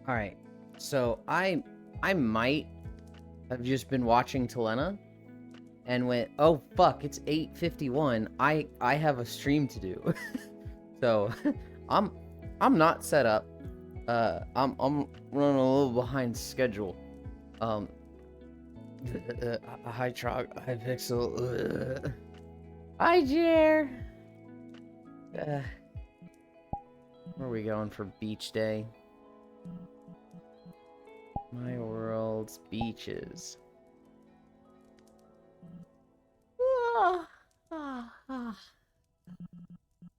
All right. So I might have just been watching Telena and went, "Oh fuck, it's 8:51. I have a stream to do." So, I'm not set up. I'm running a little behind schedule. Um Hi Trog, hi Pixel. Hi Jer. Where are we going for beach day? My world's beaches.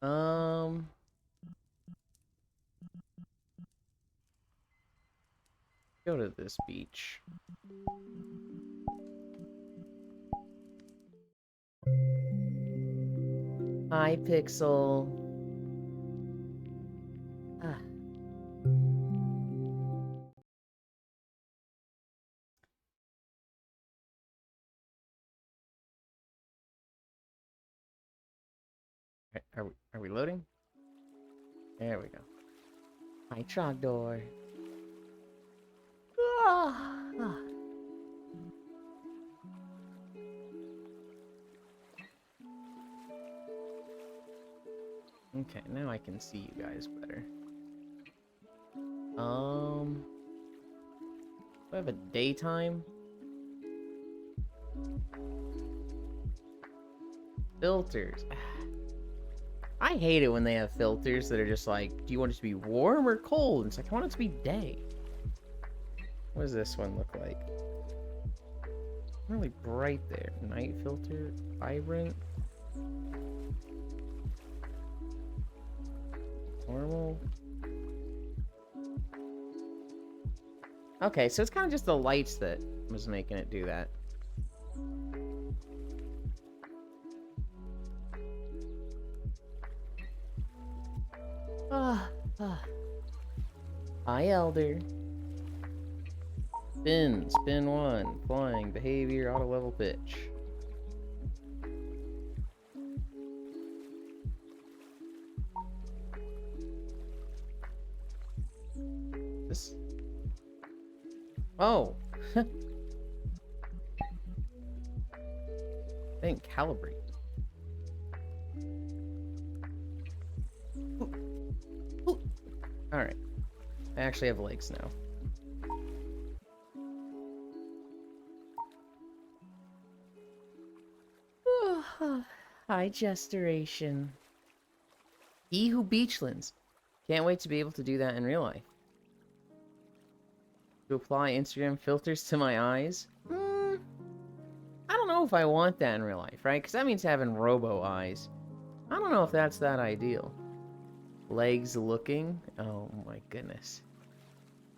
Um, go to this beach. Hi Pixel. Ah. Are we loading? There we go. Hi Trogdor. Okay, now I can see you guys better. Do I have a daytime? Filters. I hate it when they have filters that are just like, do you want it to be warm or cold? It's like, I want it to be day. What does this one look like? Really bright there. Night filter, vibrant. Normal. Okay, so it's kind of just the lights that was making it do that. Hi, Elder. Spin 1, flying, behavior, auto level pitch. This... Oh! Didn't calibrate. Alright. I actually have legs now. Hi, Gesturation. He who beachlands. Can't wait to be able to do that in real life. To apply Instagram filters to my eyes? I don't know if I want that in real life, right? Because that means having robo eyes. I don't know if that's that ideal. Legs looking? Oh my goodness.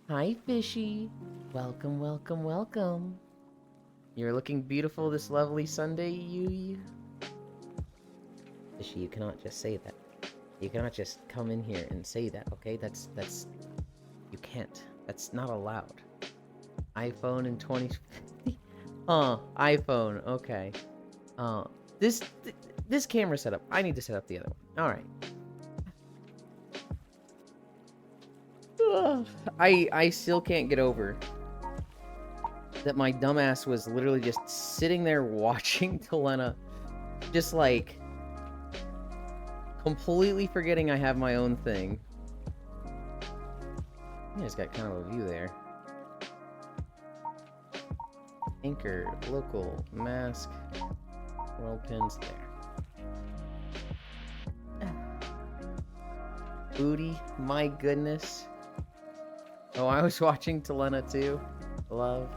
Hi, Fishy. Welcome, welcome, welcome. You're looking beautiful this lovely Sunday, you. Fishy, you cannot just say that. You cannot just come in here and say that, okay? That's... You can't. That's not allowed. iPhone in 2050? iPhone, okay. This camera setup. I need to set up the other one. Alright. I still can't get over that my dumbass was literally just sitting there watching Telena, just like completely forgetting I have my own thing. I just got kind of a view there. Anchor, local, mask, roll pins there. Booty, my goodness. Oh, I was watching Telena too. Love.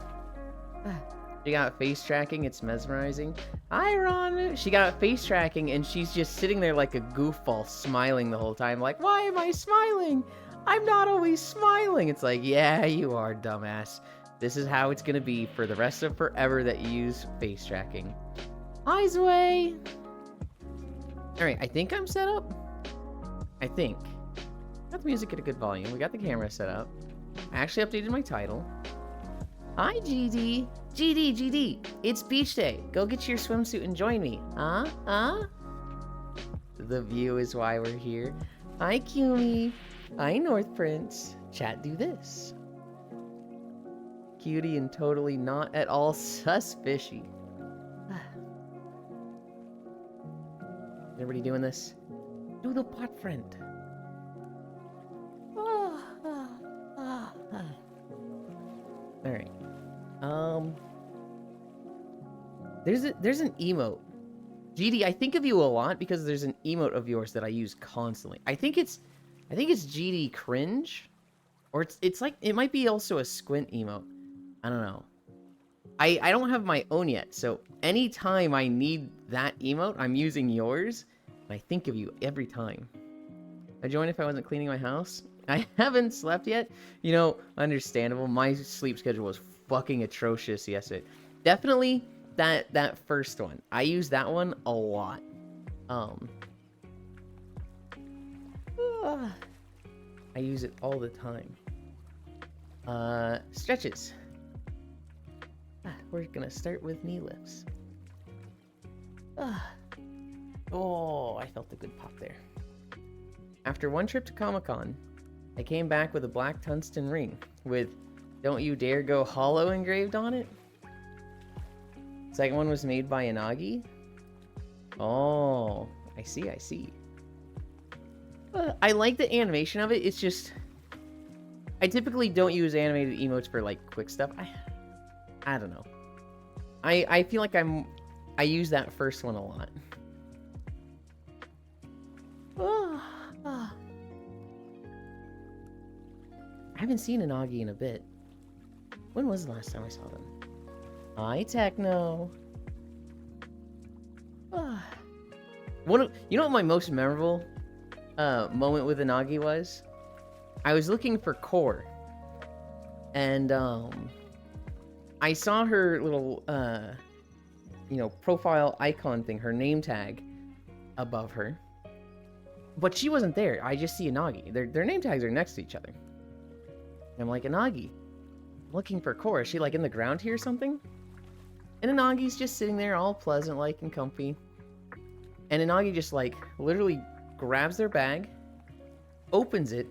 She got face tracking, it's mesmerizing. Hi, Ron! She got face tracking and she's just sitting there like a goofball, smiling the whole time. Like, why am I smiling? I'm not always smiling. It's like, yeah, you are, dumbass. This is how it's gonna be for the rest of forever that you use face tracking. Hi, Zway! Alright, I think I'm set up. I think. Got the music at a good volume. We got the camera set up. I actually updated my title. Hi, GD. GD. It's beach day. Go get your swimsuit and join me. Huh? The view is why we're here. Hi, Kumi. Hi, North Prince. Chat, do this. Cutie and totally not at all suspicious. Everybody doing this? Do the pot friend. Alright. There's an emote. GD, I think of you a lot because there's an emote of yours that I use constantly. I think it's GD cringe. Or it's like, it might be also a squint emote. I don't know. I don't have my own yet, so anytime I need that emote, I'm using yours. And I think of you every time. I'd join if I wasn't cleaning my house. I haven't slept yet. You know, understandable. My sleep schedule was fucking atrocious yesterday. Definitely that first one. I use that one a lot. I use it all the time. Stretches. We're gonna start with knee lifts. Oh, I felt a good pop there. After one trip to Comic-Con, I came back with a black tungsten ring with "Don't You Dare Go Hollow" engraved on it. Second one was made by Inagi. Oh, I see. I like the animation of it. It's just, I typically don't use animated emotes for like quick stuff. I don't know. I feel like I use that first one a lot. I haven't seen Inagi in a bit. When was the last time I saw them? Hi, Techno. You know what my most memorable moment with Inagi was? I was looking for Core, and I saw her little profile icon thing, her name tag above her, but she wasn't there. I just see Inagi. Their name tags are next to each other. And I'm like, Inagi, I'm looking for Core. Is she like in the ground here or something? And Inagi's just sitting there all pleasant like and comfy. And Inagi just like literally grabs their bag, opens it,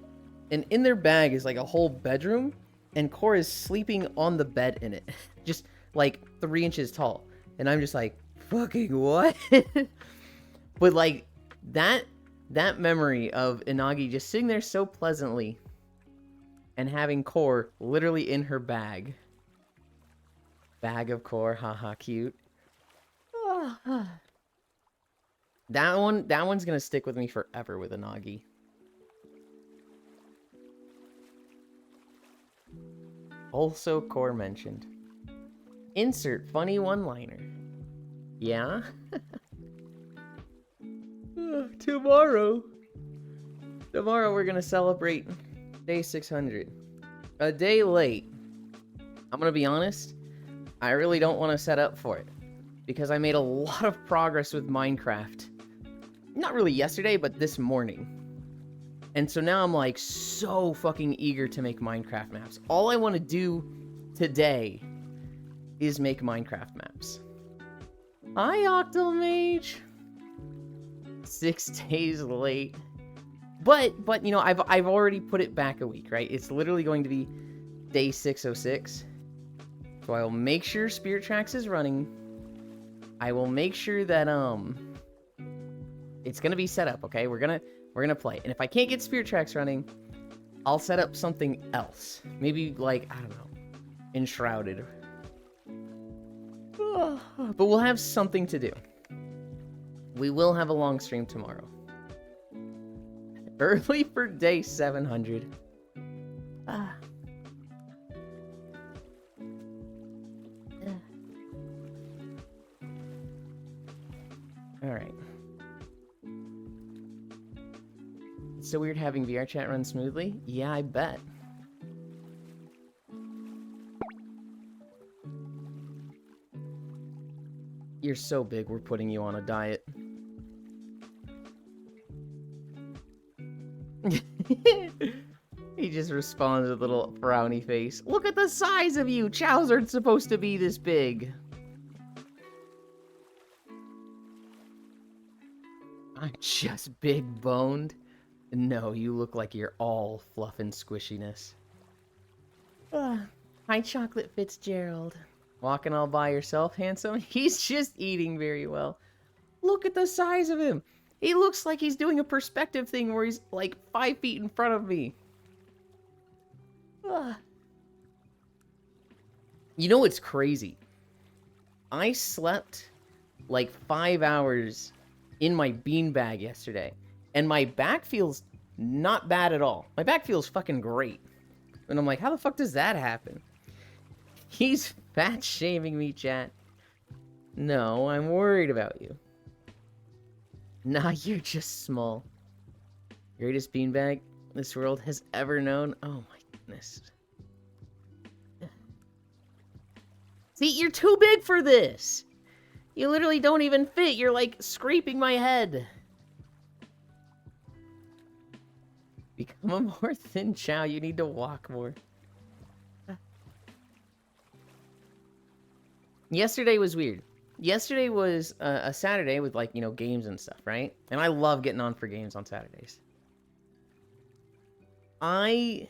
and in their bag is like a whole bedroom, and Core is sleeping on the bed in it. Just like 3 inches tall. And I'm just like, fucking what? But like that memory of Inagi just sitting there so pleasantly and having Core literally in her bag. Bag of Core, haha, cute. That one's gonna stick with me forever with Inagi. Also Core mentioned. Insert funny one-liner. Yeah? Tomorrow we're gonna celebrate day 600. A day late. I'm gonna be honest, I really don't want to set up for it, because I made a lot of progress with Minecraft. Not really yesterday, but this morning. And so now I'm like so fucking eager to make Minecraft maps. All I want to do today is make Minecraft maps. Hi, Octomage. 6 days late. But you know, I've already put it back a week, right? It's literally going to be day 606. So I will make sure Spirit Tracks is running. I will make sure that it's gonna be set up, okay? We're gonna play. And if I can't get Spirit Tracks running, I'll set up something else. Maybe like, I don't know, Enshrouded. But we'll have something to do. We will have a long stream tomorrow. Early for day 700. Alright. It's so weird having VR chat run smoothly. Yeah, I bet. You're so big, we're putting you on a diet. He just responds with a little frowny face. Look at the size of you! Chows aren't supposed to be this big. I'm just big boned. No, you look like you're all fluff and squishiness. Ugh. Hi, Chocolate Fitzgerald. Walking all by yourself, handsome? He's just eating very well. Look at the size of him. He looks like he's doing a perspective thing where he's like 5 feet in front of me. Ugh. You know what's crazy? I slept like 5 hours in my beanbag yesterday, and my back feels not bad at all. My back feels fucking great. And I'm like, how the fuck does that happen? He's fat shaming me, chat. No, I'm worried about you. Nah, you're just small. Greatest beanbag this world has ever known. Oh my goodness. See, you're too big for this. You literally don't even fit. You're like scraping my head. Become a more thin chow. You need to walk more. Yesterday was weird. Yesterday was a Saturday with, like, you know, games and stuff, right? And I love getting on for games on Saturdays. I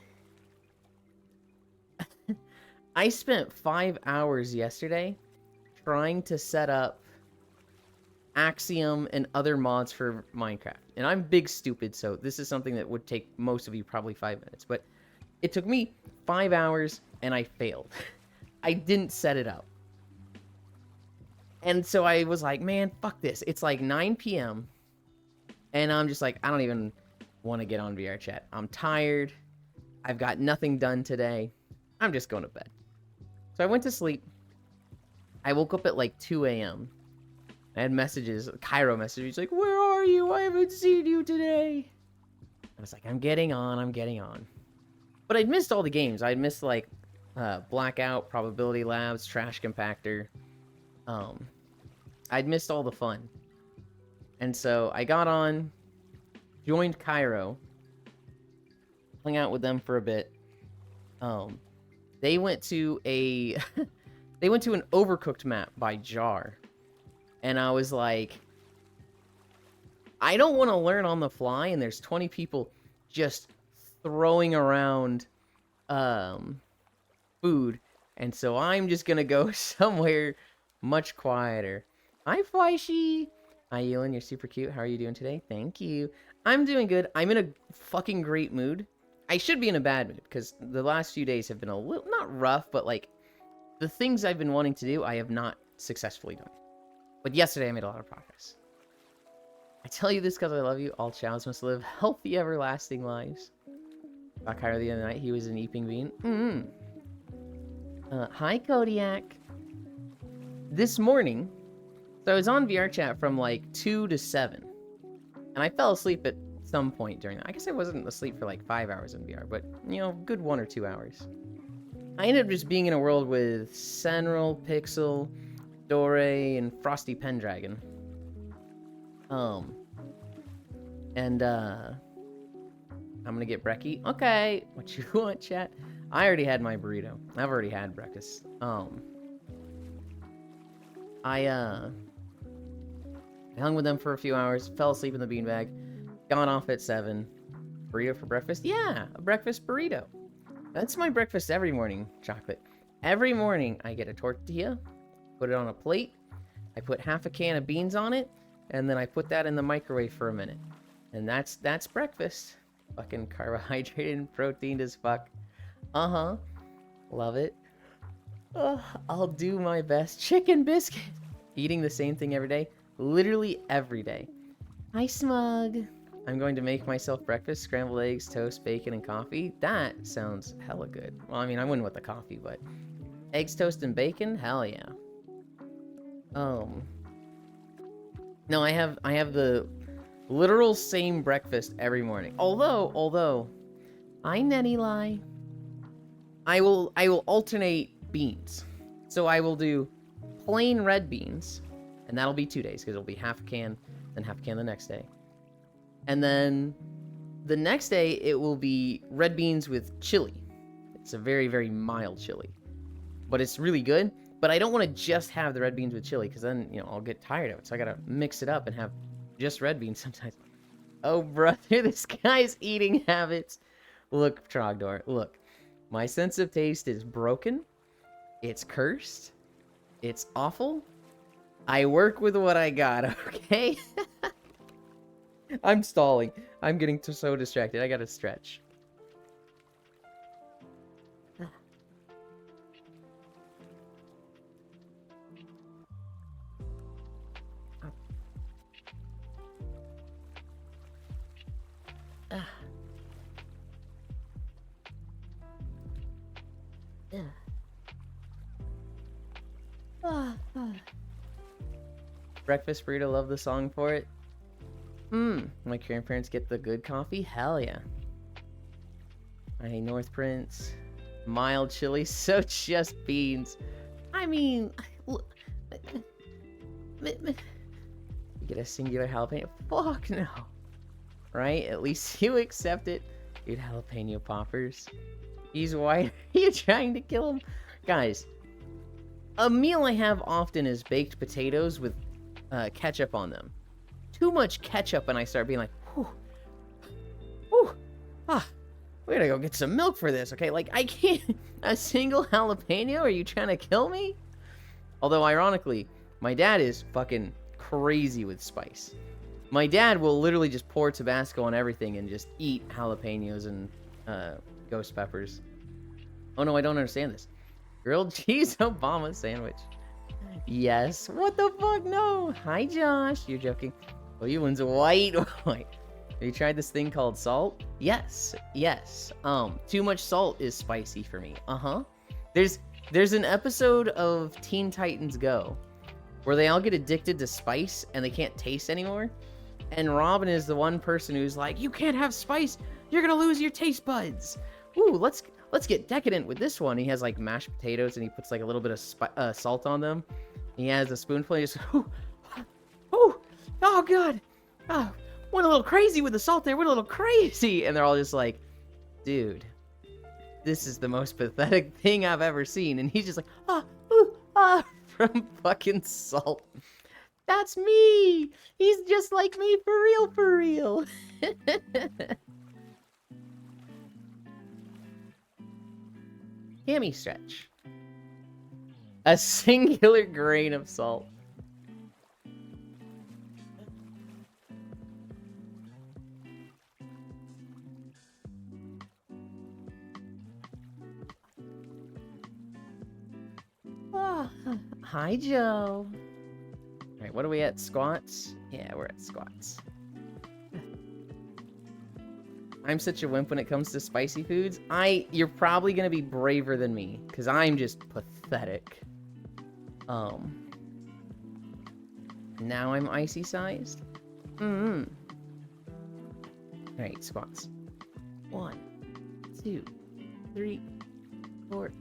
spent 5 hours yesterday trying to set up Axiom and other mods for Minecraft. And I'm big stupid, so this is something that would take most of you probably 5 minutes. But it took me 5 hours, and I failed. I didn't set it up. And so I was like, man, fuck this. It's like 9 p.m. And I'm just like, I don't even want to get on VR chat. I'm tired. I've got nothing done today. I'm just going to bed. So I went to sleep. I woke up at like 2 a.m. I had messages, Cairo messages. He's like, where are you? I haven't seen you today. I was like, I'm getting on. But I'd missed all the games. I'd missed like Blackout, Probability Labs, Trash Compactor. I'd missed all the fun. And so I got on, joined Cairo, hung out with them for a bit. They went to a they went to an Overcooked map by Jar. And I was like, I don't want to learn on the fly, and there's 20 people just throwing around food. And so I'm just gonna go somewhere much quieter. Hi, Fleishy. Hi, Ewan. You're super cute. How are you doing today? Thank you. I'm doing good. I'm in a fucking great mood. I should be in a bad mood, because the last few days have been a little, not rough, but like, the things I've been wanting to do, I have not successfully done. But yesterday I made a lot of progress. I tell you this because I love you. All chows must live healthy, everlasting lives. Back Cairo the other night, he was an eeping bean. Hi, Kodiak. This morning, so I was on VR chat from like 2 to 7. And I fell asleep at some point during that. I guess I wasn't asleep for like 5 hours in VR, but, you know, good 1 or 2 hours. I ended up just being in a world with Senral, Pixel, Dore, and Frosty Pendragon. I'm gonna get brekkie. Okay, what you want, chat? I already had my burrito. I've already had breakfast. I hung with them for a few hours, fell asleep in the beanbag, gone off at 7. Burrito for breakfast? Yeah, a breakfast burrito. That's my breakfast every morning, Chocolate. Every morning, I get a tortilla, put it on a plate, I put half a can of beans on it, and then I put that in the microwave for a minute. And that's breakfast. Fucking carbohydrated and proteined as fuck. Uh-huh. Love it. I'll do my best. Chicken biscuit. Eating the same thing every day. Literally every day. Hi, Smug. I'm going to make myself breakfast. Scrambled eggs, toast, bacon, and coffee. That sounds hella good. Well, I mean, I wouldn't with the coffee, but... Eggs, toast, and bacon? Hell yeah. No, I have the literal same breakfast every morning. Although, I netty lie. I will alternate beans. So I will do plain red beans, and that'll be 2 days, because it'll be half a can, then half a can the next day. And then the next day, it will be red beans with chili. It's a very, very mild chili. But it's really good. But I don't want to just have the red beans with chili, because then, you know, I'll get tired of it. So I gotta mix it up and have just red beans sometimes. Oh, brother, this guy's eating habits. Look, Trogdor, look. My sense of taste is broken. It's cursed. It's awful. I work with what I got, okay? I'm stalling. I'm getting so distracted. I gotta stretch. Breakfast burrito, love the song for it. My grandparents get the good coffee? Hell yeah. Hey, North Prince. Mild chili, so just beans. I mean, you get a singular jalapeno? Fuck no. Right? At least you accept it. Dude, jalapeno poppers. He's white. Are you trying to kill him? Guys, a meal I have often is baked potatoes with ketchup on them. Too much ketchup and I start being like, whew, we gotta go get some milk for this, okay? Like, I can't, a single jalapeno? Are you trying to kill me? Although, ironically, my dad is fucking crazy with spice. My dad will literally just pour Tabasco on everything and just eat jalapenos and ghost peppers. Oh no, I don't understand this. Grilled cheese Obama sandwich. Yes. What the fuck? No. Hi, Josh. You're joking. Oh, you one's white. Have you tried this thing called salt? Yes. Yes. Too much salt is spicy for me. There's an episode of Teen Titans Go where they all get addicted to spice and they can't taste anymore. And Robin is the one person who's like, you can't have spice. You're gonna lose your taste buds. Ooh, let's get decadent with this one. He has like mashed potatoes and he puts like a little bit of salt on them. He has a spoonful and he just, oh god. Oh, went a little crazy with the salt there. Went a little crazy. And they're all just like, dude, this is the most pathetic thing I've ever seen. And he's just like, from fucking salt. That's me. He's just like me for real, for real. Hammy stretch. A singular grain of salt. Oh, hi, Joe. All right, what are we at? Squats? Yeah, we're at squats. I'm such a wimp when it comes to spicy foods. You're probably gonna be braver than me, because I'm just pathetic. Now I'm icy sized. Alright, squats. 1, 2, 3, 4.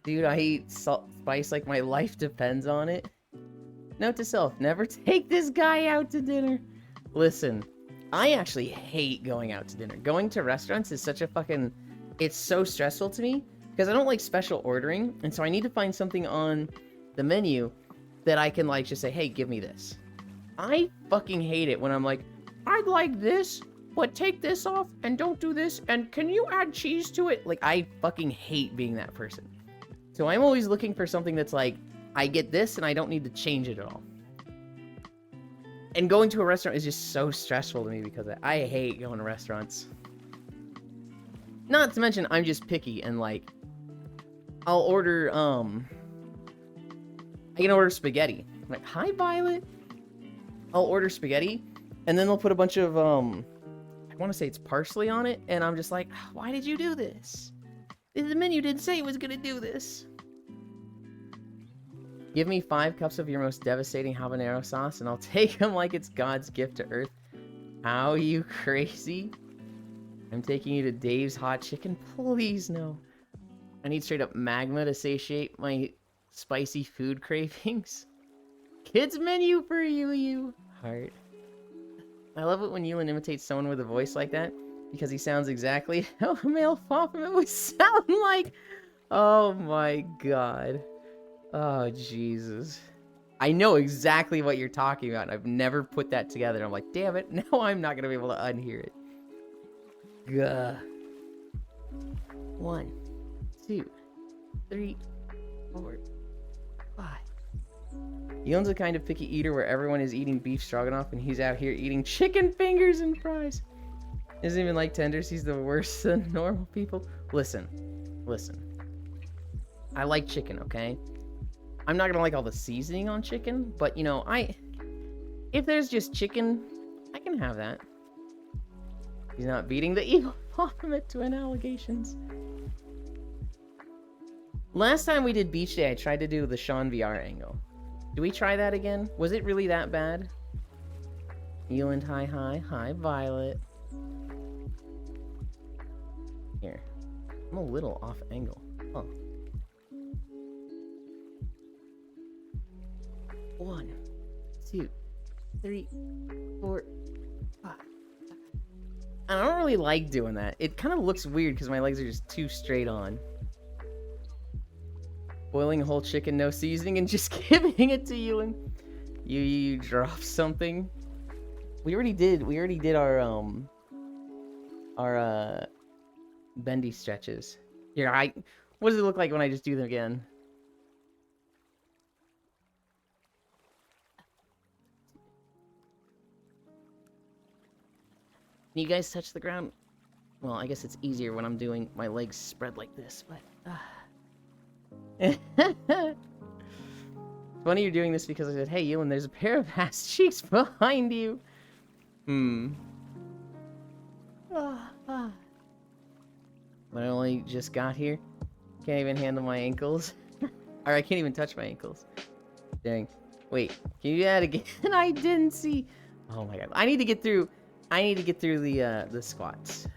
Dude, I eat spice like my life depends on it. Note to self, never take this guy out to dinner. Listen, I actually hate going out to dinner. Going to restaurants is such a fucking... It's so stressful to me, because I don't like special ordering, and so I need to find something on the menu that I can, like, just say, hey, give me this. I fucking hate it when I'm like, I'd like this, but take this off, and don't do this, and can you add cheese to it? Like, I fucking hate being that person. So I'm always looking for something that's like, I get this, and I don't need to change it at all. And going to a restaurant is just so stressful to me because I hate going to restaurants. Not to mention, I'm just picky and like, I'll order, I can order spaghetti. I'm like, hi, Violet. I'll order spaghetti, and then they'll put a bunch of, I want to say it's parsley on it, and I'm just like, why did you do this? The menu didn't say it was gonna do this. Give me 5 cups of your most devastating habanero sauce, and I'll take them like it's God's gift to Earth. How you crazy? I'm taking you to Dave's Hot Chicken. Please, no. I need straight up magma to satiate my spicy food cravings. Kids menu for you. Heart. I love it when Ewan imitates someone with a voice like that, because he sounds exactly how a male Fofferman would sound like. Oh my god. Oh, Jesus. I know exactly what you're talking about, and I've never put that together. I'm like, damn it, now I'm not gonna be able to unhear it. Gah. 1, 2, 3, 4, 5. Elon's the kind of picky eater where everyone is eating beef stroganoff and he's out here eating chicken fingers and fries. Doesn't even like tenders. He's the worst than normal people. Listen. I like chicken, okay? I'm not gonna like all the seasoning on chicken, but you know, if there's just chicken, I can have that. He's not beating the evil Baphomet twin allegations. Last time we did Beach Day, I tried to do the Sean VR angle. Do we try that again? Was it really that bad? Eland, hi, Violet. Here. I'm a little off angle. Huh. 1, 2, 3, 4, 5. I don't really like doing that. It kind of looks weird because my legs are just too straight on. Boiling a whole chicken, no seasoning, and just giving it to you, and you drop something. We already did our bendy stretches. Here, what does it look like when I just do them again? Can you guys touch the ground? Well, I guess it's easier when I'm doing my legs spread like this, but... Funny you're doing this because I said, hey, Ewan, there's a pair of ass cheeks behind you. But I only just got here. Can't even handle my ankles. Or I can't even touch my ankles. Dang. Wait, can you do that again? I didn't see. Oh my god. I need to get through the squats.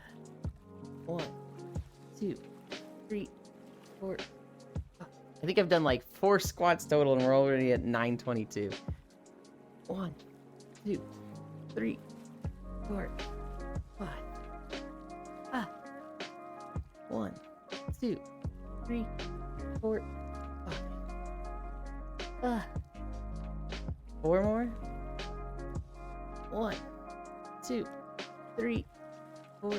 1, 2, 3, 4. I think I've done like 4 squats total and we're already at 922. 1, 2, 3, 4, 5. 1, 2, 3, 4, 5. 4 more. 1, 2, 3, 4,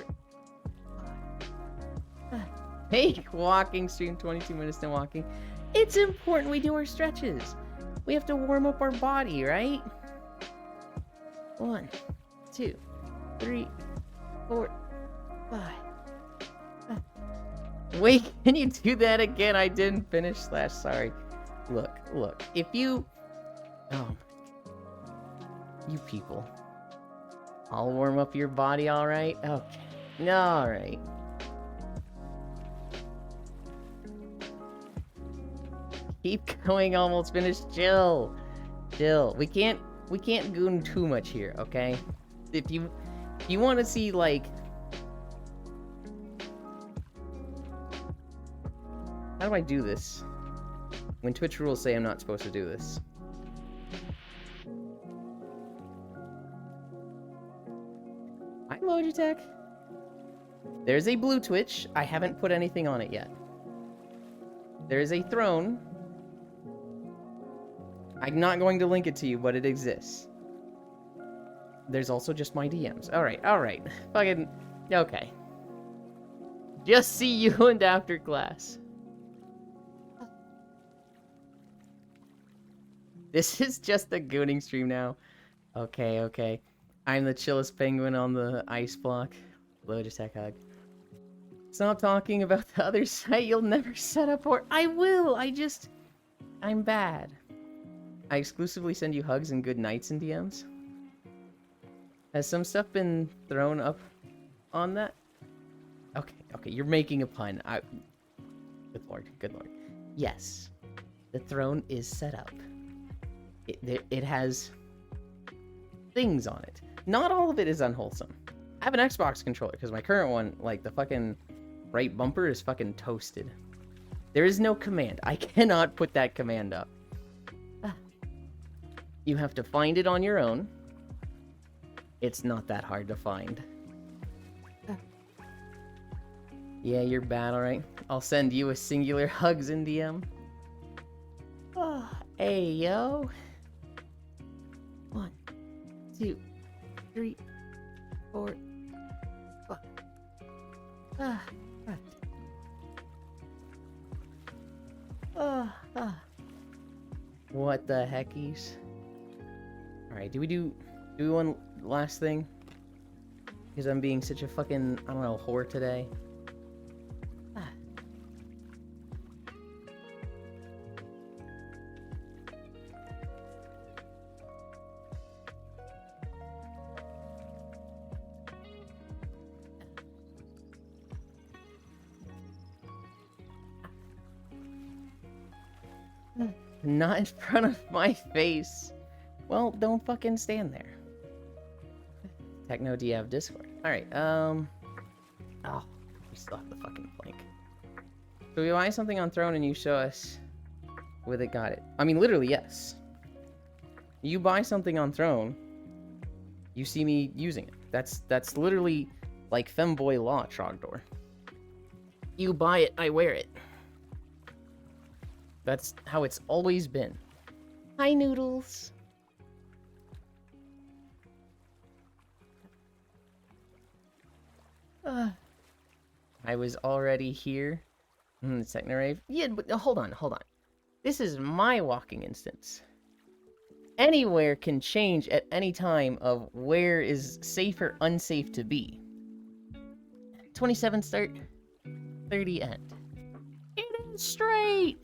5. Hey, walking stream, 22 minutes no walking. It's important we do our stretches. We have to warm up our body, right? 1, 2, 3, 4, 5. Wait, can you do that again? I didn't finish / sorry. Look, if you... Oh, you people. I'll warm up your body, alright? Okay, alright. Keep going, almost finished. Chill. We can't goon too much here, okay? If you want to see, like... How do I do this? When Twitch rules say I'm not supposed to do this. Hi, Logitech. There's a blue Twitch. I haven't put anything on it yet. There is a throne. I'm not going to link it to you, but it exists. There's also just my DMs. Alright. Fucking... Okay. Just see you and after class. This is just a gooning stream now. Okay. I'm the chillest penguin on the ice block. Logitech hug. Stop talking about the other site you'll never set up or... I will! I'm bad. I exclusively send you hugs and good nights in DMs. Has some stuff been thrown up on that? Okay, you're making a pun. Good lord. Yes. The throne is set up. It has things on it. Not all of it is unwholesome. I have an Xbox controller because my current one, like the fucking right bumper is fucking toasted. There is no command. I cannot put that command up. You have to find it on your own. It's not that hard to find. Yeah, you're bad, alright? I'll send you a singular hugs in DM. Oh, hey, yo. 2, 3, 4, 5. Ah, ah. What the heckies? Alright, do we one last thing? Because I'm being such a fucking, I don't know, whore today. Ah. Not in front of my face. Well, don't fucking stand there. Techno, do you have Discord? Alright, oh, we still have the fucking plank. So we buy something on Throne and you show us with it, got it. I mean, literally, yes. You buy something on Throne, you see me using it. That's literally like femboy law, Trogdor. You buy it, I wear it. That's how it's always been. Hi, Noodles. I was already here. Technorave. Yeah, but hold on. This is my walking instance. Anywhere can change at any time of where is safe or unsafe to be. 27 start, 30 end. It is straight!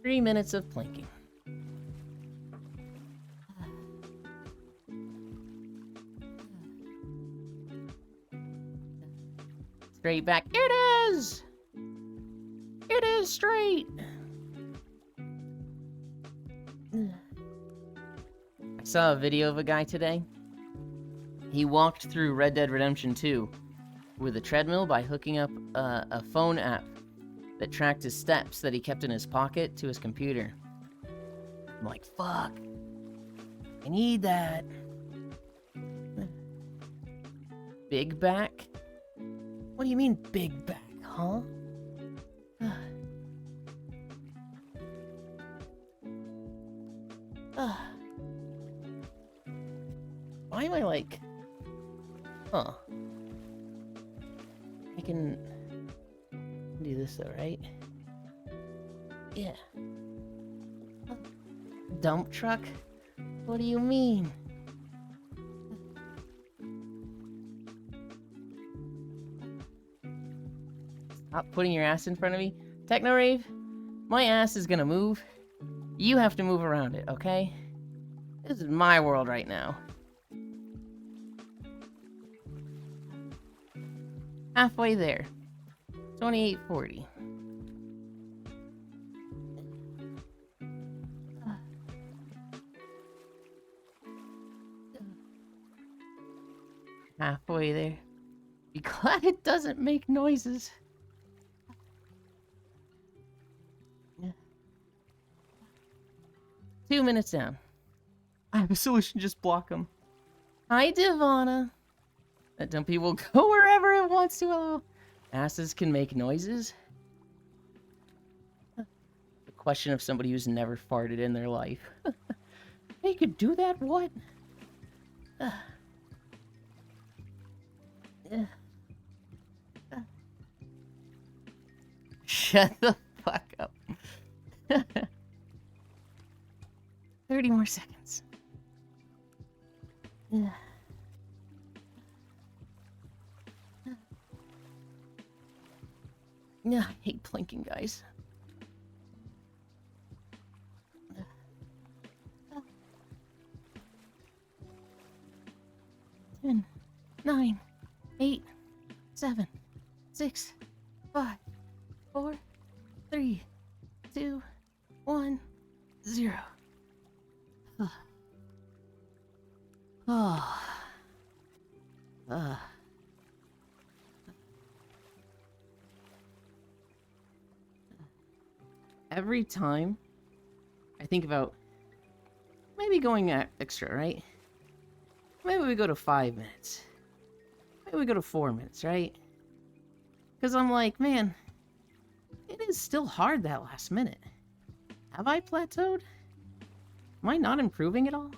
3 minutes of planking. Straight back. It is! It is straight! I saw a video of a guy today. He walked through Red Dead Redemption 2 with a treadmill by hooking up a phone app that tracked his steps that he kept in his pocket to his computer. I'm like, fuck. I need that. Big back? What do you mean, big back, huh? Why am I like... Huh. I can do this though, right? Yeah. Dump truck? What do you mean? Stop putting your ass in front of me. Technorave, my ass is gonna move. You have to move around it, okay? This is my world right now. Halfway there. 2840. Halfway there. Be glad it doesn't make noises. 2 minutes down. I have a solution, just block them. Hi, Divana. That dumpy will go wherever it wants to. Hello. Asses can make noises? The question of somebody who's never farted in their life. They could do that? What? Shut the fuck up. 30 more seconds. Yeah, I hate planking, guys. 10, 9, 8, 7, 6, 5, 4, 3, 2, 1, 0. Every time I think about maybe going extra, right? Maybe we go to 5 minutes. Maybe we go to 4 minutes, right? Because I'm like, man, It is still hard that last minute. Have I plateaued? Am I not improving at all?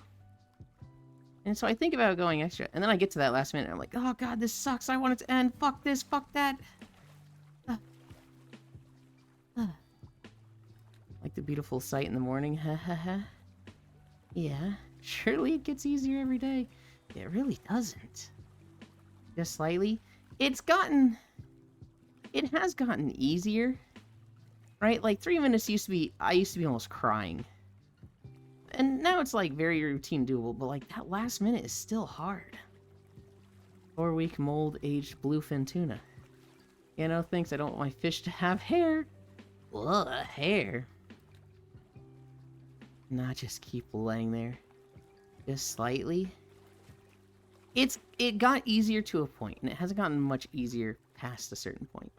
And so I think about going extra, and then I get to that last minute, and I'm like, oh god, this sucks, I want it to end, fuck this, fuck that. Like the beautiful sight in the morning, ha ha ha. Yeah, surely it gets easier every day. It really doesn't. Just slightly. It has gotten easier. Right? Like 3 minutes I used to be almost crying. And now it's like very routine doable, but like that last minute is still hard. 4-week mold aged bluefin tuna. You know, thinks I don't want my fish to have hair. Ugh, hair. Nah, just keep laying there. Just slightly. It got easier to a point, and it hasn't gotten much easier past a certain point.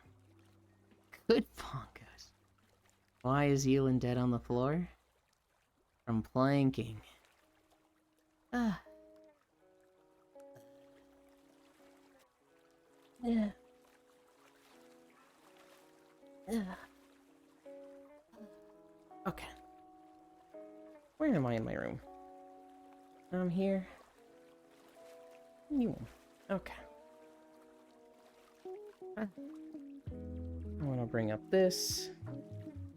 Good bonkers. Why is Ewan dead on the floor? From planking. Yeah. Yeah. Okay. Where am I in my room? I'm here. Okay. I want to bring up this.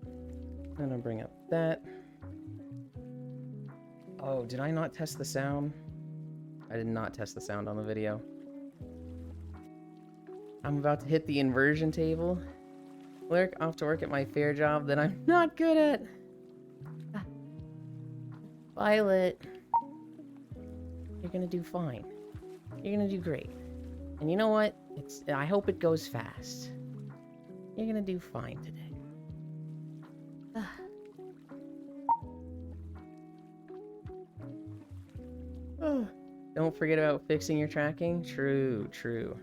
I'm gonna bring up that. Oh, did I not test the sound? I did not test the sound on the video. I'm about to hit the inversion table. Clerk, off to work at my fair job that I'm not good at. Violet. You're gonna do fine. You're gonna do great. And you know what? I hope it goes fast. You're gonna do fine today. Don't forget about fixing your tracking. True, true.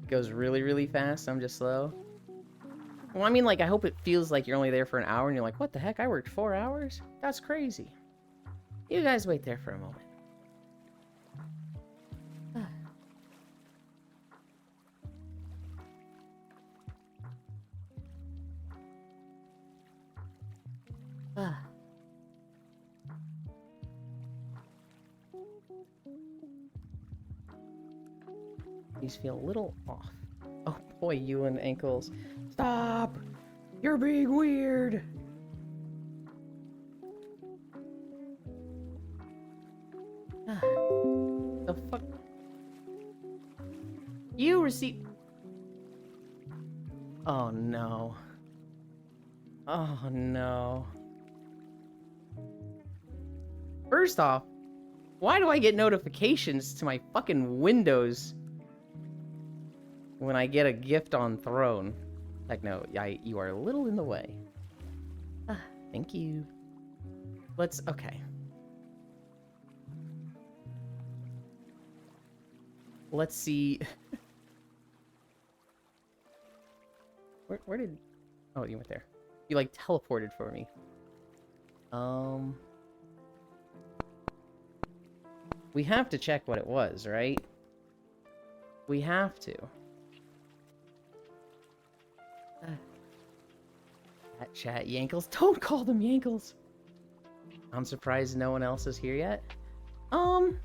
It goes really, really fast. I'm just slow. Well, I mean, like, I hope it feels like you're only there for an hour and you're like, what the heck? I worked 4 hours? That's crazy. You guys wait there for a moment. These feel a little off. Oh boy, you and ankles. Stop! You're being weird! The fuck? You receive... Oh no. Oh no. First off, why do I get notifications to my fucking Windows when I get a gift on Throne? Like, no, you are a little in the way. Thank you. Okay. Let's see. Where did... Oh, you went there. You, like, teleported for me. We have to check what it was, right? We have to. Chat Yankles. Don't call them Yankles. I'm surprised no one else is here yet. Some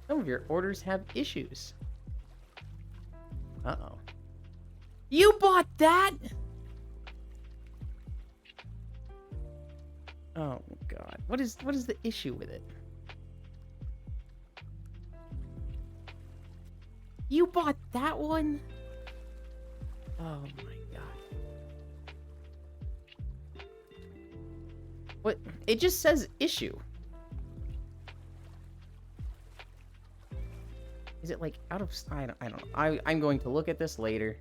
of your orders have issues. Uh-oh. You bought that? Oh god. What is the issue with it? You bought that one? Oh my god. What? It just says issue. Is it like out of... I don't know. I'm going to look at this later.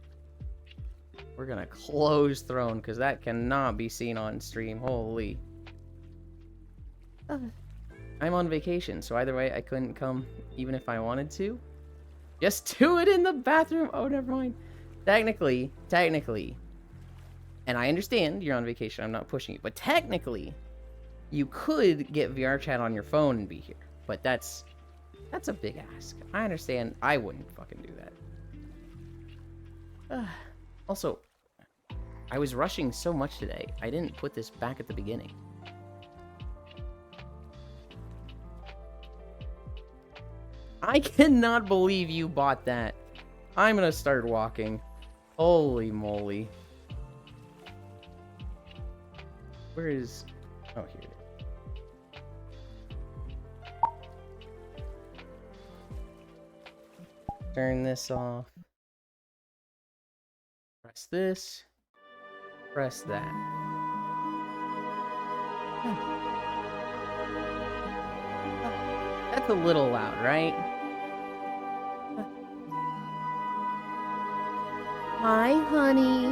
We're gonna close Throne because that cannot be seen on stream. Holy. I'm on vacation, so either way I couldn't come even if I wanted to. Just do it in the bathroom. Oh, never mind. Technically, and I understand you're on vacation, I'm not pushing you, but technically, you could get VR chat on your phone and be here. But that's a big ask. I understand. I wouldn't fucking do that. Also, I was rushing so much today, I didn't put this back at the beginning. I cannot believe you bought that. I'm gonna start walking. Holy moly. Where is... Oh, here it is. Turn this off. Press this. Press that. That's a little loud, right? Hi, honey.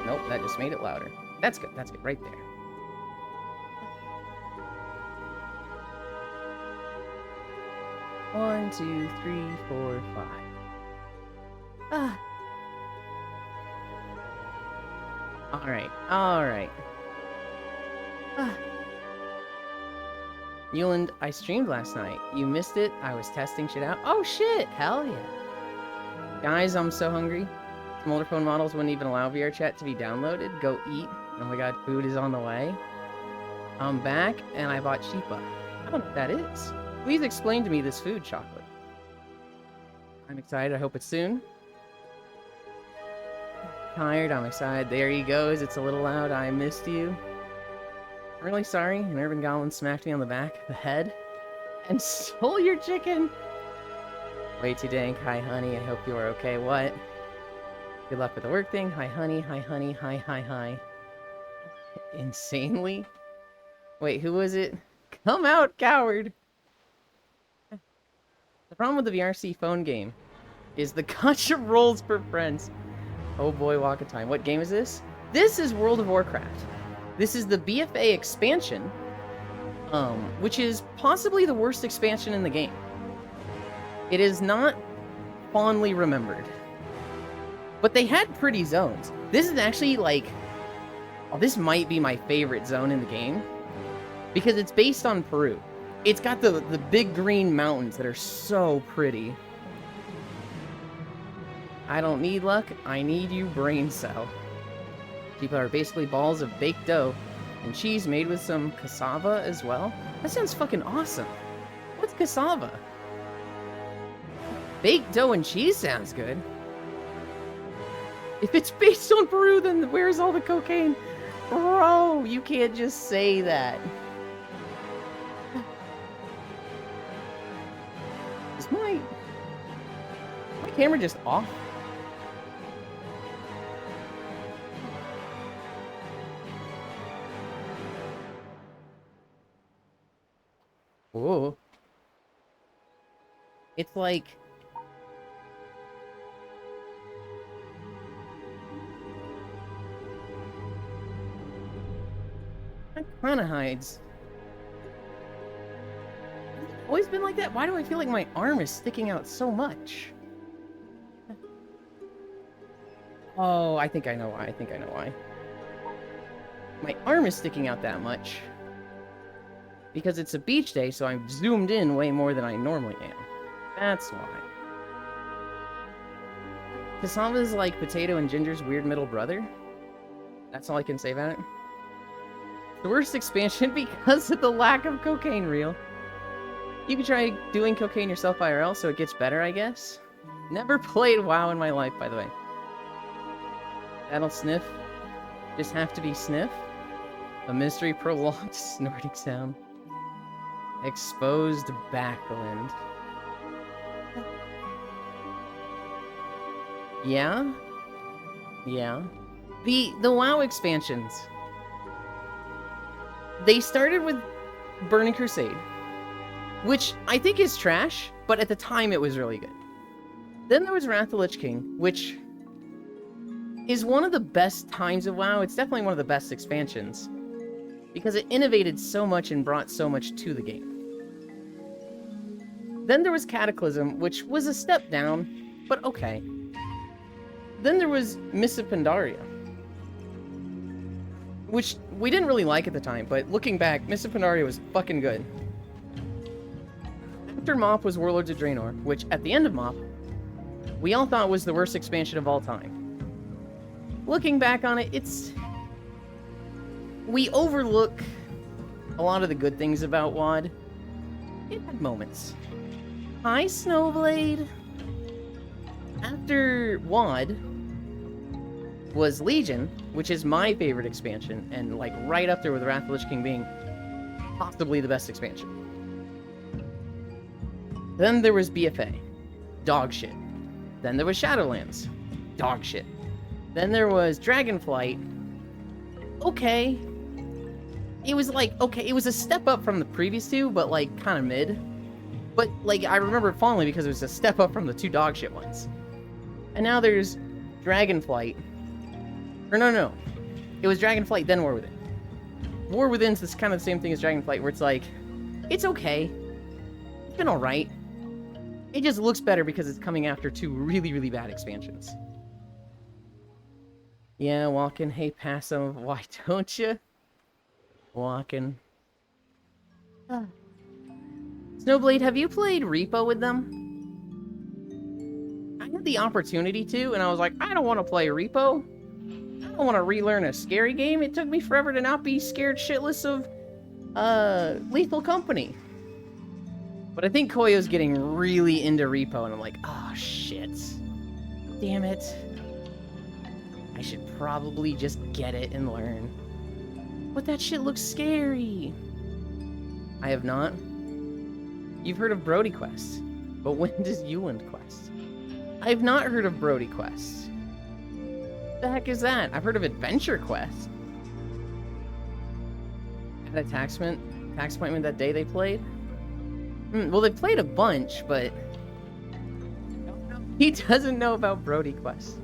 Nope, that just made it louder. That's good. That's good. Right there. One, two, three, four, five. Ah. All right. All right. Ah. Newland, I streamed last night. You missed it. I was testing shit out. Oh shit! Hell yeah. Guys, I'm so hungry. Some older phone models wouldn't even allow VR chat to be downloaded. Go eat. Oh my god, food is on the way. I'm back, and I bought Sheepa. I don't know what that is. Please explain to me this food, Chocolate. I'm excited. I hope it's soon. Tired. I'm excited. There he goes. It's a little loud. I missed you. I'm really sorry. An urban goblin smacked me on the back of the head and stole your chicken. Way too dank. Hi, honey. I hope you are okay. What? Good luck with the work thing. Hi, honey. Hi, honey. Hi, hi, hi. Insanely? Wait, who was it? Come out, coward! The problem with the VRC phone game is the gotcha rolls for friends. Oh boy, walk of time. What game is this? This is World of Warcraft. This is the BFA expansion, which is possibly the worst expansion in the game. It is not fondly remembered. But they had pretty zones. This is actually like... Oh, this might be my favorite zone in the game. Because it's based on Peru. It's got the big green mountains that are so pretty. I don't need luck, I need you, brain cell. People are basically balls of baked dough and cheese made with some cassava as well. That sounds fucking awesome. What's cassava? Baked dough and cheese sounds good. If it's based on Peru, then where's all the cocaine? Bro, you can't just say that. Is my camera just off? Whoa. It's like... It kind of hides. Always been like that? Why do I feel like my arm is sticking out so much? Oh, I think I know why. I think I know why. My arm is sticking out that much because it's a beach day, so I'm zoomed in way more than I normally am. That's why. Cassava is like potato and ginger's weird middle brother. That's all I can say about it. The worst expansion because of the lack of cocaine reel. You can try doing cocaine yourself IRL so it gets better, I guess. Never played WoW in my life, by the way. That'll sniff. Just have to be sniff. A mystery prolonged snorting sound. Exposed backland. Yeah? Yeah. The WoW expansions. They started with Burning Crusade, which I think is trash, but at the time it was really good. Then there was Wrath of the Lich King, which is one of the best times of WoW. It's definitely one of the best expansions, because it innovated so much and brought so much to the game. Then there was Cataclysm, which was a step down, but okay. Then there was Mists of Pandaria, which we didn't really like at the time, but looking back, Mists of Pandaria was fucking good. after MoP was Warlords of Draenor, which at the end of MoP, we all thought was the worst expansion of all time. Looking back on it, we overlook a lot of the good things about WoD. It had moments. Hi, Snowblade. After WoD was Legion, which is my favorite expansion, and like right up there with Wrath of the Lich King being possibly the best expansion. Then there was BFA. Dog shit. Then there was Shadowlands. Dog shit. Then there was Dragonflight. Okay. It was like, okay, it was a step up from the previous two, but like kind of mid. But like, I remember it fondly because it was a step up from the two dog shit ones. And now there's Dragonflight. Or no. It was Dragonflight, then War Within. War Within's this kind of the same thing as Dragonflight, where it's like, it's okay. It's been alright. It just looks better because it's coming after two really, really bad expansions. Yeah, walking. Hey, Passo, why don't you? Walking. Snowblade, have you played Repo with them? I had the opportunity to, and I was like, I don't want to play Repo. I don't want to relearn a scary game. It took me forever to not be scared shitless of, Lethal Company. But I think Koyo's getting really into Repo, and I'm like, oh, shit. Damn it. I should probably just get it and learn. But that shit looks scary. I have not. You've heard of Brody Quest, but when does Yuland Quest? I have not heard of Brody Quest. What the heck is that? I've heard of Adventure Quest. Had a tax appointment that day they played? Well, they played a bunch, but he doesn't know about Brody Quest.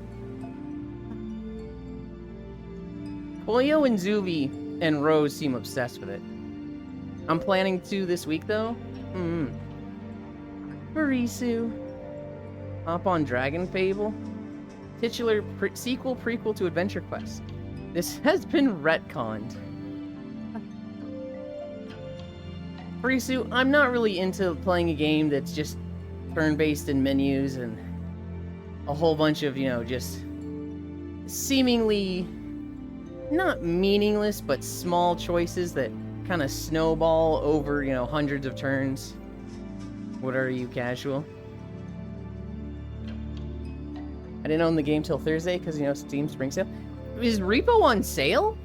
Koyo and Zuvi and Rose seem obsessed with it. I'm planning to this week, though. Marisu. Hop on Dragon Fable. Titular sequel prequel to Adventure Quest. This has been retconned. Marisu, I'm not really into playing a game that's just turn-based in menus and a whole bunch of, just seemingly not meaningless, but small choices that kind of snowball over, hundreds of turns. What are you, casual? I didn't own the game till Thursday because, Steam Spring Sale. Is Repo on sale?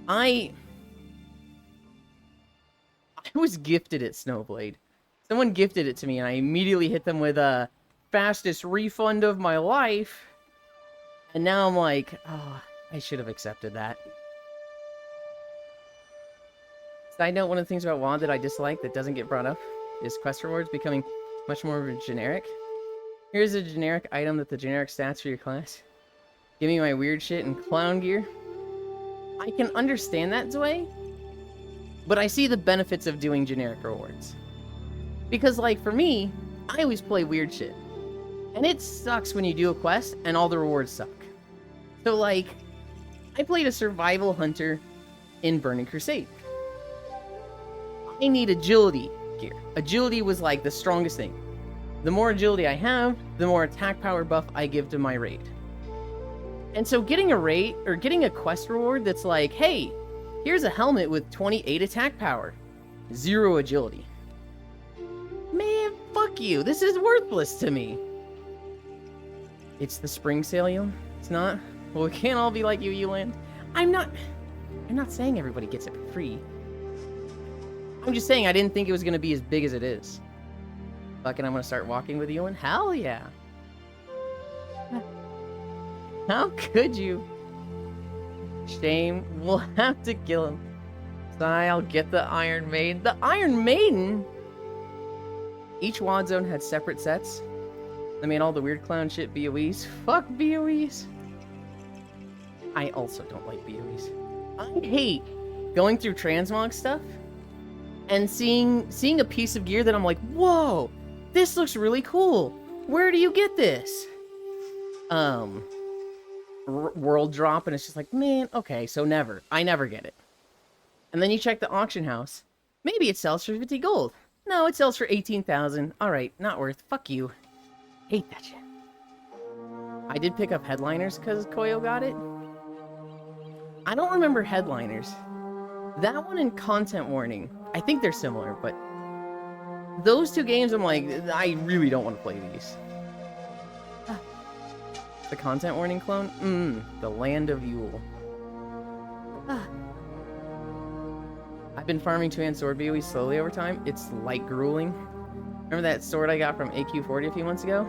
I was gifted it, Snowblade. Someone gifted it to me, and I immediately hit them with a fastest refund of my life. And now I'm like, oh, I should have accepted that. Side note, one of the things about WoD that I dislike that doesn't get brought up is quest rewards becoming much more of a generic. Here's a generic item that the generic stats for your class. Give me my weird shit and clown gear. I can understand that, Zoe, but I see the benefits of doing generic rewards. Because, for me, I always play weird shit. And it sucks when you do a quest and all the rewards suck. So, I played a survival hunter in Burning Crusade. I need agility gear. Agility was, the strongest thing. The more agility I have, the more attack power buff I give to my raid. And so getting a raid, or getting a quest reward that's like, hey, here's a helmet with 28 attack power, 0 agility. Man, fuck you. This is worthless to me. It's the spring sale, Ewan. It's not? Well, we can't all be like you, Ewan. I'm not saying everybody gets it for free. I'm just saying I didn't think it was going to be as big as it is. Fucking, I'm going to start walking with Ewan? Hell yeah. How could you? Shame. We'll have to kill him. Sigh, I'll get the Iron Maiden. The Iron Maiden? Each WoD zone had separate sets. They made all the weird clown shit BOEs. Fuck BOEs. I also don't like BOEs. I hate going through transmog stuff and seeing a piece of gear that I'm like, whoa, this looks really cool. Where do you get this? World drop, and it's just like, man, okay, so never. I never get it. And then you check the auction house. Maybe it sells for 50 gold. No, it sells for 18,000. Alright, not worth. Fuck you. Hate that shit. I did pick up Headliners because Koyo got it. I don't remember Headliners. That one and Content Warning. I think they're similar, but those two games, I'm like, I really don't want to play these. The Content Warning clone? The Land of Yule. I've been farming 2-hand sword BOE slowly over time. It's like grueling. Remember that sword I got from AQ40 a few months ago?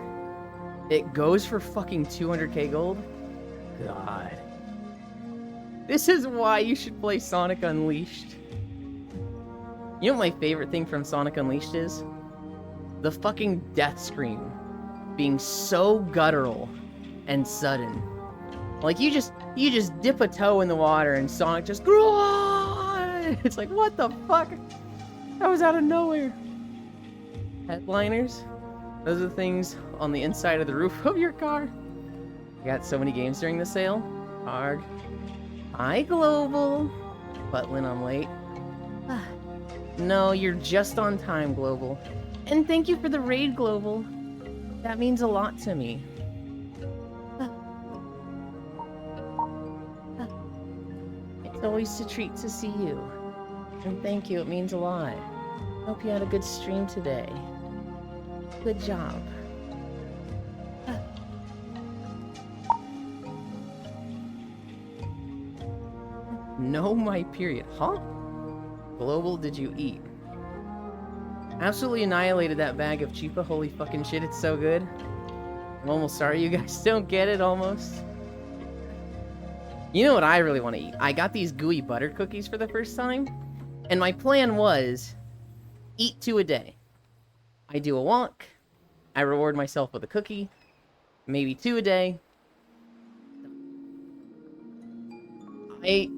It goes for fucking 200k gold? God. This is why you should play Sonic Unleashed. You know what my favorite thing from Sonic Unleashed is? The fucking death scream being so guttural and sudden. Like you just dip a toe in the water and Sonic just it's like, what the fuck? That was out of nowhere. Headliners? Those are the things on the inside of the roof of your car. I got so many games during the sale. Arg. Hi, Global. Butlin, I'm late. No, you're just on time, Global. And thank you for the raid, Global. That means a lot to me. It's always a treat to see you. And thank you, it means a lot. Hope you had a good stream today. Good job. No, my period. Huh? Global, did you eat? Absolutely annihilated that bag of Chipa. Holy fucking shit, it's so good. I'm almost sorry you guys don't get it, almost. You know what I really want to eat? I got these gooey butter cookies for the first time. And my plan was, eat 2 a day. I do a walk. I reward myself with a cookie. Maybe 2 a day. I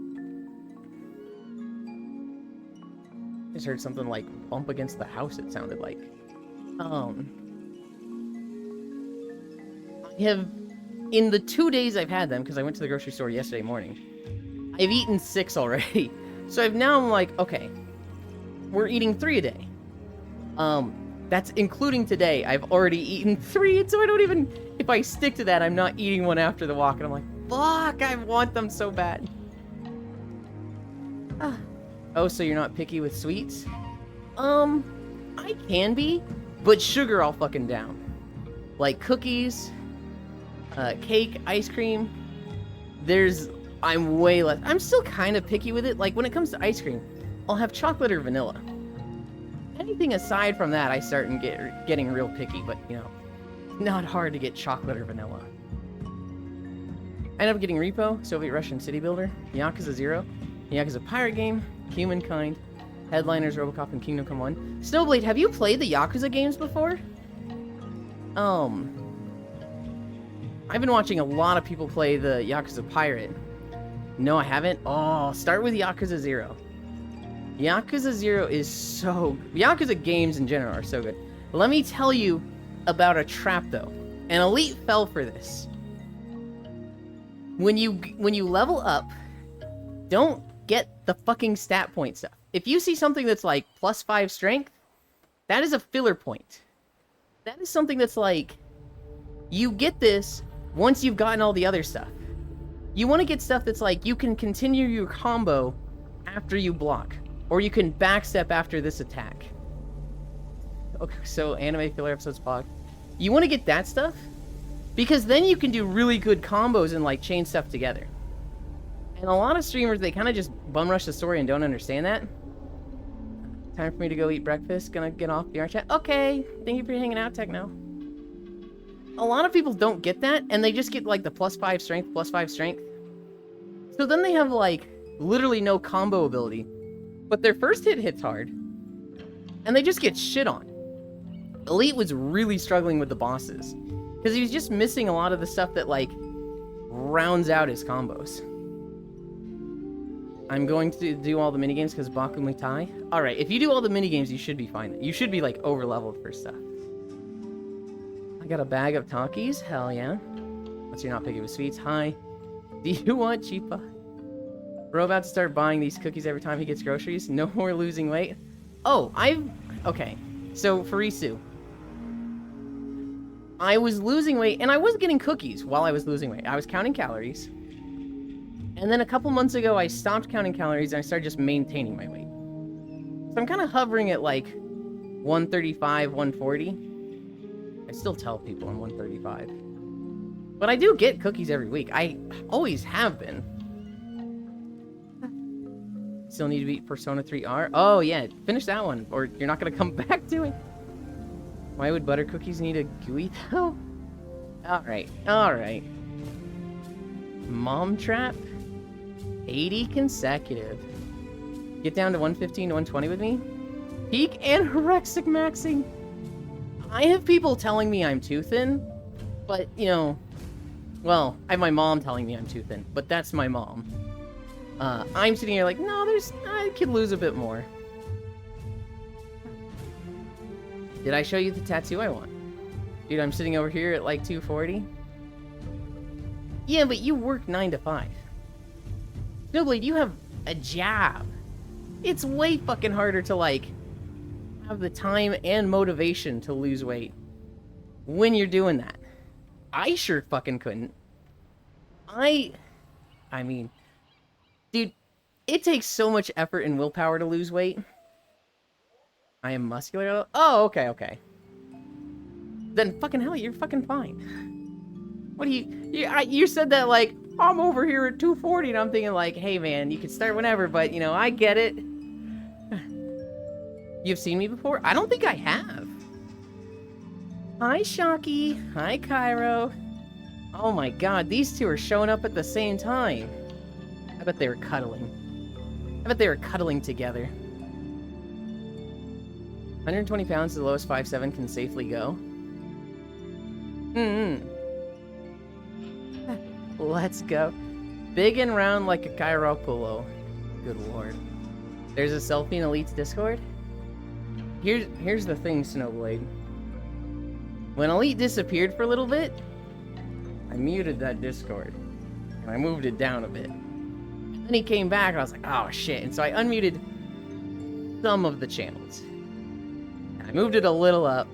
just heard something like bump against the house, it sounded like. I have, in the 2 days I've had them, because I went to the grocery store yesterday morning, I've eaten 6 already. So I'm like, okay, we're eating 3 a day. That's including today. I've already eaten 3, and so I don't even, if I stick to that, I'm not eating one after the walk, and I'm like, fuck, I want them so bad. Oh, so you're not picky with sweets? I can be, but sugar I'll fucking down. Like cookies, cake, ice cream, I'm way less. I'm still kind of picky with it. Like, when it comes to ice cream, I'll have chocolate or vanilla. Anything aside from that, I start getting real picky, but, you know, not hard to get chocolate or vanilla. I end up getting Repo, Soviet Russian City Builder, Yakuza 0, Yakuza Pirate Game, Humankind, Headliners, Robocop, and Kingdom Come 1. Snowblade, have you played the Yakuza games before? I've been watching a lot of people play the Yakuza Pirate. No, I haven't. Oh, start with Yakuza 0. Yakuza 0 is so... Yakuza games in general are so good. Let me tell you about a trap, though. And Elite fell for this. When you level up, don't get the fucking stat point stuff. If you see something that's like +5 strength, that is a filler point. That is something that's like... You get this once you've gotten all the other stuff. You want to get stuff that's like, you can continue your combo after you block. Or you can backstep after this attack. Okay, so anime filler episodes block. You want to get that stuff? Because then you can do really good combos and like chain stuff together. And a lot of streamers, they kind of just bum rush the story and don't understand that. Time for me to go eat breakfast. Gonna get off the chat. Okay, thank you for hanging out, Techno. A lot of people don't get that, and they just get like the +5 strength, +5 strength. So then they have like literally no combo ability, but their first hit hits hard, and they just get shit on. Elite was really struggling with the bosses, because he was just missing a lot of the stuff that like rounds out his combos. I'm going to do all the minigames because Baku Muay Thai. Alright, if you do all the minigames, you should be fine. You should be like over-leveled for stuff. I got a bag of Takis, hell yeah. What's you're not picky with sweets? Hi. Do you want Chipa? We're about to start buying these cookies every time he gets groceries. No more losing weight. Oh, okay. So, Farisu, I was losing weight, and I was getting cookies while I was losing weight. I was counting calories. And then a couple months ago, I stopped counting calories, and I started just maintaining my weight. So I'm kind of hovering at, like, 135, 140. I still tell people I'm 135. But I do get cookies every week. I always have been. Still need to beat Persona 3R. Oh, yeah. Finish that one, or you're not going to come back to it. Why would butter cookies need a GUI, though? Alright. Alright. Mom Trap? 80 consecutive. Get down to 115 to 120 with me? Peak anorexic maxing. I have people telling me I'm too thin, but, you know, well, I have my mom telling me I'm too thin, but that's my mom. I'm sitting here like, no, I could lose a bit more. Did I show you the tattoo I want? Dude, I'm sitting over here at like 240. Yeah, but you work 9 to 5. Snowblade, you have a job. It's way fucking harder to, like, have the time and motivation to lose weight when you're doing that. I sure fucking couldn't. I mean, dude, it takes so much effort and willpower to lose weight. I am muscular. Oh, okay. Then fucking hell, you're fucking fine. What do you said that like, I'm over here at 240, and I'm thinking like, hey man, you can start whenever, but you know, I get it. You've seen me before? I don't think I have. Hi, Shocky. Hi, Cairo. Oh my god, these two are showing up at the same time. I bet they were cuddling. I bet they were cuddling together. 120 pounds to the lowest 5'7" can safely go. Let's go. Big and round like a Chiropulo. Good lord. There's a selfie in Elite's Discord? Here's the thing, Snowblade. When Elite disappeared for a little bit, I muted that Discord. And I moved it down a bit. And then he came back and I was like, oh shit. And so I unmuted some of the channels. I moved it a little up.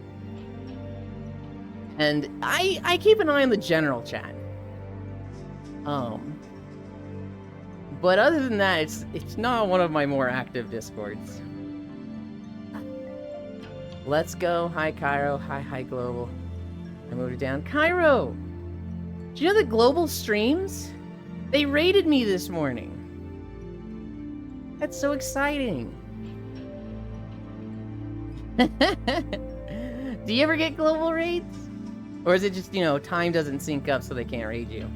And I keep an eye on the general chat. But other than that, it's not one of my more active Discords. Let's go. Hi, Cairo. Hi, Global. I moved it down. Cairo! Do you know that Global streams? They raided me this morning. That's so exciting. Do you ever get Global raids? Or is it just, you know, time doesn't sync up so they can't raid you?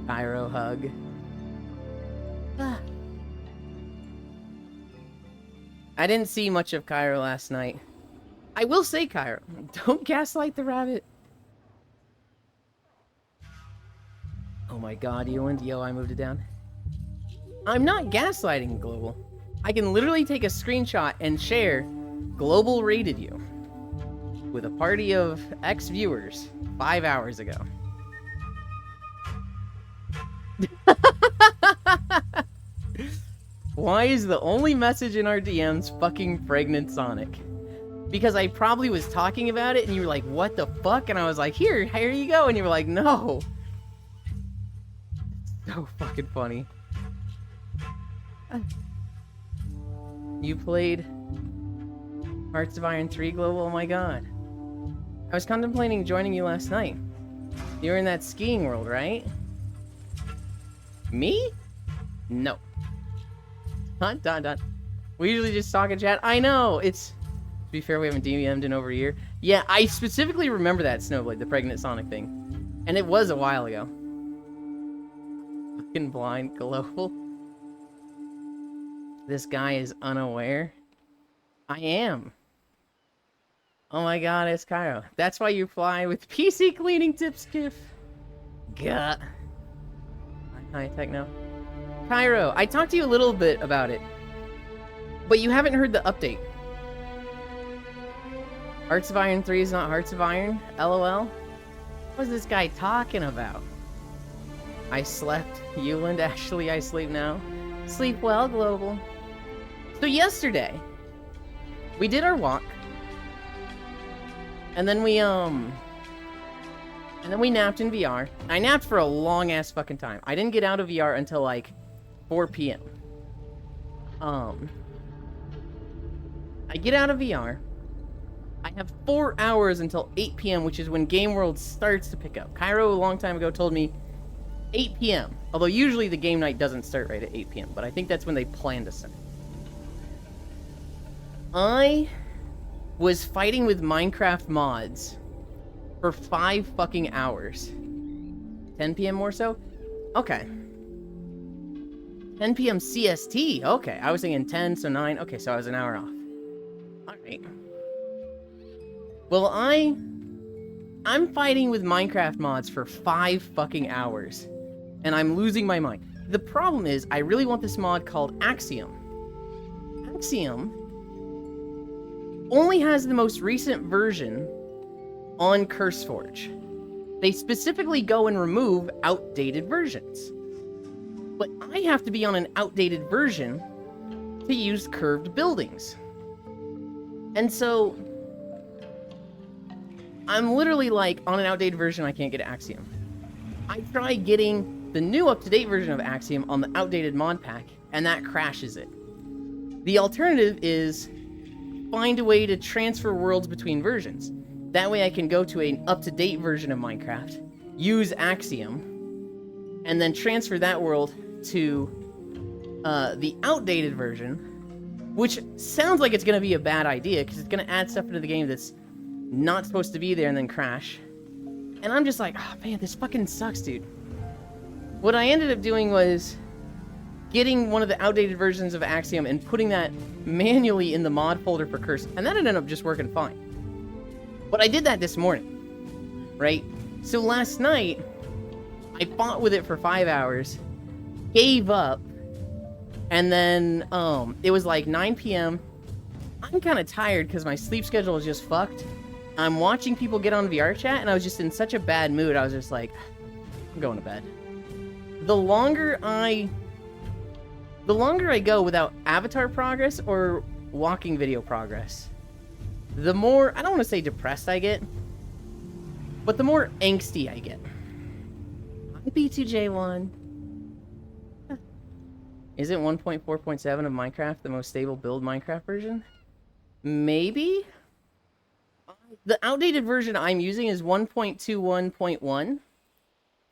Cairo hug. I didn't see much of Cairo last night. I will say, Cairo, don't gaslight the rabbit. Oh my god, Ewan. Yo, I moved it down. I'm not gaslighting Global. I can literally take a screenshot and share Global raided you with a party of ex-viewers 5 hours ago. Why is the only message in our DMs fucking pregnant Sonic? Because I probably was talking about it and you were like, what the fuck? And I was like, here you go. And you were like, no. So fucking funny. You played Hearts of Iron 3 Global? Oh my god. I was contemplating joining you last night. You were in that skiing world, right? Me? No. Dot. We usually just talk in chat. I know, it's... To be fair, we haven't DM'd in over a year. Yeah, I specifically remember that, Snowblade, the pregnant Sonic thing. And it was a while ago. Fucking blind Global. This guy is unaware. I am. Oh my god, it's Cairo. That's why you fly with PC cleaning tips, Skiff. Gah. Hi, Techno. Cairo, I talked to you a little bit about it, but you haven't heard the update. Hearts of Iron 3 is not Hearts of Iron? LOL? What is this guy talking about? I slept. Euland, actually, I sleep now. Sleep well, Global. So yesterday, we did our walk. And then we napped in VR. I napped for a long ass fucking time. I didn't get out of VR until like 4 p.m. I get out of VR. I have 4 hours until 8 p.m., which is when Game World starts to pick up. Cairo a long time ago told me 8 p.m. Although usually the game night doesn't start right at 8 p.m., but I think that's when they plan to start. I was fighting with Minecraft mods for 5 fucking hours. 10 p.m. or so? Okay. 10 p.m. CST. Okay, I was thinking 10, so 9. Okay, so I was an hour off. Alright. Well, I'm fighting with Minecraft mods for 5 fucking hours. And I'm losing my mind. The problem is, I really want this mod called Axiom. Axiom only has the most recent version on CurseForge. They specifically go and remove outdated versions. But I have to be on an outdated version to use curved buildings. And so I'm literally like, on an outdated version, I can't get Axiom. I try getting the new up-to-date version of Axiom on the outdated mod pack, and that crashes it. The alternative is find a way to transfer worlds between versions. That way I can go to an up-to-date version of Minecraft, use Axiom, and then transfer that world to the outdated version, which sounds like it's going to be a bad idea, because it's going to add stuff into the game that's not supposed to be there and then crash. And I'm just like, oh man, this fucking sucks, dude. What I ended up doing was getting one of the outdated versions of Axiom and putting that manually in the mod folder for Curse, and that ended up just working fine. But I did that this morning, right? So last night, I fought with it for 5 hours, gave up, and then it was like 9 p.m. I'm kind of tired because my sleep schedule is just fucked. I'm watching people get on VR chat, and I was just in such a bad mood. I was just like, I'm going to bed. The longer I go without avatar progress or walking video progress, the more, I don't want to say depressed I get, but the more angsty I get. Hi, B2J1. Isn't 1.4.7 of Minecraft the most stable build Minecraft version? Maybe? The outdated version I'm using is 1.21.1,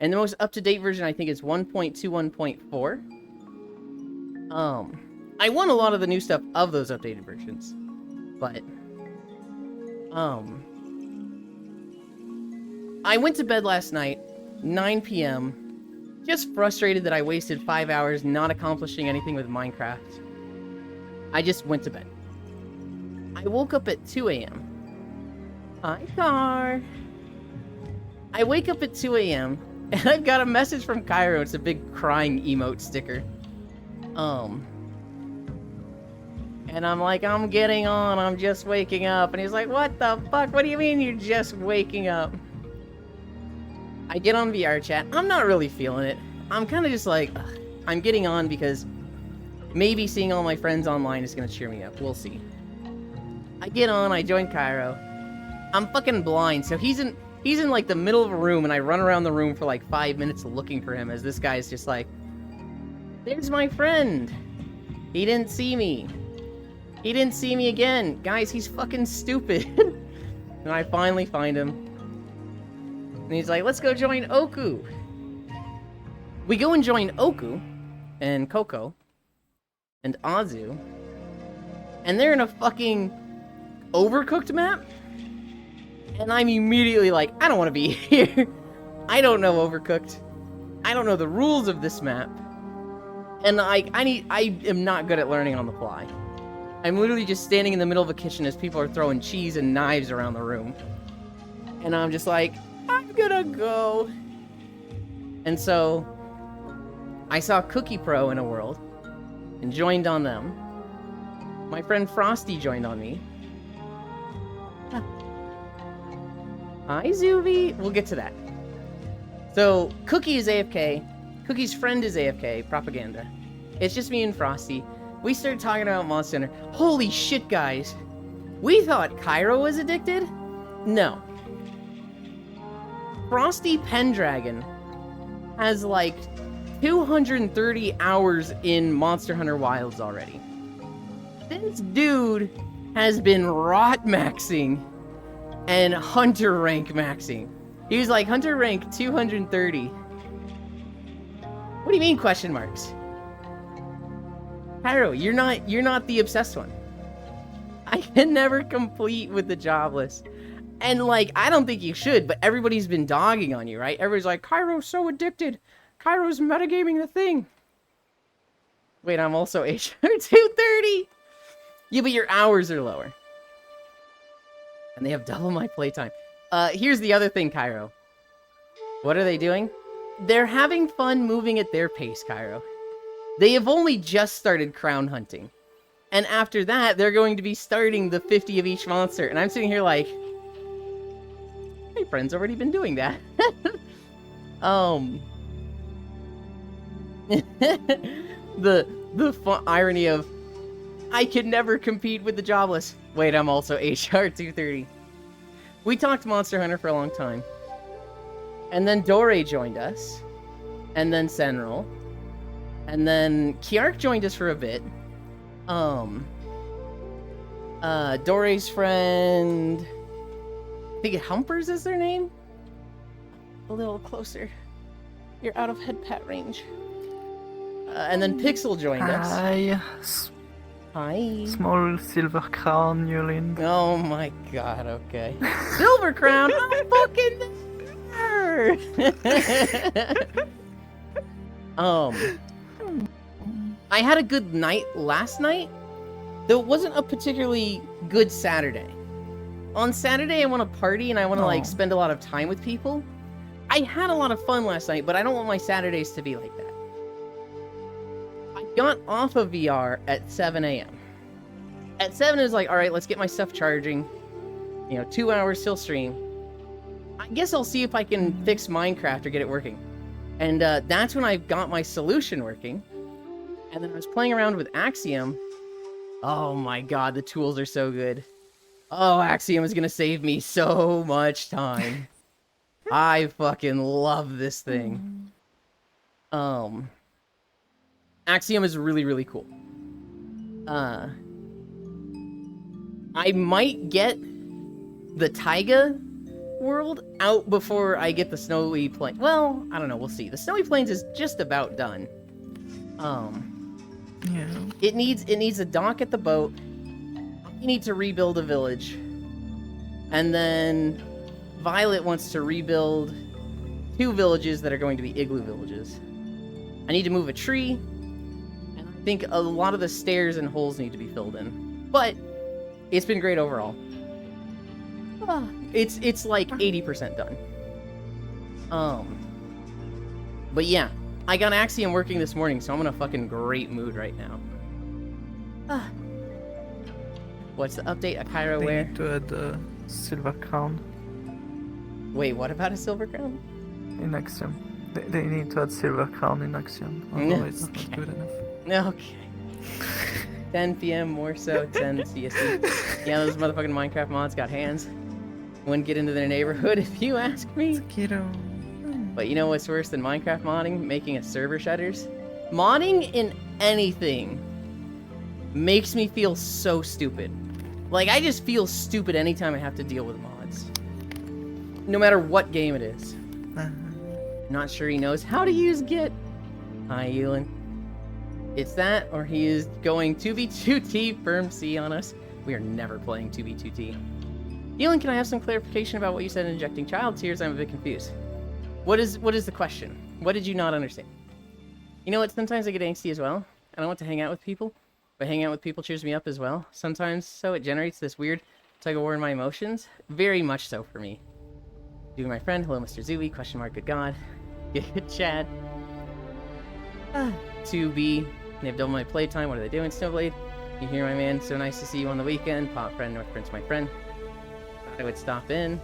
and the most up-to-date version I think is 1.21.4. I want a lot of the new stuff of those updated versions, but I went to bed last night, 9 p.m., just frustrated that I wasted 5 hours not accomplishing anything with Minecraft. I just went to bed. I woke up at 2 a.m. Hi, Car. I wake up at 2 a.m. and I've got a message from Cairo. It's a big crying emote sticker. And I'm like, I'm getting on, I'm just waking up. And he's like, what the fuck? What do you mean you're just waking up? I get on VR chat. I'm not really feeling it. I'm kind of just like, ugh. I'm getting on because maybe seeing all my friends online is going to cheer me up. We'll see. I get on, I join Cairo. I'm fucking blind, so he's in like the middle of a room, and I run around the room for like 5 minutes looking for him as this guy's just like, there's my friend. He didn't see me. He didn't see me again. Guys, he's fucking stupid. And I finally find him. And he's like, let's go join Oku. We go and join Oku and Coco and Azu. And they're in a fucking Overcooked map. And I'm immediately like, I don't want to be here. I don't know Overcooked. I don't know the rules of this map. And I am not good at learning on the fly. I'm literally just standing in the middle of a kitchen as people are throwing cheese and knives around the room. And I'm just like, I'm gonna go. And so, I saw Cookie Pro in a world, and joined on them. My friend Frosty joined on me. Hi, Zuby. We'll get to that. So, Cookie is AFK. Cookie's friend is AFK. Propaganda. It's just me and Frosty. We started talking about Monster Hunter. Holy shit, guys. We thought Cairo was addicted? No. Frosty Pendragon has like 230 hours in Monster Hunter Wilds already. This dude has been rot maxing and hunter rank maxing. He was like hunter rank 230. What do you mean question marks? Cairo, you're not the obsessed one. I can never complete with the jobless. And like, I don't think you should, but everybody's been dogging on you, right? Everybody's like, Cairo's so addicted. Cairo's metagaming the thing. Wait, I'm also HR 230. Yeah, but your hours are lower. And they have double my playtime. Here's the other thing, Cairo. What are they doing? They're having fun moving at their pace, Cairo. They have only just started crown hunting. And after that, they're going to be starting the 50 of each monster. And I'm sitting here like, my friend's already been doing that. The fun irony of, I could never compete with the jobless. Wait, I'm also HR 230. We talked Monster Hunter for a long time. And then Dore joined us. And then Senril. And then Kiark joined us for a bit. Dore's friend, I think Humpers is their name? A little closer. You're out of head pat range. And then Pixel joined us. Hi. Hi. Small silver crown, Yulin. Oh my god, okay. Silver Crown, I'm fucking there! I had a good night last night, though it wasn't a particularly good Saturday. On Saturday, I want to party and I want to like spend a lot of time with people. I had a lot of fun last night, but I don't want my Saturdays to be like that. I got off of VR at 7 a.m. At 7, it was like, all right, let's get my stuff charging. 2 hours till stream. I guess I'll see if I can fix Minecraft or get it working. And that's when I got my solution working. And then I was playing around with Axiom. Oh my god, the tools are so good. Oh, Axiom is gonna save me so much time. I fucking love this thing. Axiom is really, really cool. I might get the Taiga world out before I get the Snowy Plains. Well, I don't know, we'll see. The Snowy Plains is just about done. Yeah. It needs a dock at the boat. You need to rebuild a village. And then Violet wants to rebuild 2 villages that are going to be igloo villages. I need to move a tree. And I think a lot of the stairs and holes need to be filled in. But it's been great overall. It's like 80% done. But yeah, I got Axiom working this morning, so I'm in a fucking great mood right now. What's the update? A Cairo where? They need to add a silver crown Wait, what about a silver crown? in Axiom. They need to add silver crown in Axiom. Otherwise, it's not good enough. Okay. 10 p.m. more so, 10 CST. Yeah, those motherfucking Minecraft mods got hands. Wouldn't get into their neighborhood if you ask me. Kiddo. But you know what's worse than Minecraft modding? Making a server shutters? Modding in anything makes me feel so stupid. Like, I just feel stupid anytime I have to deal with mods. No matter what game it is. Not sure he knows how to use Git. Hi, Ewan. It's that, or he is going 2v2t firm C on us. We are never playing 2v2t. Ewan, can I have some clarification about what you said injecting child tears? I'm a bit confused. What is the question? What did you not understand? You know what? Sometimes I get angsty as well. I don't want to hang out with people, but hanging out with people cheers me up as well. Sometimes, so it generates this weird tug-of-war in my emotions. Very much so for me. Do my friend, hello, Mr. Zooey, question mark, good God. Good chat. 2B, they have double my playtime. What are they doing, Snowblade? You hear, my man? So nice to see you on the weekend. Pop friend, North Prince, my friend. Thought I would stop in.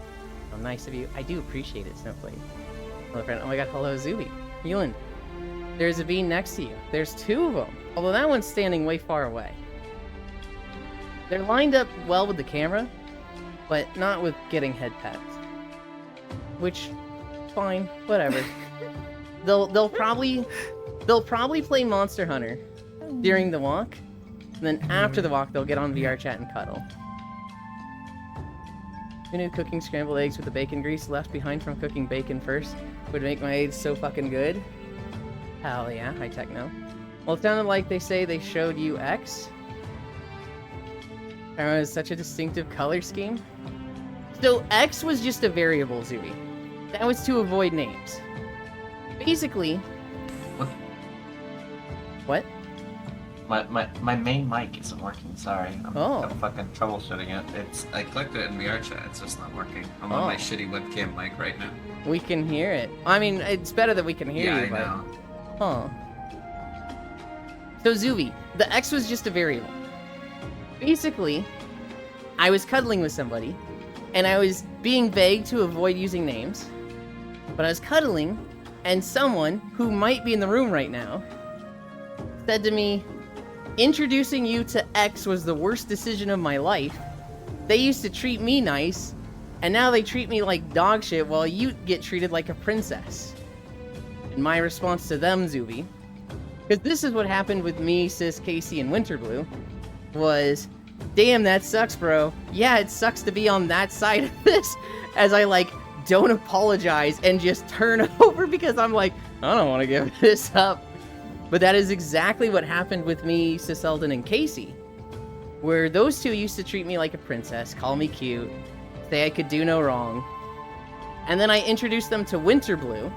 How nice of you. I do appreciate it, Snowblade. Hello, friend. Oh my God, hello, Zooey. Healing. There's a bean next to you. There's 2 of them. Although that one's standing way far away. They're lined up well with the camera, but not with getting head pats. Which, fine, whatever. they'll probably play Monster Hunter during the walk, and then after the walk they'll get on VR chat and cuddle. Who knew cooking scrambled eggs with the bacon grease left behind from cooking bacon first would make my eggs so fucking good? Hell yeah, high techno. Well, it sounded like they say they showed you X. It was such a distinctive color scheme. So X was just a variable, Zooey. That was to avoid names. Basically... What? My main mic isn't working, sorry. Oh. I'm fucking troubleshooting it. I clicked it in VR chat, it's just not working. I'm on my shitty webcam mic right now. We can hear it. I mean, it's better that we can hear you, I know. Huh. So Zooey, the X was just a variable. Basically, I was cuddling with somebody, and I was being vague to avoid using names, but I was cuddling, and someone, who might be in the room right now, said to me, introducing you to X was the worst decision of my life. They used to treat me nice, and now they treat me like dog shit while you get treated like a princess. And my response to them, Zooey, because this is what happened with me, Sis, Casey, and Winterblue, was, damn, that sucks, bro. Yeah, it sucks to be on that side of this, as I, like, don't apologize and just turn over because I'm like, I don't want to give this up. But that is exactly what happened with me, Sis Eldon, and Casey, where those two used to treat me like a princess, call me cute, say I could do no wrong. And then I introduced them to Winterblue,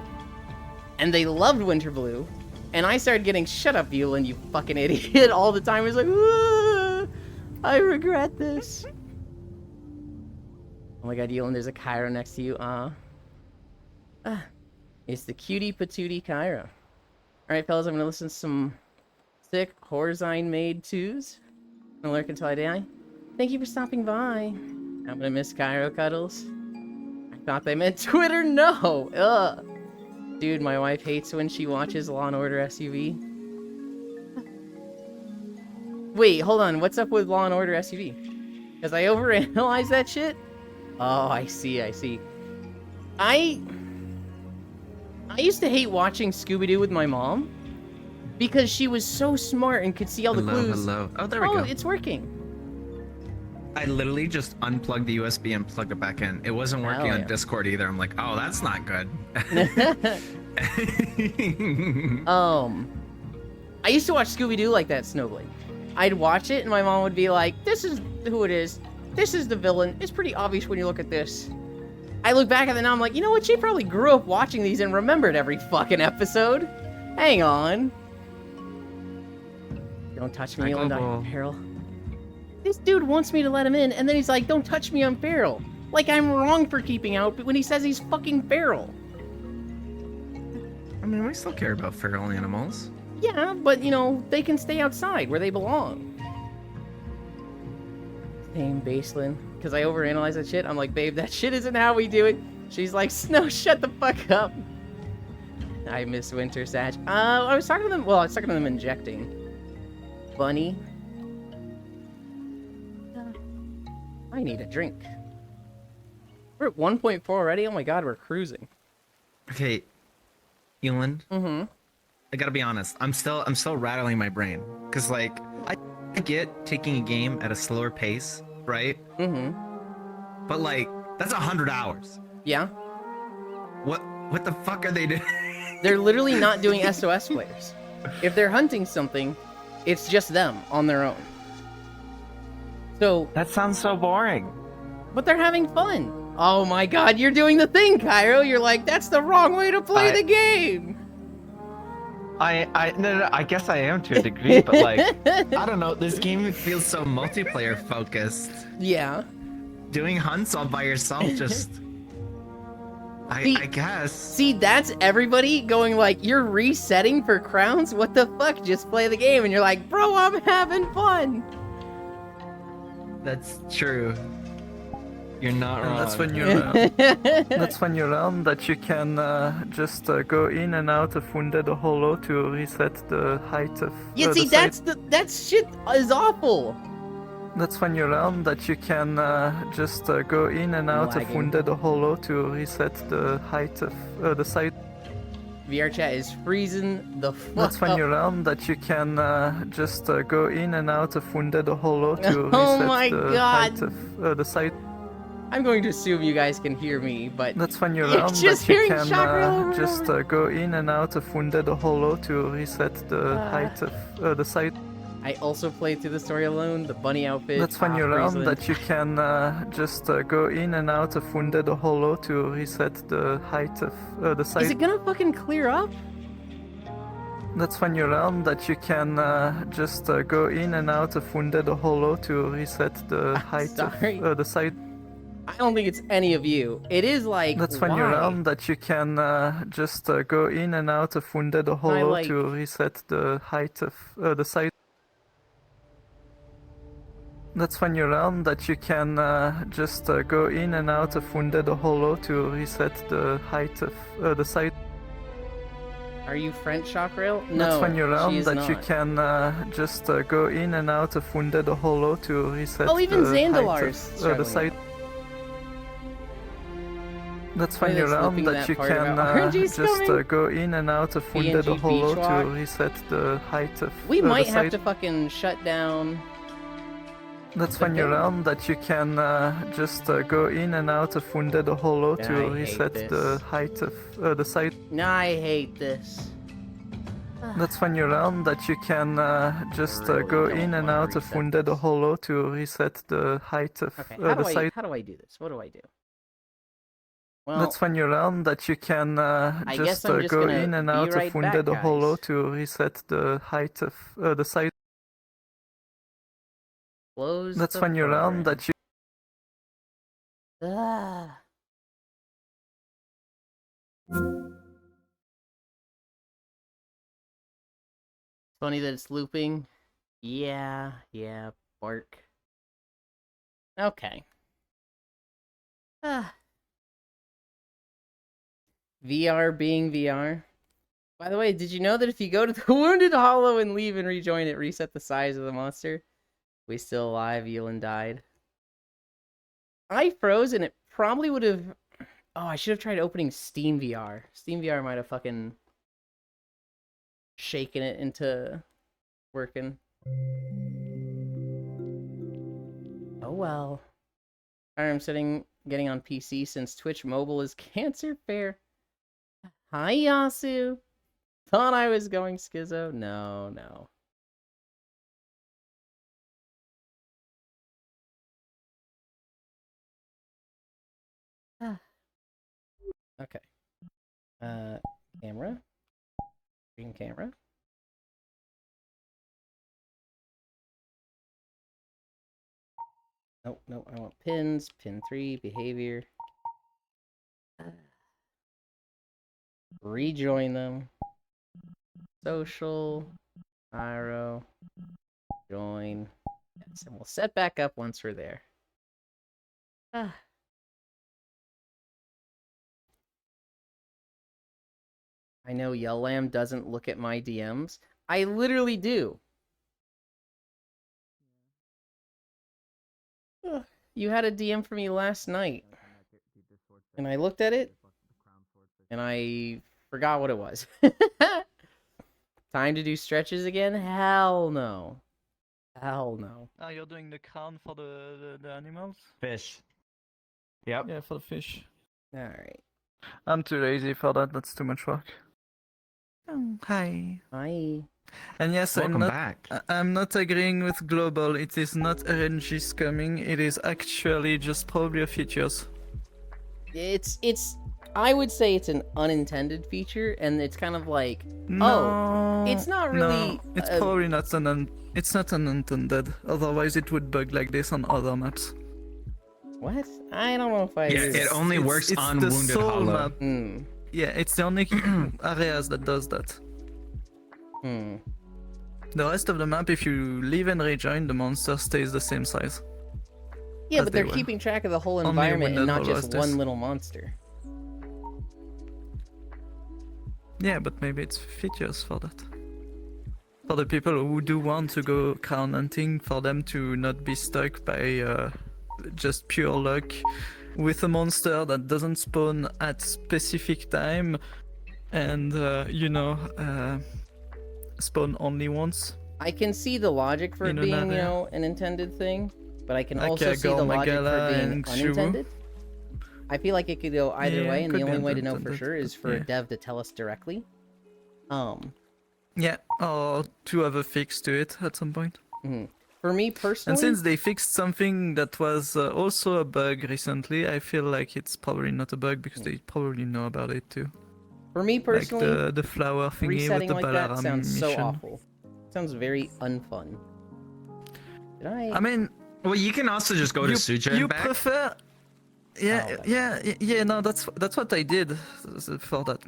and they loved Winterblue, and I started getting, shut up, Yulin, you fucking idiot, all the time. It was like, I regret this. Oh my god, Yulin, there's a Cairo next to you. It's the cutie patootie Cairo. Alright, fellas, I'm gonna listen to some sick Horzine made 2s. I'm gonna lurk until I die. Thank you for stopping by. I'm gonna miss Cairo cuddles. I thought they meant Twitter. No! Ugh. Dude, my wife hates when she watches Law & Order SUV. Wait, hold on. What's up with Law & Order SUV? Because I overanalyze that shit? Oh, I see. I used to hate watching Scooby-Doo with my mom because she was so smart and could see all the clues. Hello. Oh, there we go. Oh, it's working. I literally just unplugged the USB and plugged it back in. It wasn't working on Discord either. I'm like, oh, that's not good. I used to watch Scooby-Doo like that, Snowblade. I'd watch it and my mom would be like, this is who it is. This is the villain. It's pretty obvious when you look at this. I look back at it now, I'm like, you know what? She probably grew up watching these and remembered every fucking episode. Hang on. Don't touch me, Yolanda, I'm Feral. This dude wants me to let him in, and then he's like, don't touch me, I'm Feral. Like I'm wrong for keeping out, but when he says he's fucking feral. I mean, we still care about feral animals. Yeah, but, you know, they can stay outside where they belong. Same baseline. Because I overanalyze that shit. I'm like, babe, that shit isn't how we do it. She's like, Snow, shut the fuck up. I miss Winter Sag. I was talking to them. Well, I was talking to them injecting. Bunny. I need a drink. We're at 1.4 already? Oh my god, we're cruising. Okay, Elin. Mm-hmm. I gotta be honest. I'm still rattling my brain. Cause like, I get taking a game at a slower pace, right? Mm-hmm. But like, that's 100 hours. Yeah. What the fuck are they doing? They're literally not doing SOS players. If they're hunting something, it's just them on their own. So that sounds so boring. But they're having fun. Oh my god, you're doing the thing, Cairo. You're like, that's the wrong way to play the game. No, I guess I am to a degree, but like, I don't know. This game feels so multiplayer focused. Yeah. Doing hunts all by yourself just... I guess. See, that's everybody going like, you're resetting for crowns? What the fuck? Just play the game. And you're like, bro, I'm having fun. That's true. You're not wrong. That's when you learn. That's when you learn that you can just go in and out of Wounded or Hollow to reset the height of. Yeah, see, that shit is awful. That's when you learn that you can just go in and out of Lagging. Wounded Hollow to reset the height of the side. VR chat is freezing the fuck That's when up. you learn that you can just go in and out of Wounded Hollow to Oh reset my the God. height of the side. I'm going to assume you guys can hear me, but That's when you You're learn just that you hearing can Chakra over and just over. go in and out of Wounded Hollow to reset the height of the side. I also played through the story alone. The bunny outfit. That's when you learn that you can just go in and out of Wounded Hollow to reset the height of the side. Is it gonna fucking clear up? That's when you learn that you can just go in and out of Wounded Hollow to reset the height sorry. of the side. I don't think it's any of you. It is like. That's when why? you learn that you can just go in and out of Wounded Hollow like- to reset the height of the side. That's when you learn that you can just go in and out of Wounded Hollow to reset the height of the side. Are you French, Shockrail? No. That's when you she learn is that you not. can just go in and out of Wounded Hollow to reset Oh, even the Zandalar's height of struggling the side. That's when Maybe you that's learn looping that that you part can about RNG's just coming. go in and out of Wounded PNG Hollow Beach Walk. to reset the height of We the might have side. to fucking shut down. That's when you Okay. learn that you can just go in and out of Wounded Hollow I to hate reset this. the height of the side. I hate this. That's when you learn that you can just Really go don't in and wanna out of reset Wounded this. Hollow to reset the height of Okay, the side. how do I do this? What do I do? Well, That's when you learn that you can I just guess I'm just go gonna in and be out right of Wounded back, Hollow guys. to reset the height of the side. close That's the when you learn program. that you Ah. Funny that it's looping. Yeah, bark. Okay. Ah. VR being VR. By the way, did you know that if you go to the Wounded Hollow and leave and rejoin it, reset the size of the monster? We still alive, Yulin died. I froze and it probably would have... Oh, I should have tried opening Steam VR. Steam VR might have fucking shaken it into working. Oh well. I'm getting on PC since Twitch Mobile is cancer fair. Hi Yasu. Thought I was going schizo. No. Okay. Camera. Green camera. No, I want pins. Pin 3, behavior. Rejoin them. Social. Pyro. Join. Yes, and we'll set back up once we're there. I know Yell Lamb doesn't look at my DMs. I literally do. You had a DM for me last night. And I looked at it. And I forgot what it was. Time to do stretches again? Hell no. Hell no. Ah, you're doing the crown for the animals? Fish. Yep. Yeah, for the fish. Alright. I'm too lazy for that, that's too much work. Oh, hi. Hi. And yes, Welcome back. I'm not agreeing with Global. It is not RNGs coming. It is actually just probably a features. It's I would say it's an unintended feature, and it's kind of like, No, it's not really No, it's a- probably not it's not unintended. Otherwise, it would bug like this on other maps. what? I don't know if I Yeah, agree. it only works it's on the Wounded soul Hollow. map. Hmm. Yeah, it's the only areas that does that. Hmm. The rest of the map, if you leave and rejoin, the monster stays the same size. Yeah, As but they they're were. keeping track of the whole Only environment and Wounded not Hollow just is one this. little monster. Yeah, but maybe it's features for that. for the people who do want to go crown hunting, for them to not be stuck by just pure luck with a monster that doesn't spawn at specific time and spawn only once. I can see the logic for it In being, another- an intended thing, but I can Like, also see the Gor logic for Magala being and Shuvu. unintended. I feel like it could go either Yeah, way, it and the could be only way to know for unintended, sure is for yeah. a dev to tell us directly. Yeah, or to have a fix to it at some point. For me personally, And since they fixed something that was also a bug recently, I feel like it's probably not a bug because they probably know about it too. for me personally, Like the flower thingy with resetting the like that Balaram sounds so mission. awful. Sounds very unfun. Did I? I mean, Well, you can also just go to Suja you and back. prefer. Yeah, Oh, that's yeah. No, that's what I did for that.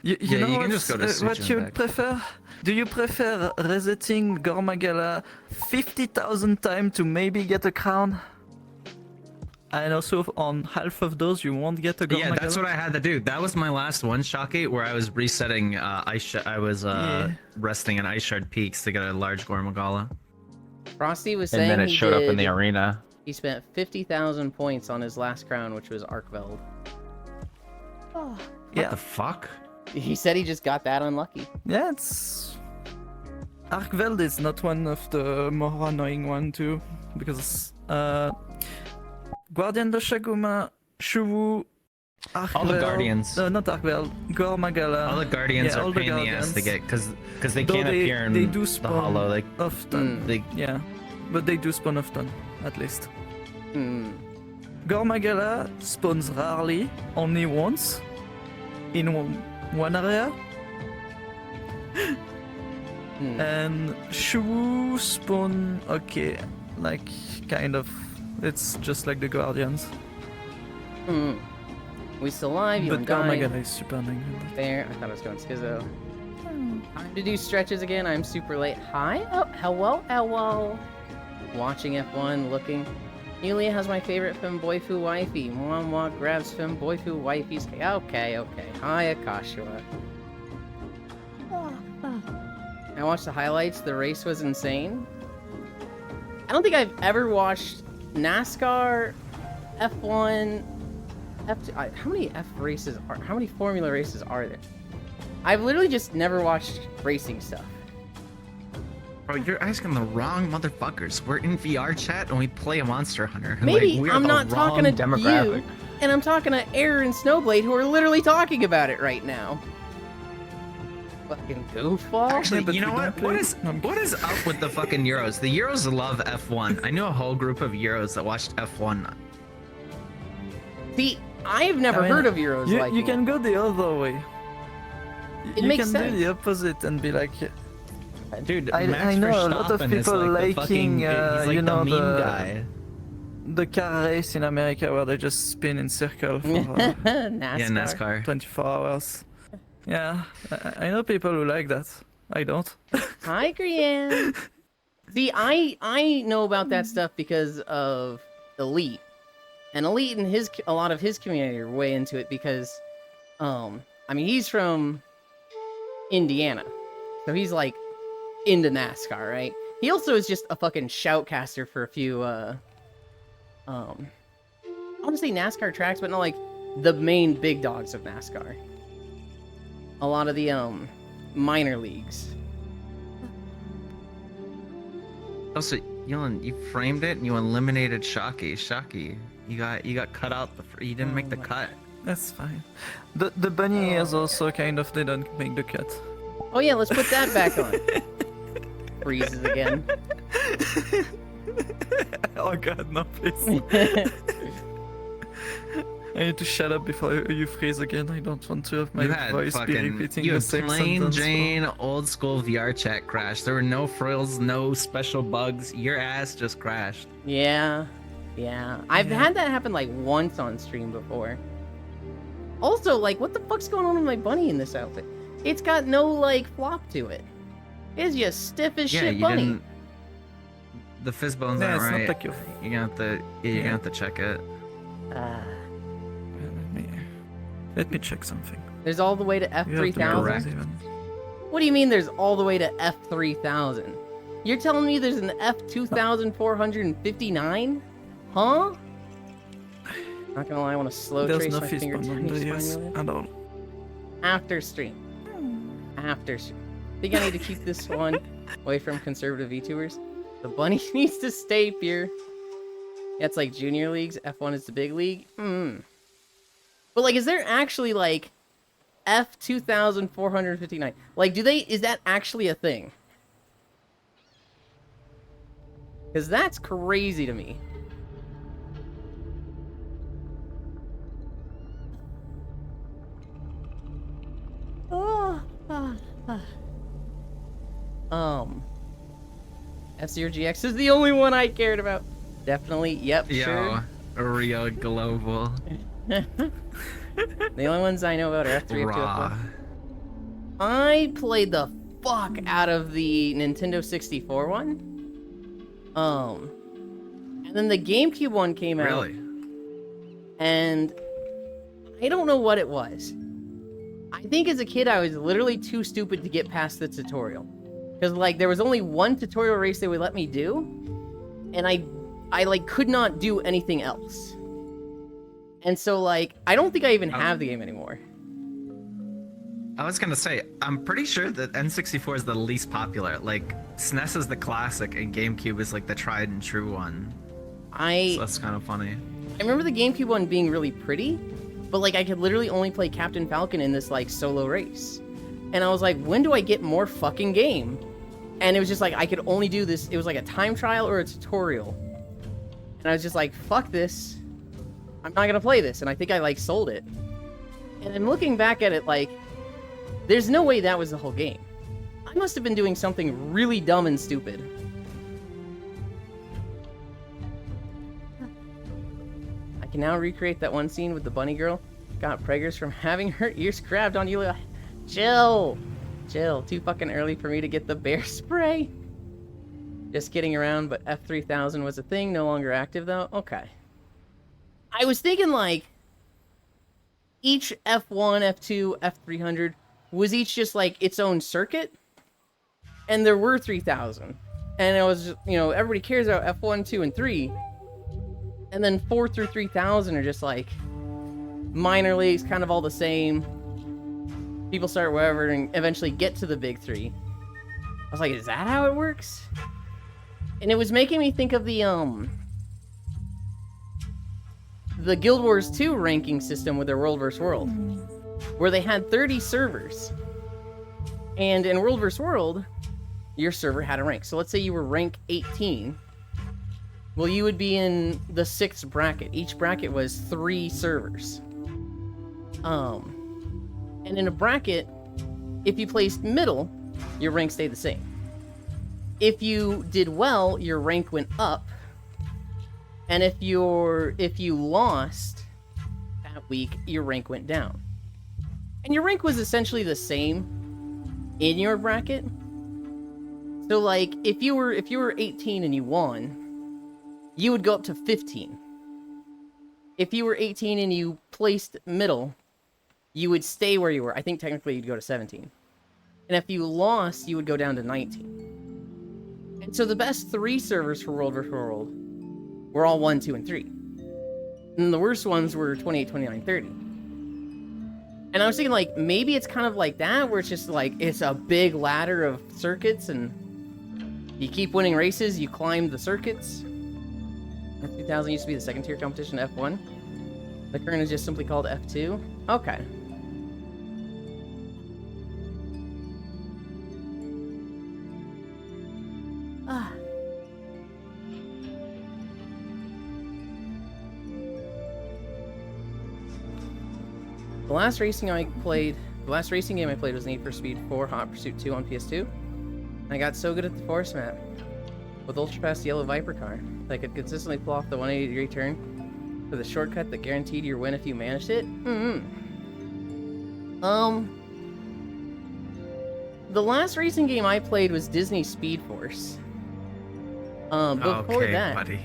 You Yeah, know you can just go to what Suja you and back. prefer? Do you prefer resetting Gor Magala 50,000 times to maybe get a crown? And also on half of those you won't get a Gor Yeah, Magala? that's what I had to do. That was my last one, Shocky, where I was resetting I was resting in Ice Shard Peaks to get a large Gormagala. Frosty was And saying then it he showed up in the did- arena. He spent 50,000 points on his last crown, which was Arkveld. What Yeah. the fuck? He said he just got that unlucky. Yeah, it's Arkveld is not one of the more annoying one too, because Guardian de Shaguma, Shuvu, Arkveld, All the Guardians. not Arkveld, Gor Magala. All the Guardians yeah, are all the pain in the ass to Guardians. get because they Though can't appear in they do the spawn hollow. Like often. they, Yeah, but they do spawn often, at least. Hmm. Gor Magala spawns rarely, only once, in one area. Hmm. And Shuvu spawn, okay, like, kind of. It's just like the Guardians. Hmm. We still alive? You But don't Gor die. Magala is super annoying. There. I thought I was going Schizo. Time to do stretches again. I'm super late. Hi. Oh, hello. Watching F1, looking. Yulia has my favorite femboifu wifey. Mwah grabs femboifu wifey's. Okay. Hi, Akashua. I watched the highlights. The race was insane. I don't think I've ever watched NASCAR, F1, F2. How many F races are? How many Formula races are there? I've literally just never watched racing stuff. bro, you're asking the wrong motherfuckers. We're in VR chat and we play a Monster Hunter. Maybe like, we're I'm the not talking wrong to demographic. you, and I'm talking to Air and Snowblade, who are literally talking about it right now. Fucking goofball. Actually, Yeah, but you know we what? don't play- What is up with the fucking Euros? The Euros love F1. I knew a whole group of Euros that watched F1. See, I've never I mean, heard of Euros You, like you can go the other way. It You makes can sense. do the opposite and be like, Dude, I Max know a lot of Verstappen is people like the liking, fucking, he's like you know, the meme the- guy. the car race in America where they just spin in circle for NASCAR. Yeah, NASCAR. 24 hours. Yeah, I know people who like that. I don't. Hi, Grian. See, I know about that stuff because of Elite, and Elite and a lot of his community are way into it because, I mean, he's from Indiana, so he's like into NASCAR, right? He also is just a fucking shoutcaster for a few, I want to say NASCAR tracks, but not like the main big dogs of NASCAR. A lot of the minor leagues. Also, you framed it and you eliminated Shocky. Shocky, you got cut out. You didn't make the cut. That's fine. The bunny ears also kind of didn't make the cut. Oh yeah, let's put that back on. Freezes again. Oh god, no, please. I need to shut up before you freeze again. I don't want to have my You had voice be fucking repeating you the had same plain sentence. Jane old school VR chat crash. There were no frills, no special bugs. Your ass just crashed. Yeah. I've Yeah. had that happen like once on stream before. Also, like, what the fuck's going on with my bunny in this outfit? It's got no like flop to it. It's just stiff as Yeah, shit you bunny. didn't. The fizz bones Yeah, aren't it's right. not like you. You're gonna have to. You're gonna have to check it. Let me check something. There's all the way to You have the F3000. correct even. What do you mean there's all the way to F3000? You're telling me there's an F2459? Huh? Not gonna lie, I want to slow There's trace no my fist finger bump on the yes tiny at all. after stream. After stream. Think I need to keep this one away from conservative VTubers? The bunny needs to stay pure. Yeah, it's like junior leagues. F1 is the big league. But like, is there actually like F2459? Like, is that actually a thing? Because that's crazy to me. F-Zero GX is the only one I cared about. Definitely, yep, Yo, sure. real global. The only ones I know about are F3, F2, Raw. F4. I played the fuck out of the Nintendo 64 one. And then the GameCube one came out. Really? And I don't know what it was. I think as a kid I was literally too stupid to get past the tutorial. Because like there was only one tutorial race they would let me do. And I like could not do anything else. And so like I don't think I even have the game anymore. I was gonna say, I'm pretty sure that N64 is the least popular. Like, SNES is the classic, and GameCube is like the tried and true one. So that's kind of funny. I remember the GameCube one being really pretty, but like I could literally only play Captain Falcon in this like solo race. And I was like, when do I get more fucking game? And it was just like, I could only do this. It was like a time trial or a tutorial. And I was just like, fuck this. I'm not gonna play this. And I think I like sold it. And then looking back at it, like, there's no way that was the whole game. I must have been doing something really dumb and stupid. I can now recreate that one scene with the bunny girl. Got preggers from having her ears grabbed on you. Chill. Chill. Too fucking early for me to get the bear spray. Just kidding around, but F3000 was a thing. No longer active, though. Okay. I was thinking, like, each F1, F2, F300 was each just, like, its own circuit. And there were 3000. And it was, you know, everybody cares about F1, 2, and 3. And then 4 through 3000 are just, like, minor leagues, kind of all the same. People start wherever and eventually get to the big 3. I was like, is that how it works? And it was making me think of the Guild Wars 2 ranking system with their World vs. World, where they had 30 servers. And in World vs. World, your server had a rank. So let's say you were rank 18. Well, you would be in the 6th bracket. Each bracket was 3 servers. And in a bracket, if you placed middle, your rank stayed the same. If you did well, your rank went up. And if you lost that week, your rank went down. And your rank was essentially the same in your bracket. So like if you were 18 and you won, you would go up to 15. If you were 18 and you placed middle, you would stay where you were. I think technically you'd go to 17. And if you lost, you would go down to 19. And so the best 3 servers for World vs. World were all 1, 2, and 3. And the worst ones were 28, 29, 30. And I was thinking, like, maybe it's kind of like that, where it's just like, it's a big ladder of circuits, and you keep winning races, you climb the circuits. F2000 used to be the second tier competition, F1. The current is just simply called F2. Okay. The last racing game I played was Need for Speed 4 Hot Pursuit 2 on PS2. I got so good at the force map with ultra fast yellow Viper car that I could consistently pull off the 180-degree turn for the shortcut that guaranteed your win if you managed it. The last racing game I played was Disney Speed Force. Before okay, that, buddy.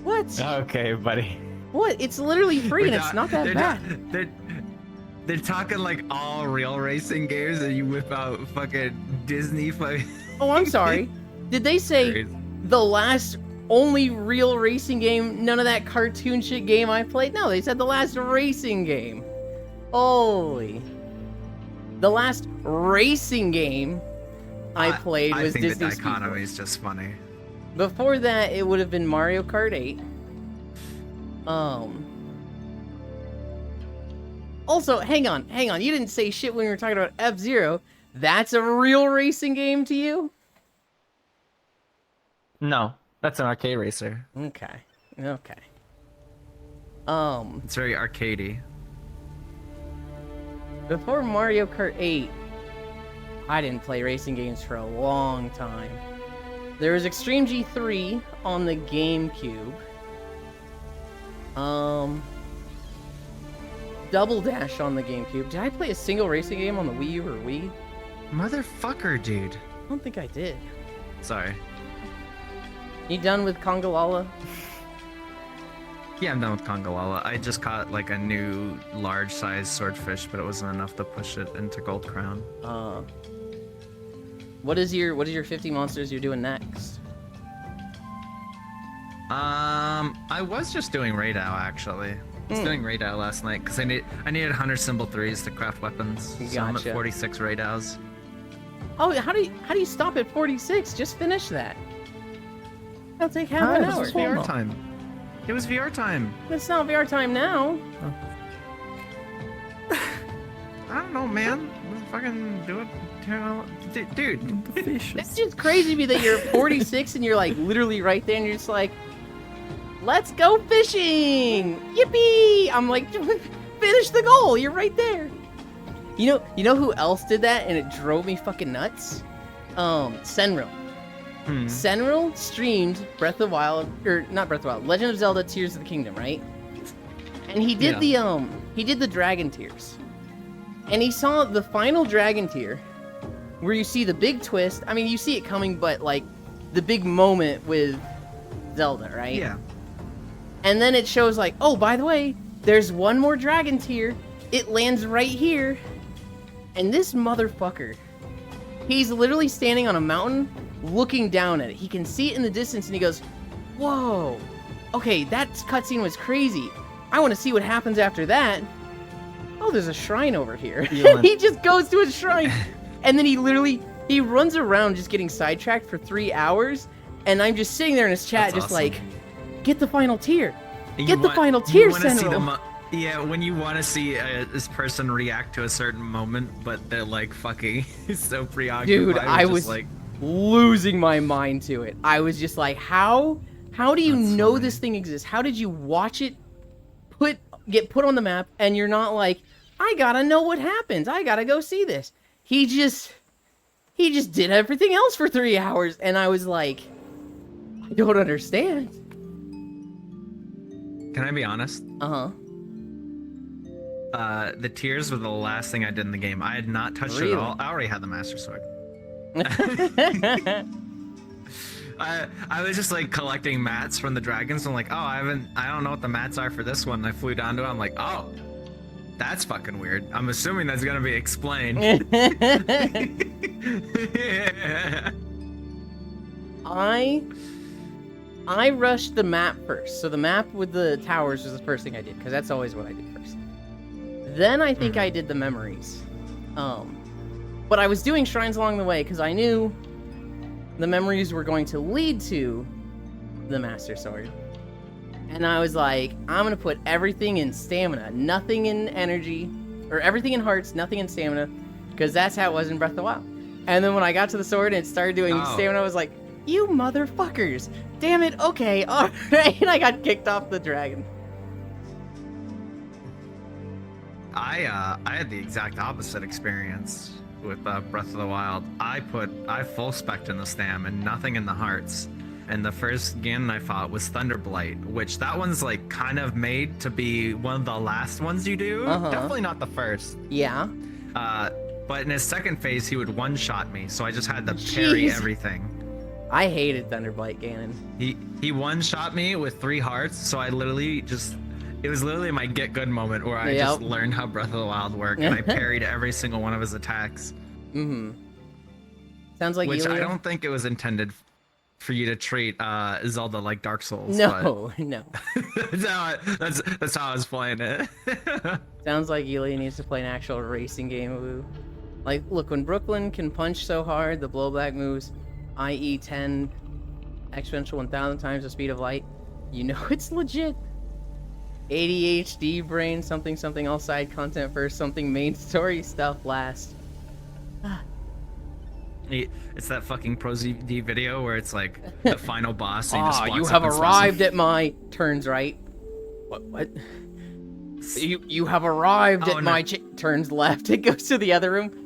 what? Okay, buddy. What? It's literally free and it's not that bad. They're talking like all real racing games, and you whip out fucking Disney. Oh, I'm sorry. Did they say Crazy. the last only real racing game, none of that cartoon shit game I played? No, they said the last racing game. Holy. The last racing game I played was I think Disney the Speed dichotomy Force. is just funny. Before that, it would have been Mario Kart 8. Also, hang on. You didn't say shit when we were talking about F-Zero. That's a real racing game to you? No, that's an arcade racer. Okay. It's very arcadey. Before Mario Kart 8, I didn't play racing games for a long time. There was Extreme G3 on the GameCube. Double Dash on the GameCube. Did I play a single racing game on the Wii U or Wii? Motherfucker, dude. I don't think I did. Sorry. You done with Kongalala? Yeah, I'm done with Kongalala. I just caught like a new large-sized swordfish, but it wasn't enough to push it into Gold Crown. What is your 50 monsters you're doing next? I was just doing Raidao actually. I was doing Raidao last night because I needed 100 symbol 3s to craft weapons. So I'm at Gotcha. 46 Raidaos. Oh, how do you stop at 46? Just finish that. It'll take half an It hour. was VR time. It was VR time. It's not VR time now. I don't know, man. Let's fucking do it. Dude. It's just crazy to me that you're at 46 and you're like literally right there and you're just like, let's go fishing! Yippee! I'm like, finish the goal. You're right there. You know who else did that and it drove me fucking nuts? Senril. Senril streamed Breath of the Wild, or not Breath of the Wild, Legend of Zelda: Tears of the Kingdom, right? And he did the Dragon Tears. And he saw the final Dragon Tear, where you see the big twist. I mean, you see it coming, but like the big moment with Zelda, right? Yeah. And then it shows like, oh, by the way, there's one more Dragon Tear. It lands right here. And this motherfucker, he's literally standing on a mountain looking down at it. He can see it in the distance and he goes, whoa, okay, that cutscene was crazy. I want to see what happens after that. Oh, there's a shrine over here. He just goes to a shrine. And then he runs around just getting sidetracked for 3 hours. And I'm just sitting there in his chat That's just awesome. like, get the final tier. Get the final tier, Sentinel. Yeah, when you want to see this person react to a certain moment, but they're like fucking so preoccupied. Dude, I just was like, losing my mind to it. I was just like, how do you That's know funny. this thing exists? How did you watch it get put on the map and you're not like, I gotta know what happens. I gotta go see this. He just did everything else for 3 hours and I was like, I don't understand. can I be honest? Uh-huh. The tears were the last thing I did in the game. I had not touched it Really? at all. I already had the Master Sword. I was just like collecting mats from the dragons. I'm like, oh, I don't know what the mats are for this one. And I flew down to it. I'm like, oh, that's fucking weird. I'm assuming that's gonna be explained. I rushed the map first. So the map with the towers was the first thing I did, because that's always what I do first. Then I think I did the memories. But I was doing shrines along the way, because I knew the memories were going to lead to the Master Sword. And I was like, I'm going to put everything in stamina, nothing in energy, or everything in hearts, nothing in stamina, because that's how it was in Breath of the Wild. And then when I got to the sword and it started doing stamina, I was like, you motherfuckers! Damn it, okay, alright, and I got kicked off the dragon. I had the exact opposite experience with Breath of the Wild. I full spec'd in the stam and nothing in the hearts. And the first Ganon I fought was Thunderblight, which that one's like kind of made to be one of the last ones you do. Definitely not the first. Yeah. But in his second phase, he would one-shot me, so I just had to parry Jeez. everything. I hated Thunderblight Ganon. He one-shot me with 3 hearts, so I literally just It was literally my get good moment where I just learned how Breath of the Wild worked, and I parried every single one of his attacks. Mm-hmm. Sounds like Which Yulia. I don't think it was intended for you to treat Zelda like Dark Souls. No, no. That's how I was playing it. Sounds like Yulia needs to play an actual racing game. Woo. Like, look, when Brooklyn can punch so hard, the blowback moves, i.e. 10 exponential 1,000 times the speed of light, you know it's legit. ADHD brain, something something, all side content first, something main story stuff last. It's that fucking ProZD video where it's like the final boss. And he just walks you up have and slaps arrived him. at my turns right. What? You have arrived at my turns left. It goes to the other room.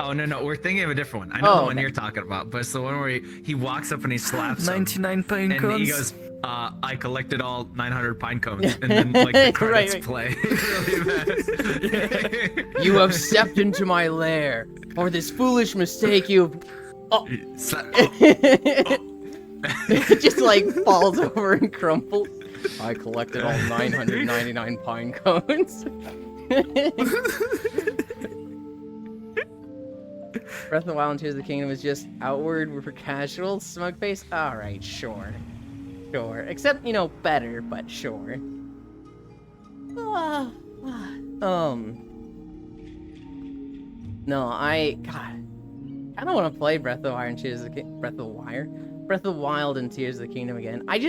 Oh no, we're thinking of a different one. I know the one you're talking about, but it's the one where he walks up and he slaps 99 pine and cones. he goes, I collected all 900 pine cones, and then like the credits play. Really bad. You have stepped into my lair. For this foolish mistake you've... Oh. It just like falls over and crumbles. I collected all 999 pine cones. Breath of the Wild and Tears of the Kingdom is just outward for casual, smug face. Alright, sure. Sure. Except, you know, better, but sure. No, I don't want to play Breath of the Wild and Tears of the Breath of the Wild and Tears of the Kingdom again. I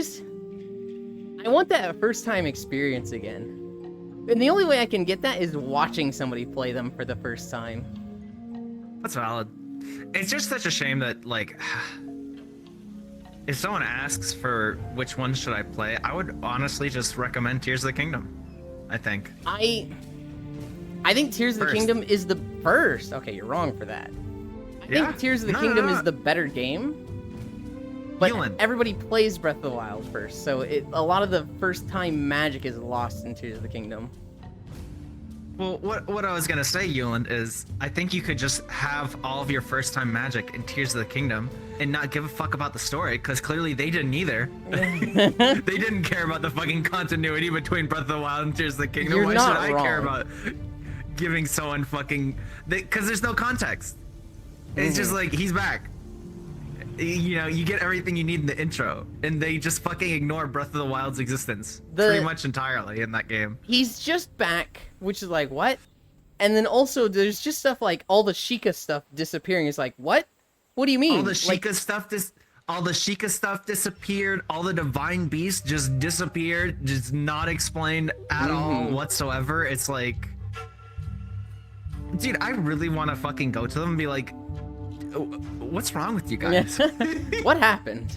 want that first time experience again. And the only way I can get that is watching somebody play them for the first time. That's valid. It's just such a shame that, like, if someone asks for which one should I play, I would honestly just recommend Tears of the Kingdom. I think. I think Tears of the Kingdom is the first. Okay, you're wrong for that. I think Tears of the Kingdom is the better game. But everybody plays Breath of the Wild first, so a lot of the first time magic is lost in Tears of the Kingdom. Well, what I was gonna say, Yuland, is I think you could just have all of your first time magic in Tears of the Kingdom and not give a fuck about the story, because clearly they didn't either. They didn't care about the fucking continuity between Breath of the Wild and Tears of the Kingdom. Why should I care about giving someone fucking... Because there's no context. It's just like, he's back. You know, you get everything you need in the intro, and they just fucking ignore Breath of the Wild's existence pretty much entirely in that game. He's just back, which is like, what? And then also, there's just stuff like all the Sheikah stuff disappearing. It's like, what? What do you mean? All the Sheikah stuff disappeared. All the divine beasts just disappeared. Just not explained at all whatsoever. It's like, dude, I really want to fucking go to them and be like, what's wrong with you guys? What happened?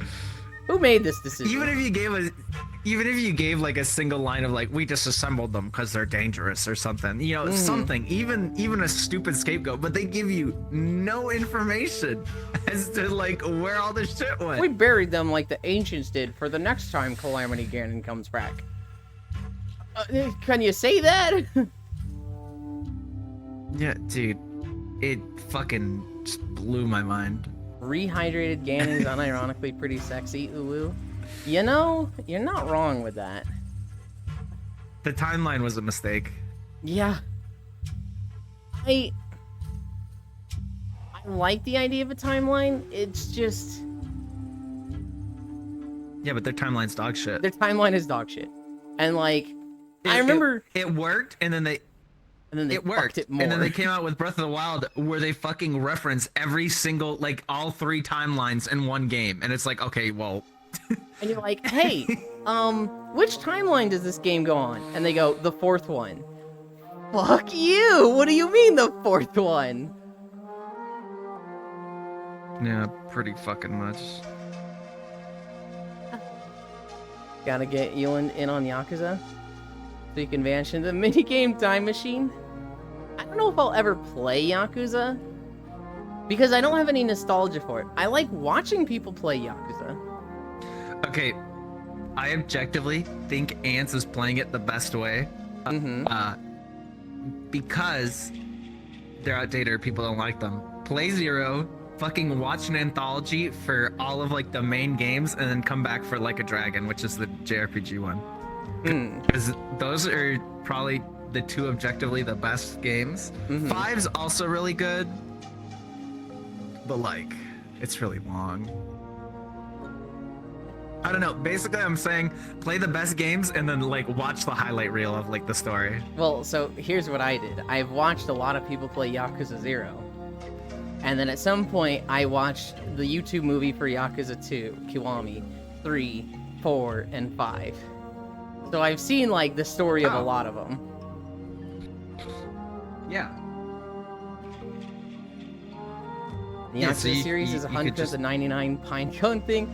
Who made this decision? Even if you gave like a single line of like, we disassembled them because they're dangerous or something, you know, something, even a stupid scapegoat, but they give you no information as to like where all this shit went. We buried them like the ancients did for the next time Calamity Ganon comes back. Can you say that? Yeah, dude, it fucking just blew my mind. Rehydrated Ganon's unironically pretty sexy, ooh. You know, you're not wrong with that. The timeline was a mistake. Yeah. I like the idea of a timeline. It's just... Yeah, but their timeline's dog shit. Their timeline is dog shit. And like, I remember... It worked, and then they... it worked. It more. And then they came out with Breath of the Wild, where they fucking reference every single, like, all three timelines in one game, and it's like, okay, well. And you're like, hey, which timeline does this game go on? And they go, the fourth one. Fuck you! What do you mean the fourth one? Yeah, pretty fucking much. Gotta get Yuland in on Yakuza, so you can vanish into the minigame time machine. I don't know if I'll ever play Yakuza, because I don't have any nostalgia for it. I like watching people play Yakuza. Okay, I objectively think Ants is playing it the best way. Because they're outdated or people don't like them. Play Zero, fucking watch an anthology for all of like the main games and then come back for Like a Dragon, which is the JRPG one. Because those are probably the two objectively the best games. 5's also really good, but like it's really long. I don't know. Basically, I'm saying play the best games and then like watch the highlight reel of like the story. Well, so here's what I did. I've watched a lot of people play Yakuza 0. And then at some point, I watched the YouTube movie for Yakuza 2, Kiwami, 3, 4, and 5. So I've seen like the story of a lot of them. Yeah. The Yeah, Yakuza so you- series you- is you could 100 just- the 99 pine cone thing.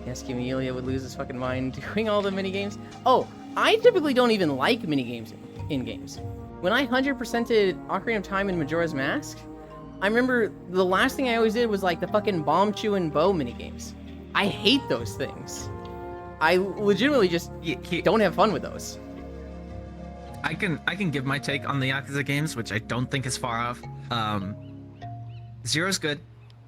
Yes, Amelia would lose his fucking mind doing all the minigames. Oh, I typically don't even like minigames in games. When I 100%ed Ocarina of Time and Majora's Mask, I remember the last thing I always did was like the fucking bomb chew and bow minigames. I hate those things. I legitimately just don't have fun with those. I can give my take on the Yakuza games, which I don't think is far off. Zero's good.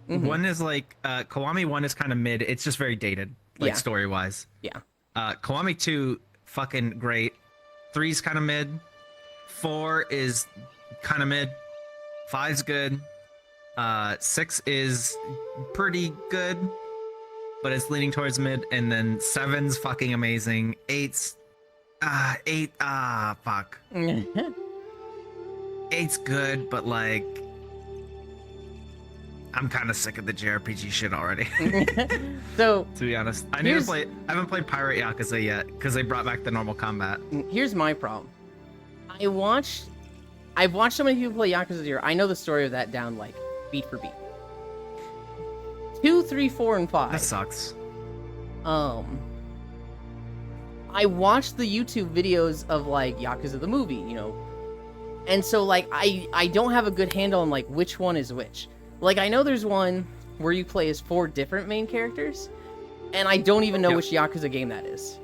One is like Kiwami 1 is kind of mid. It's just very dated, like Yeah. story wise. Yeah. Kiwami 2 fucking great. 3's kind of mid. 4 is kind of mid. 5's good. 6 is pretty good, but it's leaning towards mid. And then 7's fucking amazing. 8's fuck. 8's good, but like I'm kind of sick of the JRPG shit already. So To be honest, I haven't played Pirate Yakuza yet because they brought back the normal combat. here's my problem. I've watched so many people play Yakuza 0. I know the story of that down like beat for beat. 2, 3, 4, and 5. That sucks. I watched the YouTube videos of like Yakuza the movie, you know, and so like I don't have a good handle on like which one is which. Like I know there's one where you play as 4 different main characters, and I don't even know Yep. which Yakuza game that is.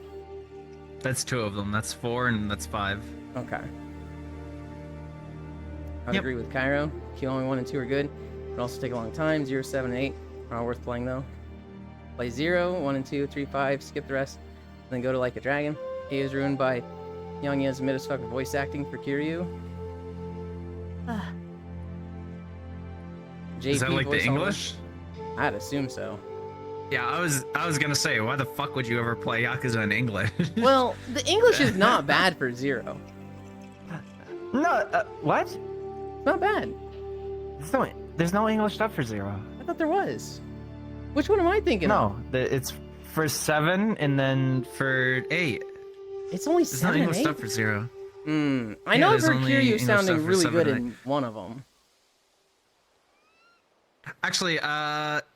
That's 2 of them. That's 4 and that's 5. Okay. I'd Yep. agree with Cairo. Kiwami 1 and 2 are good, but also take a long time. 0, 7, and 8 are all worth playing though. Play 0, 1 and 2, 3, 5, skip the rest, then go to Like a Dragon. A is ruined by Yangya's mid as fuck voice acting for Kiryu. Is that JP like the voice over. English? I'd assume so. Yeah, I was gonna say, why the fuck would you ever play Yakuza in English? Well, the English is not bad for 0. No, what? It's not bad. There's no English dub for Zero. I thought there was. Which one am I thinking of? No, it's for 7 and then For 8, It's only there's no 7 and English 8. stuff for 0. I Yeah, know I've there's heard only Kiryu English stuff sounding for really 7 good and in one of them. Actually,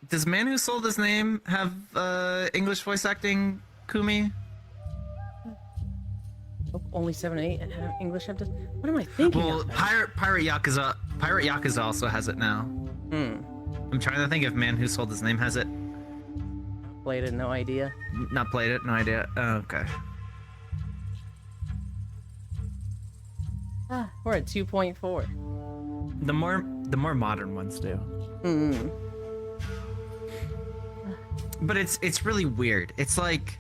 does Man Who Sold His Name have English voice acting, Kumi? Oh, only 7 and 8 have English have to... What am I thinking Well, of? Pirate Yakuza also has it now. I'm trying to think if Man Who Sold His Name has it. Played it, no idea. Not played it, no idea. Oh, okay. We're at 2.4. The more modern ones do. But it's really weird. It's like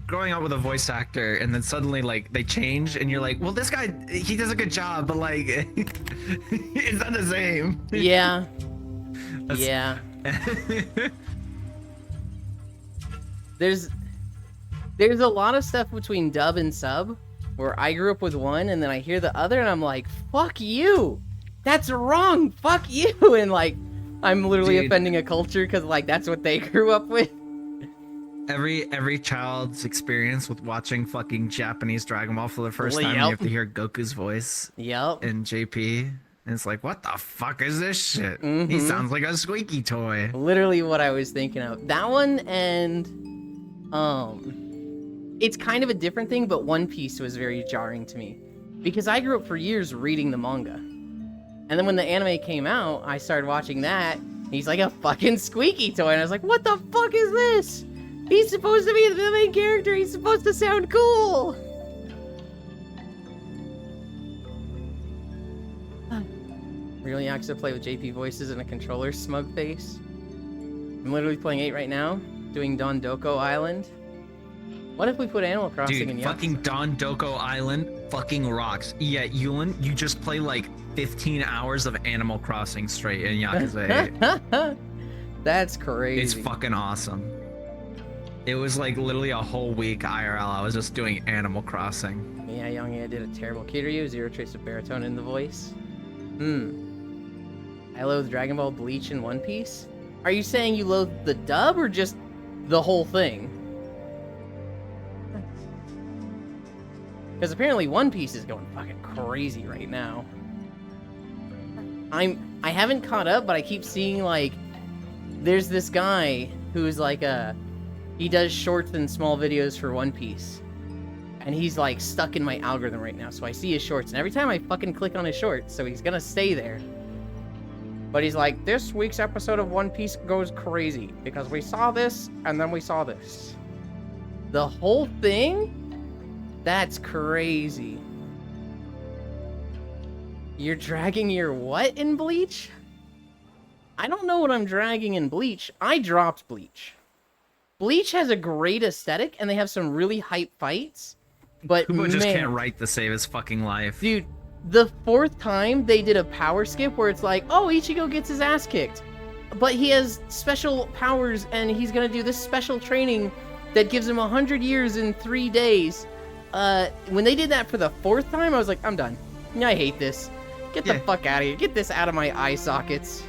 growing up with a voice actor and then suddenly like they change and you're like, well, this guy, he does a good job, but like it's not the same. Yeah. That's- Yeah. There's a lot of stuff between dub and sub where I grew up with one and then I hear the other and I'm like, fuck you. That's wrong. Fuck you. And like, I'm literally Dude. offending a culture because like that's what they grew up with. Every child's experience with watching fucking Japanese Dragon Ball for the first Well, time, yep. you have to hear Goku's voice Yep. in JP, and it's like, what the fuck is this shit? He Mhm. sounds like a squeaky toy. Literally what I was thinking of. That one and it's kind of a different thing, but One Piece was very jarring to me. Because I grew up for years reading the manga. And then when the anime came out, I started watching that. He's like a fucking squeaky toy. And I was like, what the fuck is this? He's supposed to be the main character. He's supposed to sound cool. Really Yakuza play with JP voices and a controller, smug face. I'm literally playing 8 right now, doing Don Doko Island. What if we put Animal Crossing in Dude, Yakuza? fucking Don Doko Island fucking rocks. Yeah, Yulin, you just play like 15 hours of Animal Crossing straight in Yakuza 8. That's crazy. It's fucking awesome. It was like literally a whole week IRL. I was just doing Animal Crossing. Yeah, Young did a terrible Kiryu, zero trace of baritone in the voice. I loathe Dragon Ball, Bleach, and One Piece. Are you saying you loathe the dub or just the whole thing? Because apparently One Piece is going fucking crazy right now. I haven't caught up, but I keep seeing like there's this guy who's like he does shorts and small videos for One Piece. And he's like stuck in my algorithm right now, so I see his shorts, and every time I fucking click on his shorts, so he's gonna stay there. But he's like, this week's episode of One Piece goes crazy, because we saw this, and then we saw this. The whole thing? That's crazy. You're dragging your what in Bleach? I don't know what I'm dragging in Bleach. I dropped Bleach. Bleach has a great aesthetic, and they have some really hype fights. But Kubo just man, can't write to save his fucking life. dude, the 4th time they did a power skip where it's like, oh, Ichigo gets his ass kicked. But he has special powers, and he's gonna do this special training that gives him 100 years in 3 days. When they did that for the 4th time, I was like, I'm done. I hate this. Get the fuck out of here. Get this out of my eye sockets.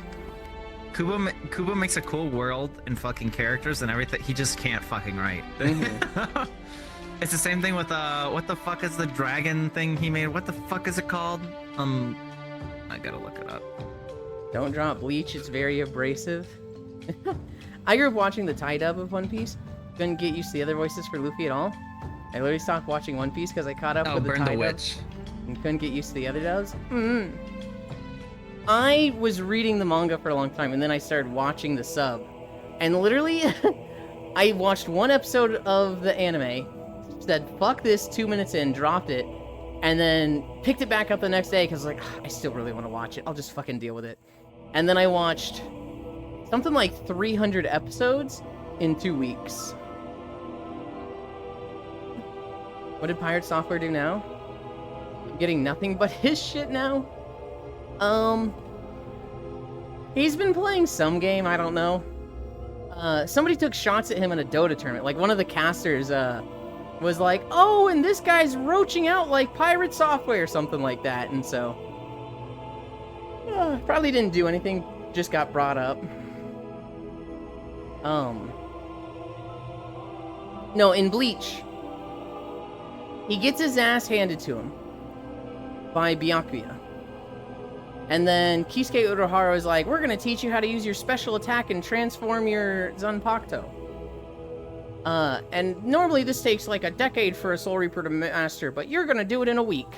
Kubo makes a cool world and fucking characters and everything. He just can't fucking write. It's the same thing with what the fuck is the dragon thing he made? What the fuck is it called? I gotta look it up. Don't drop Bleach, it's very abrasive. I grew up watching the Thai dub of One Piece. Couldn't get used to the other voices for Luffy at all. I literally stopped watching One Piece because I caught up with the Burn Thai the dub Witch. and couldn't get used to the other dubs. I was reading the manga for a long time, and then I started watching the sub. And literally, I watched one episode of the anime, said, fuck this, 2 minutes in, dropped it, and then picked it back up the next day because I was like, I still really want to watch it. I'll just fucking deal with it. And then I watched something like 300 episodes in 2 weeks. What did Pirate Software do now? I'm getting nothing but his shit now? He's been playing some game, I don't know. Somebody took shots at him in a Dota tournament. Like, one of the casters, was like, oh, and this guy's roaching out like Pirate Software or something like that, and so probably didn't do anything, just got brought up. No, in Bleach, he gets his ass handed to him by Byakuya. And then Kisuke Urahara is like, we're gonna teach you how to use your special attack and transform your Zanpakuto. And normally this takes like a decade for a Soul Reaper to master, but you're gonna do it in a week.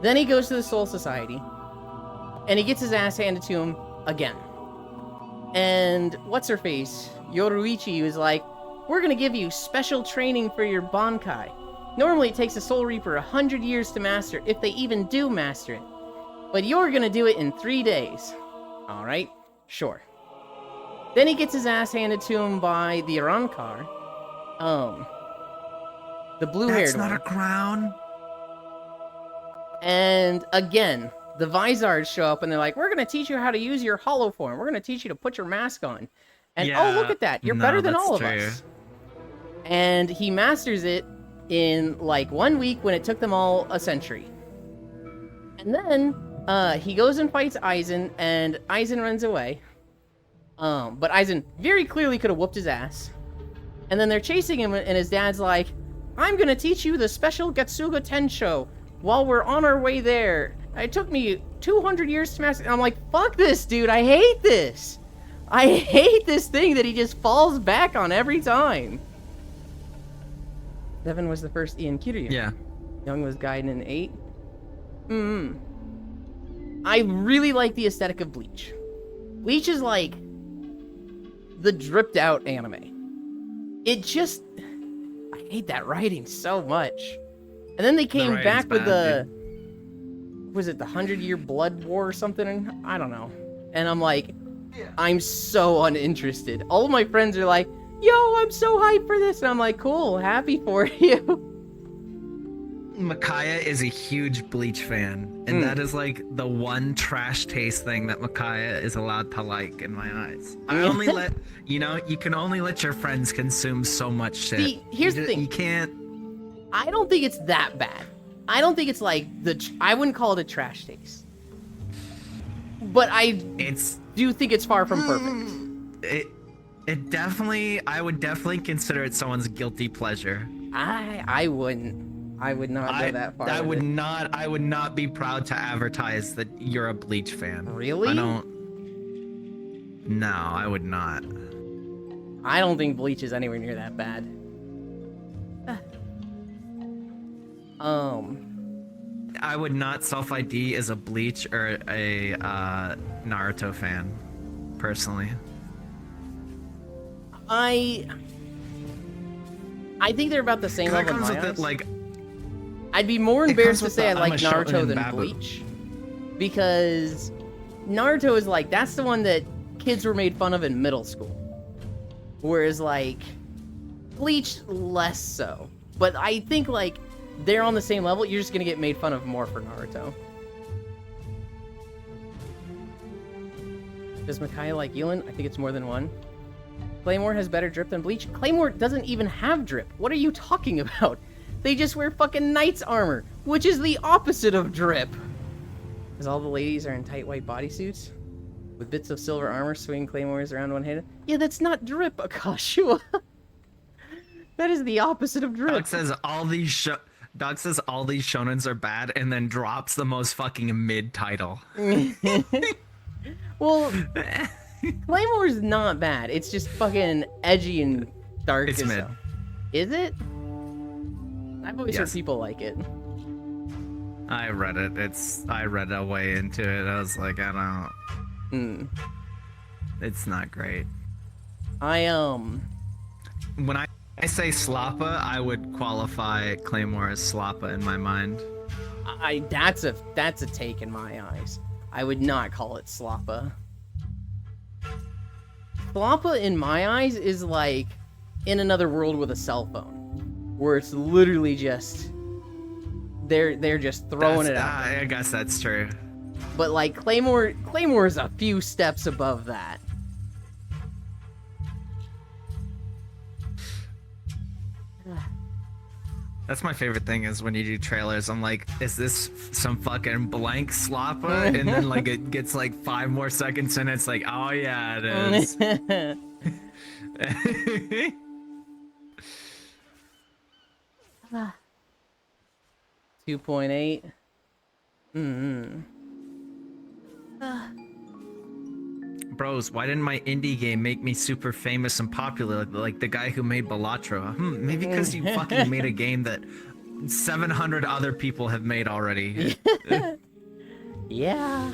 Then he goes to the Soul Society, and he gets his ass handed to him again. And what's-her-face, Yoruichi, was like, we're gonna give you special training for your Bankai. Normally it takes a Soul Reaper 100 years to master, if they even do master it. But you're gonna do it in 3 days. Alright, sure. Then he gets his ass handed to him by the Arankar. The blue-haired one. That's not a crown. And again, the Vizards show up and they're like, we're gonna teach you how to use your hollow form. We're gonna teach you to put your mask on. And oh, look at that. You're better than all of us. And he masters it in like 1 week when it took them all a century. And then he goes and fights Aizen, and Aizen runs away. But Aizen very clearly could have whooped his ass. And then they're chasing him, and his dad's like, I'm gonna teach you the special Getsuga Tensho while we're on our way there. It took me 200 years to master. And I'm like, fuck this, dude. I hate this. I hate this thing that he just falls back on every time. 7 was the first Ian Kiryu. Yeah. Young was Gaiden in 8. I really like the aesthetic of Bleach. Bleach is like the dripped out anime. It just, I hate that writing so much. And then they came back with was it the 100-Year Blood War or something? I don't know. And I'm like, I'm so uninterested. All of my friends are like, yo, I'm so hyped for this. And I'm like, cool, happy for you. Micaiah is a huge Bleach fan, and that is like the one trash taste thing that Micaiah is allowed to like in my eyes. I only let you can only let your friends consume so much shit. See, here's the thing. You can't. I don't think it's that bad. I don't think it's like I wouldn't call it a trash taste. But I do think it's far from perfect. It definitely, I would definitely consider it someone's guilty pleasure. I wouldn't. I would not go that far. I would not be proud to advertise that you're a Bleach fan. Really? No, I would not. I don't think Bleach is anywhere near that bad. I would not self-ID as a Bleach or a Naruto fan, personally. I think they're about the same That level in comes my with eyes. it, like, I'd be more embarrassed to with say I the like I'm a Naruto shonen than babu. Bleach. Because Naruto is like, that's the one that kids were made fun of in middle school. Whereas like, Bleach, less so. But I think like, they're on the same level, you're just gonna get made fun of more for Naruto. Does Micaiah like Yulin? I think it's more than one. Claymore has better drip than Bleach. Claymore doesn't even have drip. What are you talking about? They just wear fucking knight's armor, which is the opposite of drip. Because all the ladies are in tight white bodysuits with bits of silver armor swinging claymores around one-handed. Yeah, that's not drip, Akashua. That is the opposite of drip. Doc says all these shonens are bad, and then drops the most fucking mid title. Well, Claymore's not bad. It's just fucking edgy and dark. It's as mid. hell. Is it? I've always heard Yes. people like it. I read it. I read a way into it. I was like, I don't. It's not great. When I say Slappa, I would qualify Claymore as Slappa in my mind. That's a take in my eyes. I would not call it Slappa. Slappa in my eyes is like in another world with a cell phone, where it's literally just they're just throwing it out. I guess that's true. But like Claymore is a few steps above that. That's my favorite thing is when you do trailers. I'm like, is this some fucking blank Slappa? And then like it gets like 5 more seconds and it's like, oh yeah, it is. 2.8. Bros, why didn't my indie game make me super famous and popular like the guy who made Balatro? Maybe because you fucking made a game that 700 other people have made already. Yeah.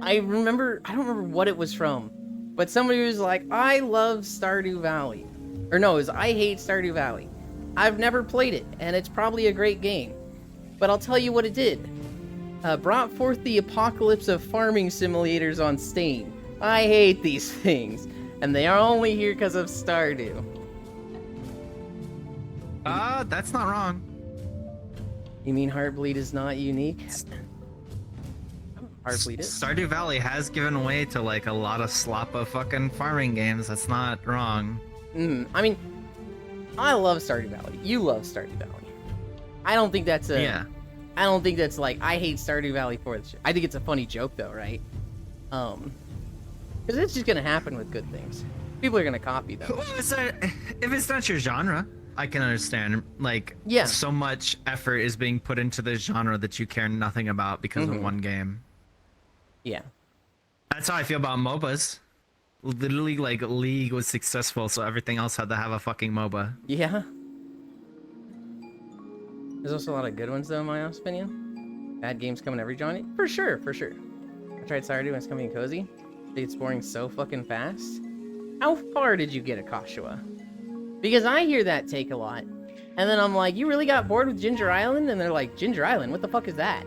I don't remember what it was from, but somebody was like, I love Stardew Valley. Or no, it was I hate Stardew Valley. I've never played it, and it's probably a great game. But I'll tell you what it did. Brought forth the apocalypse of farming simulators on Steam. I hate these things, and they are only here because of Stardew. That's not wrong. You mean Heartbleed is not unique? Heartbleed is. Stardew Valley has given way to like a lot of slappa fucking farming games. That's not wrong. I mean, I love Stardew Valley. You love Stardew Valley. I don't think that's Yeah. I don't think that's like, I hate Stardew Valley for this. I think it's a funny joke though, right? Because it's just gonna happen with good things. People are gonna copy them. Well, if it's not your genre, I can understand. Like, Yeah. so much effort is being put into the genre that you care nothing about because of one game. Yeah. That's how I feel about MOBAs. Literally, like, League was successful, so everything else had to have a fucking MOBA. Yeah. There's also a lot of good ones though, in my honest opinion. Bad games come in every genre. For sure. I tried Stardew and it's coming cozy. It's boring so fucking fast. How far did you get, Akashua? Because I hear that take a lot. And then I'm like, you really got bored with Ginger Island? And they're like, Ginger Island? What the fuck is that?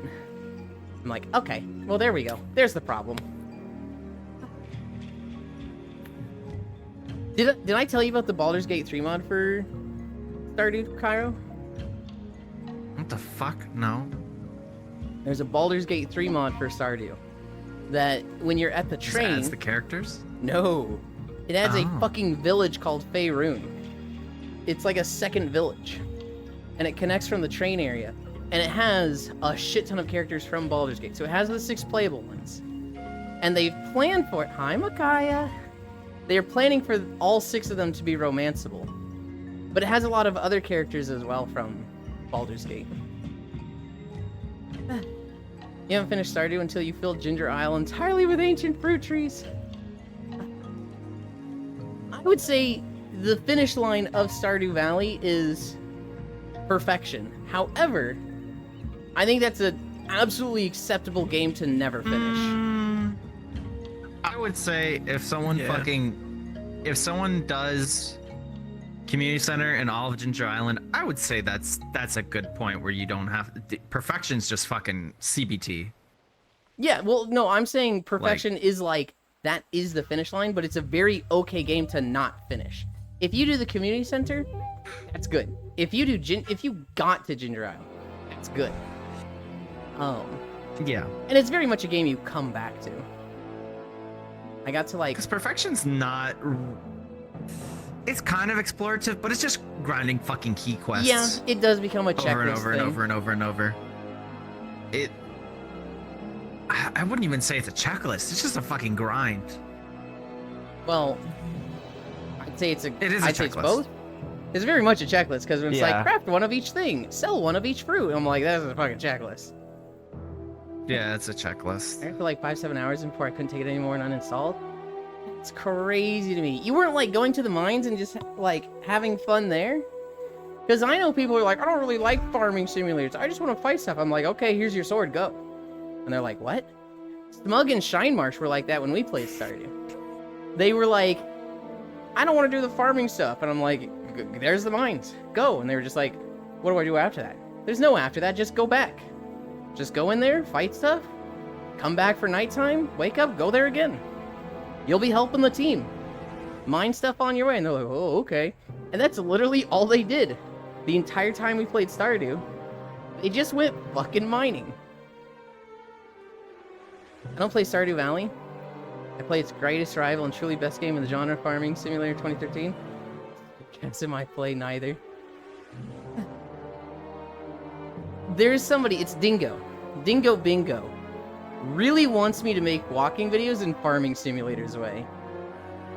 I'm like, okay, well, there we go. There's the problem. Did I tell you about the Baldur's Gate 3 mod for Stardew, Cairo? What the fuck? No. There's a Baldur's Gate 3 mod for Stardew that when you're at the Just train... adds the characters? No. It adds a Oh. fucking village called Faerun. It's like a second village. And it connects from the train area. And it has a shit ton of characters from Baldur's Gate. So it has the 6 playable ones. And they've planned for it. Hi, Micaiah. They are planning for all 6 of them to be romanceable. But it has a lot of other characters as well from Baldur's Gate. You haven't finished Stardew until you filled Ginger Isle entirely with ancient fruit trees. I would say the finish line of Stardew Valley is perfection. However, I think that's an absolutely acceptable game to never finish. I would say if someone if someone does community center and all of Ginger Island, I would say that's a good point where you don't have perfection's just fucking CBT. Yeah, well, no, I'm saying perfection is like that is the finish line, but it's a very okay game to not finish. If you do the community center, that's good. If you do if you got to Ginger Island, that's good. Yeah, and it's very much a game you come back to. I got to like because perfection's not. It's kind of explorative, but it's just grinding fucking key quests. Yeah, it does become a checklist over and over thing. and over and over and over. I wouldn't even say it's a checklist. It's just a fucking grind. Well, I'd say it's a. It is a I'd say it's checklist. both. It's very much a checklist because it's like Yeah. craft one of each thing, sell one of each fruit. I'm like, that's a fucking checklist. Yeah, it's a checklist. I for like 5-7 hours before I couldn't take it anymore and uninstalled. It's crazy to me. You weren't like going to the mines and just like having fun there? Because I know people are like, I don't really like farming simulators. I just want to fight stuff. I'm like, okay, here's your sword, go. And they're like, what? Smug and Shine Marsh were like that when we played Stardew. They were like, I don't want to do the farming stuff. And I'm like, there's the mines, go. And they were just like, what do I do after that? There's no after that, just go back. Just go in there, fight stuff, come back for nighttime, wake up, go there again. You'll be helping the team. Mine stuff on your way. And they're like, oh, okay. And that's literally all they did. The entire time we played Stardew, they just went fucking mining. I don't play Stardew Valley. I play its greatest rival and truly best game in the genre, Farming Simulator 2013. Guess I play neither. There's somebody, it's Dingo. Dingo Bingo. Really wants me to make walking videos in Farming Simulator's way.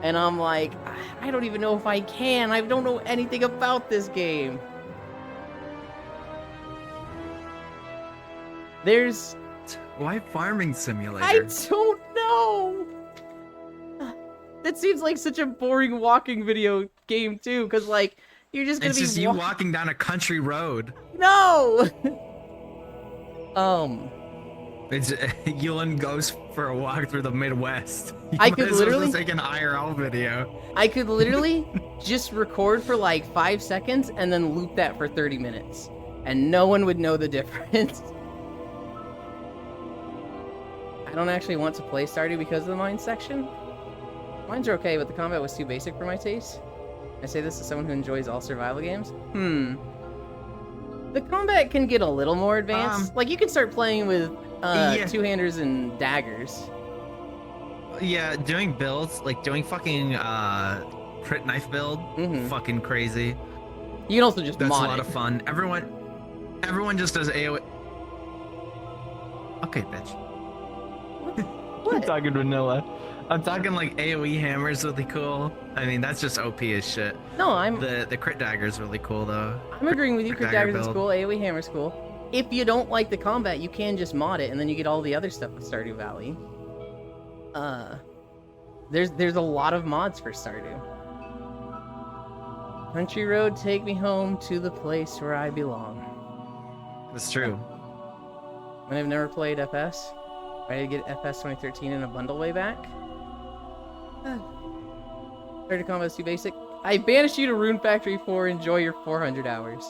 And I'm like, I don't even know if I can. I don't know anything about this game. There's... Why farming simulator? I don't know! That seems like such a boring walking video game, too, because, like, you're just gonna It's be just you walking down a country road. No! It's Ewan goes for a walk through the Midwest. I could literally take an IRL video. I could literally just record for like 5 seconds and then loop that for 30 minutes. And no one would know the difference. I don't actually want to play Stardew because of the mines section. Mines are okay, but the combat was too basic for my taste. I say this as someone who enjoys all survival games. The combat can get a little more advanced. Like, you can start playing with two-handers and daggers. Yeah, doing builds, like doing fucking crit knife build, fucking crazy. You can also just That's mod a lot it. of fun. Everyone just does AoE. Okay, bitch. I'm talking vanilla. I'm talking like AoE hammers really cool. I mean, that's just OP as shit. No, I'm The crit dagger is really cool though. I'm agreeing with you. Crit dagger daggers is build. cool. AoE hammer's cool. If you don't like the combat, you can just mod it, and then you get all the other stuff with Stardew Valley. There's a lot of mods for Stardew. Country road, take me home to the place where I belong. That's true. When I've never played FS, ready to get FS 2013 in a bundle way back. Stardew combat is too basic. I banished you to Rune Factory 4. Enjoy your 400 hours.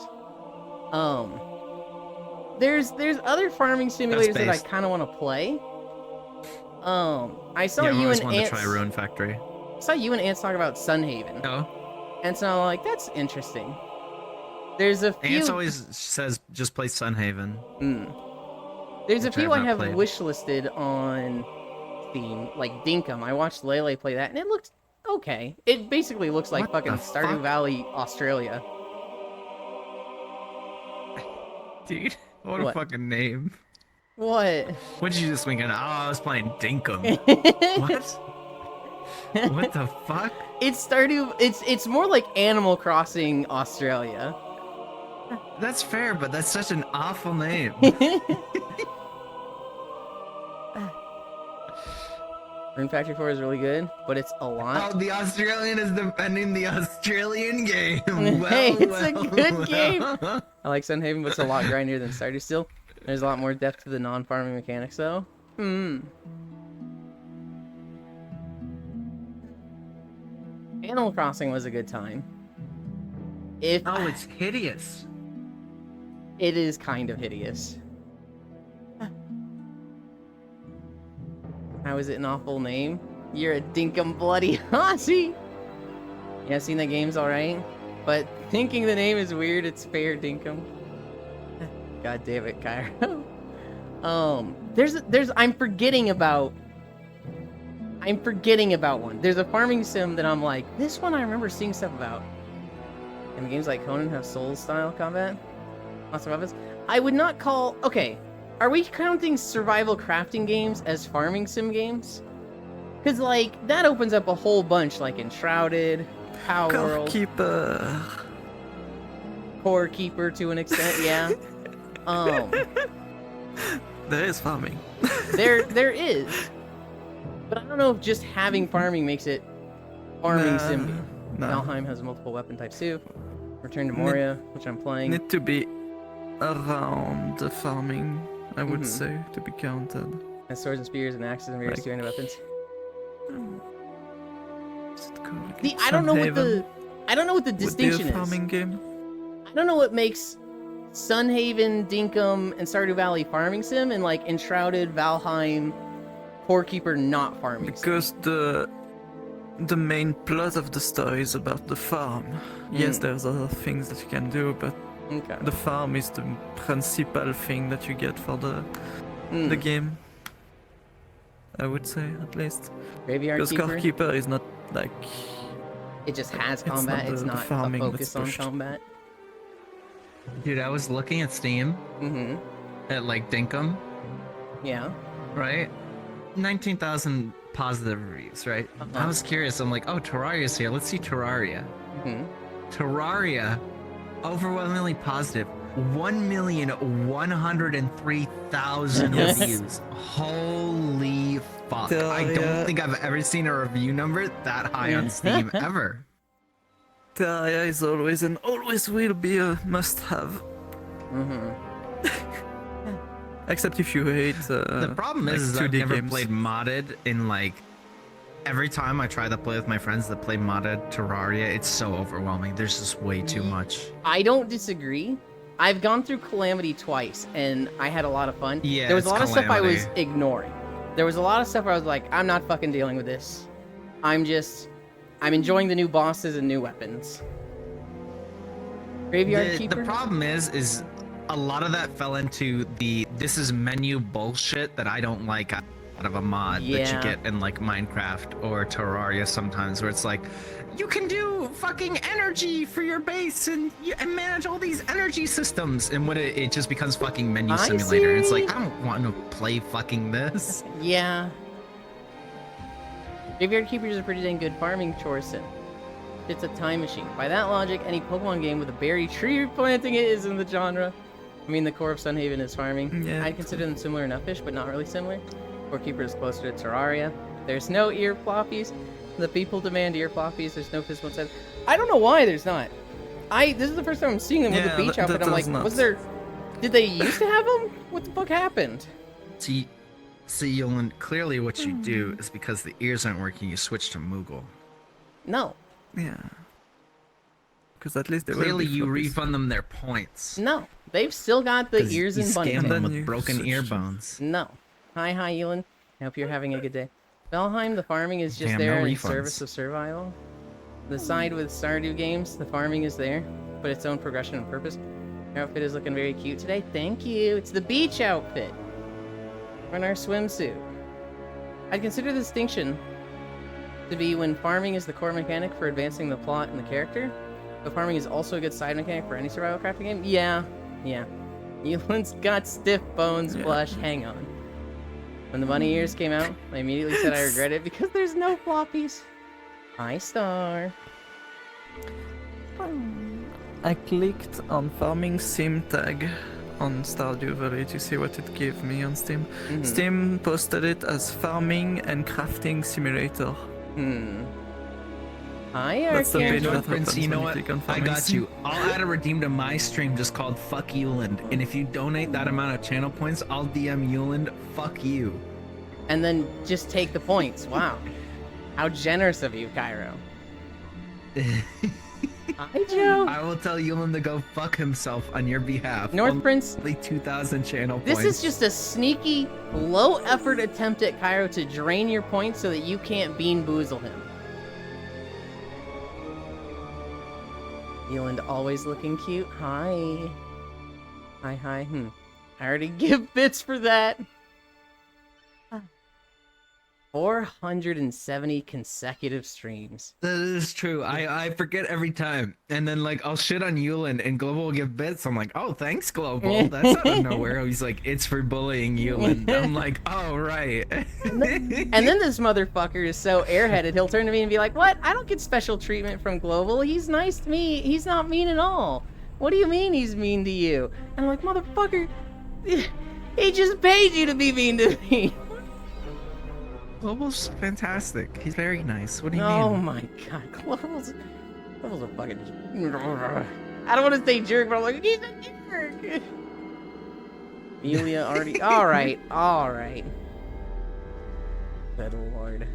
There's other farming simulators that I based. kind of want to play. I saw Yeah, I you always and wanted Ants. to try Ruin Factory. Saw you and Ants talk about Sunhaven, No, and so I'm like, that's interesting. There's a few. Ants always says just play Sunhaven. There's a which I few have I not have played. wishlisted on Steam, like Dinkum. I watched Lele play that, and it looked okay. It basically looks like What the fucking Stardew fuck? Valley, Australia. Dude, what What? a fucking name. What? What did you just think? Oh, I was playing Dinkum. What? What the fuck? It's Stardew. It's more like Animal Crossing Australia. That's fair, but that's such an awful name. Rune Factory 4 is really good, but it's a lot. Oh, the Australian is defending the Australian game. Well, Hey, it's a well, good well. game. I like Sunhaven, but it's a lot grindier than Stardew still. There's a lot more depth to the non-farming mechanics, though. Animal Crossing was a good time. If Oh, it's hideous. it is kind of hideous. How is it an awful name? You're a dinkum bloody Aussie. Yeah, I've seen that game's alright, but thinking the name is weird, it's fair dinkum. God damn it, Cairo. I'm forgetting about one. There's a farming sim that I'm like, this one I remember seeing stuff about. And games like Conan have Souls-style combat. Lots of weapons. I would not call... Okay, are we counting survival crafting games as farming sim games? Because, like, that opens up a whole bunch, like Enshrouded, Power World, Keeper. Core Keeper to an extent, yeah. There is farming. There is. But I don't know if just having farming makes it farming sim game. No. Valheim has multiple weapon types too. Return to Moria, which I'm playing. Need to be around the farming, I would Mhm. say, to be counted. Has swords and spears and axes and various Like- two-handed weapons. Is it called like The I don't know what Sunhaven? I don't know what the Would be a distinction is. farming game. I don't know what makes Sunhaven, Dinkum, and Stardew Valley farming sim, and like Enshrouded, Valheim, Core Keeper not farming sim. Because the main plot of the story is about the farm. Yes, there's other things that you can do, but Okay. the farm is the principal thing that you get for the game. I would say, at least. Graveyard Because Keeper. Core Keeper is not like... It just has It's not combat. the- It's the not a farming that's focus on pushed. combat. Dude, I was looking at Steam Mm-hmm. at like Dinkum, Yeah. right? 19,000 positive reviews, right? Uh-huh. I was curious. I'm like, oh, Terraria's here. Let's see Terraria. Mm-hmm. Terraria, overwhelmingly positive. 1,103,000 Yes. reviews. Holy fuck. I Terraria. don't think I've ever seen a review number that high on Steam ever. Terraria is always and always will be a must-have. Mm-hmm. Except if you hate The problem like is I've 2D never games. played modded in like every time I try to play with my friends that play modded Terraria, it's so overwhelming. There's just way too much. I don't disagree. I've gone through Calamity twice, and I had a lot of fun. Yeah, there was a it's lot of stuff I was Calamity. ignoring. There was a lot of stuff where I was like, I'm not fucking dealing with this. I'm enjoying the new bosses and new weapons. Graveyard The Keeper? problem is a lot of that fell into this is menu bullshit that I don't like out of a mod that Yeah. you get in like Minecraft or Terraria sometimes, where it's like you can do fucking energy for your base and manage all these energy systems, and what it just becomes fucking menu I simulator. It's see. like I don't want to play fucking this. Yeah. Graveyard Keeper is a pretty dang good farming chore sim. It's a time machine. By that logic, any Pokemon game with a berry tree replanting it is in the genre. I mean, the core of Sunhaven is farming. Yeah. I'd consider them similar enough-ish, but not really similar. Core Keeper is closer to Terraria. There's no ear floppies. The people demand ear floppies. There's no physical sense. I don't know why there's not. This is the first time I'm seeing them with Yeah, the beach that outfit. I'm like, does not. was there... Did they used to have them? What the fuck happened? See, Yolan, clearly what you do is because the ears aren't working, you switch to Moogle. No. Yeah. because at least they will Clearly, be you floppies. refund them their points. No, they've still got the 'Cause ears you and bunny scam tail. them Then with you broken switch ear to- bones. No. Hi, Elan. I hope you're having a good day. Valheim, the farming is just Damn, there no in refunds. service of survival. The side with Stardew Games, the farming is there, but its own progression and purpose. Your outfit is looking very cute today. Thank you. It's the beach outfit. We're in our swimsuit. I'd consider the distinction to be when farming is the core mechanic for advancing the plot and the character, but farming is also a good side mechanic for any survival crafting game. Yeah. Elan's got stiff bones, Blush. Hang on. When the bunny ears came out, I immediately said I regret it because there's no floppies. Hi, Star. I clicked on farming sim tag on Stardew Valley to see what it gave me on Steam. Mhm. Steam posted it as farming and crafting simulator. Hi, That's the Arcane. page that Prince, happens you know when what? click on I farming got sim. you. I'll add a redeem to my stream just called Fuck Euland. And if you donate that amount of channel points, I'll DM Euland. Fuck you. And then just take the points. Wow. How generous of you, Cairo. Hi, Joe. I will tell Euland to go fuck himself on your behalf. North Prince, Only 2,000 channel this points. is just a sneaky, low-effort attempt at Cairo to drain your points so that you can't bean boozle him. Eland always looking cute. Hi. Hi. I already give bits for that. 470 consecutive streams. That is true. I forget every time. And then like I'll shit on Euland and Global will give bits. I'm like, oh thanks, Global. That's out of nowhere. He's like, it's for bullying Euland. I'm like, oh right. And then this motherfucker is so airheaded, he'll turn to me and be like, what? I don't get special treatment from Global. He's nice to me. He's not mean at all. What do you mean he's mean to you? And I'm like, motherfucker, he just paid you to be mean to me. Global's fantastic. He's very nice. What do you Oh mean? my god, Global's a fucking... I don't want to say jerk, but I'm like, he's a jerk. Amelia already... Alright. Good lord.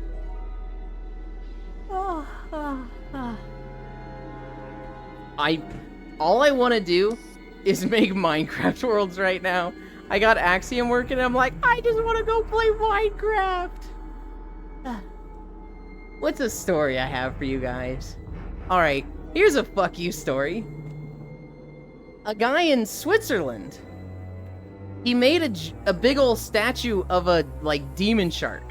All I want to do is make Minecraft worlds right now. I got Axiom working and I'm like, I just want to go play Minecraft. What's a story I have for you guys? Alright, here's a fuck you story. A guy in Switzerland, he made a big ol' statue of a, like, demon shark.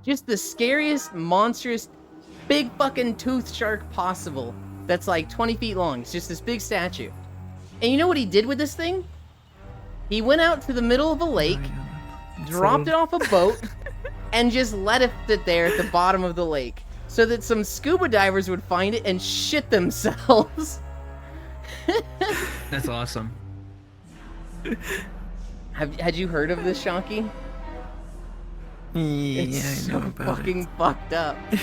Just the scariest, monstrous, big fucking tooth shark possible. That's like 20 feet long. It's just this big statue. And you know what he did with this thing? He went out to the middle of a lake, dropped it off a boat, and just let it sit there at the bottom of the lake so that some scuba divers would find it and shit themselves. That's awesome. Had you heard of this, Shonky? Yeah, It's I so know about fucking fucked up. it.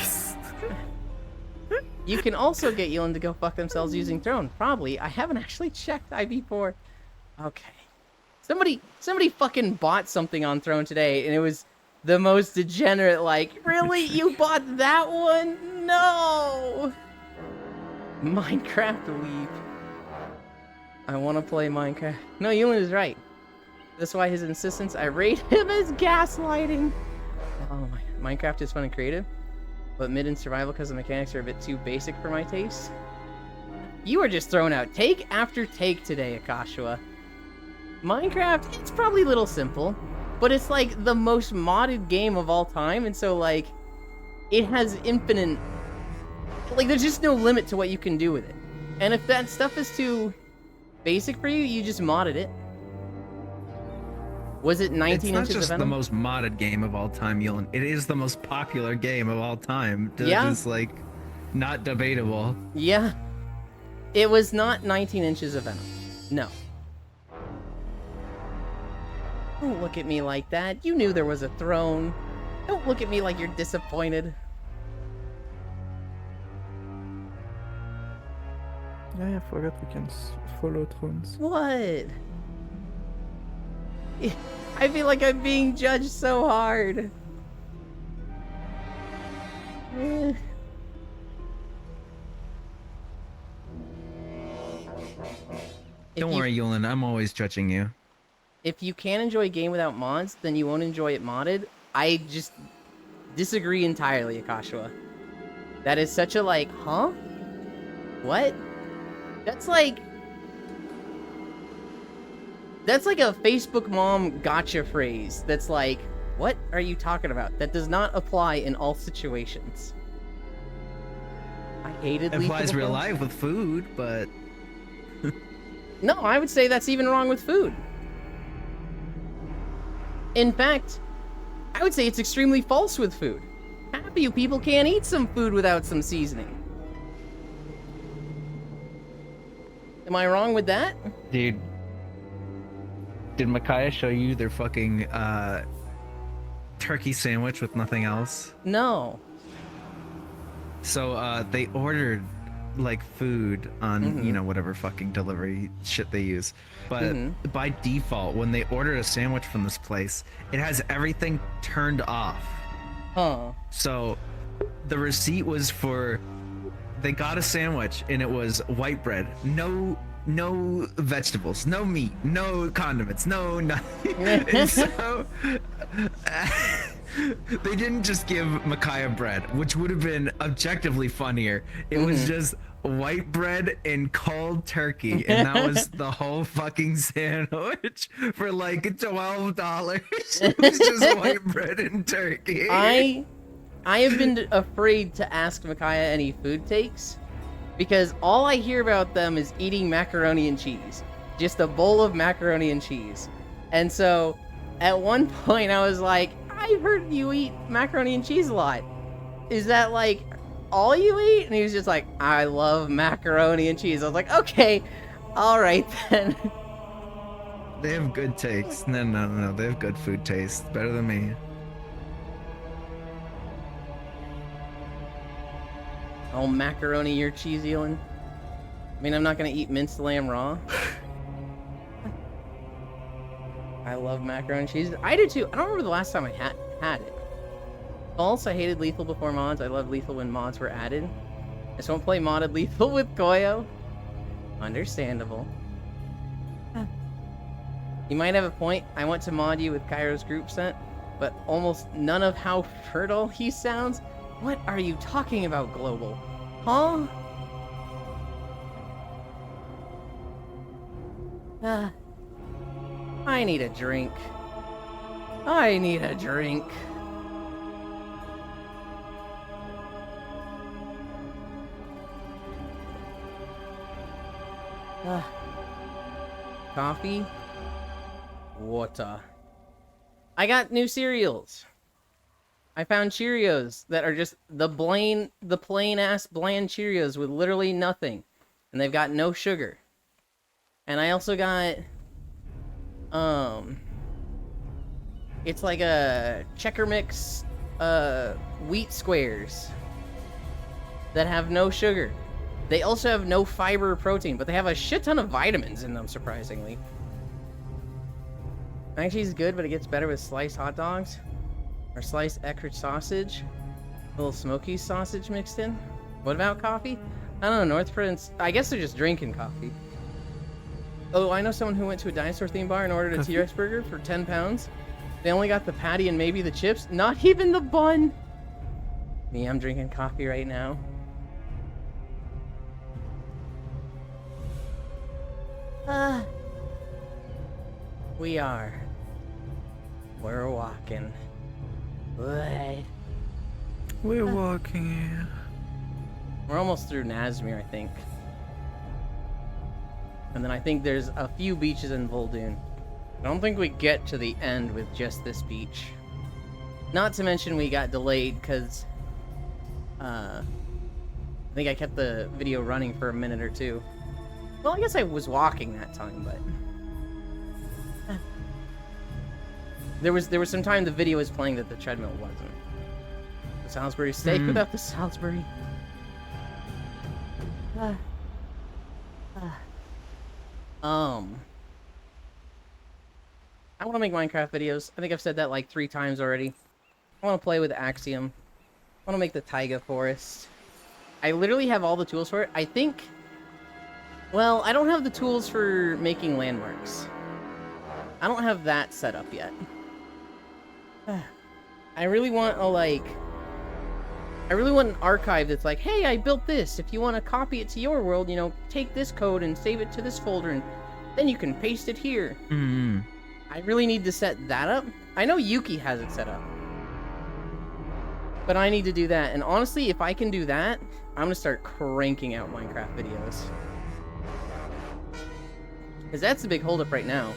You can also get Yulin to go fuck themselves using Throne. Probably. I haven't actually checked IV4. Okay. Somebody fucking bought something on Throne today, and it was the most degenerate, like, really? You bought that one? No! Minecraft weep. I want to play Minecraft. No, Yulin is right. That's why his insistence, I rate him as gaslighting. Oh my, Minecraft is fun and creative, but mid and survival because the mechanics are a bit too basic for my taste. You are just throwing out take after take today, Akashua. Minecraft, it's probably a little simple, but it's like the most modded game of all time, and so like, it has infinite, like there's just no limit to what you can do with it. And if that stuff is too basic for you, you just modded it. Was it 19 It's not inches just of the venom? most modded game of all time, Yulin. It is the most popular game of all time. Yeah. It's like not debatable. Yeah. It was not 19 inches of venom. No. Don't look at me like that. You knew there was a throne. Don't look at me like you're disappointed. Yeah, I forgot we can follow thrones. What? I feel like I'm being judged so hard. Don't worry, Yulin. I'm always judging you. If you can't enjoy a game without mods, then you won't enjoy it modded. I just disagree entirely, Akashua. That is such a like, huh? What? That's like a Facebook mom gotcha phrase. That's like, what are you talking about? That does not apply in all situations. I hated It Lethal applies real Defense. life with food, but No, I would say that's even wrong with food. In fact, I would say it's extremely false with food. Half of you people can't eat some food without some seasoning. Am I wrong with that? dude, did Micaiah show you their fucking turkey sandwich with nothing else? No. So they ordered like food on you know whatever fucking delivery shit they use, but by default when they order a sandwich from this place, it has everything turned off. Huh. So the receipt was for, they got a sandwich and it was white bread, no vegetables, no meat, no condiments, no nothing. And so they didn't just give Micaiah bread, which would have been objectively funnier. It was just white bread and cold turkey, and that was the whole fucking sandwich for like $12. It was just white bread and turkey. I have been afraid to ask Micaiah any food takes because all I hear about them is eating macaroni and cheese. Just a bowl of macaroni and cheese. And so at one point I was like, I've heard you eat macaroni and cheese a lot. Is that like all you eat? And he was just like, I love macaroni and cheese. I was like, okay, all right then. They have good takes. No. They have good food taste. Better than me. Oh, macaroni, you're cheesy one. I mean, I'm not gonna eat minced lamb raw. I love macaroni and cheese. I do too. I don't remember the last time I had it. Also, I hated Lethal before mods. I loved Lethal when mods were added. I just won't play modded Lethal with Goyo. Understandable. You might have a point. I want to mod you with Kairo's group set, but almost none of how fertile he sounds. What are you talking about, Global? Huh? I need a drink. I need a drink. Coffee. Water. I got new cereals. I found Cheerios that are just the plain ass bland Cheerios with literally nothing. And they've got no sugar. And I also got it's like a checker mix wheat squares that have no sugar. They also have no fiber or protein, but they have a shit ton of vitamins in them, surprisingly. Mac and cheese is good, but it gets better with sliced hot dogs. Or sliced Eckrich sausage. A little smoky sausage mixed in. What about coffee? I don't know, North Prince. I guess they're just drinking coffee. Oh, I know someone who went to a dinosaur theme bar and ordered a T-Rex burger for 10 pounds. They only got the patty and maybe the chips, not even the bun. Me, I'm drinking coffee right now. We are. We're walking. What? We're walking here. We're almost through Nazmir, I think. And then I think there's a few beaches in Vol'dun. I don't think we get to the end with just this beach. Not to mention we got delayed because I think I kept the video running for a minute or two. Well, I guess I was walking that time, but there was some time the video was playing that the treadmill wasn't. The Salisbury steak without the Salisbury. I want to make Minecraft videos. I think I've said that like 3 times already. I want to play with Axiom. I want to make the Taiga Forest. I literally have all the tools for it. I think Well, I don't have the tools for making landmarks. I don't have that set up yet. I really want an archive that's like, hey, I built this. If you want to copy it to your world, you know, take this code and save it to this folder, and then you can paste it here. Mm-hmm. I really need to set that up. I know Yuki has it set up, but I need to do that. And honestly, if I can do that, I'm gonna start cranking out Minecraft videos. Because that's the big holdup right now.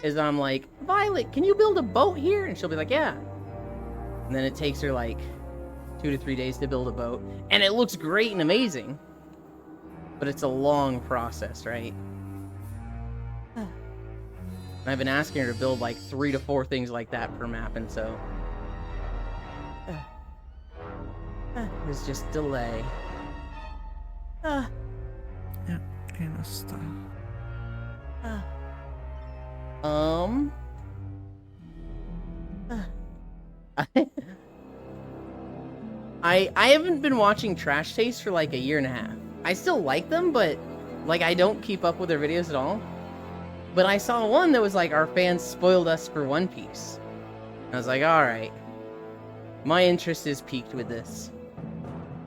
Is I'm like, Violet, can you build a boat here? And she'll be like, yeah. And then it takes her like 2 to 3 days to build a boat. And it looks great and amazing. But it's a long process, right? And I've been asking her to build like 3 to 4 things like that per map, and so... There's just delay. Yeah, kind of stuff. I haven't been watching Trash Taste for like a year and a half. I still like them, but like I don't keep up with their videos at all. But I saw one that was like, our fans spoiled us for One Piece. I was like, alright. My interest is piqued with this.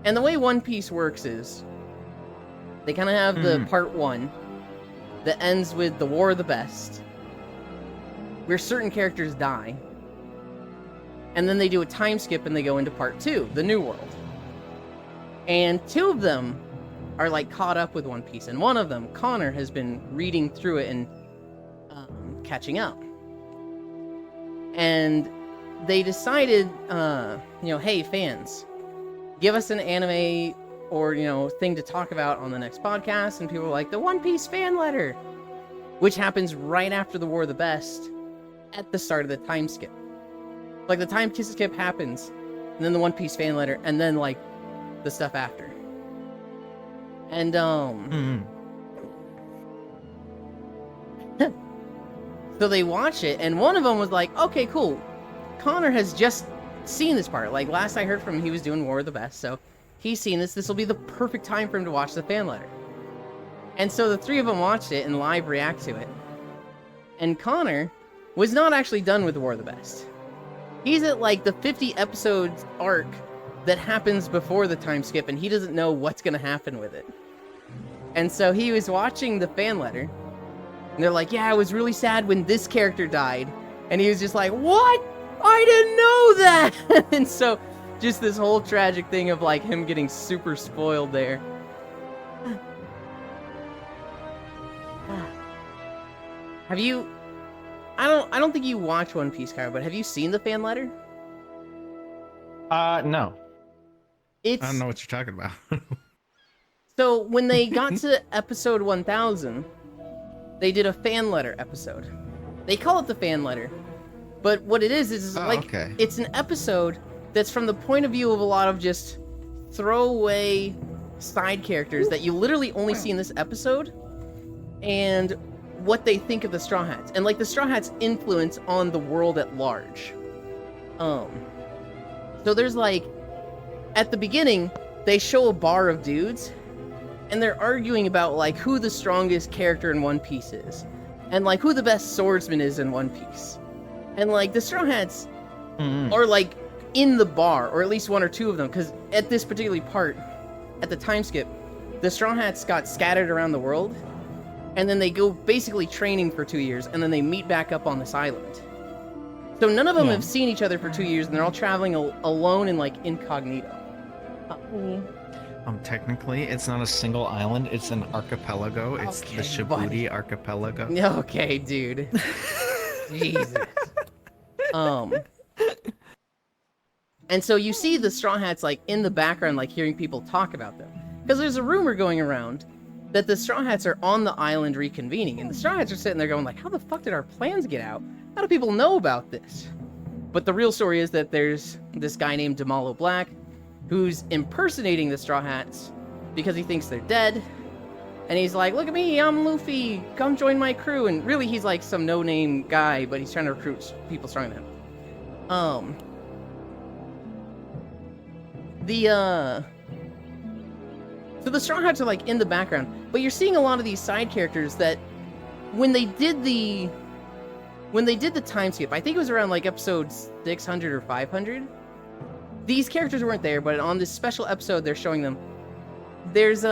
And the way One Piece works is, they kind of have the part 1 that ends with the War of the Best, where certain characters die. And then they do a time skip and they go into part 2, the New World. And 2 of them are like caught up with One Piece, and one of them, Connor, has been reading through it and catching up. And they decided, you know, hey fans, give us an anime or, you know, thing to talk about on the next podcast. And people were like, the One Piece fan letter, which happens right after the War of the Best at the start of the time skip. Like the time skip happens, and then the One Piece fan letter, and then like the stuff after. And so they watch it, and one of them was like, okay, cool. Connor has just seen this part. Like last I heard from him, he was doing War of the Best, so he's seen this. This will be the perfect time for him to watch the fan letter. And so the 3 of them watched it and live react to it. And Connor was not actually done with War of the Best. He's at like the 50 episodes arc that happens before the time skip, and he doesn't know what's going to happen with it. And so he was watching the fan letter, and they're like, yeah, I was really sad when this character died. And he was just like, what? I didn't know that! And so just this whole tragic thing of like him getting super spoiled there. Have you... I don't think you watch One Piece, Kyra, but have you seen the fan letter? No. I don't know what you're talking about. So when they got to episode 1000, they did a fan letter episode. They call it the fan letter, but what it is it's an episode that's from the point of view of a lot of just throwaway side characters that you literally only see in this episode, and what they think of the Straw Hats, and like the Straw Hats' influence on the world at large. So there's like, at the beginning, they show a bar of dudes, and they're arguing about like who the strongest character in One Piece is, and like who the best swordsman is in One Piece. And like the Straw Hats are like in the bar, or at least 1 or 2 of them, because at this particular part, at the time skip, the Straw Hats got scattered around the world, and then they go basically training for 2 years, and then they meet back up on this island. So none of them have seen each other for 2 years, and they're all traveling alone and like incognito. Technically, it's not a single island, it's an archipelago. It's the Djibouti archipelago. Okay, dude. Jesus. And so you see the Straw Hats like in the background, like hearing people talk about them. Because there's a rumor going around that the Straw Hats are on the island reconvening, and the Straw Hats are sitting there going like, how the fuck did our plans get out? How do people know about this? But the real story is that there's this guy named Damalo Black who's impersonating the Straw Hats because he thinks they're dead. And he's like, look at me, I'm Luffy, come join my crew. And really he's like some no-name guy, but he's trying to recruit people stronger than him. So So the Straw Hats are like in the background, but you're seeing a lot of these side characters that when they did the time skip, I think it was around like episode 600 or 500. These characters weren't there, but on this special episode, they're showing them. There's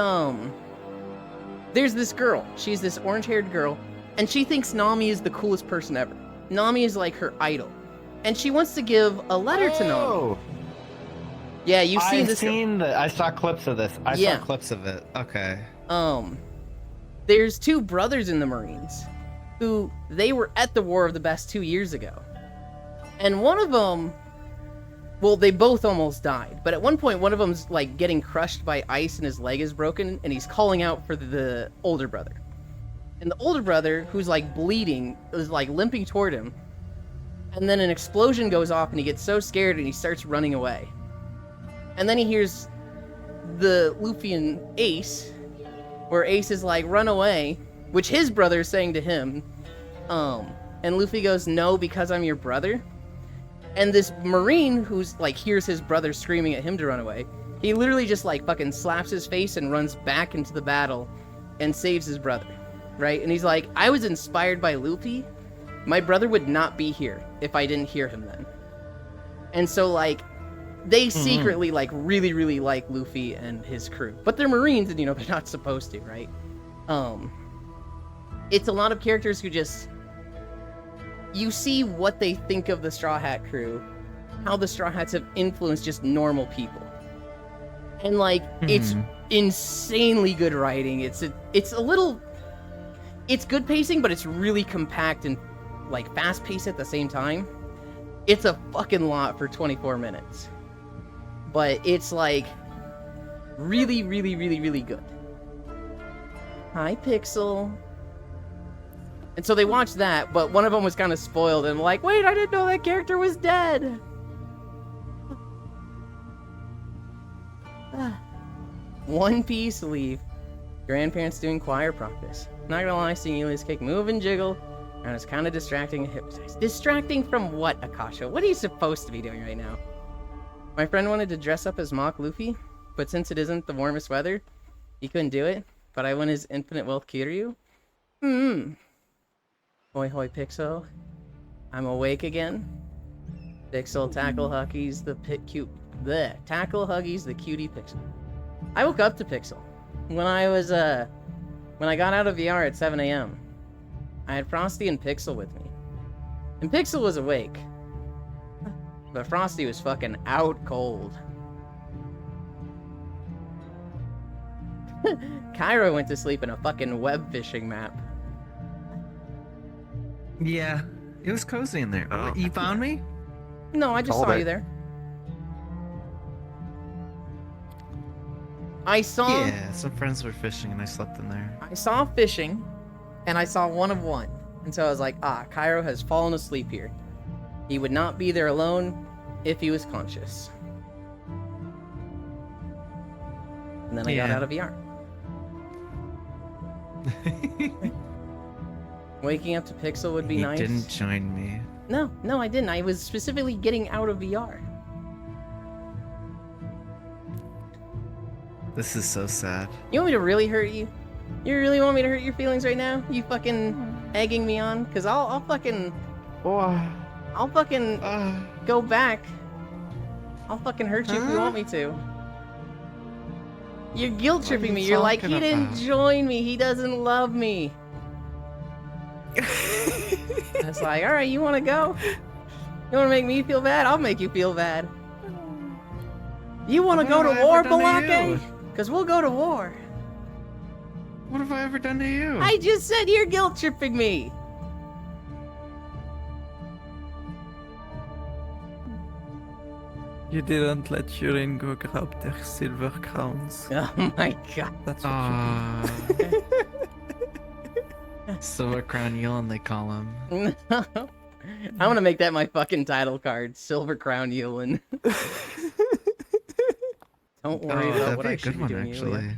this girl. She's this orange-haired girl, and she thinks Nami is the coolest person ever. Nami is like her idol, and she wants to give a letter to Nami. Yeah, you've seen this. I saw clips of this. I saw clips of it. Okay. There's two brothers in the Marines who they were at the War of the Best 2 years ago. And one of them, well, they both almost died. But at one point, one of them's like getting crushed by ice and his leg is broken and he's calling out for the older brother. And the older brother, who's like bleeding, is like limping toward him. And then an explosion goes off and he gets so scared and he starts running away. And then he hears the Luffy and Ace, where Ace is like, run away, which his brother is saying to him. And Luffy goes, no, because I'm your brother. And this Marine who's like hears his brother screaming at him to run away, he literally just like fucking slaps his face and runs back into the battle and saves his brother, right? And he's like, I was inspired by Luffy. My brother would not be here if I didn't hear him then. And so like, they secretly like really, really like Luffy and his crew, but they're Marines and you know, they're not supposed to, right? It's a lot of characters who just, you see what they think of the Straw Hat crew, how the Straw Hats have influenced just normal people. And like, it's insanely good writing. It's a little, it's good pacing, but it's really compact and like fast paced at the same time. It's a fucking lot for 24 minutes. But it's like really, really, really, really good. Hi, Pixel. And so they watched that, but one of them was kind of spoiled and like, wait, I didn't know that character was dead. One Piece leave. Grandparents doing choir practice. Not gonna lie, seeing Elias Cake move and jiggle, and it's kind of distracting and hypnotized. Distracting from what, Akasha? What are you supposed to be doing right now? My friend wanted to dress up as Mock Luffy, but since it isn't the warmest weather, he couldn't do it. But I won his infinite wealth Kiryu. Hoi hoi Pixel. I'm awake again. Pixel tackle huggies the tackle huggies the cutie Pixel. I woke up to Pixel when I was when I got out of VR at 7 a.m. I had Frosty and Pixel with me, and Pixel was awake. But Frosty was fucking out cold. Cairo went to sleep in a fucking web fishing map. Yeah, it was cozy in there. Oh. You found me? No, I just saw you there. I saw... Yeah, some friends were fishing and I slept in there. I saw fishing, and I saw one of one. And so I was like, Cairo has fallen asleep here. He would not be there alone if he was conscious. And then I got out of VR. Waking up to Pixel would be nice. You didn't join me. No, I didn't. I was specifically getting out of VR. This is so sad. You want me to really hurt you? You really want me to hurt your feelings right now? You fucking egging me on? Cause I'll fucking... I'll fucking go back. I'll fucking hurt you if you want me to. You're guilt tripping me. You're like, he didn't join me. He doesn't love me. It's like, all right, you want to go? You want to make me feel bad? I'll make you feel bad. You want to go to war, Balake? Because we'll go to war. What have I ever done to you? I just said you're guilt tripping me. You didn't let Yurin go grab their silver crowns. Oh my god. That's what you did. Silver Crown Yulin, they call him. I'm gonna make that my fucking title card. Silver Crown Yulin. Don't worry about what I should be doing, actually.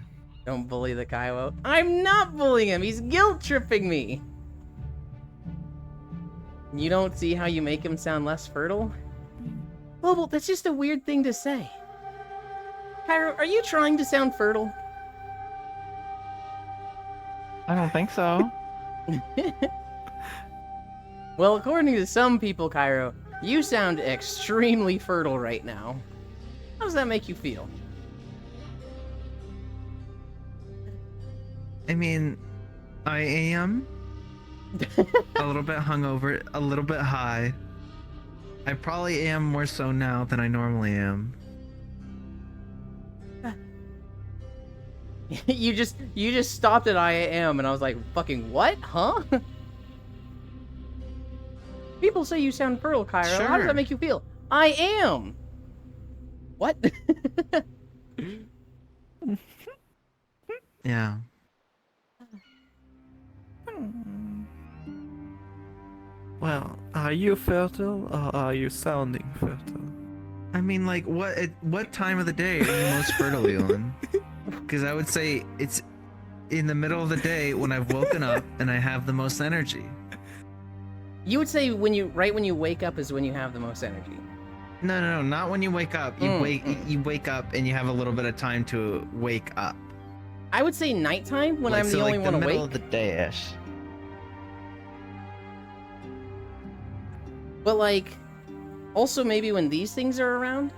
Don't bully the Kaiwo. I'm not bullying him. He's guilt tripping me. You don't see how you make him sound less fertile? Well, that's just a weird thing to say. Cairo, are you trying to sound fertile? I don't think so. Well, according to some people, Cairo, you sound extremely fertile right now. How does that make you feel? I mean, I am a little bit hungover, a little bit high. I probably am more so now than I normally am. you just stopped at I am, and I was like, fucking what? Huh? People say you sound fertile, Cairo. How does Sure. that make you feel? I am. What? Yeah. Well, are you fertile or are you sounding fertile? I mean, like, what time of the day are you most fertile on? Because I would say it's in the middle of the day when I've woken up and I have the most energy. You would say right when you wake up is when you have the most energy. No, not when you wake up. You wake up and you have a little bit of time to wake up. I would say nighttime when Like, I'm so, the like, only one the awake. middle of the day-ish. But like, also maybe when these things are around.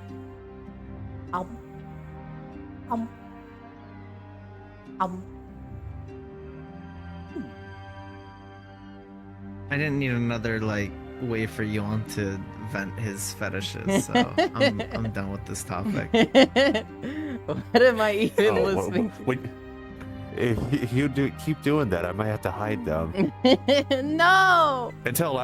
I didn't need another like way for Yon to vent his fetishes, so I'm done with this topic. What am I even Oh, listening if you keep doing that, I might have to hide them to? No! until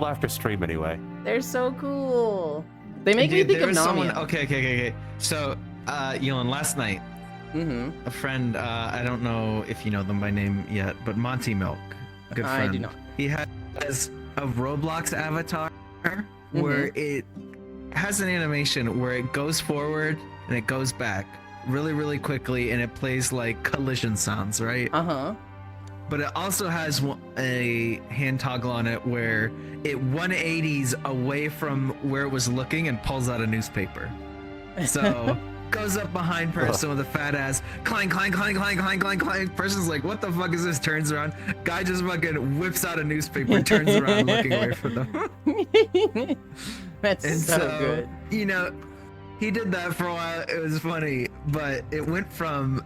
after stream anyway. They're so cool. They make Dude, me there think of was Nami. someone. Okay. So, Yon, last night, Mm-hmm. a friend, I don't know if you know them by name yet, but Monty Milk, good I friend. do not. He has a Roblox avatar where it has an animation where it goes forward and it goes back really, really quickly, and it plays like collision sounds, right? Uh-huh. But it also has a hand toggle on it where it 180s away from where it was looking and pulls out a newspaper. So goes up behind person with a fat ass, clang, clang, clang, clang, clang, clang, clang. Person's like, what the fuck is this? Turns around. Guy just fucking whips out a newspaper, turns around looking away from them. That's And so good. You know, he did that for a while. It was funny, but it went from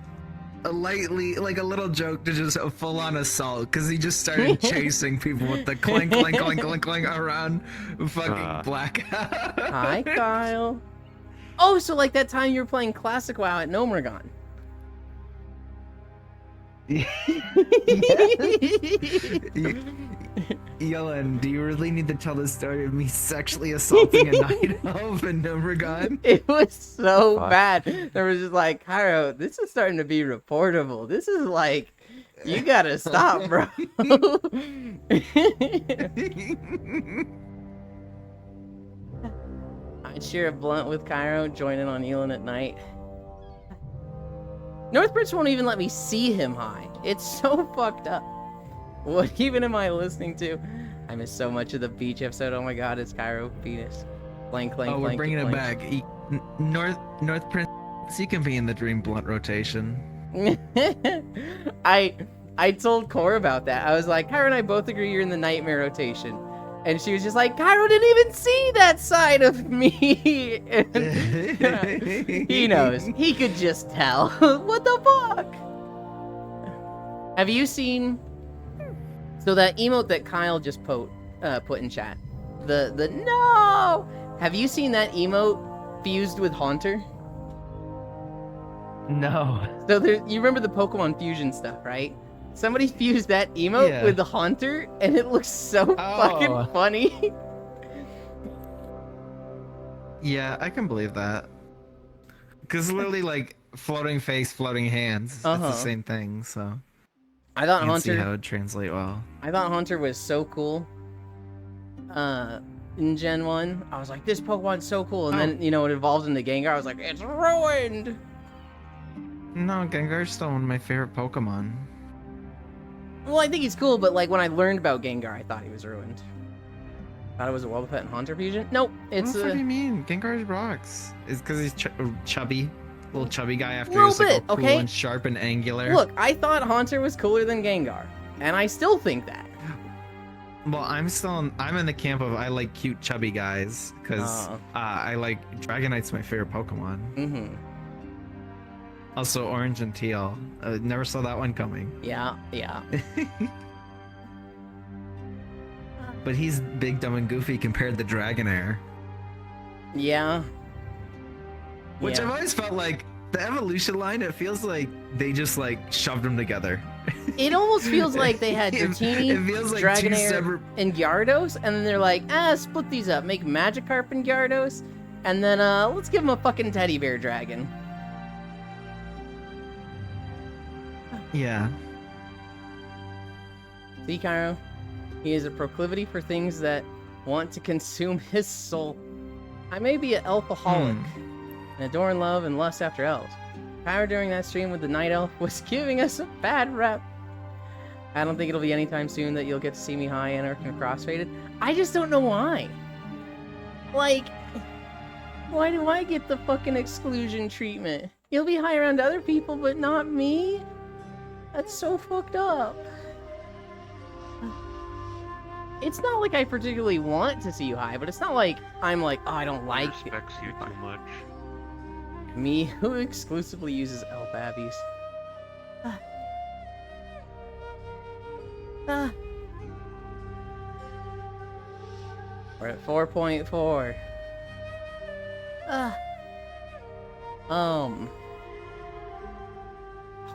a lightly, like a little joke to just a full-on assault because he just started chasing people with the clank, clank, clank, clank, clank around fucking blackout. Hi, Kyle. Oh, so like that time you were playing Classic WoW at Nomergon. Yellen, do you really need to tell the story of me sexually assaulting a night elf in Nomergon? It was so Fuck. bad. There was just like, Cairo, this is starting to be reportable. This is like, you gotta stop, bro. I'd share a blunt with Cairo, join in on Elon at night. Northbridge won't even let me see him high. It's so fucked up. What even am I listening to? I miss so much of the beach episode. Oh my god, it's Cairo penis. Blank, blank, Oh, we're blank. bringing it blank. back. North Prince, he can be in the Dream Blunt rotation. I told Core about that. I was like, Cairo and I both agree you're in the nightmare rotation. And she was just like, Cairo didn't even see that side of me. And he knows. He could just tell. What the fuck? Have you seen... So that emote that Kyle just put in chat. The no! Have you seen that emote fused with Haunter? No. So you remember the Pokemon Fusion stuff, right? Somebody fused that emote Yeah. with the Haunter, and it looks so fucking funny. Yeah, I can believe that. Because literally, like, floating face, floating hands. It's Uh-huh. the same thing, so... I thought I can see how it Haunter. would translate well. I thought Haunter was so cool. In Gen 1, I was like, this Pokemon's so cool, and then it evolved into Gengar. I was like, it's ruined. No, Gengar's still one of my favorite Pokemon. Well, I think he's cool, but like when I learned about Gengar, I thought he was ruined. Thought it was a Wobbuffet and Haunter fusion. Nope, it's What do you mean? Gengar rocks. It's because he's chubby Little chubby guy after Little he was like all bit, cool okay? and sharp and angular. Look, I thought Haunter was cooler than Gengar, and I still think that. Well, I'm in the camp of I like cute chubby guys because I like Dragonite's my favorite Pokemon. Mm-hmm. Also orange and teal. Never saw that one coming. Yeah. But he's big, dumb, and goofy compared to Dragonair. Yeah. Which Yeah. I've always felt like the evolution line, it feels like they just like shoved them together. It almost feels like they had Dratini, It feels like two Dragonair, separate- and Gyarados, and then they're like, split these up, make Magikarp and Gyarados, and then let's give them a fucking teddy bear dragon. Yeah. See, Cairo? He has a proclivity for things that want to consume his soul. I may be an elfaholic, and adore love and lust after elves. Cairo during that stream with the night elf was giving us a bad rep. I don't think it'll be anytime soon that you'll get to see me high, Anarch, and crossfaded. I just don't know why. Like, why do I get the fucking exclusion treatment? You'll be high around other people, but not me? That's so fucked up. It's not like I particularly want to see you high, but it's not like I'm like, oh, I don't like it. Respects you too much. Me, who exclusively uses elf abbeys. We're at 4.4.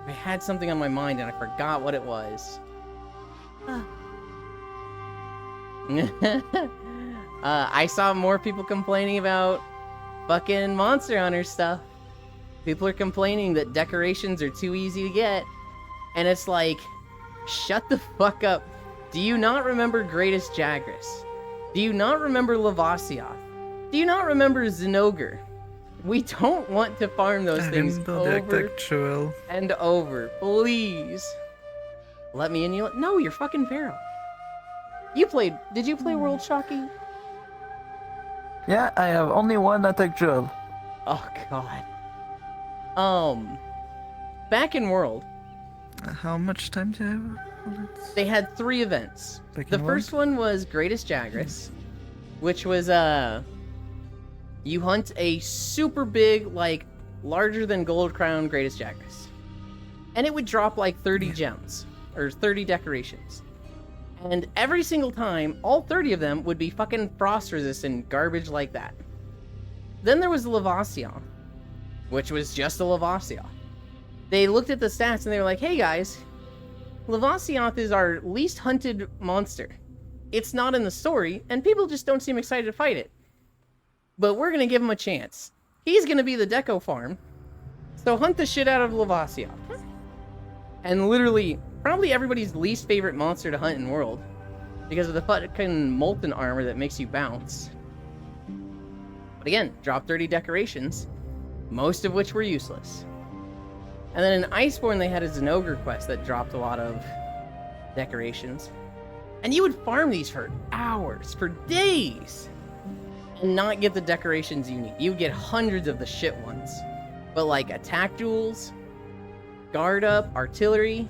I had something on my mind and I forgot what it was. I saw more people complaining about fucking Monster Hunter stuff. People are complaining that decorations are too easy to get. And it's like, shut the fuck up. Do you not remember Greatest Jagras? Do you not remember Lavasioth? Do you not remember Zinogre? We don't want to farm those things over and over. Please. Let me in, you. No, you're fucking feral. Did you play World Shocky? Yeah, I have only one attack gel. Oh god. Back in World, How much time do you have? they had 3 events. Back The in first one was Greatest Jagras, which was you hunt a super big, like larger than Gold Crown Greatest Jagras. And it would drop like 30 gems or 30 decorations. And every single time, all 30 of them would be fucking frost resistant garbage like that. Then there was Lavasioth, which was just a Lavasioth. They looked at the stats and they were like, hey guys, Lavasioth is our least hunted monster. It's not in the story, and people just don't seem excited to fight it. But we're gonna give him a chance. He's gonna be the deco farm. So hunt the shit out of Lavasioth. And literally, probably everybody's least favorite monster to hunt in World. Because of the fucking molten armor that makes you bounce. But again, drop 30 decorations, most of which were useless. And then in Iceborne, they had a Zinogre quest that dropped a lot of decorations. And you would farm these for hours, for days, and not get the decorations you need. You would get hundreds of the shit ones. But like attack duels, guard up, artillery,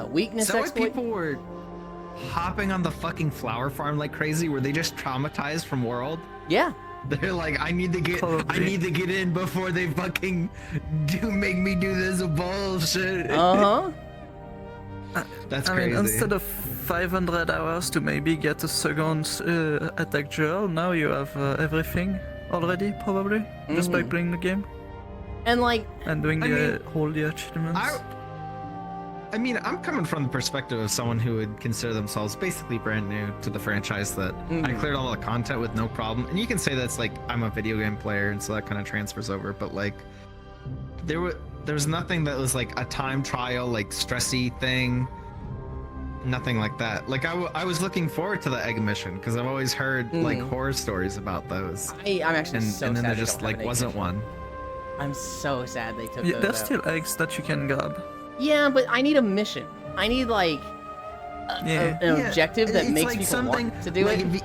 weakness So what exploit. people were hopping on the fucking flower farm like crazy? Were they just traumatized from World? Yeah. They're like, I need to get in before they fucking make me do this bullshit. Uh-huh. That's I crazy. mean, instead of 500 hours to maybe get a second attack gel, now you have everything already, probably, just by playing the game And like, and doing all the achievements. I mean, I'm coming from the perspective of someone who would consider themselves basically brand new to the franchise, that I cleared all the content with no problem. And you can say that's like, I'm a video game player, and so that kind of transfers over. But like, there was nothing that was like a time trial, like stressy thing. Nothing like that. Like I was looking forward to the egg mission because I've always heard like horror stories about those. I'm actually so and then sad there they just don't have like an egg wasn't mission. one. I'm so sad they took Yeah, those there's out. still eggs that you can grab. Yeah, but I need a mission. I need like an objective that It's makes like people something want to do like it.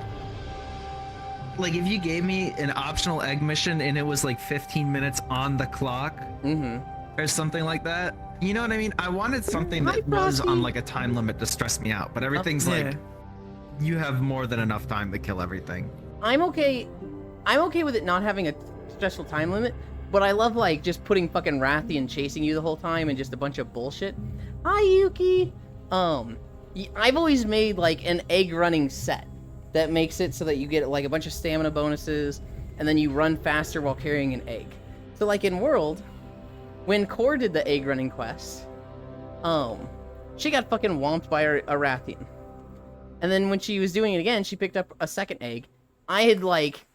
like if you gave me an optional egg mission and it was like 15 minutes on the clock or something like that, you know what I mean? I wanted something that was on like a time limit to stress me out, but everything's like you have more than enough time to kill everything. I'm okay with it not having a special time limit, but I love like just putting fucking Rathian chasing you the whole time and just a bunch of bullshit. Hi Yuki. I've always made like an egg running set that makes it so that you get like a bunch of stamina bonuses and then you run faster while carrying an egg. So like in World, when Core did the egg running quest, she got fucking whomped by a Rathian. And then when she was doing it again, she picked up a second egg. I had like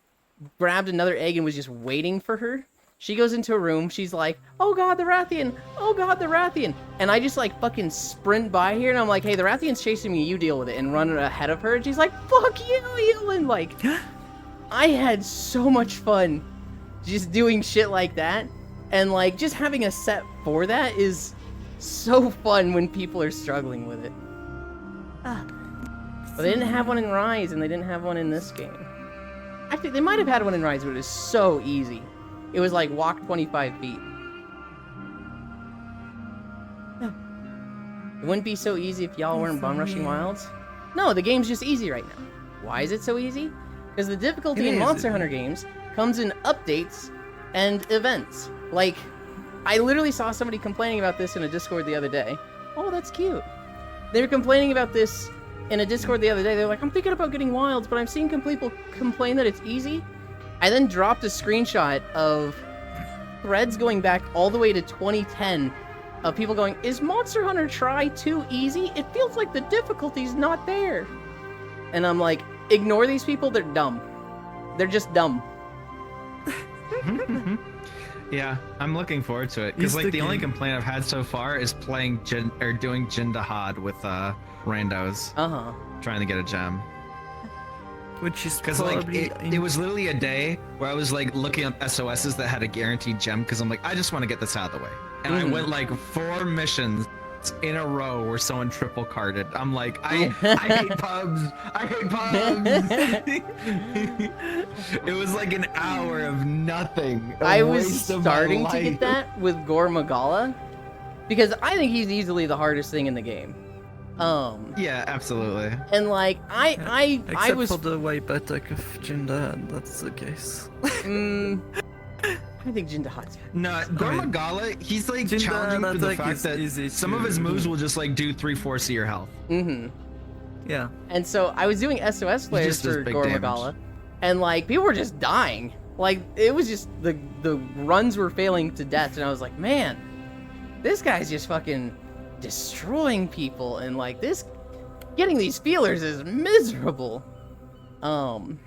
grabbed another egg and was just waiting for her. She goes into a room, she's like, oh god, the Rathian! Oh god, the Rathian! And I just like fucking sprint by here and I'm like, hey, the Rathian's chasing me, you deal with it, and run ahead of her. And she's like, fuck you, Evelyn! Like, I had so much fun just doing shit like that. And like, just having a set for that is so fun when people are struggling with it. But they didn't have one in Rise, and they didn't have one in this game. Actually, they might have had one in Rise, but it was so easy. It was like walk 25 feet. It wouldn't be so easy if y'all weren't bum rushing wilds. No, the game's just easy right now. Why is it so easy? Because the difficulty in Monster Hunter games comes in updates and events. Like, I literally saw somebody complaining about this in a Discord the other day. Oh, that's cute. They were complaining about this in a Discord the other day. They're like, I'm thinking about getting wilds, but I'm seeing people complain that it's easy. I then dropped a screenshot of threads going back all the way to 2010 of people going, is Monster Hunter Tri too easy? It feels like the difficulty's not there. And I'm like, ignore these people, they're dumb. They're just dumb. Yeah, I'm looking forward to it. Because like the only complaint I've had so far is playing doing Jindahad with randos. Trying to get a gem. Which is because like it was literally a day where I was like looking up SOSs that had a guaranteed gem because I'm like, I just want to get this out of the way. And I went like 4 missions in a row where someone triple carded. I'm like, I hate pubs. I hate pubs. It was like an hour of nothing. I was starting to get that with Gore Magala because I think he's easily the hardest thing in the game. Yeah, absolutely. And like I was for the wipe attack of Jindahad, that's the case. I think Jindahad's no, Gore Magala, he's like challenging for the fact that some of his moves will just like do 3/4 of your health. Yeah. And so I was doing SOS players for Gore Magala, and like people were just dying. Like it was just the runs were failing to death, and I was like, man, this guy's just fucking destroying people, and like this getting these feelers is miserable. And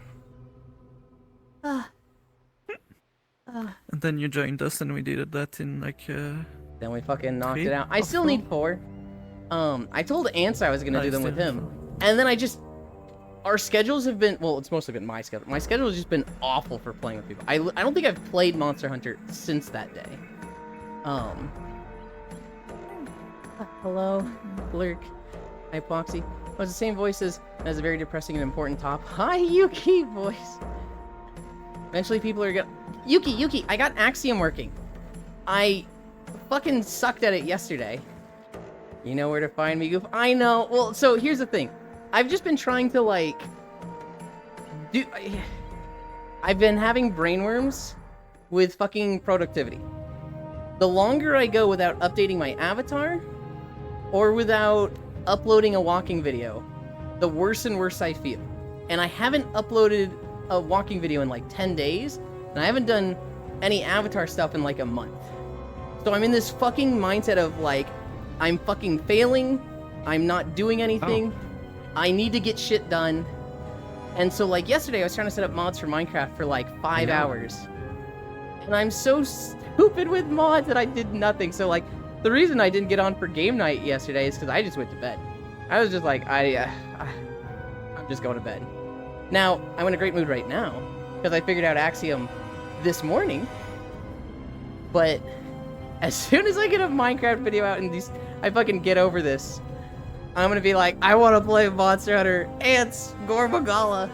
then you joined us and we did that in like then we fucking knocked it out. I still need 4. I told Ants I was gonna do them with him, and then our schedules have been, well, it's mostly been my schedule. My schedule has just been awful for playing with people. I don't think I've played Monster Hunter since that day. Hello, Lurk. Hi, Poxy. Oh, it's the same voice as a very depressing and important top. Hi, Yuki voice. Eventually people are gonna... Yuki, I got Axiom working. I fucking sucked at it yesterday. You know where to find me, Goof? I know. Well, so here's the thing. I've just been trying to, like... I've been having brainworms with fucking productivity. The longer I go without updating my avatar, or without uploading a walking video, the worse and worse I feel. And I haven't uploaded a walking video in like 10 days, and I haven't done any avatar stuff in like a month. So I'm in this fucking mindset of like, I'm fucking failing, I'm not doing anything, I need to get shit done. And so like yesterday I was trying to set up mods for Minecraft for like 5 hours. And I'm so stupid with mods that I did nothing. So like, the reason I didn't get on for game night yesterday is because I just went to bed. I was just like, I'm just going to bed. Now, I'm in a great mood right now, because I figured out Axiom this morning. But as soon as I get a Minecraft video out and I fucking get over this, I'm gonna be like, I want to play Monster Hunter Ants Gore Magala.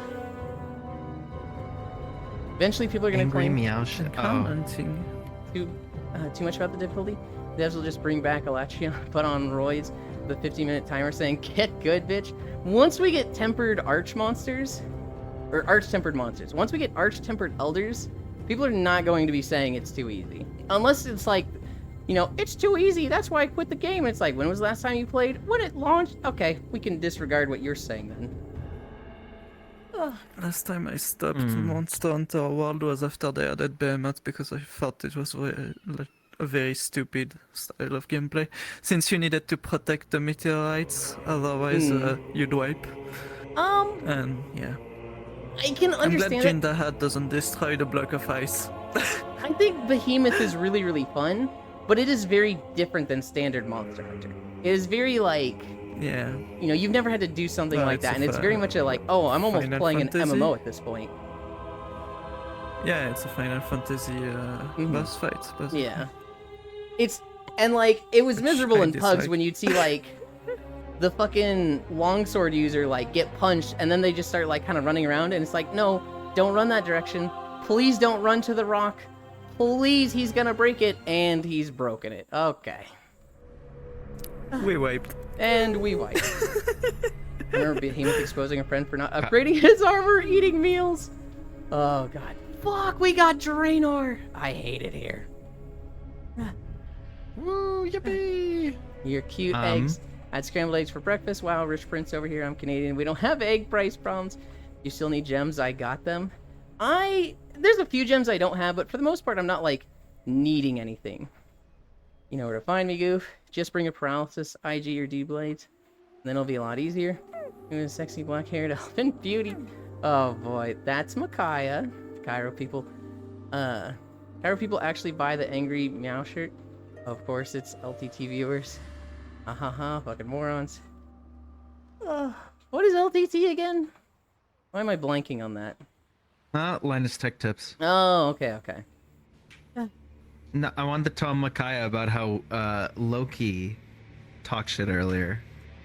Eventually, people are gonna Angry claim meow shit. Commenting. too much about the difficulty. Devs will just bring back Elatria, put on roids, the 15-minute timer saying, "Get good, bitch." Once we get tempered arch monsters, or arch-tempered monsters, once we get arch-tempered elders, people are not going to be saying it's too easy. Unless it's like, you know, it's too easy, that's why I quit the game. It's like, when was the last time you played? When it launched? Okay, we can disregard what you're saying then. Last time I stopped Monster Hunter World was after they added Behemoth because I thought it was like a very stupid style of gameplay. Since you needed to protect the meteorites, otherwise you'd wipe. And yeah. I can I'm glad understand it. Jindaad doesn't destroy the block of ice. I think Behemoth is really, really fun, but it is very different than standard Monster Hunter. It is very like, Yeah. you know, you've never had to do something No, like it's that, a and it's fi- very much a like, oh, I'm almost Final playing Fantasy? an MMO at this point. Yeah, it's a Final Fantasy boss fight. Basically. Yeah. It's, and like, it was Which miserable I in Pugs dislike. when you'd see like, the fucking longsword user like get punched, and then they just start like kind of running around, and it's like, no, don't run that direction. Please don't run to the rock. Please, he's gonna break it, and he's broken it. Okay. We wiped. And we wipe. Remember Behemoth exposing a friend for not upgrading his armor, eating meals? Oh god. Fuck, we got Draenor! I hate it here. Woo, yippee! Your cute eggs. I had scrambled eggs for breakfast. Wow, rich prince over here. I'm Canadian. We don't have egg price problems. You still need gems? I got them. There's a few gems I don't have, but for the most part, I'm not, like, needing anything. You know where to find me, Goof. Just bring a paralysis, IG, or D-blades. Then it'll be a lot easier. Look at a sexy black-haired elfin beauty. Oh, boy. That's Micaiah. Cairo people. Cairo people actually buy the angry meow shirt. Of course, it's LTT viewers. Fucking morons. What is LTT again? Why am I blanking on that? Linus Tech Tips. Oh, okay. No, I wanted to tell Micaiah about how Loki talked shit earlier.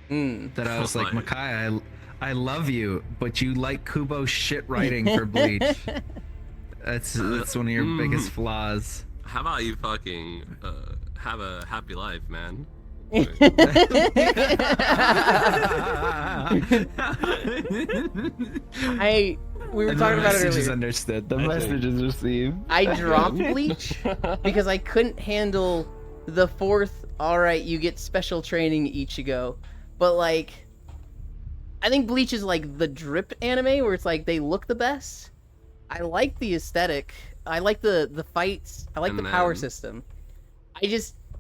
That I was like, Micaiah, I love you, but you like Kubo's shit writing for Bleach. That's one of your biggest flaws. How about you fucking have a happy life, man? We were talking about it message is earlier. understood. The message is received. I dropped Bleach because I couldn't handle the fourth, alright, you get special training Ichigo. But like, I think Bleach is like the drip anime where it's like they look the best. I like the aesthetic. I like the fights. I like And the power then- system.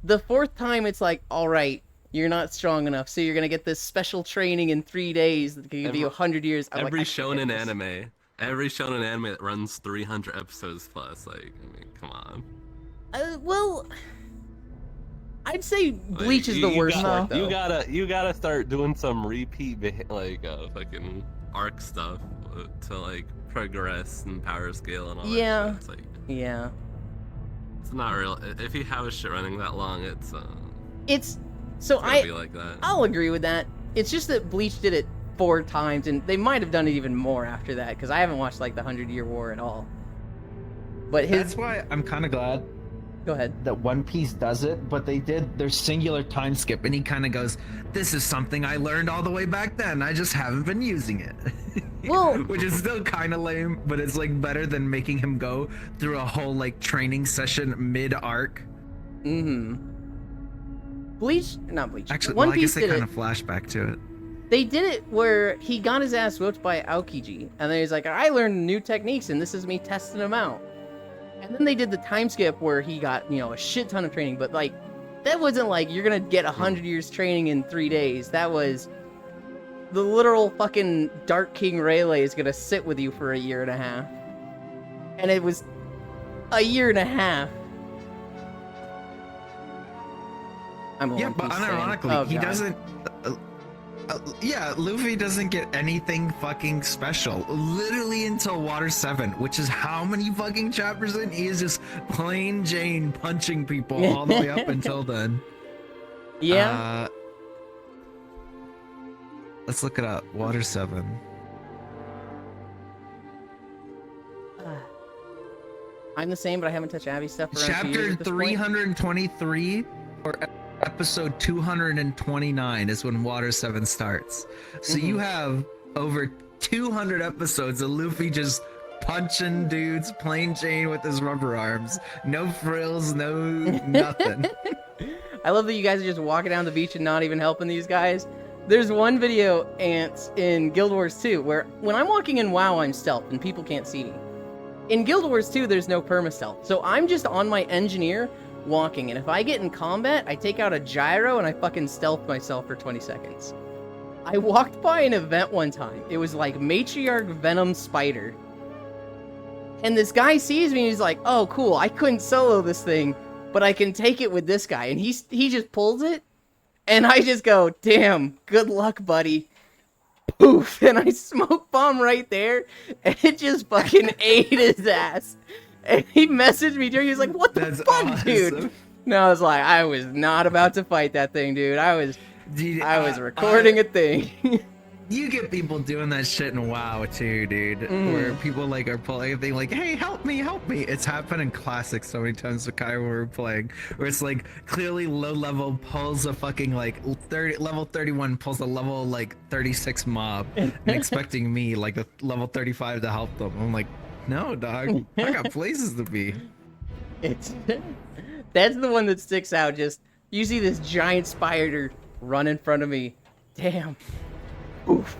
The fourth time it's like, alright, you're not strong enough, so you're gonna get this special training in 3 days that can give you 100 years. I'm Every like, I can't shonen get this. anime that runs 300 episodes plus, like, I mean, come on. Well, I'd say Like, Bleach is the worst gotta, one, though. You gotta start doing some repeat, fucking arc stuff to, like, progress and power scale and all Yeah. that shit. It's like, Yeah. it's not real. If you have a shit running that long, it's So gonna be like that. I'll agree with that. It's just that Bleach did it 4 times, and they might have done it even more after that, because I haven't watched like the 100-Year War at all. But That's why I'm kind of glad Go ahead. that One Piece does it, but they did their singular time skip. And he kind of goes, "This is something I learned all the way back then. I just haven't been using it." Well- which is still kind of lame, but it's like better than making him go through a whole like training session mid arc. Not Bleach. Actually, One well, I guess Piece they did kind it. of flashback to it. They did it where he got his ass whooped by Aokiji, and then he's like, I learned new techniques, and this is me testing them out. And then they did the time skip where he got, a shit ton of training, but like, that wasn't like you're gonna get 100 years training in 3 days. That was the literal fucking Dark King Rayleigh is gonna sit with you for 1.5 years. And it was 1.5 years. I'm a Yeah, One but Piece fan. unironically, Oh, he God. doesn't. Yeah, Luffy doesn't get anything fucking special. Literally until Water 7, which is how many fucking chapters in? He is just plain Jane punching people all the way up until then. Yeah. Let's look it up. Water 7. I'm the same, but I haven't touched Abby's stuff for around 2 years Chapter at this point. 323 or episode 229 is when Water 7 starts. So you have over 200 episodes of Luffy just punching dudes, plain Jane with his rubber arms. No frills, no nothing. I love that you guys are just walking down the beach and not even helping these guys. There's one video, Ants, in Guild Wars 2, where when I'm walking in WoW, I'm stealth and people can't see me. In Guild Wars 2, there's no perma-stealth, so I'm just on my engineer walking, and if I get in combat, I take out a gyro and I fucking stealth myself for 20 seconds. I walked by an event one time. It was like Matriarch Venom Spider. And this guy sees me and he's like, oh, cool, I couldn't solo this thing, but I can take it with this guy. And he just pulls it, and I just go, damn, good luck, buddy. Poof, and I smoke bomb right there, and it just fucking ate his ass. And he messaged me during, he was like, what the That's fuck, awesome. dude? No, I was like, I was not about to fight that thing, dude. I was recording a thing. You get people doing that shit in WoW too, dude. Where people like are pulling, they like, hey, help me. It's happened in Classic so many times with Kai when we were playing, where it's like clearly low level pulls a fucking like level 31 pulls a level like 36 mob, and expecting me like a level 35 to help them. I'm like, no, dog, I got places to be. That's the one that sticks out. Just you see this giant spider run in front of me. Damn. Oof.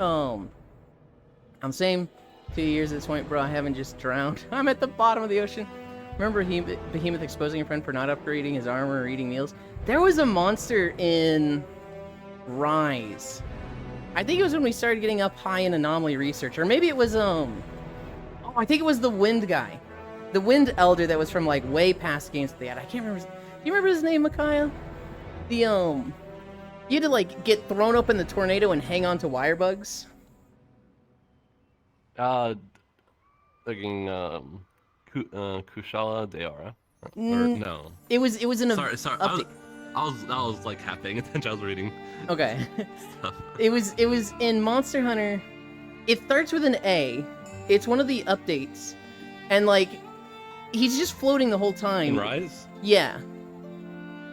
I'm same 2 years at this point, bro. I haven't just drowned. I'm at the bottom of the ocean. Remember Behemoth exposing a friend for not upgrading his armor or eating meals? There was a monster in Rise. I think it was when we started getting up high in anomaly research, or maybe it was I think it was the Wind guy, the Wind Elder that was from like way past games that they had. I can't remember. Do you remember his name, Micaiah? The you had to like get thrown up in the tornado and hang on to wire bugs. Thinking Kushala Deora. Or no. It was in a Sorry. update. I was like half paying attention. I was reading Okay. stuff. It was in Monster Hunter. It starts with an A. It's one of the updates, and like he's just floating the whole time. In Rise? Yeah.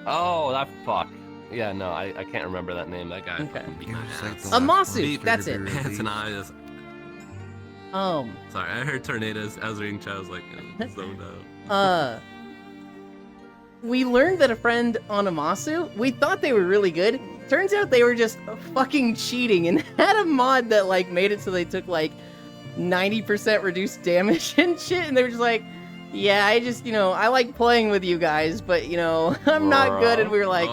Oh, that fuck. Yeah, no, I can't remember that name. That guy Okay. fucking beat my ass. A Masu, that's it. Ants and I. Sorry, I heard tornadoes. I was reading chat. I was like, zoned out. We learned that a friend on Amasu, we thought they were really good. Turns out they were just fucking cheating and had a mod that like made it so they took like 90% reduced damage and shit. And they were just like, yeah, I just, I like playing with you guys, but, I'm not good. And we were like,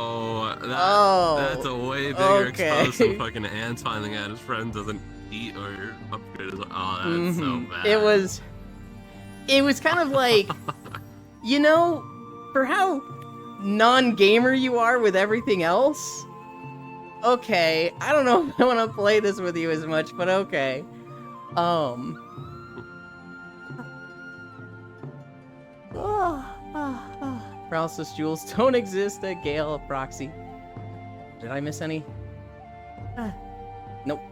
that's a way bigger okay. expose than fucking Ants finding out his friend doesn't eat or upgrade his. Oh, that's so bad. It was kind of like, for how non-gamer you are with everything else, okay, I don't know if I want to play this with you as much, but okay. Paralysis jewels don't exist. A Gale, a proxy. Did I miss any? Nope.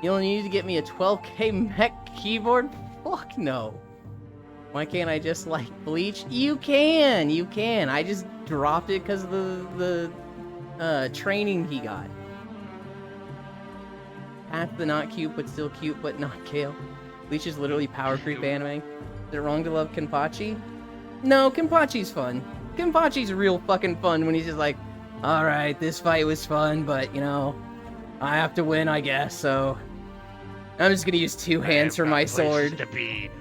You'll need to get me a 12K mech keyboard? Fuck no. Why can't I just like Bleach? You can. I just dropped it because of the training he got. Path the not cute but still cute but not Kale. Bleach is literally power creep anime. Is it wrong to love Kenpachi? No, Kenpachi's fun. Kenpachi's real fucking fun when he's just like, alright, this fight was fun, but I have to win, I guess, so I'm just gonna use two hands for my sword.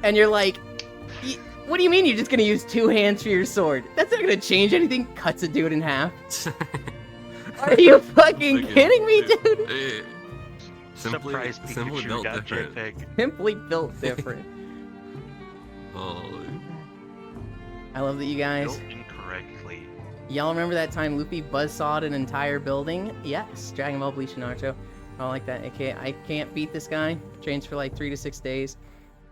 And you're like, what do you mean you're just gonna use two hands for your sword? That's not gonna change anything. Cuts a dude in half. Are you fucking kidding me, dude? Simply built different. Simply built different. Holy. I love that you guys. Built incorrectly. Y'all remember that time Luffy buzzsawed an entire building? Yes, Dragon Ball Bleach and Naruto. I like that. I can't beat this guy. Trains for like 3 to 6 days.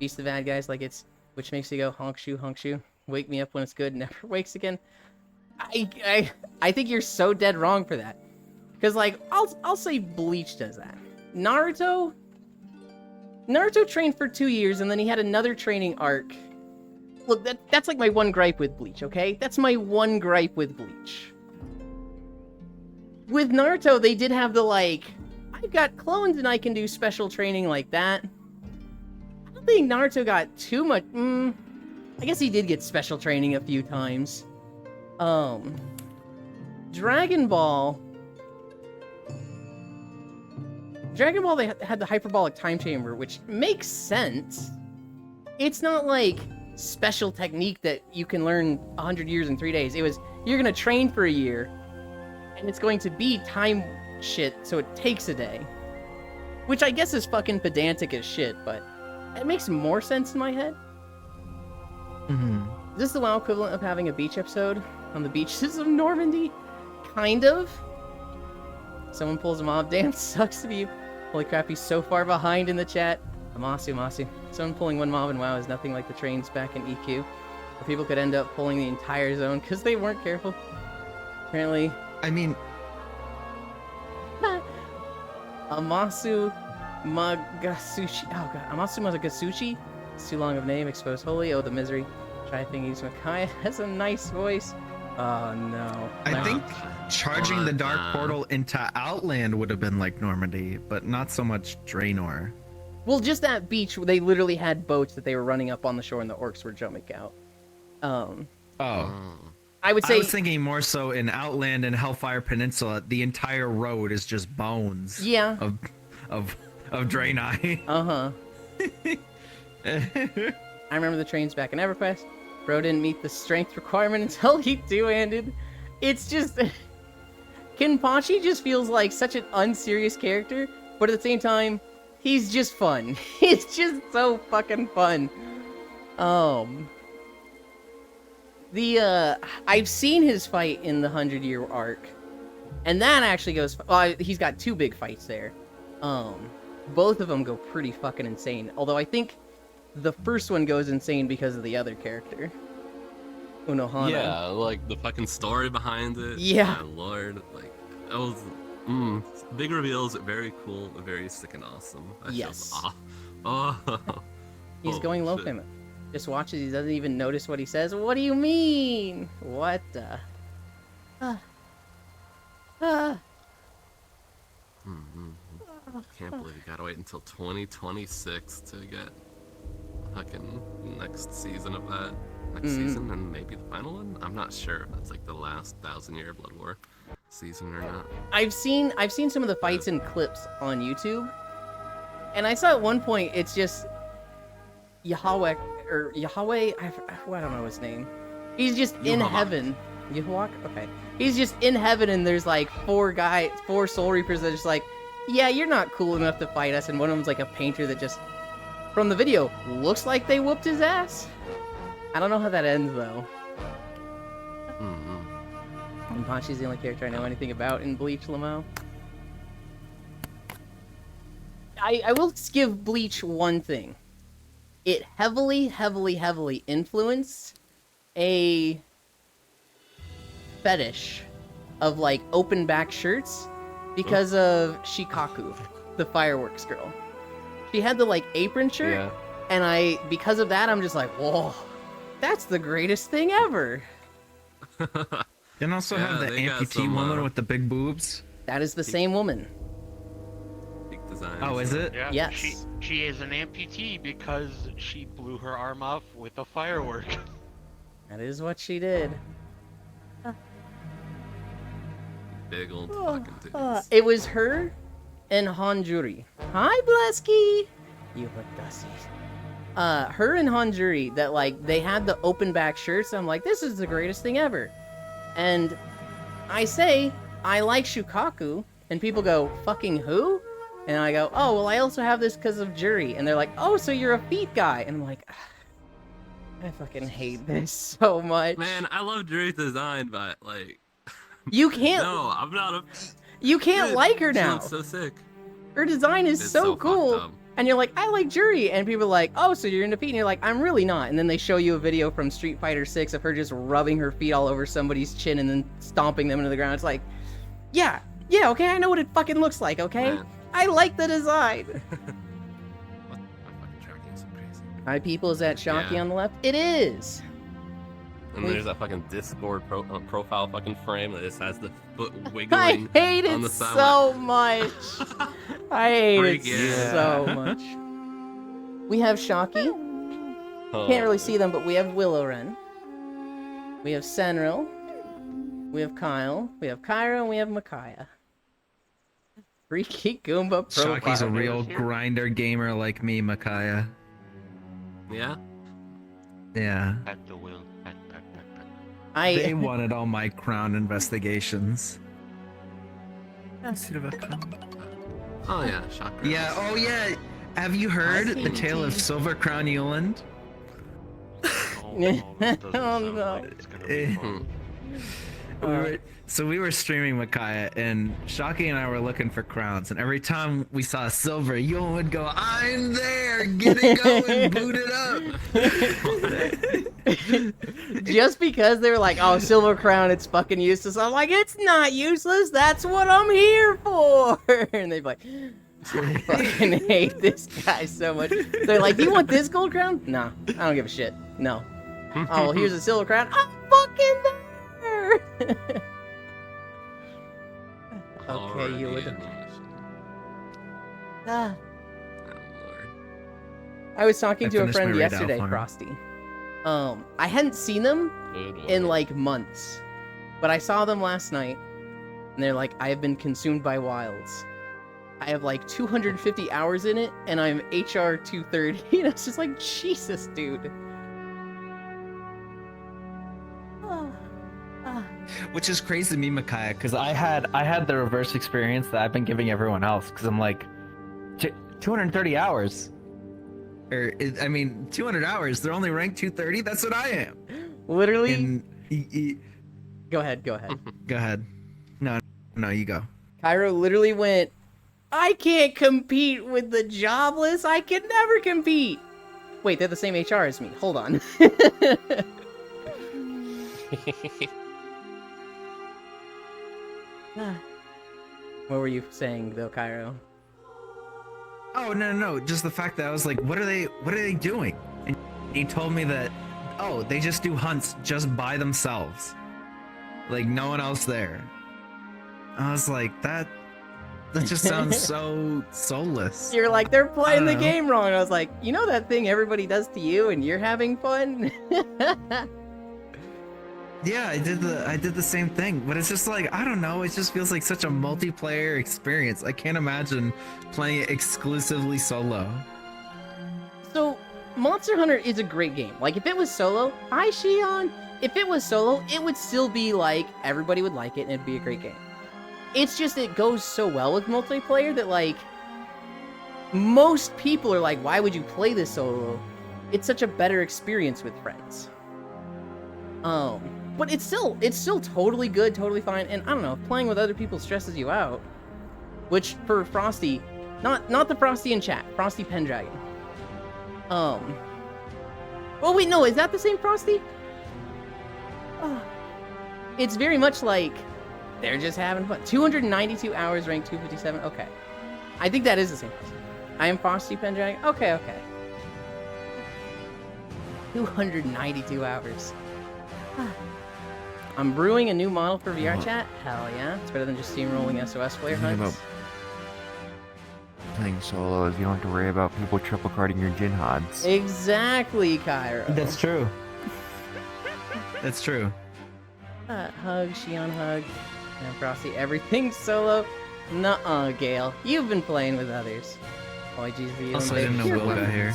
Beats the bad guys like it's, which makes you go honk shoe. Wake me up when it's good. Never wakes again. I think you're so dead wrong for that. Because like I'll say Bleach does that. Naruto, Naruto trained for 2 years, and then he had another training arc. Look, that's like my one gripe with Bleach, okay? That's my one gripe with Bleach. With Naruto, they did have the, like, I've got clones and I can do special training like that. I don't think Naruto got too much... I guess he did get special training a few times. Dragon Ball, they had the hyperbolic time chamber, which makes sense. It's not like special technique that you can learn 100 years in 3 days. It was, you're gonna train for a year, and it's going to be time shit, so it takes a day. Which I guess is fucking pedantic as shit, but it makes more sense in my head. Is this the WoW equivalent of having a beach episode on the beaches of Normandy? Kind of. Someone pulls a mob. Damn, sucks to be you. Holy crap, he's so far behind in the chat. Amasu. Someone pulling one mob in WoW is nothing like the trains back in EQ, where people could end up pulling the entire zone because they weren't careful. Apparently. I mean... Amasu Magasushi. Oh god, Amasu Magasushi? It's too long of a name. Exposed Holy. Oh, the misery. Try thinking he's Makai has a nice voice. Oh no. I think charging the Dark Portal into Outland would have been like Normandy, but not so much Draenor. Well, just that beach, they literally had boats that they were running up on the shore and the orcs were jumping out. I would say... I was thinking more so in Outland and Hellfire Peninsula, the entire road is just bones. Yeah. Of Draenei. Uh-huh. I remember the trains back in EverQuest. Bro didn't meet the strength requirement until he two-handed. It's just... Kenpachi just feels like such an unserious character, but at the same time, he's just fun. He's just so fucking fun. I've seen his fight in the 100-year arc, and that actually goes... he's got 2 big fights there. Both of them go pretty fucking insane, although I think the first one goes insane because of the other character, Unohana. Yeah, like the fucking story behind it. Yeah. My lord, like that was big reveals, very cool, very sick and awesome. That Yes. He's Oh, going low shit. payment. Just watches, he doesn't even notice what he says. What do you mean? What the? Can't believe you gotta wait until 2026 to get fucking next season of that. Next season and maybe the final one? I'm not sure if that's like the last 1,000-year Blood War season or not. I've seen some of the fights in clips on YouTube, and I saw at one point it's just Yahweh. I don't know his name. He's just in Yahweh. heaven. Yahweh? Okay. He's just in heaven, and there's like 4 Soul Reapers that are just like, yeah, you're not cool enough to fight us, and one of them's like a painter that just, from the video, looks like they whooped his ass. I don't know how that ends though. Kenpachi's the only character I know anything about in Bleach, Lamau. I will give Bleach one thing. It heavily influenced a fetish of like open back shirts because of Shikaku, the fireworks girl. She had the like apron shirt, Yeah. and because of that, I'm just like, whoa, that's the greatest thing ever. You also Yeah, have the they got amputee some, woman with the big boobs. That is the same woman. Peak design. Oh, is it? Yeah, Yes. she is an amputee because she blew her arm off with a firework. That is what she did. Big old fucking dudes. It was her and Hanjuri. Hi, Blesky! You hussies. Her and Hanjuri, that like, they had the open back shirts. I'm like, this is the greatest thing ever. And I say, I like Shukaku, and people go, fucking who? And I go, oh, well, I also have this because of Juri. And they're like, oh, so you're a feet guy. And I'm like, I fucking hate this so much. Man, I love Drew's design, but like, You can't, no, I'm not a. you can't Dude, like her she now. looks so sick. Her design is It's so so cool. fucked up. And you're like, I like Juri. And people are like, oh, so you're into feet. And you're like, I'm really not. And then they show you a video from Street Fighter 6 of her just rubbing her feet all over somebody's chin and then stomping them into the ground. It's like, yeah, okay, I know what it fucking looks like, okay? Man. I like the design. Hi, people. Is that Shocky Yeah. on the left? It is. And We- there's that fucking Discord profile fucking frame that just has the foot I wiggling hate on it the side. so much. I hate it Freaking- so much. We have Shocky. Oh, Can't really see them, but we have Willow Wren. We have Senril. We have Kyle. We have Kyra, and we have Micaiah. Freaky Goomba profile. Shocky's a real grinder gamer like me, Micaiah. Yeah? Yeah. At the will. At. They I wanted all my crown investigations. Silver Crown. Oh yeah, Chakra. Yeah, oh yeah. Have you heard the tale of Silver Crown Euland? Oh, this doesn't Oh, sound no. like it's gonna be fun. We were streaming Micaiah, and Shocky and I were looking for crowns, and every time we saw silver, Euland would go, "I'm there, get it going, boot it up." just because they were like, "Oh, Silver Crown, it's fucking useless." I'm like, "It's not useless. That's what I'm here for." And they'd be like, "I fucking hate this guy so much." They're like, "You want this gold crown?" No, I don't give a shit. No. Oh, well, here's a silver crown. I'm fucking there. Okay, you would. Ah. Oh lord. I was talking I to a finished friend my Red yesterday, Alpha. Frosty. I hadn't seen them Good in lord. like months, but I saw them last night, and they're like, "I have been consumed by wilds. I have like 250 hours in it, and I'm HR 230." And it's just like, Jesus, dude. Which is crazy to me, Micaiah, because I had the reverse experience that I've been giving everyone else because I'm like, 230 hours. 200 hours. They're only ranked 230. That's what I am. Literally. And Go ahead. go ahead. No, you go. Cairo literally went, "I can't compete with the jobless. I can never compete." Wait, they're the same HR as me. Hold on. What were you saying, though, Cairo? Oh no! Just the fact that I was like, what are they doing? And he told me that, oh, they just do hunts just by themselves, like no one else there. I was like, that just sounds so soulless. You're like, they're playing the I don't know. game wrong. And I was like, you know that thing everybody does to you and you're having fun? Yeah, I did the same thing, but it's just like, I don't know, it just feels like such a multiplayer experience. I can't imagine playing it exclusively solo. So, Monster Hunter is a great game. Like, if it was solo, hi, Shion. If it was solo, it would still be like, everybody would like it and it'd be a great game. It's just, it goes so well with multiplayer that, like, most people are like, why would you play this solo? It's such a better experience with friends. But it's still totally good, totally fine, and I don't know, if playing with other people stresses you out, which for Frosty, not the Frosty in chat, Frosty Pendragon. Oh wait, no, is that the same Frosty? It's very much like they're just having fun. 292 hours, ranked 257. Okay, I think that is the same Frosty. I am Frosty Pendragon. Okay. 292 hours. I'm brewing a new model for VR chat. Hell yeah. It's better than just steamrolling SOS player Think hunts. Playing solo is you don't have to worry about people triple carding your Jinhads. Exactly, Cairo. That's true. That's true. Hug, Shion hug. And Frosty, everything solo. Nuh-uh, Gale. You've been playing with others. Oh, geez, for you. Also, I didn't know You're Will got here.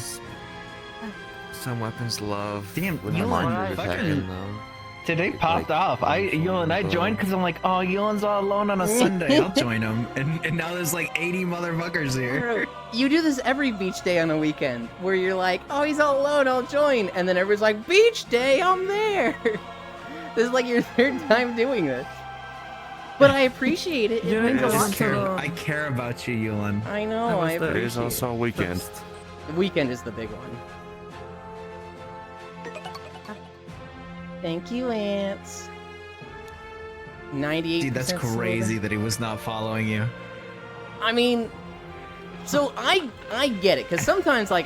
Some weapons love. Damn, when you the and monsters attack fucking- them, though. Today popped off. I joined because I'm like, oh, Yulen's all alone on a Sunday, I'll join him. And now there's like 80 motherfuckers here. Bro, you do this every beach day on a weekend, where you're like, oh, he's all alone, I'll join. And then everyone's like, beach day, I'm there. This is like your third time doing this. But I appreciate it. It Yeah, means a it's lot to me. I care about you, Yulen. I know, How was I that? appreciate It is also a weekend. it. The weekend is the big one. Thank you, Lance. 98%. Dude, that's crazy that he was not following you. I mean, so I get it, because sometimes, like,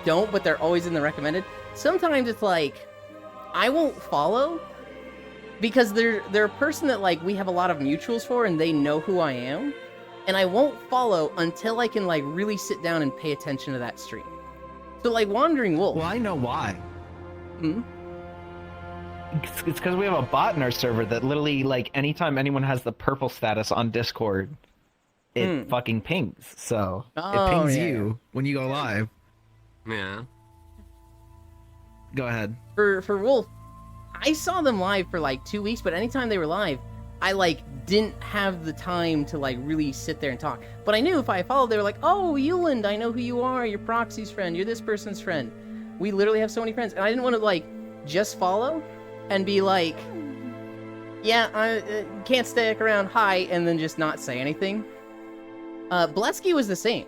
don't, but they're always in the recommended. Sometimes it's like, I won't follow because they're a person that like we have a lot of mutuals for and they know who I am. And I won't follow until I can like really sit down and pay attention to that stream. So like Wandering Wolf. Well, I know why. Hmm? It's because we have a bot in our server that literally, like, anytime anyone has the purple status on Discord, it fucking pings. So Oh, It pings yeah. you when you go live. Yeah. Go ahead. For Wolf, I saw them live for like 2 weeks, but anytime they were live, I like didn't have the time to like really sit there and talk. But I knew if I followed, they were like, "Oh, Euland, I know who you are. You're Proxy's friend. You're this person's friend." We literally have so many friends, and I didn't want to like just follow and be like, "Yeah, I can't stick around. Hi," and then just not say anything. Blesky was the same.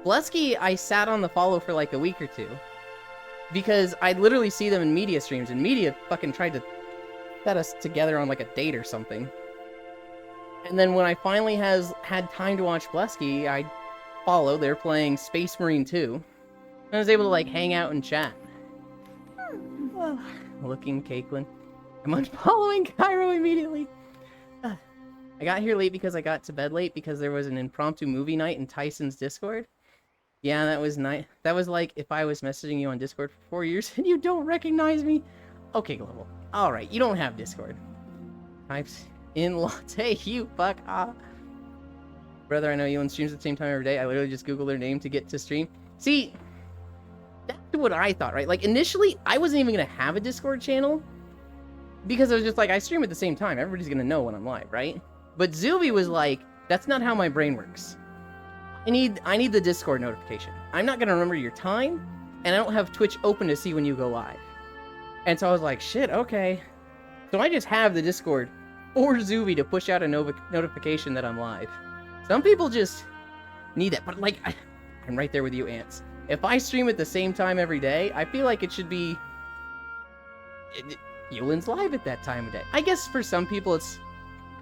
Blesky, I sat on the follow for like a week or two because I'd literally see them in media streams, and media fucking tried to set us together on like a date or something. And then when I finally had time to watch Blesky, I followed. They're playing Space Marine 2. And I was able to like hang out and chat. Looking Caitlin. I'm unfollowing Cairo immediately. I got here late because I got to bed late because there was an impromptu movie night in Tyson's Discord. Yeah, that was nice. That was like if I was messaging you on Discord for 4 years and you don't recognize me. Okay, Global. Alright, you don't have Discord. Types in latte, you fuck off. Brother, I know you on streams at the same time every day. I literally just Google their name to get to stream. See, that's what I thought, right? Like, initially, I wasn't even gonna have a Discord channel because I was just like, I stream at the same time. Everybody's gonna know when I'm live, right? But Zuby was like, that's not how my brain works. I need the Discord notification. I'm not gonna remember your time, and I don't have Twitch open to see when you go live. And so I was like, shit, okay. So I just have the Discord for Zuby to push out a notification that I'm live. Some people just need that, but like, I'm right there with you, Ants. If I stream at the same time every day, I feel like it should be... Euland's live at that time of day. I guess for some people it's...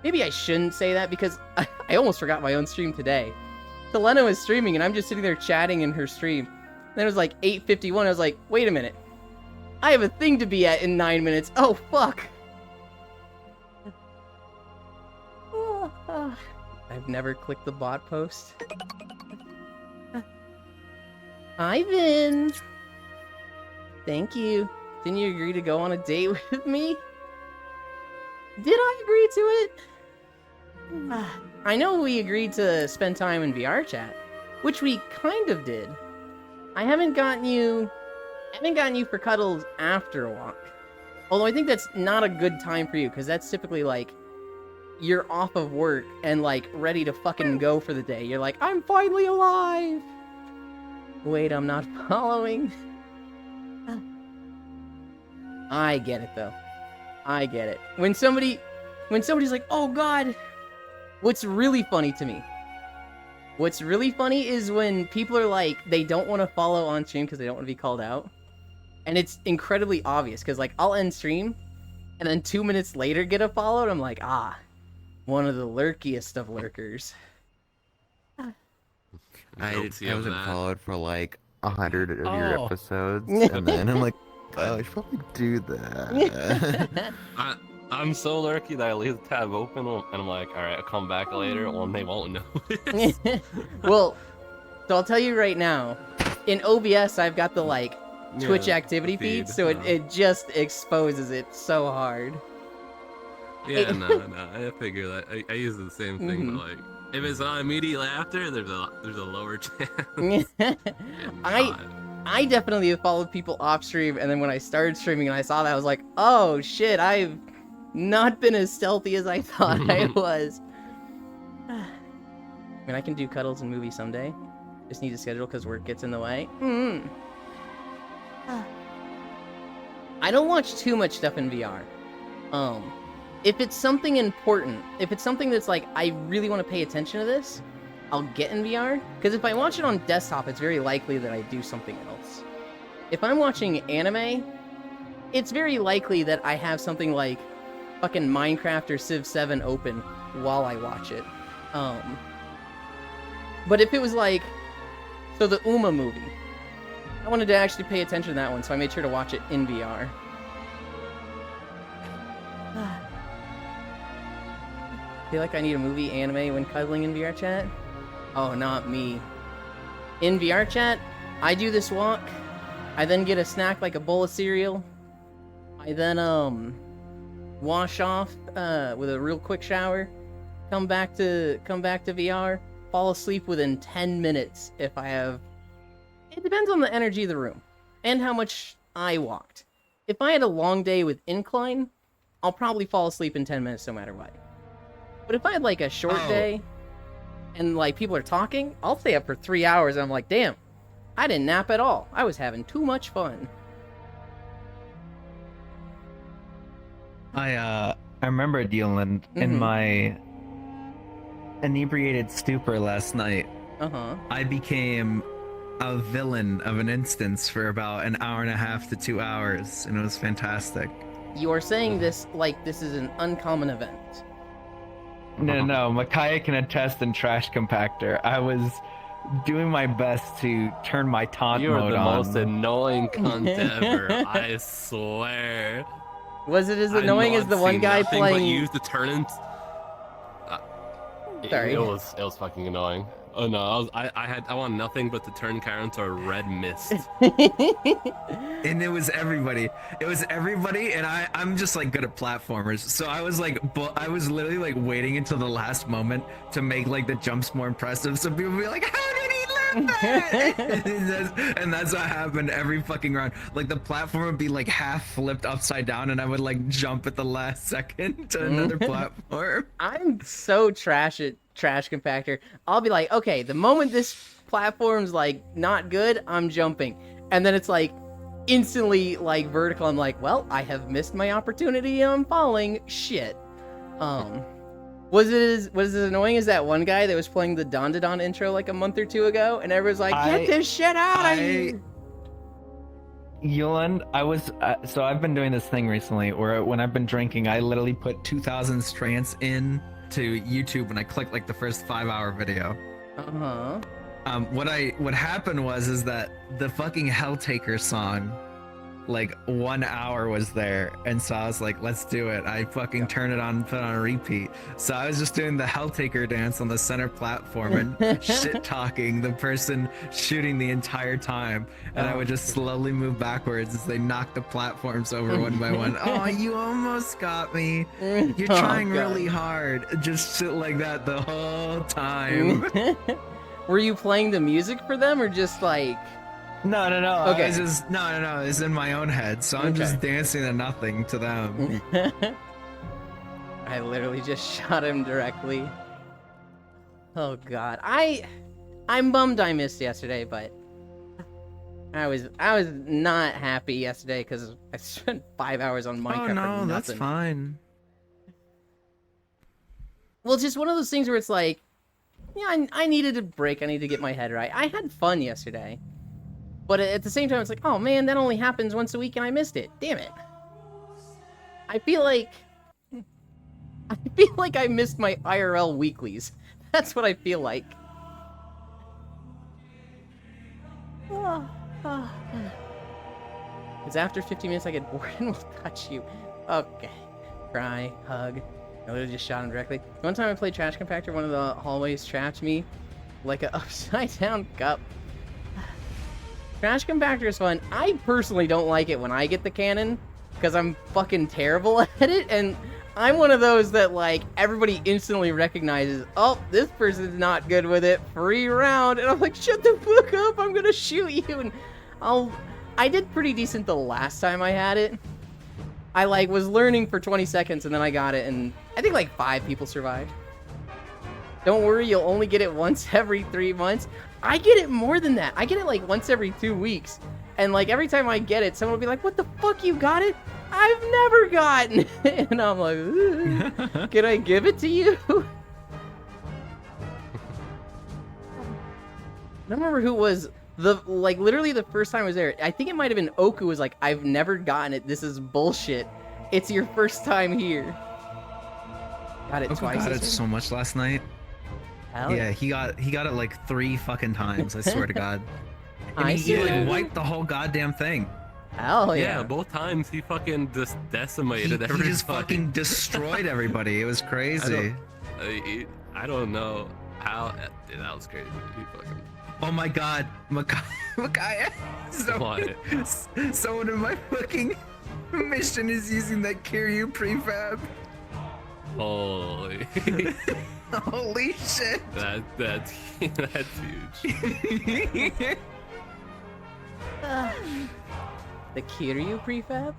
Maybe I shouldn't say that because I almost forgot my own stream today. Selena was streaming and I'm just sitting there chatting in her stream. Then it was like 8:51. I was like, wait a minute. I have a thing to be at in 9 minutes. Oh, fuck. I've never clicked the bot post. Ivan! Thank you. Didn't you agree to go on a date with me? Did I agree to it? I know we agreed to spend time in VR chat, which we kind of did. I haven't gotten you for cuddles after a walk. Although I think that's not a good time for you, because that's typically like, you're off of work and like ready to fucking go for the day. You're like, I'm finally alive! Wait, I'm not following. I get it though. I get it. When somebody's like, oh god, what's really funny to me? What's really funny is when people are like, they don't want to follow on stream because they don't want to be called out. And it's incredibly obvious because like I'll end stream and then 2 minutes later get a follow and I'm like, ah, one of the lurkiest of lurkers. I Guilty of wasn't that. followed for like 100 of your Oh. episodes, and then I'm like, oh, I should probably do that. I'm so lurky that I leave the tab open and I'm like, alright, I'll come back later. Well, they won't know. Well, so I'll tell you right now, in OBS I've got the like Twitch Yeah, activity the feed, so yeah. it just exposes it so hard. Yeah, no, I figure that. I use the same thing, but like, if it's not immediately after, there's a lower chance. I definitely have followed people off stream, and then when I started streaming and I saw that, I was like, oh shit, I've not been as stealthy as I thought I was. I mean, I can do cuddles and movies someday. Just need to schedule because work gets in the way. I don't watch too much stuff in VR. If it's something important, if it's something that's like, I really want to pay attention to this, I'll get in VR. Because if I watch it on desktop, it's very likely that I do something else. If I'm watching anime, it's very likely that I have something like fucking Minecraft or Civ 7 open while I watch it. But if it was like, so the Uma movie, I wanted to actually pay attention to that one, so I made sure to watch it in VR. Feel like I need a movie anime when cuddling in VR chat? Oh, not me. In VR chat, I do this walk. I then get a snack like a bowl of cereal. I then wash off with a real quick shower. Come back to VR. Fall asleep within 10 minutes if I have. It depends on the energy of the room and how much I walked. If I had a long day with incline, I'll probably fall asleep in 10 minutes no matter what. But if I had like a short day and like people are talking, I'll stay up for 3 hours and I'm like, damn, I didn't nap at all. I was having too much fun. I remember Dylan in my inebriated stupor last night. I became a villain of an instance for about an hour and a half to 2 hours, and it was fantastic. You are saying this like this is an uncommon event. No, Micaiah can attest in Trash Compactor. I was doing my best to turn my taunt You are mode the on. most annoying cunt ever. I swear. Was it as annoying as the one guy playing? But use the turn in. Sorry. It was fucking annoying. Oh no, I want nothing but to turn Karen to a red mist. And it was everybody. It was everybody, and I'm just like good at platformers. So I was like, I was literally like waiting until the last moment to make like the jumps more impressive. So people would be like, how did he learn that? and that's what happened every fucking round. Like the platform would be like half flipped upside down, and I would like jump at the last second to another platform. I'm so trash at Trash Compactor. I'll be like, okay, the moment this platform's like not good, I'm jumping, and then it's like instantly like vertical. I'm like, well, I have missed my opportunity and I'm falling. Shit. Was it as annoying as that one guy that was playing the Don intro like a month or two ago, and everyone's like, get this shit out of here? Yoland, so I've been doing this thing recently where when I've been drinking, I literally put 2,000 strands in to YouTube and I clicked like the first 5-hour video. What happened was that the fucking Helltaker song, like 1 hour was there, and so I was like, let's do it. I fucking turn it on and put it on a repeat. So I was just doing the Helltaker dance on the center platform and shit talking the person shooting the entire time, and I would just slowly move backwards as they knock the platforms over one by one. Oh, you almost got me. You're trying really hard. Just shit like that the whole time. Were you playing the music for them or just like? No. Okay. It's in my own head, so I'm just dancing to nothing to them. I literally just shot him directly. Oh god. I'm bummed I missed yesterday, but I was not happy yesterday because I spent 5 hours on Minecraft. Oh no, for that's nothing. fine. Well, it's just one of those things where it's like, yeah, I needed a break. I need to get my head right. I had fun yesterday. But at the same time, it's like, oh man, that only happens once a week and I missed it. Damn it. I feel like I missed my IRL weeklies. That's what I feel like. Because after 15 minutes I get bored and will touch you. Okay. Cry, hug. I literally just shot him directly. One time I played Trash Compactor, one of the hallways trapped me like an upside down cup. Trash Compactor is fun. I personally don't like it when I get the cannon because I'm fucking terrible at it, and I'm one of those that like everybody instantly recognizes, oh, this person's not good with it, free round, and I'm like, shut the fuck up, I'm gonna shoot you. And I did pretty decent the last time I had it. I like was learning for 20 seconds and then I got it, and I think like 5 people survived. Don't worry, you'll only get it once every 3 months. I get it more than that. I get it like once every 2 weeks. And like every time I get it, someone will be like, what the fuck, you got it? I've never gotten it. And I'm like, can I give it to you? I don't remember who it was. Literally the first time I was there, I think it might have been Oku was like, I've never gotten it. This is bullshit. It's your first time here. Got it twice. Got it so much last night. Hell yeah, he got it like 3 fucking times, I swear to God. And I he see. like wiped the whole goddamn thing. Hell Yeah, yeah. both times he fucking just He, decimated he everybody. just fucking destroyed everybody. It was crazy. I don't know how. Dude, that was crazy. He fucking. Oh my god, Micaiah. Someone in my fucking mission is using that Kiryu prefab. Holy. Holy shit. That's huge. The Kiryu prefab?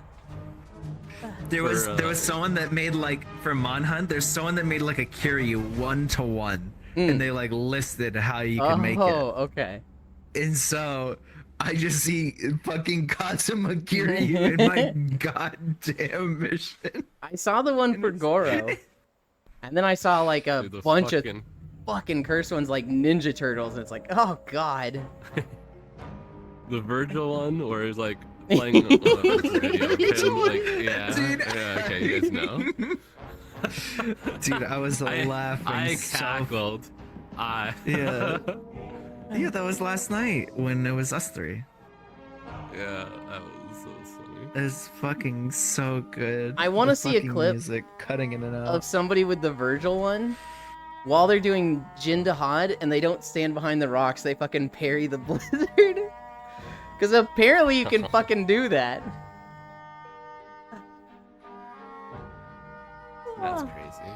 There was For, there was someone that made like for Monhunt. There's someone that made like a Kiryu 1-to-1, and they like listed how you can make it. Oh, okay. And so I just see fucking Kazuma Kiryu in my goddamn mission. I saw the one for Goro. And then I saw like a Dude, the bunch of fucking- fucking cursed ones like Ninja Turtles, and it's like, oh god. The Virgil one, where he's like playing a video of him, like, yeah, Dude, yeah, okay, you guys know. Dude, I was laughing I so. cackled. Yeah. Yeah, that was last night when it was us three. Yeah, that was so funny. It's fucking so good. I wanna The see a fucking clip music cutting in and out. Of somebody with the Virgil one. While they're doing Jin Dahad and they don't stand behind the rocks, they fucking parry the blizzard. Because apparently you can fucking do that. That's crazy.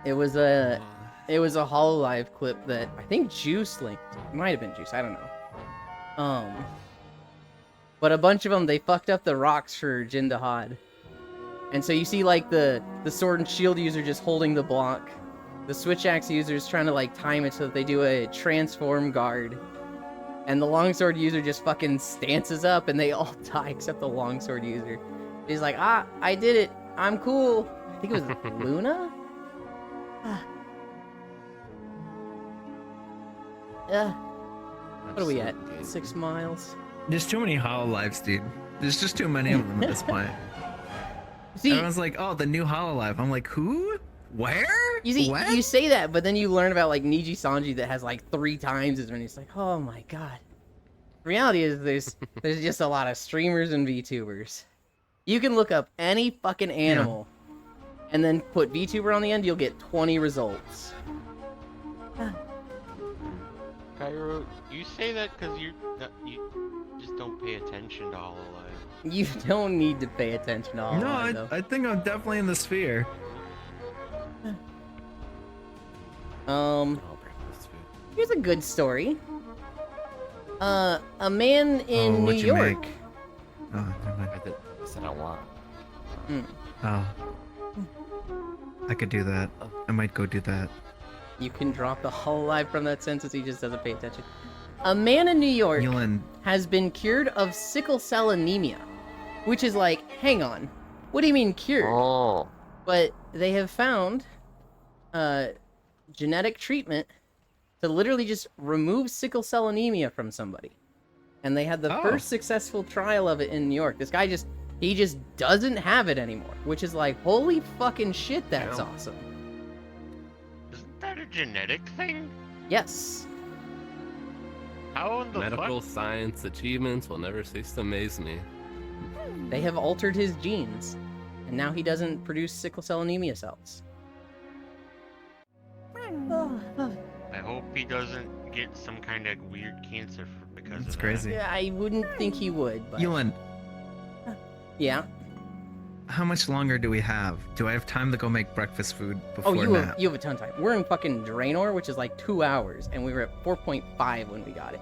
It was a Hololive clip that I think Juice linked. It might have been Juice, I don't know. But a bunch of them, they fucked up the rocks for Jin Dahad. And so you see like the sword and shield user just holding the block. The switch axe user is trying to like time it so that they do a transform guard. And the longsword user just fucking stances up and they all die except the longsword user. He's like, I did it. I'm cool. I think it was Luna? What are we at? 6 miles? There's too many Hololives, dude. There's just too many of them at this point. See, Everyone's like, oh, the new Hololive. I'm like, who? Where? you see, What? you say that, but then you learn about like Niji Sanji that has like 3 times as many. It's like, oh my god. The reality is there's just a lot of streamers and VTubers. You can look up any fucking animal and then put VTuber on the end, you'll get 20 results. Cairo, you say that because you just don't pay attention to Hololive. You don't need to pay attention to all No, that, though. I think I'm definitely in the sphere. Here's a good story. A man in New what'd you York. make? Oh, never mind. I said I want. Oh. I could do that. I might go do that. You can drop the Hololive from that sentence, he just doesn't pay attention. A man in New York Elon, has been cured of sickle cell anemia. Which is like, hang on, what do you mean cured? Oh. But they have found genetic treatment to literally just remove sickle cell anemia from somebody. And they had the first successful trial of it in New York. This guy he just doesn't have it anymore, which is like, holy fucking shit, that's awesome. Isn't that a genetic thing? Yes. How in the Medical fuck? science achievements will never cease to amaze me. They have altered his genes, and now he doesn't produce sickle cell anemia cells. I hope he doesn't get some kind of weird cancer because it's of crazy. Yeah, I wouldn't think he would, but Elon, yeah. how much longer do we have? Do I have time to go make breakfast food Oh, before you nap? have a ton of time. We're in fucking Draenor, which is like 2 hours, and we were at 4.5 when we got it.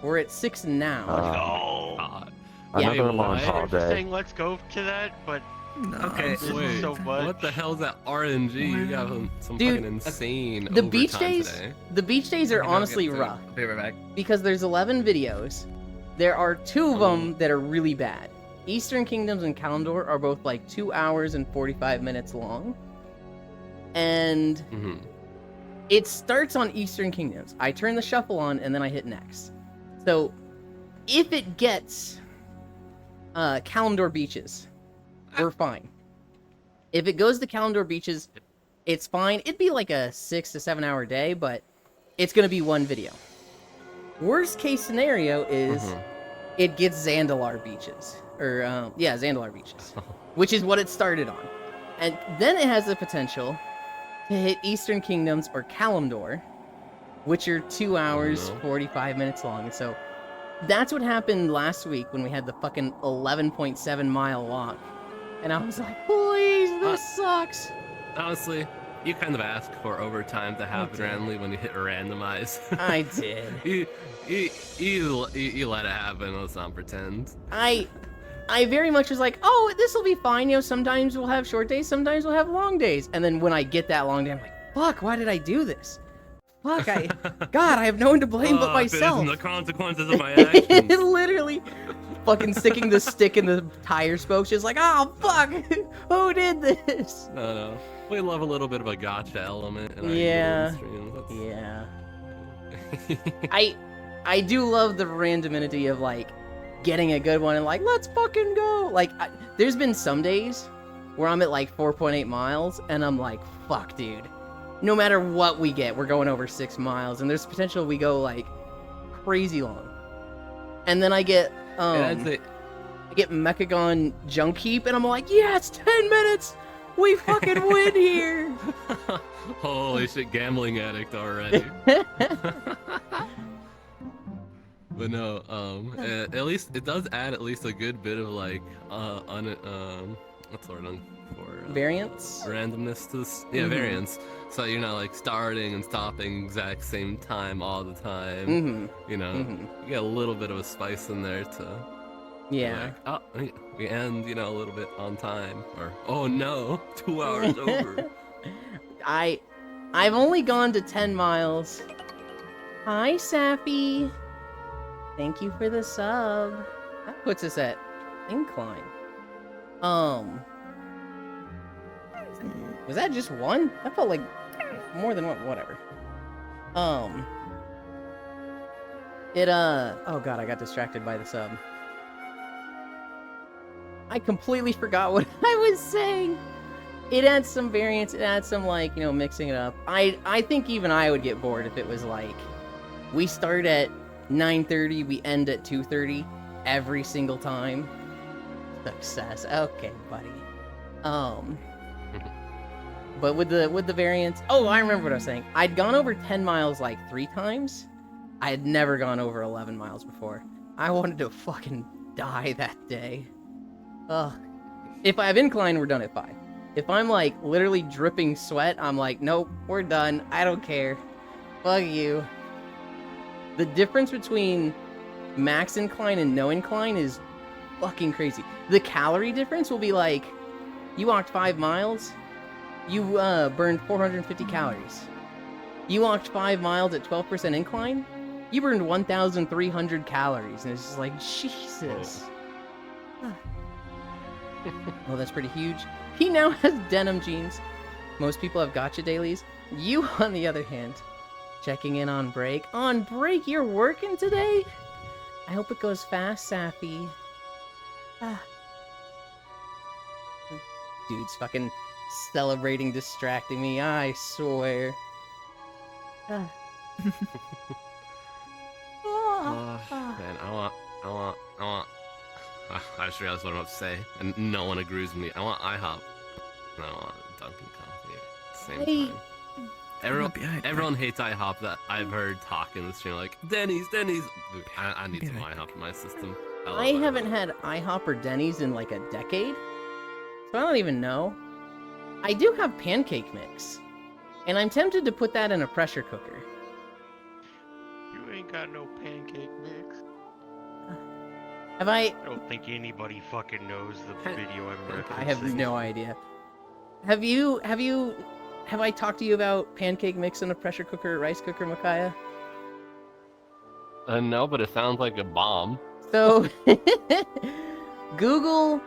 We're at 6 now. Oh. God. Yeah. Another Wait, long what? haul I'm just day. saying let's go to that, but Okay. This is Wait, so much. what the hell is that RNG? You got some Dude, fucking insane The beach overtime days, today. the beach days are honestly rough Be right back. because there's 11 videos. There are 2 of them that are really bad. Eastern Kingdoms and Kalimdor are both like 2 hours and 45 minutes long, and it starts on Eastern Kingdoms. I turn the shuffle on and then I hit next. So if it gets Kalimdor beaches, we're fine. If it goes to Kalimdor beaches, it's fine. It'd be like a 6 to 7 hour day, but it's gonna be 1 video. Worst case scenario is Mhm. it gets Zandalar beaches. Or, yeah, Zandalar beaches. Which is what it started on. And then it has the potential to hit Eastern Kingdoms or Kalimdor, which are 2 hours, no. 45 minutes long. And so that's what happened last week when we had the fucking 11.7 mile walk. And I was like, please, this sucks. Honestly, you kind of ask for overtime to happen did. randomly when you hit randomize. I did. you let it happen. Let's not pretend. I very much was like, oh, this will be fine. You know, sometimes we'll have short days, sometimes we'll have long days. And then when I get that long day, I'm like, fuck, why did I do this? Fuck, God, I have no one to blame but myself. The consequences of my actions. Literally, fucking sticking the stick in the tire spokes, just like, oh, fuck, who did this? No. We love a little bit of a gotcha element in our Yeah. streams. Yeah. I do love the randomity of, like, getting a good one and, like, let's fucking go. Like, there's been some days where I'm at, like, 4.8 miles, and I'm like, fuck, dude. No matter what we get, we're going over 6 miles, and there's potential we go, like, crazy long. And then I get, I get Mechagon Junk Heap, and I'm like, yeah, it's 10 minutes! We fucking win here! Holy shit, gambling addict already. But no, at least it does add at least a good bit of like what's the word for Variance? randomness to this. Yeah, variance. So you're not like starting and stopping exact same time all the time. Mm-hmm. You know, you get a little bit of a spice in there to Yeah. like, oh, we end, you know, a little bit on time, or oh no, 2 hours over. I've only gone to 10 miles. Hi, Sappy. Thank you for the sub. That puts us at incline. Was that just one? That felt like more than one. Whatever. Oh god, I got distracted by the sub. I completely forgot what I was saying. It adds some variance, it adds some, like, you know, mixing it up. I think even I would get bored if it was like, we start at 9:30, we end at 2:30 every single time. Success. Okay, buddy. But with the variance, oh, I remember what I was saying. I'd gone over 10 miles like 3 times. I had never gone over 11 miles before. I wanted to fucking die that day. Ugh. If I have incline, we're done at 5. If I'm like literally dripping sweat, I'm like, nope, we're done. I don't care. Fuck you. The difference between max incline and no incline is fucking crazy. The calorie difference will be like, you walked 5 miles, you burned 450 calories. You walked 5 miles at 12% incline, you burned 1,300 calories. And it's just like, Jesus. Well, that's pretty huge. He now has denim jeans. Most people have gotcha dailies. You, on the other hand, checking in on break. On break, you're working today? I hope it goes fast, Sappy. Dude's fucking celebrating, distracting me, I swear. Man, I want. I just realized what I'm about to say, and no one agrees with me. I want IHOP, and I want Dunkin' Coffee at the same time. Everyone hates IHOP that I've heard talk in the stream, like, Denny's. Dude, I need some IHOP in my system. I haven't had IHOP or Denny's in like a decade, so I don't even know. I do have pancake mix, and I'm tempted to put that in a pressure cooker. You ain't got no pancake mix. Have I? I don't think anybody fucking knows the video I'm referencing. I have no idea. Have I talked to you about pancake mix in a pressure cooker or rice cooker, Micaiah? No, but it sounds like a bomb. So, Google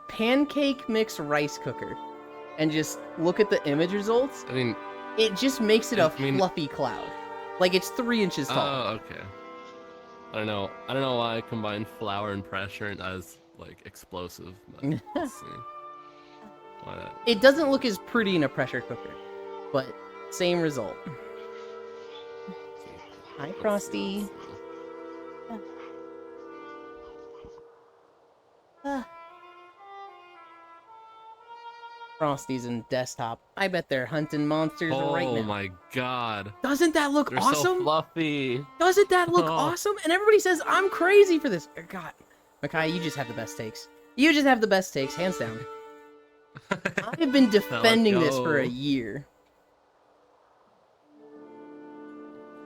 pancake mix rice cooker, and just look at the image results. I mean, it just makes it a fluffy cloud. Like, it's 3 inches tall. Oh, okay. I don't know why I combined flour and pressure as like explosive. But let's see. Why that? It doesn't look as pretty in a pressure cooker, but same result. Hi, Frosty. Frosty's in desktop. I bet they're hunting monsters right now. Oh my god. Doesn't that look They're awesome? so fluffy. Doesn't that look Oh. awesome? And everybody says I'm crazy for this. God, Makai, you just have the best takes. You just have the best takes, hands down. I've been defending this for a go. year.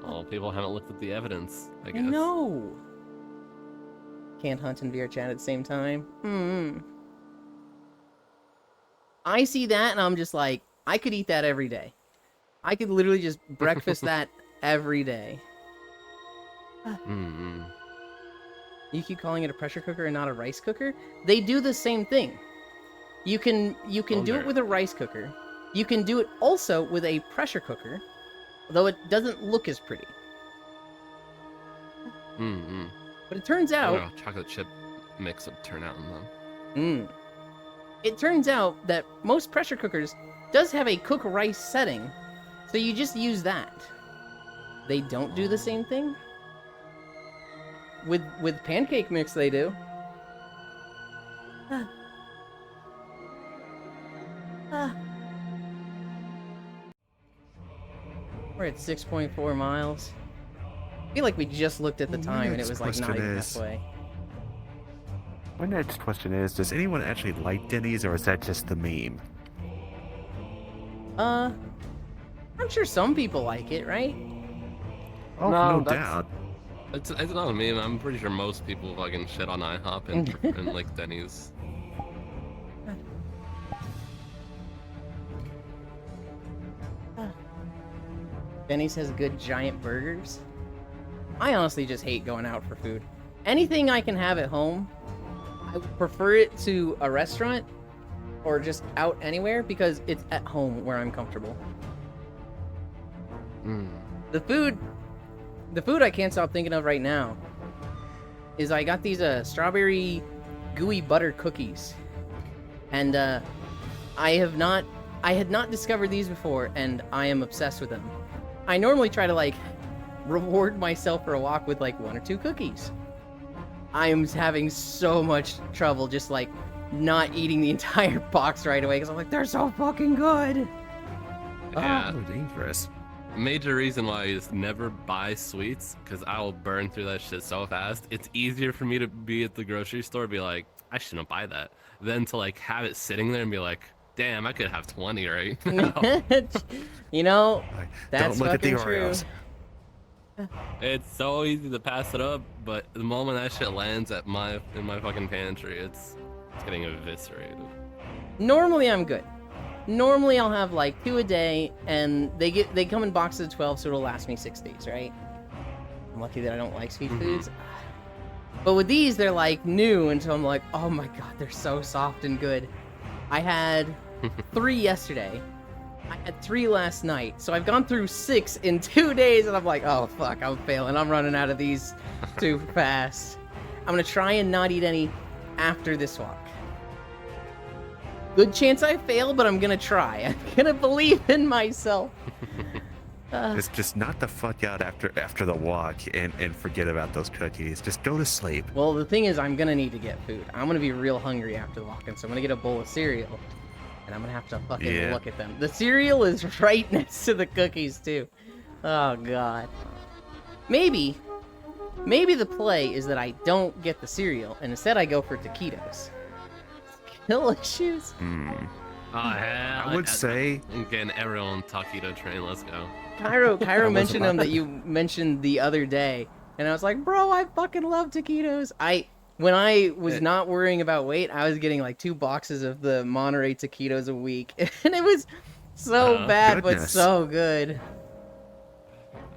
Oh, people haven't looked at the evidence, I I guess. know. Can't hunt and VR chat at the same time. I see that and I'm just like, I could eat that every day. I could literally just breakfast that every day. Mm-hmm. You keep calling it a pressure cooker and not a rice cooker? They do the same thing. You can do it with a rice cooker. You can do it also with a pressure cooker, though it doesn't look as pretty. Mm-hmm. But it turns Oh, out, chocolate chip mix would turn out in them. It turns out that most pressure cookers does have a cook rice setting, so you just use that. They don't do the same thing? With pancake mix they do. We're at 6.4 miles. I feel like we just looked at the My time and it next was like not question even is- halfway. My next question is, does anyone actually like Denny's, or is that just the meme? I'm sure some people like it, right? Oh, No, no that's- doubt. It's not a meme. I'm pretty sure most people fucking shit on IHOP and like Denny's. Denny's has good giant burgers. I honestly just hate going out for food. Anything I can have at home, I would prefer it to a restaurant or just out anywhere because it's at home where I'm comfortable. Mm. The food I can't stop thinking of right now is I got these strawberry gooey butter cookies. And I had not discovered these before and I am obsessed with them. I normally try to like reward myself for a walk with like 1 or 2 cookies. I am having so much trouble just like not eating the entire box right away because I'm like, they're so fucking good. Yeah. Oh, dangerous. Major reason why I just never buy sweets, because I will burn through that shit so fast. It's easier for me to be at the grocery store and be like, I shouldn't buy that, than to like have it sitting there and be like, damn, I could have 20 right now. You know, Like, that's don't look at the fucking true. Oreos. It's so easy to pass it up, but the moment that shit lands in my fucking pantry, it's getting eviscerated. Normally I'm good. Normally I'll have like 2 a day, and they come in boxes of 12, so it'll last me 6 days, right? I'm lucky that I don't like sweet foods. But with these, they're like new, and so I'm like, oh my god, they're so soft and good. I had 3 yesterday. I had 3 last night, so I've gone through 6 in 2 days, and I'm like, oh fuck, I'm failing. I'm running out of these too fast. I'm gonna try and not eat any after this walk. Good chance I fail, but I'm gonna try. I'm gonna believe in myself. Just knock the fuck out after the walk and forget about those cookies. Just go to sleep. Well, the thing is, I'm gonna need to get food. I'm gonna be real hungry after the walk, and so I'm gonna get a bowl of cereal. And I'm gonna have to fucking look at them. The cereal is right next to the cookies, too. Oh, God. Maybe the play is that I don't get the cereal, and instead I go for taquitos. Skill issues? Oh, hell, I would say I'm getting everyone taquito train. Let's go. Cairo mentioned them that you mentioned the other day, and I was like, bro, I fucking love taquitos. When I was not worrying about weight, I was getting like 2 boxes of the Monterey taquitos a week, and it was so bad, but goodness. so good.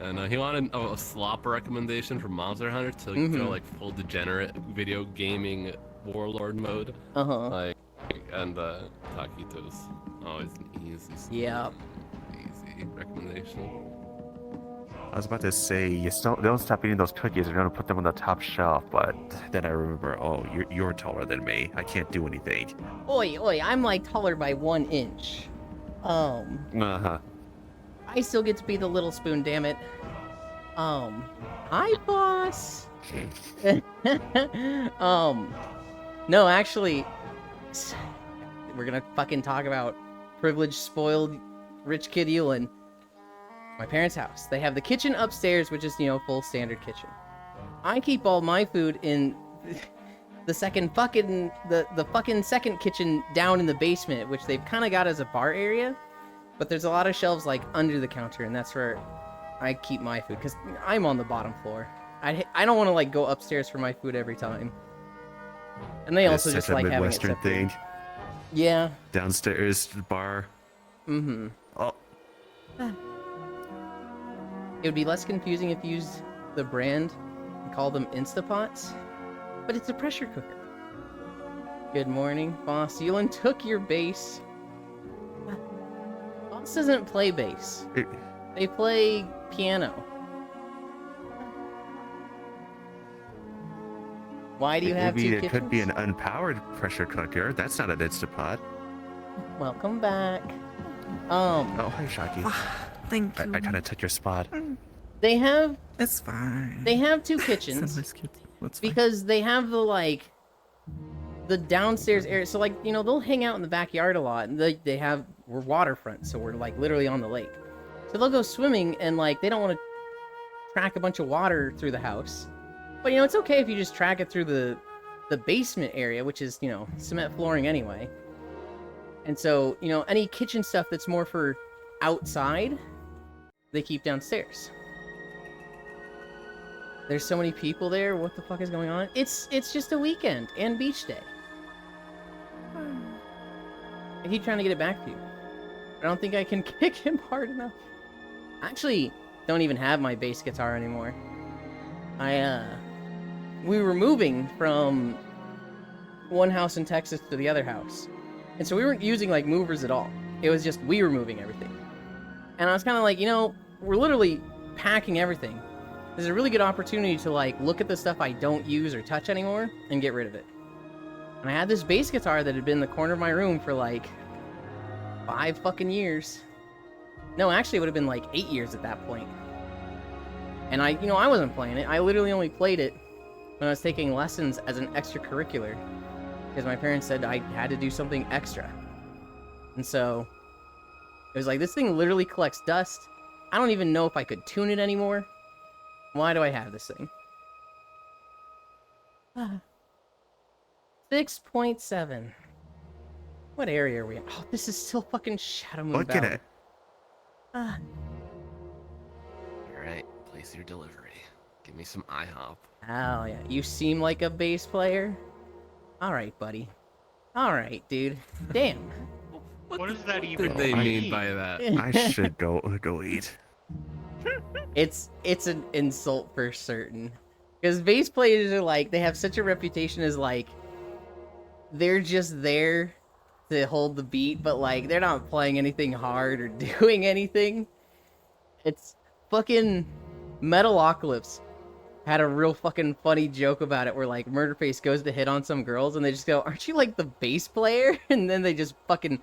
And he wanted a slop recommendation from Monster Hunter to go like full degenerate video gaming warlord mode. Like, and taquitos, always an easy. Yeah. Easy recommendation. I was about to say don't stop eating those cookies. They're gonna put them on the top shelf. But then I remember, oh, you're taller than me. I can't do anything. Oi, I'm like taller by 1 inch. Uh-huh. I still get to be the little spoon, damn it. Hi, boss. No, actually, we're gonna fucking talk about privileged, spoiled, rich kid Yulin. My parents' house. They have the kitchen upstairs, which is, you know, full standard kitchen. I keep all my food in the second fucking the fucking second kitchen down in the basement, which they've kind of got as a bar area. But there's a lot of shelves like under the counter, and that's where I keep my food because I'm on the bottom floor. I don't want to like go upstairs for my food every time. And they also It's just such a like having it Midwestern separated. thing. Yeah. Downstairs bar. Mm-hmm. Oh, It would be less confusing if you used the brand and called them Instapots, but it's a pressure cooker. Good morning, boss. Yulin took your bass. Boss doesn't play bass. They play piano. Why do you have maybe two it kitchens? could be an unpowered pressure cooker. That's not an Instapot. Welcome back. Oh, hi, Shocky. Thank I kind of took your spot. They have It's fine. they have two It's a kitchens nice kid. That's fine. because they have the like the downstairs area. So like, you know, they'll hang out in the backyard a lot, and we're waterfront, so we're like literally on the lake. So they'll go swimming, and like they don't want to track a bunch of water through the house. But you know, it's okay if you just track it through the basement area, which is, you know, cement flooring anyway. And so, you know, any kitchen stuff that's more for outside, they keep downstairs. There's so many people there. What the fuck is going on? It's just a weekend and beach day. I keep trying to get it back to you. I don't think I can kick him hard enough. I actually don't even have my bass guitar anymore. We were moving from one house in Texas to the other house. And so we weren't using like movers at all. It was just we were moving everything. And I was kind of like, you know, we're literally packing everything. There's a really good opportunity to like look at the stuff I don't use or touch anymore and get rid of it. And I had this bass guitar that had been in the corner of my room for like 5 fucking years. No, actually it would have been like 8 years at that point. And I wasn't playing it. I literally only played it when I was taking lessons as an extracurricular. Because my parents said I had to do something extra. And so it was like, this thing literally collects dust. I don't even know if I could tune it anymore. Why do I have this thing? 6.7. What area are we in? Oh, this is still fucking Shadow Moon Look at Valley. it. Alright, place your delivery. Give me some IHOP. Oh, yeah. You seem like a bass player. Alright, buddy. Alright, dude. Damn. What does that What even did they mean? mean by that? I should go eat. It's an insult for certain. Because bass players are like, they have such a reputation as like, they're just there to hold the beat, but like, they're not playing anything hard or doing anything. It's fucking Metalocalypse had a real fucking funny joke about it where like Murderface goes to hit on some girls and they just go, aren't you like the bass player? And then they just fucking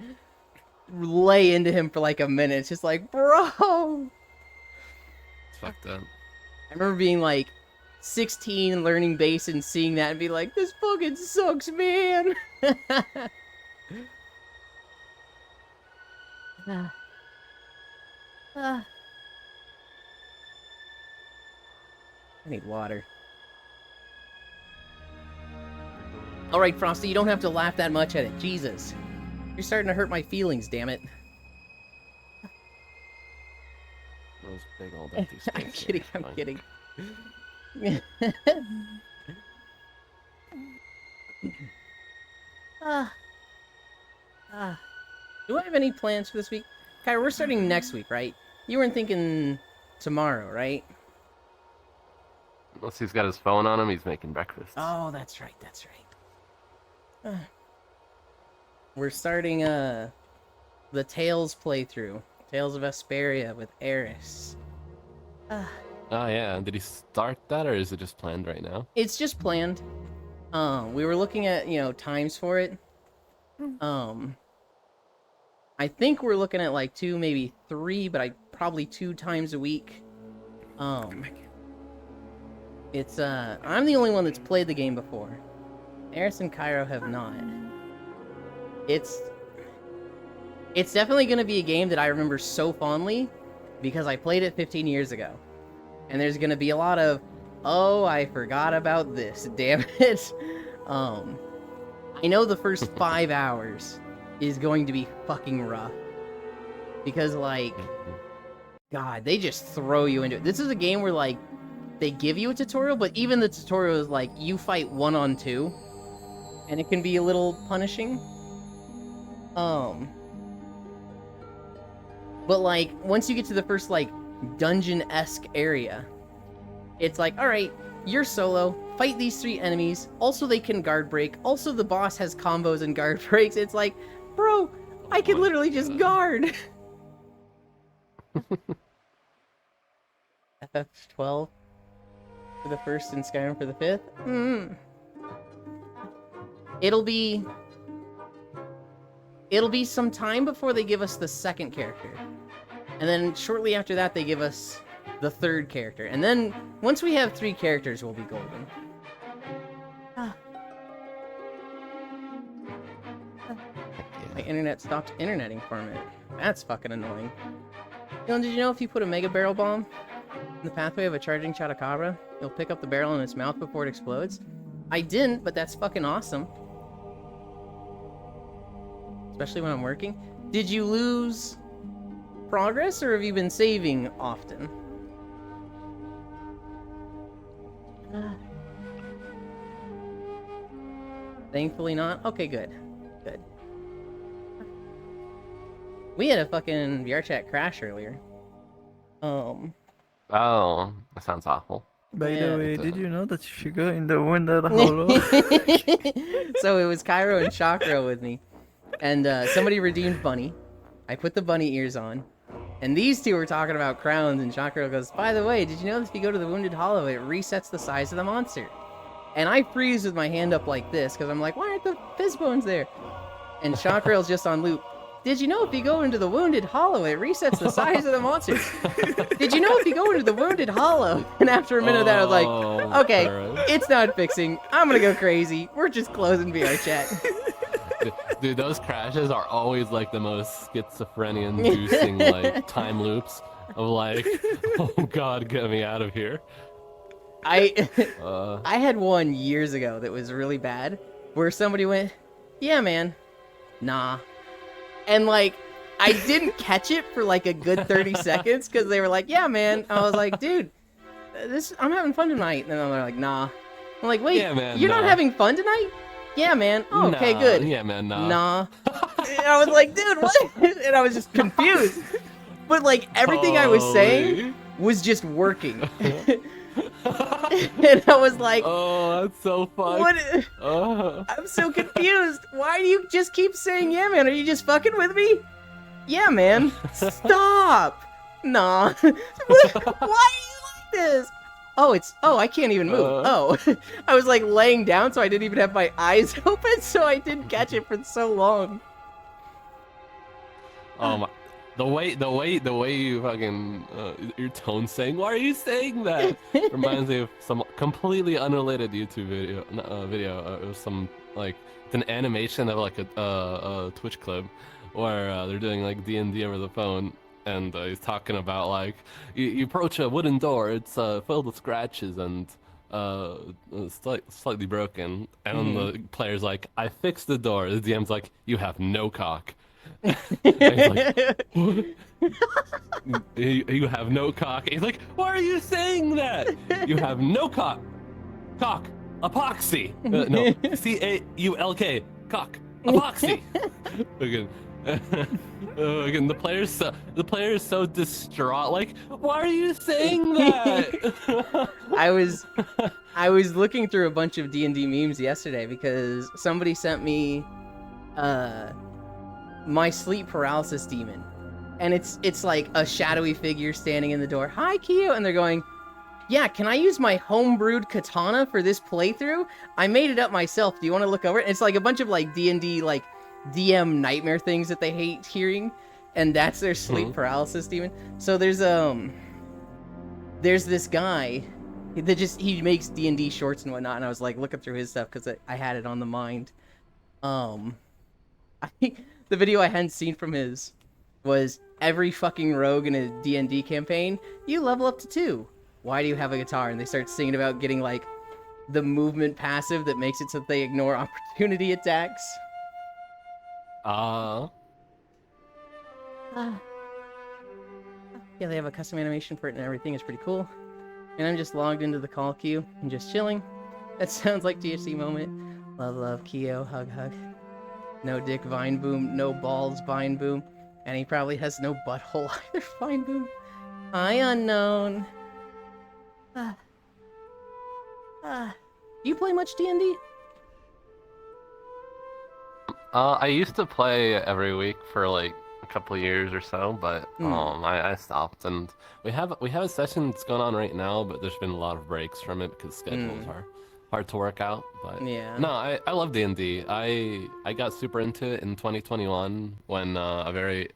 lay into him for like a minute. It's just like, bro. It's fucked up. I remember being like 16 and learning bass and seeing that and be like, this fucking sucks, man. I need water. Alright, Frosty, you don't have to laugh that much at it. Jesus. You're starting to hurt my feelings, damn it. Those big old empty I'm spaces. kidding, I'm Fine. kidding. Do I have any plans for this week? Kyra, we're starting next week, right? You weren't thinking tomorrow, right? Unless he's got his phone on him, he's making breakfast. Oh, that's right, that's right. We're starting the Tales playthrough. Tales of Vesperia with Eris. Oh yeah, did he start that or is it just planned right now? It's just planned. We were looking at, times for it. I think we're looking at like 2, maybe 3, but probably 2 times a week. It's I'm the only one that's played the game before. Eris and Cairo have not. It's definitely gonna be a game that I remember so fondly because I played it 15 years ago. And there's gonna be a lot of, oh, I forgot about this, damn it. I know the first 5 hours is going to be fucking rough. Because, like, God, they just throw you into it. This is a game where, like, they give you a tutorial, but even the tutorial is like, you fight 1-on-2. And it can be a little punishing. But, like, once you get to the first, like, dungeon-esque area, it's like, alright, you're solo, fight these 3 enemies, also they can guard break, also the boss has combos and guard breaks. It's like, bro, I can literally just guard! FF12 for the first and Skyrim for the 5th? It'll be some time before they give us the 2nd character. And then shortly after that they give us the 3rd character. And then once we have 3 characters, we'll be golden. My internet stopped interneting for a minute. That's fucking annoying. Dylan, did you know if you put a Mega Barrel Bomb in the pathway of a charging Chotacabra, you'll pick up the barrel in its mouth before it explodes? I didn't, but that's fucking awesome. Especially when I'm working. Did you lose progress, or have you been saving often? Thankfully not? Okay, good. Good. We had a fucking VRChat crash earlier. Oh, that sounds awful. By Yeah. the way, did you know that if you go in the Wounded Hollow... So it was Cairo and Chakra with me. And somebody redeemed Bunny. I put the bunny ears on. And these two were talking about crowns, and Chakra goes, by the way, did you know that if you go to the Wounded Hollow, it resets the size of the monster? And I freeze with my hand up like this, because I'm like, why aren't the fizz bones there? And Chakra's just on loop. Did you know if you go into the Wounded Hollow, it resets the size of the monster? Did you know if you go into the Wounded Hollow? And after a minute of that, I was like, okay, it's not fixing. I'm gonna go crazy. We're just closing VRChat. Dude, those crashes are always like the most schizophrenia-inducing like time loops of like, oh god, get me out of here. I had one years ago that was really bad, where somebody went, yeah, man, nah. And, like, I didn't catch it for, like, a good 30 seconds, because they were like, yeah, man. I was like, dude, I'm having fun tonight. And then they're like, nah. I'm like, wait, yeah, man, you're nah. not having fun tonight? Yeah, man. Oh, okay, Nah, good. yeah, man, nah. Nah. And I was like, dude, what? And I was just confused. But, like, everything I was saying was just working. And I was like, oh, that's so fun. What? I'm so confused. Why do you just keep saying yeah, man? Are you just fucking with me? Yeah, man. Stop. Nah. Why are you like this? Oh, I can't even move. I was like laying down, so I didn't even have my eyes open, so I didn't catch it for so long. Oh my. The way you fucking your tone saying, why are you saying that? Reminds me of some completely unrelated YouTube video. It was some like it's an animation of like a Twitch clip where they're doing like D&D over the phone, and he's talking about like you approach a wooden door, it's filled with scratches and slightly broken, and the player's like, I fixed the door. The DM's like, you have no cock. Like, you have no cock. He's like, why are you saying that? You have no cock. Cock. Epoxy. No. C-A-U-L-K. Cock. Epoxy. Again. Again, the player is so distraught. Like, why are you saying that? I was looking through a bunch of D&D memes yesterday because somebody sent me my sleep paralysis demon, and it's like a shadowy figure standing in the door. Hi, Kyo, and they're going, yeah, can I use my homebrewed katana for this playthrough? I made it up myself. Do you want to look over it? And it's like a bunch of like D&D like DM nightmare things that they hate hearing, and that's their sleep paralysis demon. So there's this guy He makes D&D shorts and whatnot, and I was like looking through his stuff because I had it on the mind. The video I hadn't seen from his was every fucking rogue in a D&D campaign, you level up to 2. Why do you have a guitar? And they start singing about getting like the movement passive that makes it so that they ignore opportunity attacks. Yeah, they have a custom animation for it and everything. It's pretty cool. And I'm just logged into the call queue and just chilling. That sounds like THC moment. Love, love, Keo, hug, hug. No dick, Vine Boom. No balls, Vine Boom. And he probably has no butthole either, Vine Boom. Hi, unknown. Do you play much D&D? I used to play every week for like a couple of years or so, but I stopped. And we have a session that's going on right now, but there's been a lot of breaks from it because schedules are hard to work out. But yeah, no, I love D&D. I got super into it in 2021 when a very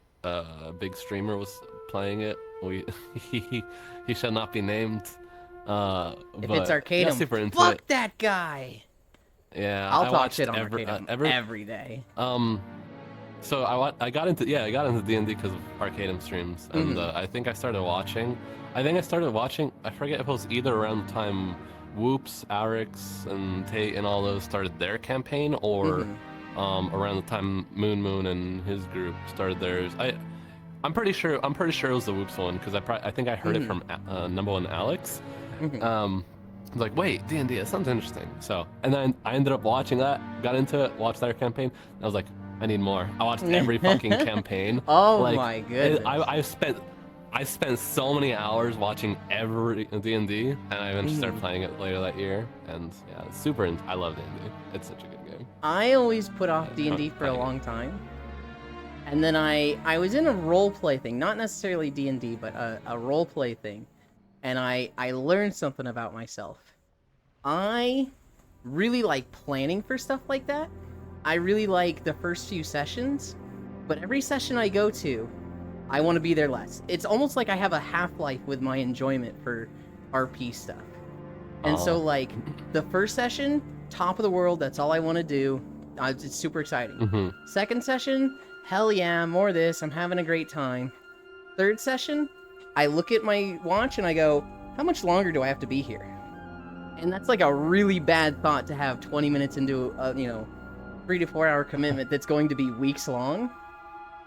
big streamer was playing it. He shall not be named. If it's Arcadum, super into fuck it. that guy. Yeah, I'll I talk watched shit on Arcadum every day. So I got into D&D because of Arcadum streams, and I think I started watching. I forget if it was either around the time Whoops, Arix, and Tate and all those started their campaign, or around the time Moon and his group started theirs. I'm pretty sure it was the Whoops one because I think I heard it from number one Alex. I was like, wait, D&D, that sounds interesting. So, and then I ended up watching that, got into it, watched their campaign, and I was like, I need more. I watched every fucking campaign. Oh like, my goodness. I spent so many hours watching every D&D, and I eventually started playing it later that year. And yeah, I love D&D. It's such a good game. I always put off D&D for a long time. And then I was in a roleplay thing, not necessarily D&D, but a roleplay thing. And I learned something about myself. I really like planning for stuff like that. I really like the first few sessions, but every session I go to, I want to be there less. It's almost like I have a half-life with my enjoyment for RP stuff. And so, like, the first session, top of the world, that's all I want to do. It's super exciting. Second session, hell yeah, more of this, I'm having a great time. Third session, I look at my watch and I go, how much longer do I have to be here? And that's like a really bad thought to have 20 minutes into a, 3 to 4 hour commitment that's going to be weeks long.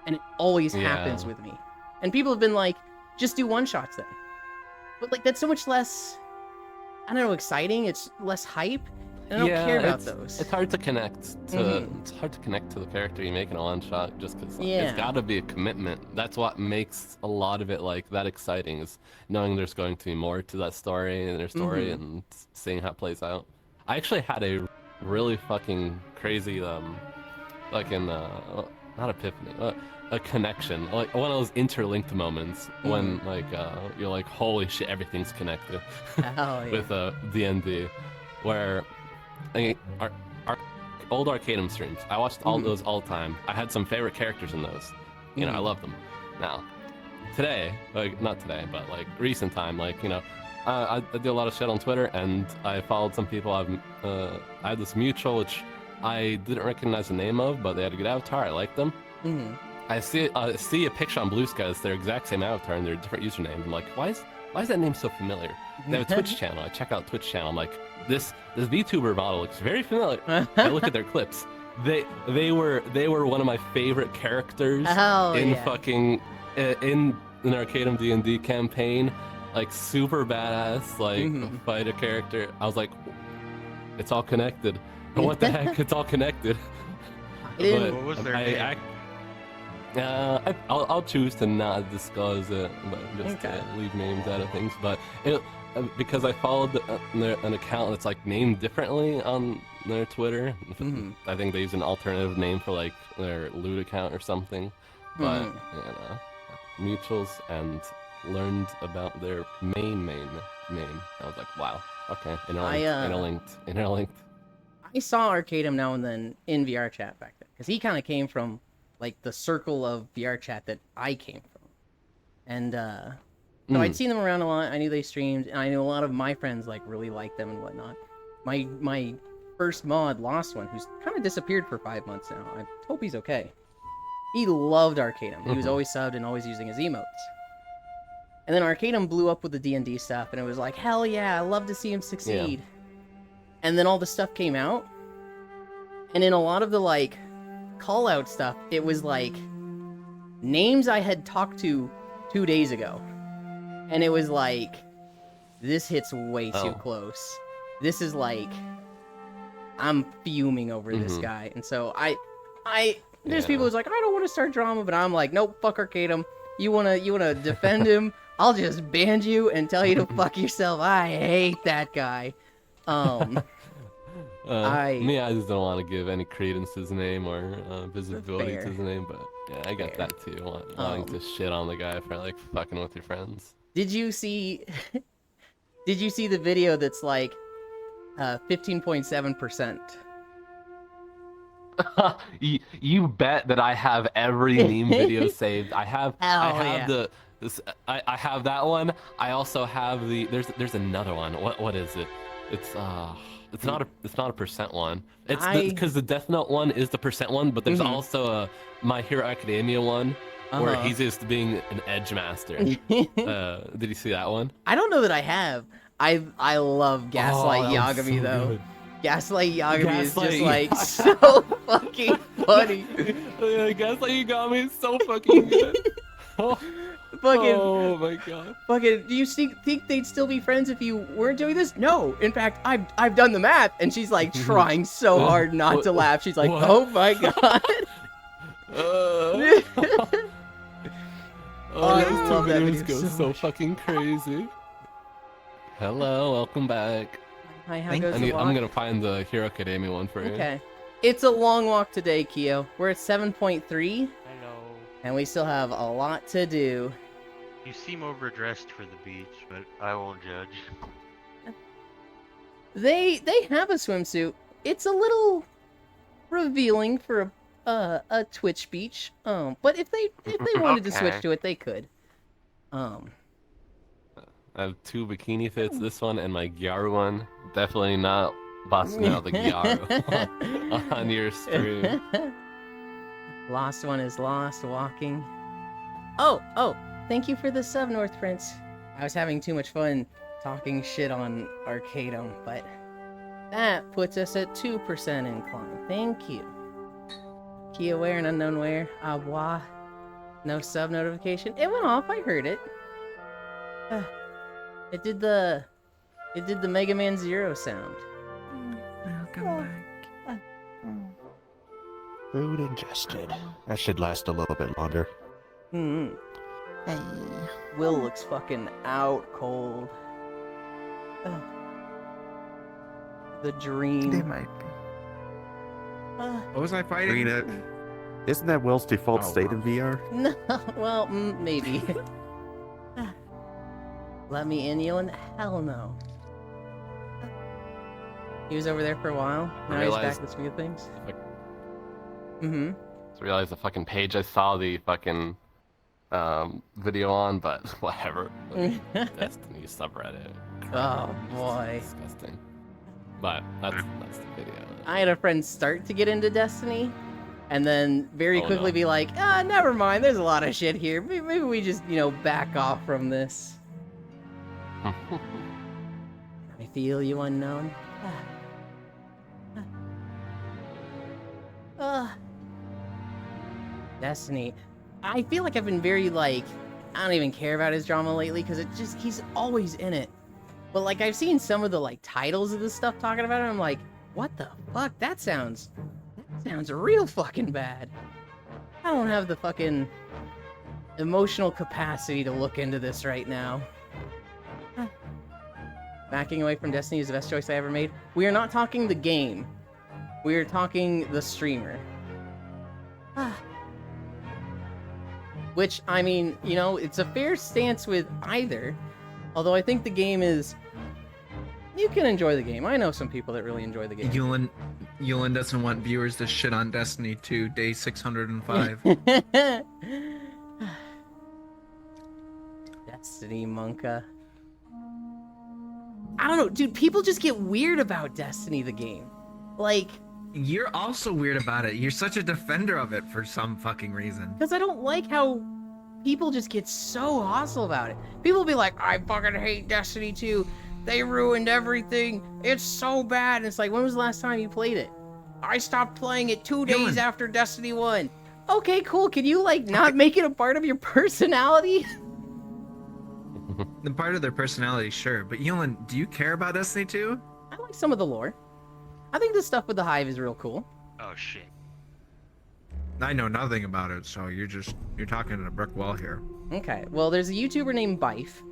And it always happens with me. And people have been like, just do one shots then. But like, that's so much less, I don't know, exciting. It's less hype. And I don't care about those. It's hard to connect to. It's hard to connect to the character you make in a one shot, just because it's got to be a commitment. That's what makes a lot of it like that exciting, is knowing there's going to be more to that story and their story and seeing how it plays out. I actually had a really fucking crazy fucking not epiphany, a connection, like one of those interlinked moments when like you're like, holy shit, everything's connected with D&D, where. Our old Arcadum streams, I watched all those all the time. I had some favorite characters in those. I love them. Now, today, like not today, but like recent time, like I do a lot of shit on Twitter, and I followed some people. I had this mutual which I didn't recognize the name of, but they had a good avatar. I liked them. I see a picture on Blue Sky. It's their exact same avatar and their different username. I'm like, why is that name so familiar? They have a Twitch channel. I check out Twitch channel. I'm like, this VTuber model looks very familiar. I look at their clips. They were one of my favorite characters fucking in an Arcadum D&D campaign. Like super badass, like fighter character. I was like, it's all connected. What the heck? It's all connected. What was their name? I'll choose to not disclose it, but just to leave names out of things. But because I followed an account that's like named differently on their Twitter. I think they use an alternative name for like their loot account or something. But mutuals, and learned about their main name. I was like, wow, okay, interlinked. I saw Arcadum now and then in VR chat back then, because he kind of came from like the circle of VR chat that I came from, and So I'd seen them around a lot. I knew they streamed, and I knew a lot of my friends like really liked them and whatnot. My first mod, Lost One, who's kind of disappeared for 5 months now. I hope he's okay. He loved Arcadum. He was always subbed and always using his emotes. And then Arcadum blew up with the D&D stuff, and it was like, hell yeah, I love to see him succeed. Yeah. And then all the stuff came out, and in a lot of the, like, call-out stuff, it was like names I had talked to 2 days ago. And it was like, this hits way too close. This is like, I'm fuming over this guy. And so there's people who's like, I don't want to start drama, but I'm like, nope, fuck Arcadum. You wanna defend him? I'll just ban you and tell you to fuck yourself. I hate that guy. I just don't want to give any credence to his name or visibility to his name, but yeah, I got that too. Wanting to shit on the guy for like fucking with your friends. Did you see the video that's like 15.7%? You bet that I have every meme video saved. I have I have that one. I also have there's another one. What is it? It's not a percent one. It's because the Death Note one is the percent one, but there's also a My Hero Academia one where he's just being an edge master. Did you see that one? I don't know that I have. I love Gaslight Yagami though. Good. Gaslight Yagami is just like so fucking funny. Gaslight Yagami is so fucking good. Oh my god. Fucking, do you think they'd still be friends if you weren't doing this? No. In fact, I've done the math, and she's like trying so hard not to laugh. She's like, oh my god. Those two videos go so fucking crazy. Hello, welcome back. Hi, how goes the walk? I'm gonna find the Hero Academia one for you. Okay. It's a long walk today, Kyo. We're at 7.3. Hello. And we still have a lot to do. You seem overdressed for the beach, but I won't judge. They have a swimsuit. It's a little revealing for a Twitch beach. But if they wanted to switch to it, they could. I have 2 bikini fits, this one and my Gyaru one. Definitely not busting out the Gyaru on your stream. Lost One is lost, walking. Oh, thank you for the sub, North Prince. I was having too much fun talking shit on Arcadum, but that puts us at 2% incline. Thank you. Kia where and unknown where. Awa. No sub notification. It went off, I heard it. It did the Mega Man Zero sound. Welcome back. Food ingested. That should last a little bit longer. Hey. Will looks fucking out cold. The dream. They might be. What was I fighting? Isn't that Will's default state in VR? No, well, maybe. Let me in, Ewan? Hell no. He was over there for a while. Now he's back with speed things. I realized the fucking page I saw the fucking video on, but whatever. Destiny subreddit. Oh boy. Disgusting. But that's the video. I had a friend start to get into Destiny, and then very quickly be like, never mind, there's a lot of shit here. Maybe we just, back off from this. I feel you, unknown. Destiny. I feel like I've been very, I don't even care about his drama lately, because he's always in it. But, I've seen some of the, titles of this stuff talking about it, and I'm like, what the fuck? That sounds real fucking bad. I don't have the fucking emotional capacity to look into this right now. Backing away from Destiny is the best choice I ever made. We are not talking the game. We are talking the streamer. Which, I mean, it's a fair stance with either. Although I think the game is... You can enjoy the game. I know some people that really enjoy the game. Yulin doesn't want viewers to shit on Destiny 2, day 605. Destiny, Monka. I don't know, dude. People just get weird about Destiny, the game. Like, You're also weird about it. You're such a defender of it for some fucking reason. because I don't like how people just get so hostile about it. People be like, I fucking hate Destiny 2. They ruined everything. It's so bad. And it's like, when was the last time you played it? I stopped playing it 2 days after Destiny 1. Okay, cool. Can you, like, not make it a part of your personality? The part of their personality, sure. But Yulin, do you care about Destiny 2? I like some of the lore. I think the stuff with the Hive is real cool. Oh shit. I know nothing about it, so you're talking to a brick wall here. Okay, well, there's a YouTuber named Bife.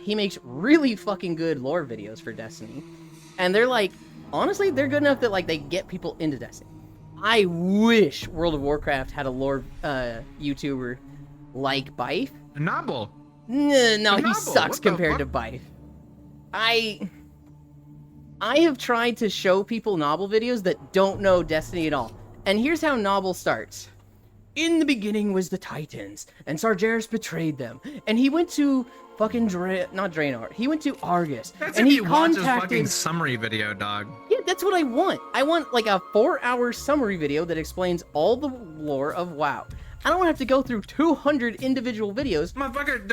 He makes really fucking good lore videos for Destiny. And they're like, honestly, they're good enough that, like, they get people into Destiny. I wish World of Warcraft had a lore YouTuber like Bife. Noble. No, he Noble, sucks what the compared to Bife. I have tried to show people Noble videos that don't know Destiny at all. And here's how Noble starts. In the beginning was the Titans, and Sargeras betrayed them. And he went to fucking not Draenor. He went to Argus. That's and if he you watch his contacted... fucking summary video, dog. Yeah, that's what I want. I want like a 4-hour summary video that explains all the lore of WoW. I don't have to go through 200 individual videos. Motherfucker,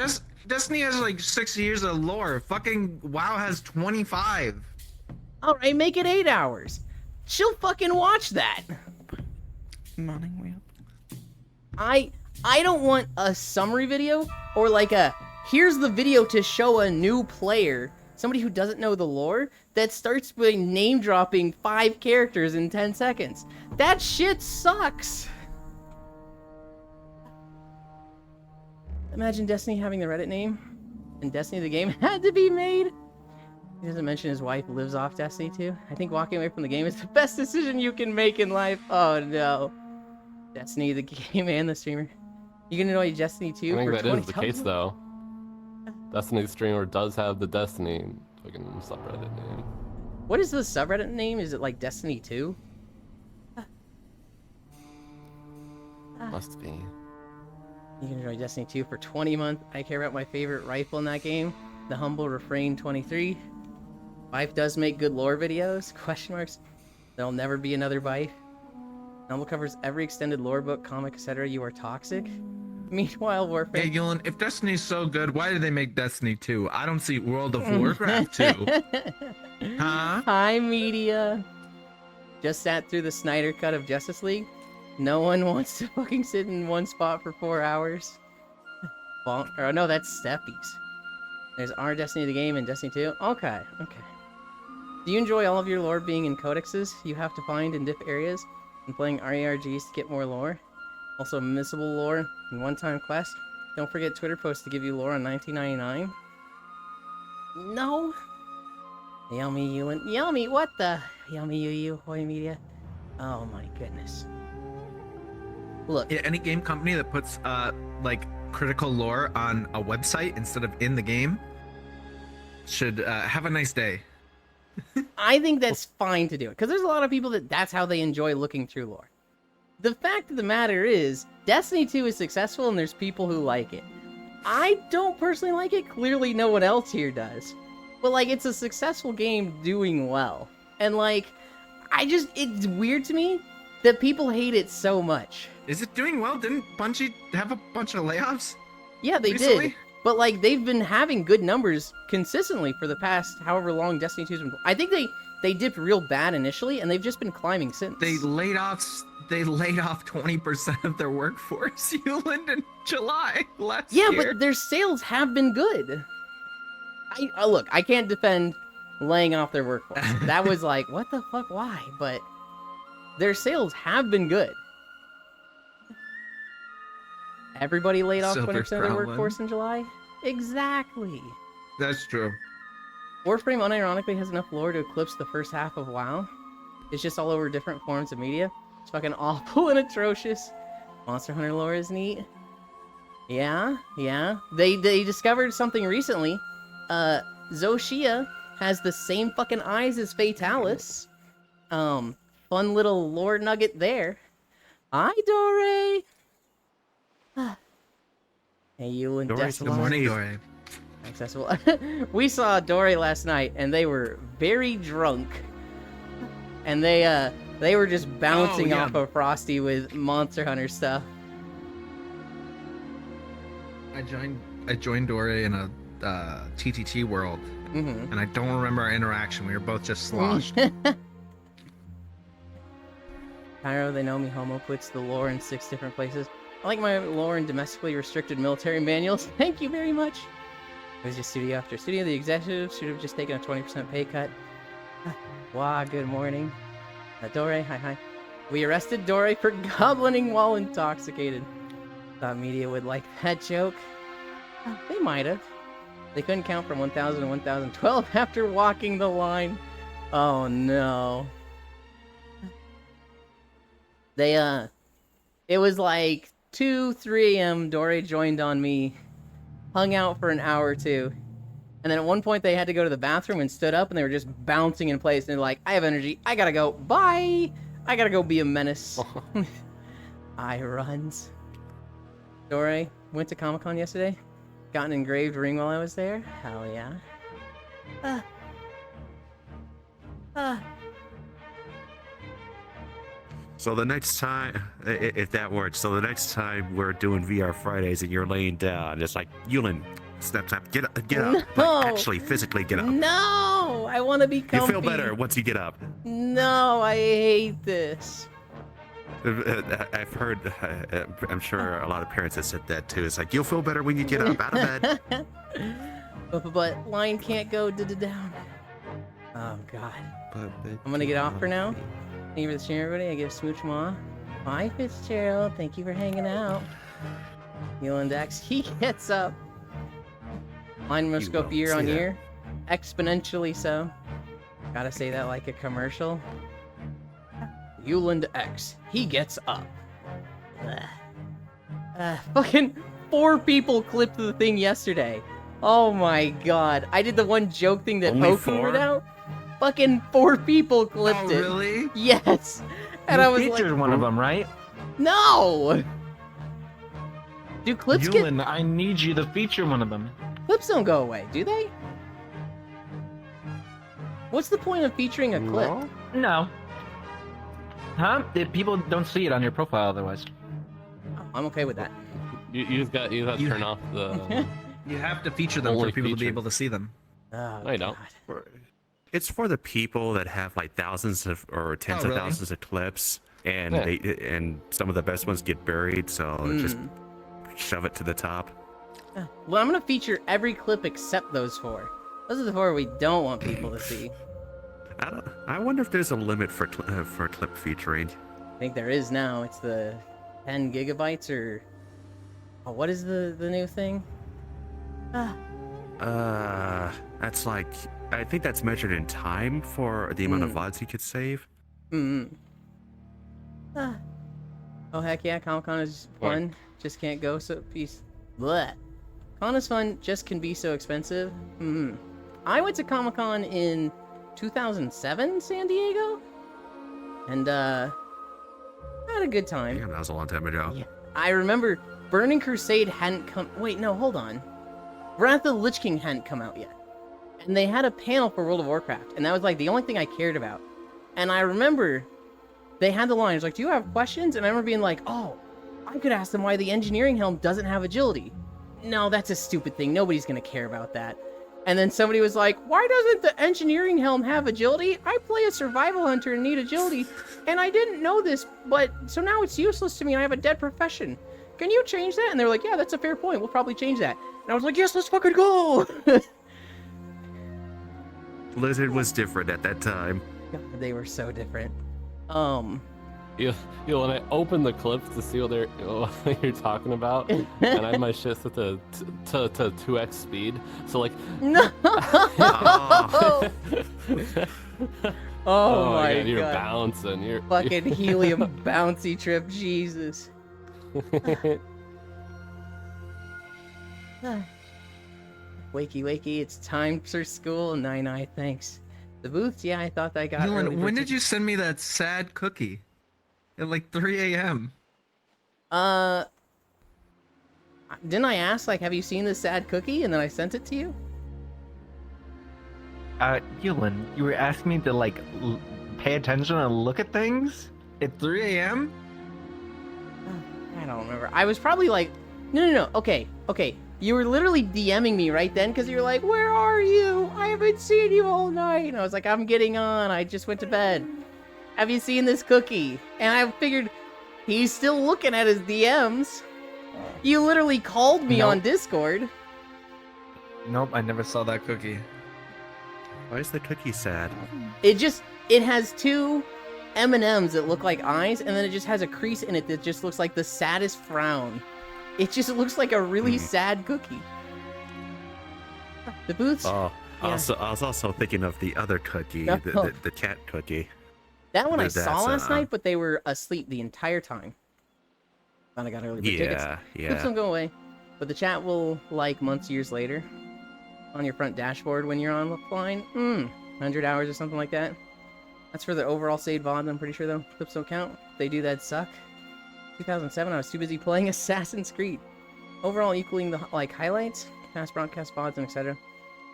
Destiny has like 6 years of lore. Fucking WoW has 25. All right, make it 8 hours. She'll fucking watch that. Morning wheel. I don't want a summary video or like a here's the video to show a new player, somebody who doesn't know the lore, that starts by name dropping 5 characters in 10 seconds. That shit sucks. Imagine Destiny having the Reddit name, and Destiny the game had to be made. He doesn't mention his wife lives off Destiny 2. I think walking away from the game is the best decision you can make in life. Oh no. Destiny the game and the streamer. You can enjoy Destiny 2 I think for that 20 is the case though. Destiny streamer does have the Destiny fucking subreddit name. What is the subreddit name? Is it like Destiny 2? Must be. You can enjoy Destiny 2 for 20 months. I care about my favorite rifle in that game, the Humble Refrain 23. Bife does make good lore videos? Question marks. There'll never be another Bife. Humble covers every extended lore book, comic, etc. You are toxic. Meanwhile, Warfare. Hey, Yulin, if Destiny's so good, why did they make Destiny 2? I don't see World of Warcraft 2. Huh? Hi, media. Just sat through the Snyder cut of Justice League. No one wants to fucking sit in one spot for 4 hours. Or no, that's Steppies. There's our Destiny the game and Destiny 2. Okay. Do you enjoy all of your lore being in codexes you have to find in diff areas and playing RERGs to get more lore? Also missable lore in one-time quest. Don't forget Twitter posts to give you lore on 1999. No. Yummy Yulin. Yummy, what the? Yummy you, Hoy Media. Oh my goodness. Look. Yeah, any game company that puts like critical lore on a website instead of in the game should have a nice day. I think that's fine to do it, because there's a lot of people that's how they enjoy looking through lore. The fact of the matter is, Destiny 2 is successful and there's people who like it. I don't personally like it, clearly no one else here does. But like, it's a successful game doing well. And like, it's weird to me that people hate it so much. Is it doing well? Didn't Bungie have a bunch of layoffs? Yeah, they recently? did. But like, they've been having good numbers consistently for the past however long Destiny 2's been. I think they dipped real bad initially, and they've just been climbing since. They laid off 20% of their workforce, Yulin, in July last year. Yeah, but their sales have been good. Look, I can't defend laying off their workforce. That was like, what the fuck, why? But their sales have been good. Everybody laid off 20% of their workforce in July? Exactly. That's true. Warframe unironically has enough lore to eclipse the first half of WoW. It's just all over different forms of media. It's fucking awful and atrocious. Monster Hunter lore is neat. Yeah. They discovered something recently. Zoshia has the same fucking eyes as Fatalis. Fun little lore nugget there. Hi, Dore! Hey, you and Dore's Desalon. Good morning, Dore. accessible. We saw Dory last night, and they were very drunk, and they were just bouncing yeah. off of Frosty with Monster Hunter stuff. I joined Dory in a TTT world, and I don't remember our interaction. We were both just sloshed. Cairo, they know me. Homo puts the lore in 6 different places. I like my lore in domestically restricted military manuals. Thank you very much. It was just studio after studio. The executives should have just taken a 20% pay cut. Wow, good morning. Dore, hi. We arrested Dore for goblining while intoxicated. Thought media would like that joke. They might have. They couldn't count from 1,000 to 1,012 after walking the line. Oh no. It was like 2, 3 a.m. Dore joined on me, hung out for an hour or two, and then at one point they had to go to the bathroom and stood up and they were just bouncing in place and they're like, I have energy, I gotta go, bye! I gotta go be a menace. I runs. Dore went to Comic-Con yesterday, got an engraved ring while I was there. Hell yeah. So the next time, if that works, so the next time we're doing VR Fridays and you're laying down, it's like, Yulin, snap, get up. No. Like, actually, physically get up. No! I want to be comfy. You feel better once you get up. No, I hate this. I've heard, I'm sure a lot of parents have said that too. It's like, you'll feel better when you get up out of bed. But line can't go down. Oh, God. I'm gonna get off for now. Thank you for the stream, everybody. I give Smooch Ma. Bye, Fitzgerald. Thank you for hanging out. Neil Dex, he gets up. Line must go up year on year. Exponentially so. Gotta say that like a commercial. Euland X, he gets up. Fucking 4 people clipped the thing yesterday. Oh my god. I did the one joke thing that Only Poku 4? would out. Fucking 4 people clipped it. Really? Yes. And You I was featured like, one of them, right? no! Do clips Yulin, I need you to feature one of them. Clips don't go away, do they? What's the point of featuring a clip? No. Huh? People don't see it on your profile otherwise. I'm okay with that. You got to turn off the. You have to feature them Only for people to be feature. able to see them. Oh, I don't. God. It's for the people that have like thousands of or tens really? of thousands of clips, and Yeah. and some of the best ones get buried. So just shove it to the top. Well, I'm gonna feature every clip except those 4. Those are the 4 we don't want people to see. I wonder if there's a limit for clip featuring. I think there is now. It's the 10 gigabytes or... Oh, what is the new thing? That's like, I think that's measured in time for the amount of VODs you could save. Oh, heck yeah, Comic-Con is fun. Just can't go so... Peace. Blech. Con is fun, just can be so expensive. I went to Comic-Con in 2007, San Diego? And, I had a good time. Damn, that was a long time ago. Yeah. I remember Burning Crusade hadn't come... Wait, no, hold on. Wrath of the Lich King hadn't come out yet. And they had a panel for World of Warcraft, and that was like the only thing I cared about. And I remember they had the line, it was like, do you have questions? And I remember being like, oh, I could ask them why the engineering helm doesn't have agility. No, that's a stupid thing. Nobody's going to care about that. And then somebody was like, why doesn't the engineering helm have agility? I play a survival hunter and need agility, and I didn't know this, but so now it's useless to me and I have a dead profession. Can you change that? And they were like, yeah, that's a fair point. We'll probably change that. And I was like, yes, let's fucking go! Blizzard was different at that time. God, they were so different. When I opened the clips to see what you're talking about, and I had my shit set to 2x speed, so like. No! Oh. Oh my God, you're god. bouncing. You're Fucking helium bouncy trip, Jesus. Wakey, wakey, it's time for school. Nine, thanks. The booths, yeah, I thought I got. Dylan, when did you send me that sad cookie? At like 3 a.m. I Didn't I ask, like, have you seen this sad cookie? And then I sent it to you? Yulin, you were asking me to, like, pay attention and look at things? At 3 a.m.? I don't remember. I was probably like, no. Okay. You were literally DMing me right then because you were like, where are you? I haven't seen you all night. And I was like, I'm getting on. I just went to bed. Have you seen this cookie? And I figured he's still looking at his DMs. You literally called me on Discord. Nope, I never saw that cookie. Why is the cookie sad? It has two M&Ms that look like eyes, and then it just has a crease in it that just looks like the saddest frown. It just looks like a really sad cookie. The booths. Oh, yeah. I was also thinking of the other cookie, No. the cat cookie. That one I That's, saw last night, but they were asleep the entire time. Thought I got early bird tickets. Clips don't go away, but the chat will like months, years later, on your front dashboard when you're online. 100 hours or something like that. That's for the overall saved VOD, I'm pretty sure though. Clips don't count. If they do, that'd suck. 2007, I was too busy playing Assassin's Creed. Overall equaling the highlights, past broadcast VODs, and etc.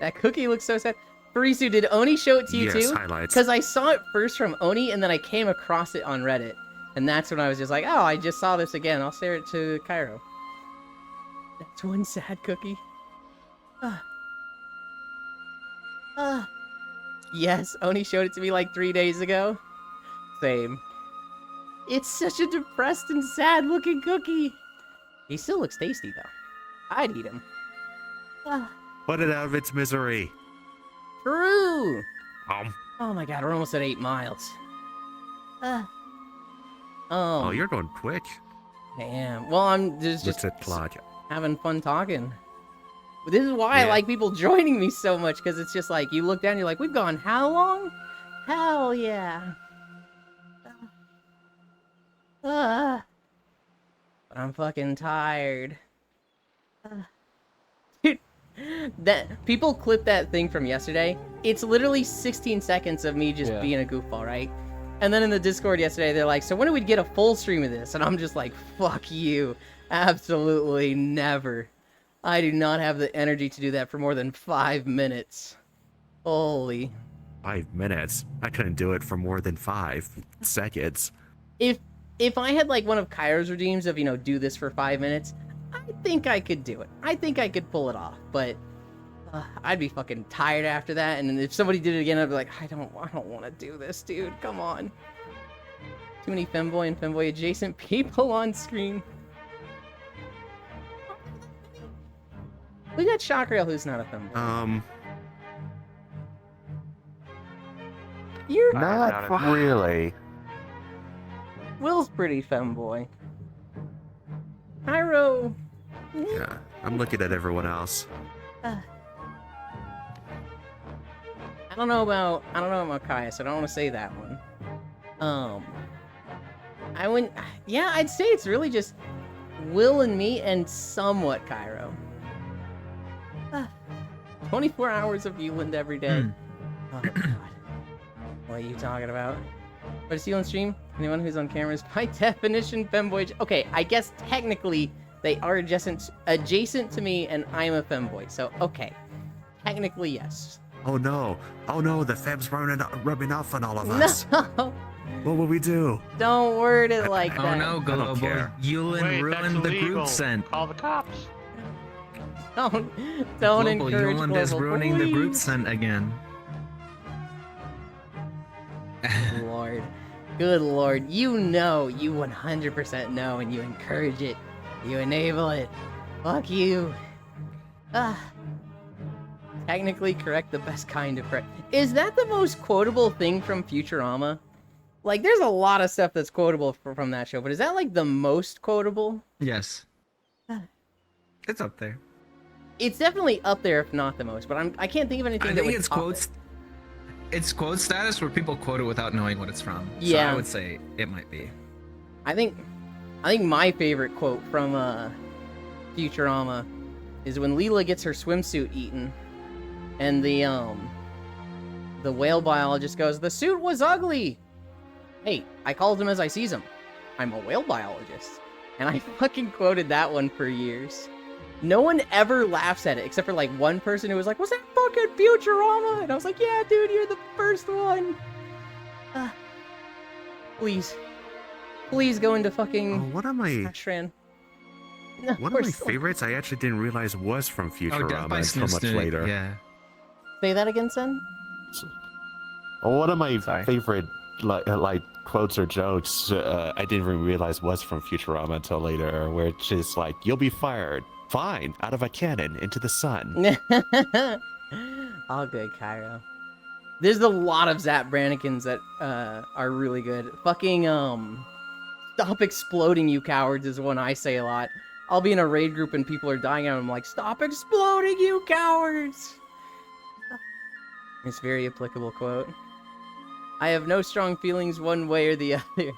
That cookie looks so sad. Farisu, did Oni show it to you too? Highlights. Because I saw it first from Oni, and then I came across it on Reddit. And that's when I was just like, oh, I just saw this again. I'll share it to Cairo. That's one sad cookie. Yes, Oni showed it to me like 3 days ago. Same. It's such a depressed and sad looking cookie. He still looks tasty though. I'd eat him. Put it out of its misery. True. Oh my god, we're almost at 8 miles. Oh, you're going quick. Damn. Well, I'm just What's that clock? having fun talking. But this is why I like people joining me so much, because it's just like, you look down, you're like, we've gone how long? Hell yeah. But I'm fucking tired. Dude, that people clip that thing from yesterday. It's literally 16 seconds of me just being a goofball, right? And then in the Discord yesterday, they're like, so when do we get a full stream of this? And I'm just like, fuck you. Absolutely never. I do not have the energy to do that for more than 5 minutes. Holy. 5 minutes? I couldn't do it for more than 5 seconds. If I had like one of Cairo's redeems of, do this for 5 minutes, I think I could do it. I think I could pull it off, but I'd be fucking tired after that. And if somebody did it again, I'd be like, I don't want to do this, dude. Come on. Too many femboy and femboy adjacent people on screen. We got Shockrail, who's not a femboy. You're Not really. Will's pretty femboy. Cairo. Yeah, I'm looking at everyone else. I don't know about Kaya, so I don't want to say that one. I'd say it's really just Will and me and somewhat Cairo. 24 hours of Euland every day. Oh god. What are you talking about? But is he on stream? Anyone who's on camera is by definition femboy. Okay, I guess technically they are adjacent to me, and I'm a femboy. So okay, technically yes. Oh no, the fem's rubbing off on all of us. No, What will we do? don't word it like Oh that. no, Golo boy. care. Yulin Wait, ruined that's the illegal. group sent. Call the cops. Don't Global encourage Yulin is global ruining the group bullies. sent again. Lord. Good Lord. You 100% know, and you encourage it. You enable it. Fuck you. Technically correct, the best kind of correct. Is that the most quotable thing from Futurama? Like, there's a lot of stuff that's quotable from that show, but is that, like, the most quotable? Yes. It's up there. It's definitely up there, if not the most, but I can't think of anything I that think would it's top quotes. it. It's quote status where people quote it without knowing what it's from. So Yeah. I would say it might be. I think my favorite quote from Futurama is when Leela gets her swimsuit eaten, and the whale biologist goes, "The suit was ugly." Hey, I called him as I sees him. I'm a whale biologist, and I fucking quoted that one for years. No one ever laughs at it, except for like one person who was like, "Was that fucking Futurama?" And I was like, "Yeah, dude, you're the first one." Please. Please go into fucking Oh, one of my Ashran. No, one we're of my still- favorites I actually didn't realize was from Oh, Death Futurama by until much Snoo later. Yeah. Say that again, son? One of my Sorry. favorite like quotes or jokes I didn't even realize was from Futurama until later, where it's just like, "You'll be fired. Fine, out of a cannon into the sun." All good, Cairo. There's a lot of Zap Brannikins that are really good. Fucking stop exploding, you cowards, is one I say a lot. I'll be in a raid group and people are dying and I'm like, "Stop exploding, you cowards!" It's a very applicable quote. I have no strong feelings one way or the other.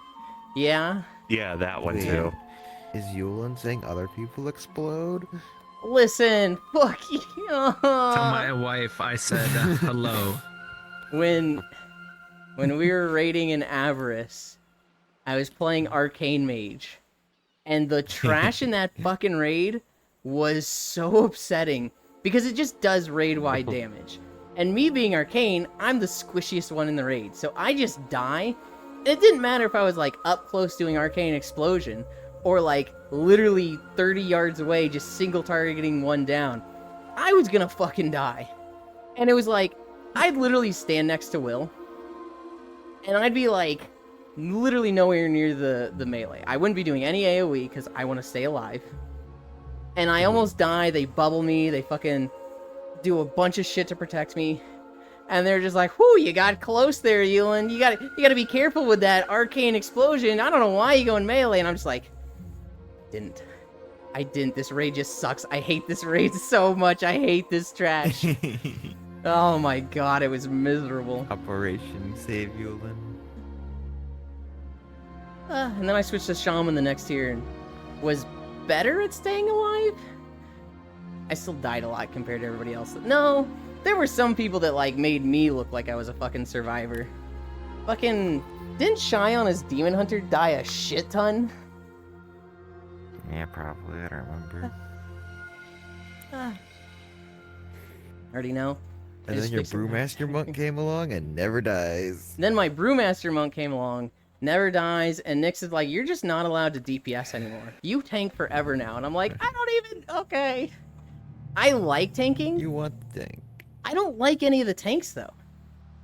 Yeah? Yeah, that one Wait. too. Is Yulin saying other people explode? Listen, fuck you. Tell my wife I said hello. When we were raiding in Avarice, I was playing Arcane Mage, and the trash in that fucking raid was so upsetting because it just does raid-wide damage. And me being Arcane, I'm the squishiest one in the raid, so I just die. It didn't matter if I was like up close doing Arcane Explosion or like literally 30 yards away just single targeting one down. I was gonna fucking die. And it was like, I'd literally stand next to Will, and I'd be like, literally nowhere near the melee. I wouldn't be doing any AoE because I want to stay alive. And I almost die, they bubble me, they fucking do a bunch of shit to protect me. And they're just like, "Whoo, you got close there, Yulin. You gotta be careful with that arcane explosion. I don't know why you go in melee." And I'm just like, I didn't. This raid just sucks. I hate this raid so much. I hate this trash. Oh my god, it was miserable. Operation Save Yulin. And then I switched to Shaman the next tier and was better at staying alive. I still died a lot compared to everybody else. No, there were some people that like made me look like I was a fucking survivor. Fucking, didn't Shion as Demon Hunter die a shit ton? Yeah, probably. I don't remember. Already know. And then your Brewmaster monk came along and never dies. Then my Brewmaster monk came along, never dies, and Nyx is like, "You're just not allowed to DPS anymore. You tank forever now." And I'm like, I don't even, okay. I like tanking. You want the tank. I don't like any of the tanks though.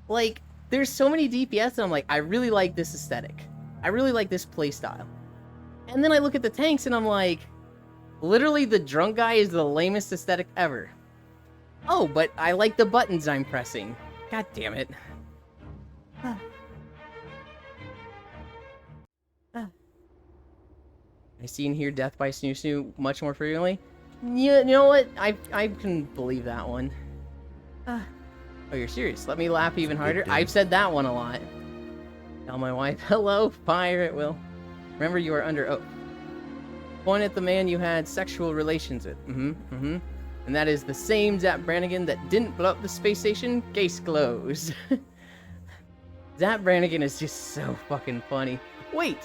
Like, there's so many DPS and I'm like, I really like this aesthetic. I really like this playstyle. And then I look at the tanks and I'm like, literally the drunk guy is the lamest aesthetic ever. Oh, but I like the buttons I'm pressing. God damn it. I see and hear death by Snoo Snoo much more frequently. Yeah, you know what? I can believe that one. Oh, you're serious? Let me laugh even harder. I've said that one a lot. Tell my wife, "Hello, pirate Will. Remember, you are under oath. Point at the man you had sexual relations with. And that is the same Zap Brannigan that didn't blow up the space station. Case closed." Zap Brannigan is just so fucking funny. Wait,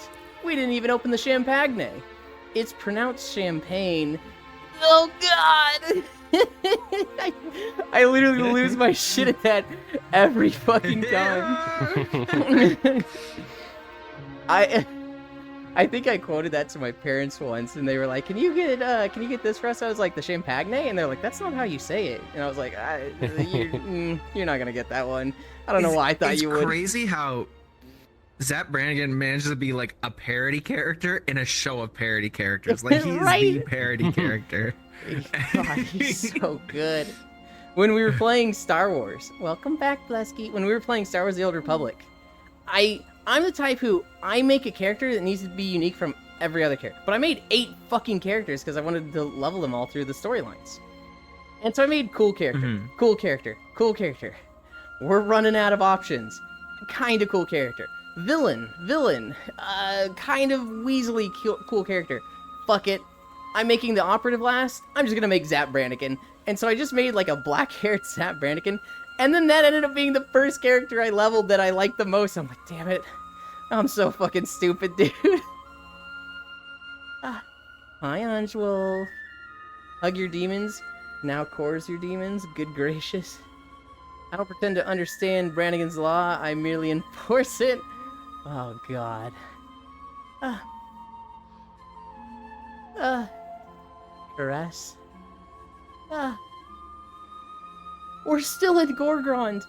we didn't even open the champagne. It's pronounced champagne. Oh god! I literally lose my shit at that every fucking time. I think I quoted that to my parents once, and they were like, "Can you get this for us?" I was like, "The champagne," and they're like, "That's not how you say it." And I was like, "You're not gonna get that one." I don't know why I thought you would. It's crazy how Zap Brannigan manages to be like a parody character in a show of parody characters. Like he's Right? the parody character. God, he's so good. When we were playing Star Wars, welcome back, Blesky. When we were playing Star Wars: The Old Republic, I'm the type who I make a character that needs to be unique from every other character. But I made 8 fucking characters because I wanted to level them all through the storylines. And so I made cool character, cool character, cool character. We're running out of options. Kind of cool character. Villain, kind of weaselly cool character. Fuck it. I'm making the operative last. I'm just gonna make Zap Brannigan. And so I just made like a black-haired Zap Brannigan. And then that ended up being the first character I leveled that I liked the most. I'm like, damn it. I'm so fucking stupid, dude. Hi, Anjwolf. Hug your demons. Now cores your demons. Good gracious. I don't pretend to understand Brannigan's law. I merely enforce it. Oh, God. Caress. We're still in Gorgrond.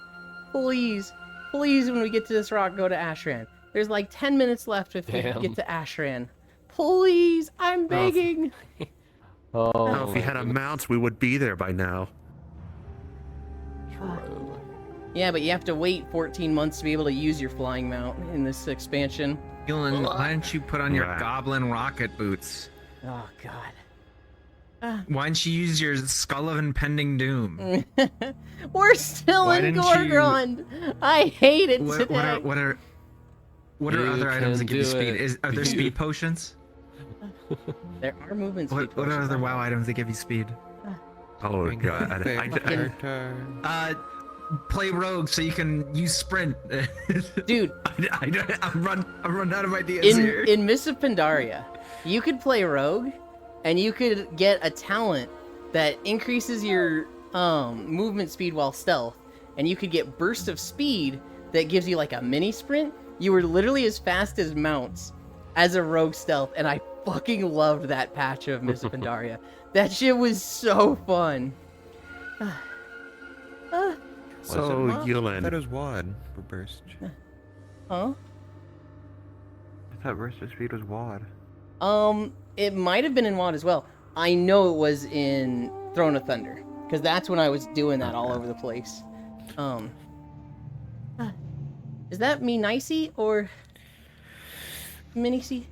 Please, please, when we get to this rock, go to Ashran. There's like 10 minutes left if we Damn. get to Ashran. Please, I'm begging. Oh, if we had a mount, we would be there by now. Yeah, but you have to wait 14 months to be able to use your flying mount in this expansion. Gillen, why don't you put on your Right. goblin rocket boots? Oh, God. Why don't you use your Skull of Impending Doom? We're still Why in didn't you- Gorgrond. I hate it What, today. what are You other items that can give you do speed? it. Are there speed potions? There are movement speed What are potions. other WoW items that give you speed? Oh god. Play rogue so you can use sprint. Dude, I'm run out of ideas here. in Mists of Pandaria, you could play rogue, and you could get a talent that increases your movement speed while stealth, and you could get burst of speed that gives you like a mini sprint. You were literally as fast as mounts as a rogue stealth, and I fucking loved that patch of Mists of Pandaria. That shit was so fun. So, That Yulin, was WAD for burst. Huh? I thought burst of speed was WAD. It might have been in WoD as well. I know it was in Throne of Thunder, because that's when I was doing that all over the place. Is that me nicey or minicey?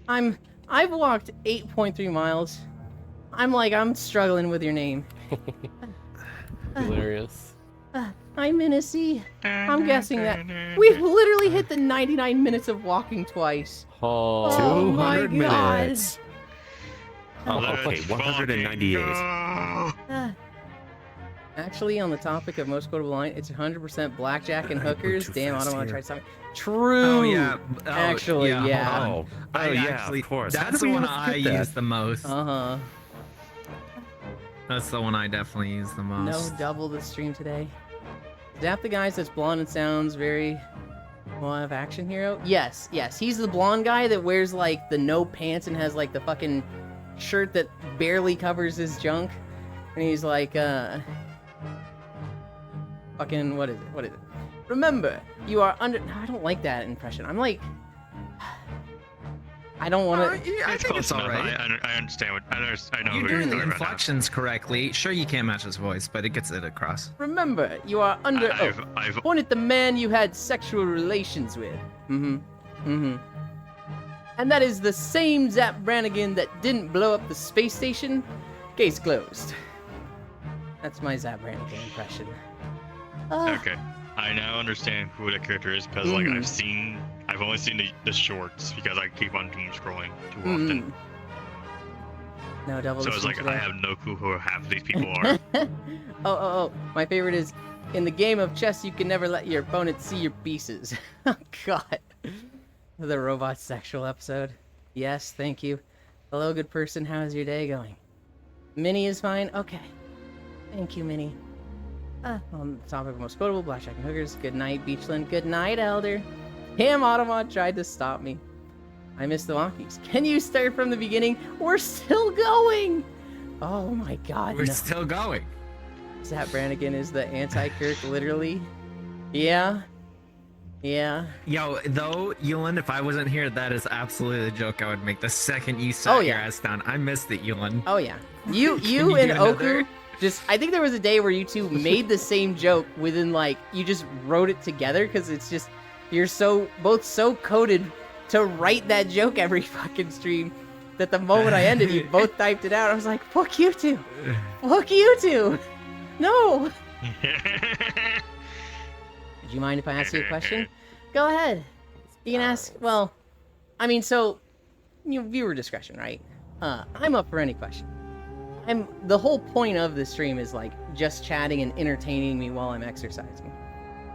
I've walked 8.3 miles. I'm struggling with your name. Hilarious. I'm Minicy. I'm guessing that we've literally hit the 99 minutes of walking twice. Oh, my 200 God. minutes. Oh, okay, 198. Actually, on the topic of most quotable line, it's 100% blackjack and hookers. too Damn, I fast don't want to here. try something. True. Oh yeah. Oh, Actually, yeah. hold on. Oh, yeah, of course. How That's did the we one not I get that? use the most. Uh-huh. That's the one I definitely use the No most. double the stream today. Is that the guy that's blonde and sounds very live action hero? Yes, yes. He's the blonde guy that wears like the no pants and has like the fucking shirt that barely covers his junk. And he's like, fucking, what is it? What is it? Remember, you are under. No, I don't like that impression. I'm like, I don't want to. Yeah, I think it's alright. I understand what I know You're who doing the talking about now. inflections correctly. Sure, you can't match his voice, but it gets it across. Remember, you are under oath. I've Point at the man you had sexual relations with. And that is the same Zap Brannigan that didn't blow up the space station. Case closed. That's my Zap Brannigan impression. okay. I now understand who that character is because like I've only seen the shorts because I keep on doom scrolling too often. No double. So it's like today. I have no clue who half of these people are. Oh. My favorite is, in the game of chess, you can never let your opponent see your pieces. Oh, God. The robot sexual episode. Yes, thank you. Hello, good person. How's your day going? Minnie is fine? Okay. Thank you, Minnie. On the topic of most quotable, Blackjack and Hookers. Good night, Beachland. Good night, Elder. Damn, Automod tried to stop me. I missed the wonkies. Can you start from the beginning? We're still going! Oh my god, We're no. still going. Zap Brannigan is the anti-Kirk, literally. Yeah. Yeah. Yo, though, Yulin, if I wasn't here, that is absolutely the joke I would make the second you sat your yeah. ass down. I missed it, Yulin. Oh yeah. You you and do another? Oku just, I think there was a day where you two made the same joke within like, you just wrote it together because it's just, you're both so coded to write that joke every fucking stream that the moment I ended, you both typed it out. I was like, fuck you two. Fuck you two. No. Would you mind if I ask you a question? Go ahead. You can ask, well, I mean, so, viewer discretion, right? I'm up for any question. The whole point of the stream is like just chatting and entertaining me while I'm exercising.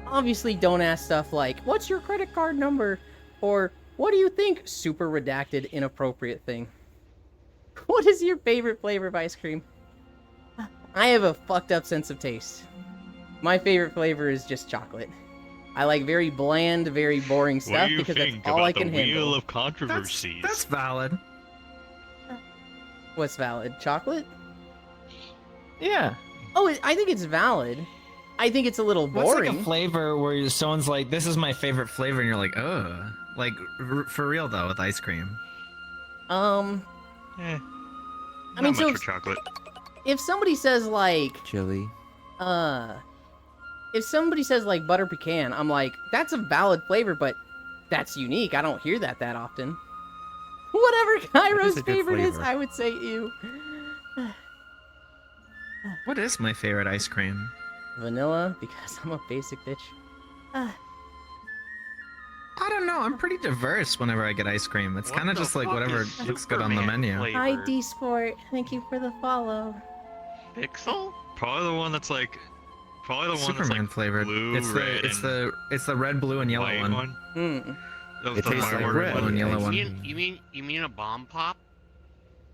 Obviously, don't ask stuff like, what's your credit card number? Or, what do you think? Super redacted, inappropriate thing. What is your favorite flavor of ice cream? I have a fucked up sense of taste. My favorite flavor is just chocolate. I like very bland, very boring What stuff do you because that's think all about I can the Wheel handle. of Controversies? That's valid. What's valid? Chocolate? Yeah. Oh, I think it's valid. I think it's a little What's boring. like a flavor where someone's like, "This is my favorite flavor," and you're like, "Ugh." Like for real though, with ice cream. Eh, I not mean, much so for chocolate. if somebody says like, Chili. if somebody says like butter pecan, I'm like, that's a valid flavor, but that's unique. I don't hear that often. Whatever Kairo's a good favorite is, flavor. I would say ew. What is my favorite ice cream? Vanilla, because I'm a basic bitch. I don't know. I'm pretty diverse whenever I get ice cream. It's What kind of the just like fuck whatever is looks good on the Superman menu. flavor? Hi, D Sport. Thank you for the follow. Pixel? Probably the one that's like. Probably the one Superman that's like flavored. blue, It's red, the red, blue, and yellow white one. Mm. That was It the tastes like firework red. one. Blue and yellow You one. mean a bomb pop?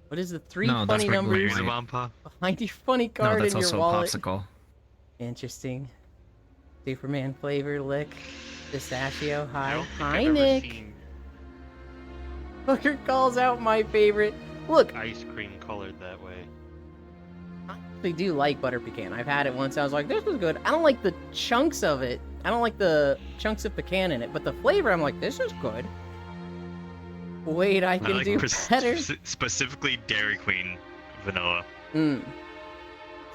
What is the three No, that's funny red, blue, and numbers Here's a white. bomb pop. behind your funny No, card that's in your also a wallet? popsicle. Interesting. Superman flavor lick. Pistachio. I Hi. don't think Hi, I've ever Nick. seen Fucker calls out my favorite. Look, ice cream colored that way. I actually do like butter pecan. I've had it once. I was like, this is good. I don't like the chunks of it. I don't like the chunks of pecan in it, but the flavor, I'm like, this is good. Wait, I can like do better. specifically Dairy Queen vanilla. Mm.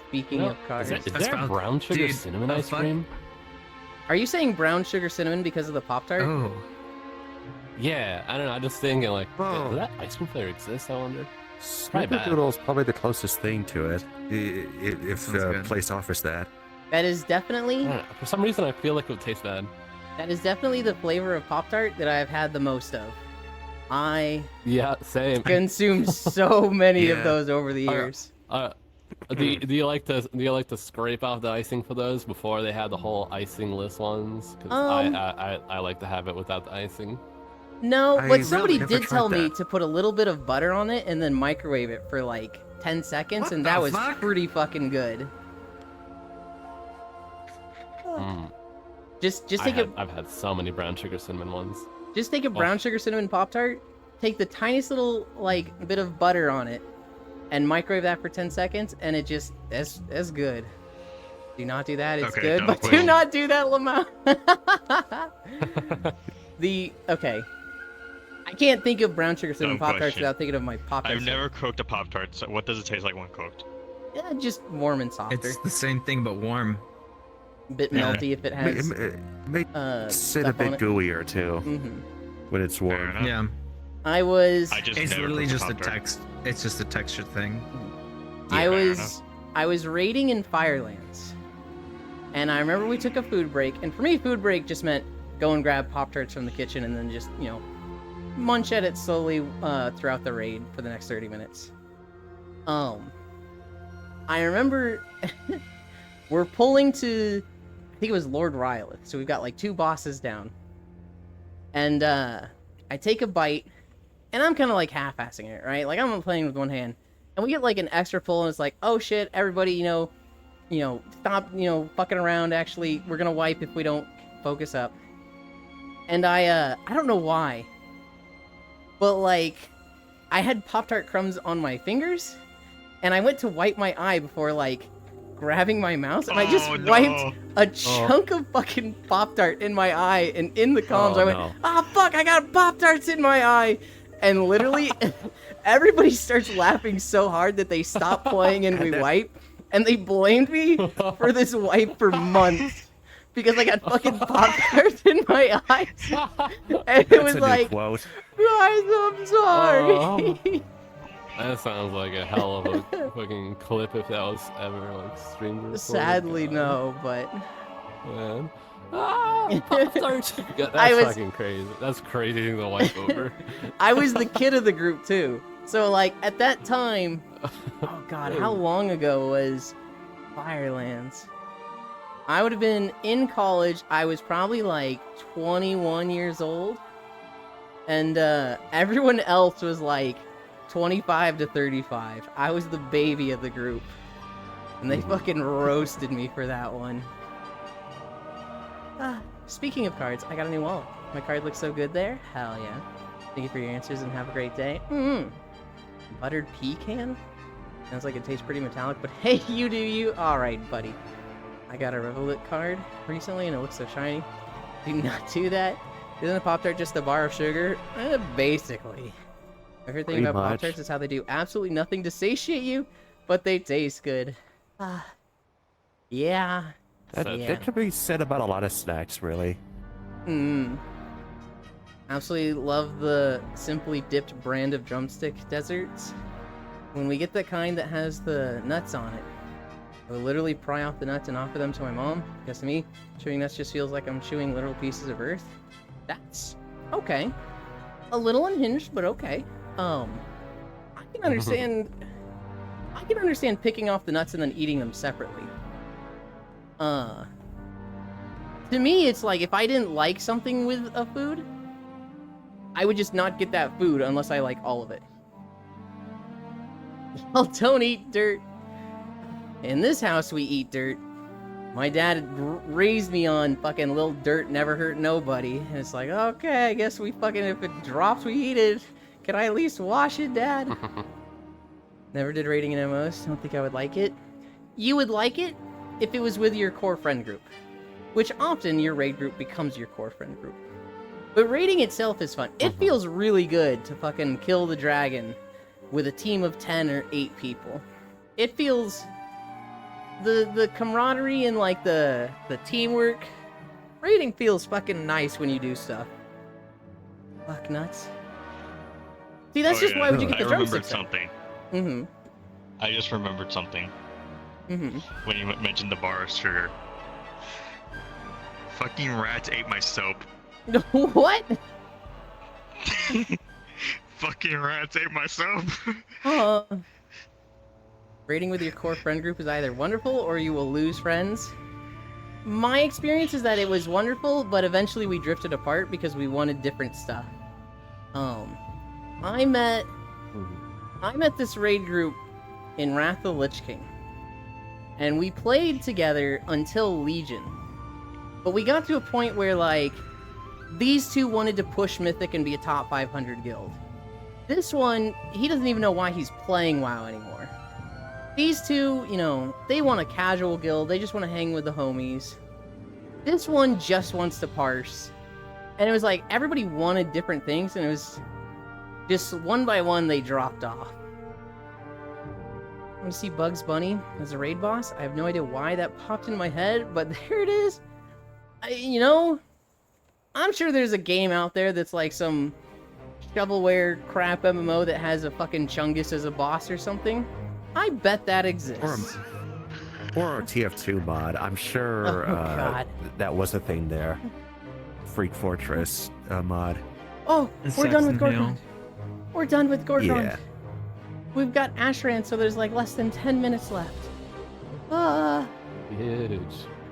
Speaking No, of cards, Is That's there about- brown sugar dude, cinnamon the ice fuck? cream? are you saying brown sugar cinnamon because of the Pop-Tart? Oh. Yeah, I don't know. I'm just thinking, like, Oh. does that ice cream flavor exist? I wonder. Probably bad. Snickerdoodle is probably the closest thing to it, if Sounds the good. place offers that. That is I definitely don't know. For some reason, I feel like it would taste bad. the flavor of Pop-Tart that I've had the most of. I Yeah, same. consumed so many of Yeah. those over the Uh, years. Do you like to scrape off the icing for those before they had the whole icing-less ones? 'Cause I like to have it without the icing. No, I but somebody really never did tell tried me that. to put a little bit of butter on it and then microwave it for like 10 seconds, What and the that was fuck? pretty fucking good. Mm. Just take a I've had so many brown sugar cinnamon ones. just take a brown sugar cinnamon Pop-Tart, take the tiniest little like bit of butter on it, and microwave that for 10 seconds, and it just that's good. Do not do that, it's Okay, good, don't but do please. not do that, Lamau. Okay. I can't think of brown sugar cinnamon Dumb Pop-Tarts question. without thinking of my Pop-Tarts. I've never cooked a Pop Tart, so what does it taste like when cooked? Yeah, just warm and softer. It's the same thing but warm. A bit Yeah. melty if it has It may sit a stuff on bit it. gooier too Mhm. when it's Fair warm. enough. Yeah. I was I just It's never literally cooked just a Pop-Tart. text. It's just a texture thing. I fair was I was raiding in Firelands, and I remember we took a food break, and for me, food break just meant go and grab Pop-Tarts from the kitchen and then just munch at it slowly throughout the raid for the next 30 minutes. I remember we're pulling to, I think it was Lord Rylith, so we've got like 2 bosses down, and I take a bite, and I'm kind of like half-assing it, right? Like I'm playing with one hand. And we get like an extra pull, and it's like, oh shit, everybody, stop, fucking around. Actually, we're gonna wipe if we don't focus up. And I don't know why, but like, I had Pop-Tart crumbs on my fingers, and I went to wipe my eye before like grabbing my mouse, and I just Oh, no. wiped a chunk of fucking Pop-Tart in my eye, and in the comms, Oh, I went, no. ah, fuck, I got Pop-Tarts in my eye, and literally. Everybody starts laughing so hard that they stop playing and we wipe, and they blamed me for this wipe for months because I got fucking Pop-Tarts in my eyes, and it That's was a new like, quote. guys, I'm sorry. That sounds like a hell of a fucking clip if that was ever like streamed. or recorded. Sadly, God, no, but Man. Ah, Pop-Tarts. That's I was- fucking crazy. That's crazy thing to wipe over. I was the kid of the group too. So like at that time, oh god, how long ago was Firelands? I would have been in college. I was probably like 21 years old. And everyone else was like 25 to 35. I was the baby of the group. And they fucking roasted me for that one. Speaking of cards, I got a new wallet. My card looks so good there. Hell yeah. Thank you for your answers and have a great day. Buttered pecan? Sounds like it tastes pretty metallic, but hey, you do you. Alright, buddy. I got a Revolut card recently and it looks so shiny. Do not do that. Isn't a Pop-Tart just a bar of sugar? Basically. My favorite thing about Pop-Tarts is how they do absolutely nothing to satiate you, but they taste good. Yeah. That could be said about a lot of snacks, really. Absolutely love the Simply Dipped brand of drumstick desserts. When we get the kind that has the nuts on it, I will literally pry off the nuts and offer them to my mom, because to me, chewing nuts just feels like I'm chewing literal pieces of earth. That's okay. A little unhinged, but okay. I can understand picking off the nuts and then eating them separately. To me, it's like if I didn't like something with a food, I would just not get that food unless I like all of it. Y'all don't eat dirt. In this house, we eat dirt. My dad raised me on fucking little dirt never hurt nobody. And it's like, okay, I guess we fucking, if it drops, we eat it. Can I at least wash it, Dad? Never did raiding in MMOs. Don't think I would like it. You would like it if it was with your core friend group, which often your raid group becomes your core friend group. But raiding itself is fun. It feels really good to fucking kill the dragon with a team of 10 or 8 people. It feels... The camaraderie and, like, the teamwork. Raiding feels fucking nice when you do stuff. Fuck nuts. See, that's just why would you get the drumsticks? I remembered something. I just remembered something. When you mentioned the bar of sugar. Fucking rats ate my soap. What? Fucking rats ate my soap. Raiding with your core friend group is either wonderful or you will lose friends. My experience is that it was wonderful, but eventually we drifted apart because we wanted different stuff. I met this raid group in Wrath of the Lich King, and we played together until Legion. But we got to a point where, like, these two wanted to push Mythic and be a top 500 guild. This one, he doesn't even know why he's playing WoW anymore. These two, you know, they want a casual guild, they just want to hang with the homies. This one just wants to parse. And it was like, everybody wanted different things, and it was just one by one they dropped off. I want to see Bugs Bunny as a raid boss. I have no idea why that popped in my head, but there it is. You know, I'm sure there's a game out there that's like some shovelware crap MMO that has a fucking Chungus as a boss or something. I bet that exists. Or a TF2 mod. I'm sure that was a thing there. Freak Fortress mod. Oh, we're done with Gorgrond. We're done with Gorgrond. Yeah. We've got Ashran, so there's like less than 10 minutes left. Huge.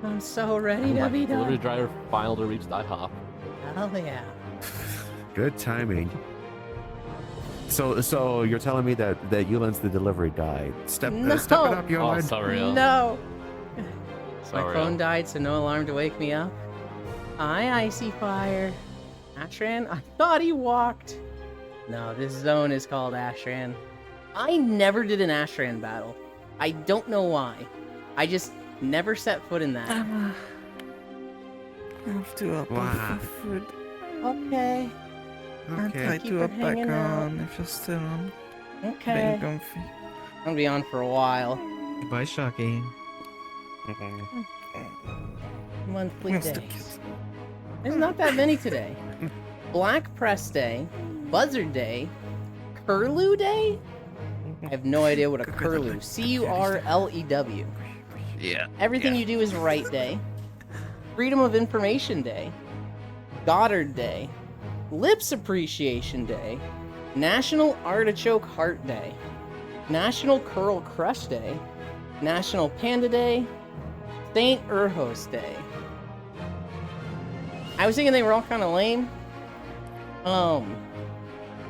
I'm so ready to be done. Delivery driver finally reached IHOP. Hell yeah. Good timing. So you're telling me that Yulen's the delivery guy. Step it up, Yulen. Oh, sorry. No. Sorry. My phone died, so no alarm to wake me up. Icy Fire. Ashran? I thought he walked. No, this zone is called Ashran. I never did an Ashran battle. I don't know why. I just never set foot in that. I have to up for food. Okay. I'll try to up back on if you're still on. Okay. Being comfy. I'm gonna be on for a while. Goodbye, Shocky. Monthly days. There's not that many today. Black Press Day, Buzzard Day, Curlew Day? I have no idea what a curlew. C-U-R-L-E-W. Yeah. Everything you do is right day. Freedom of Information Day. Goddard Day. Lips Appreciation Day. National Artichoke Heart Day. National Curl Crush Day. National Panda Day. Saint Urhos Day. I was thinking they were all kind of lame.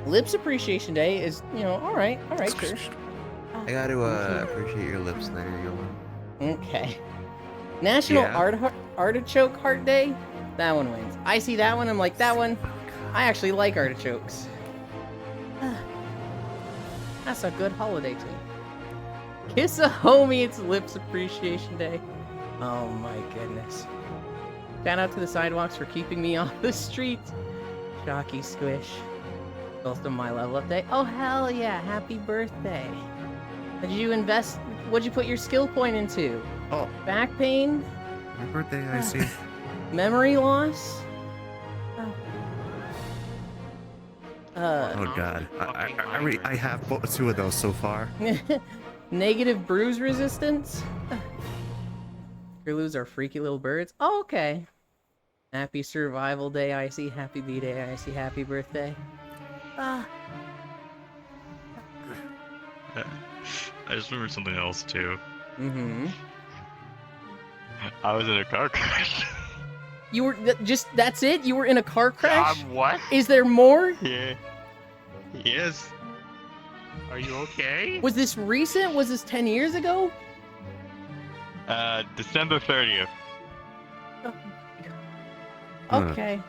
Lips Appreciation Day is, you know, alright, sure. I gotta appreciate your lips there, Yolan. Okay. National Artichoke Heart Day? That one wins. I see that one, I'm like, that one, I actually like artichokes. That's a good holiday to me. Kiss a homie, it's Lips Appreciation Day. Oh my goodness. Shout out to the sidewalks for keeping me off the streets. Shocky Squish. Also my level up day. Oh hell yeah, happy birthday. Did you invest, what'd you put your skill point into? Oh. Back pain? My birthday, I see. Memory loss? Oh god, I have two of those so far. Negative bruise resistance? Curlews are freaky little birds? Oh, okay. Happy survival day, Icy. Happy B-Day, Icy. Happy birthday. I just remembered something else too. Mm-hmm. I was in a car crash. You were just, that's it? You were in a car crash? What? Is there more? Yeah. Yes. Are you okay? Was this recent? Was this 10 years ago? December 30th. Okay.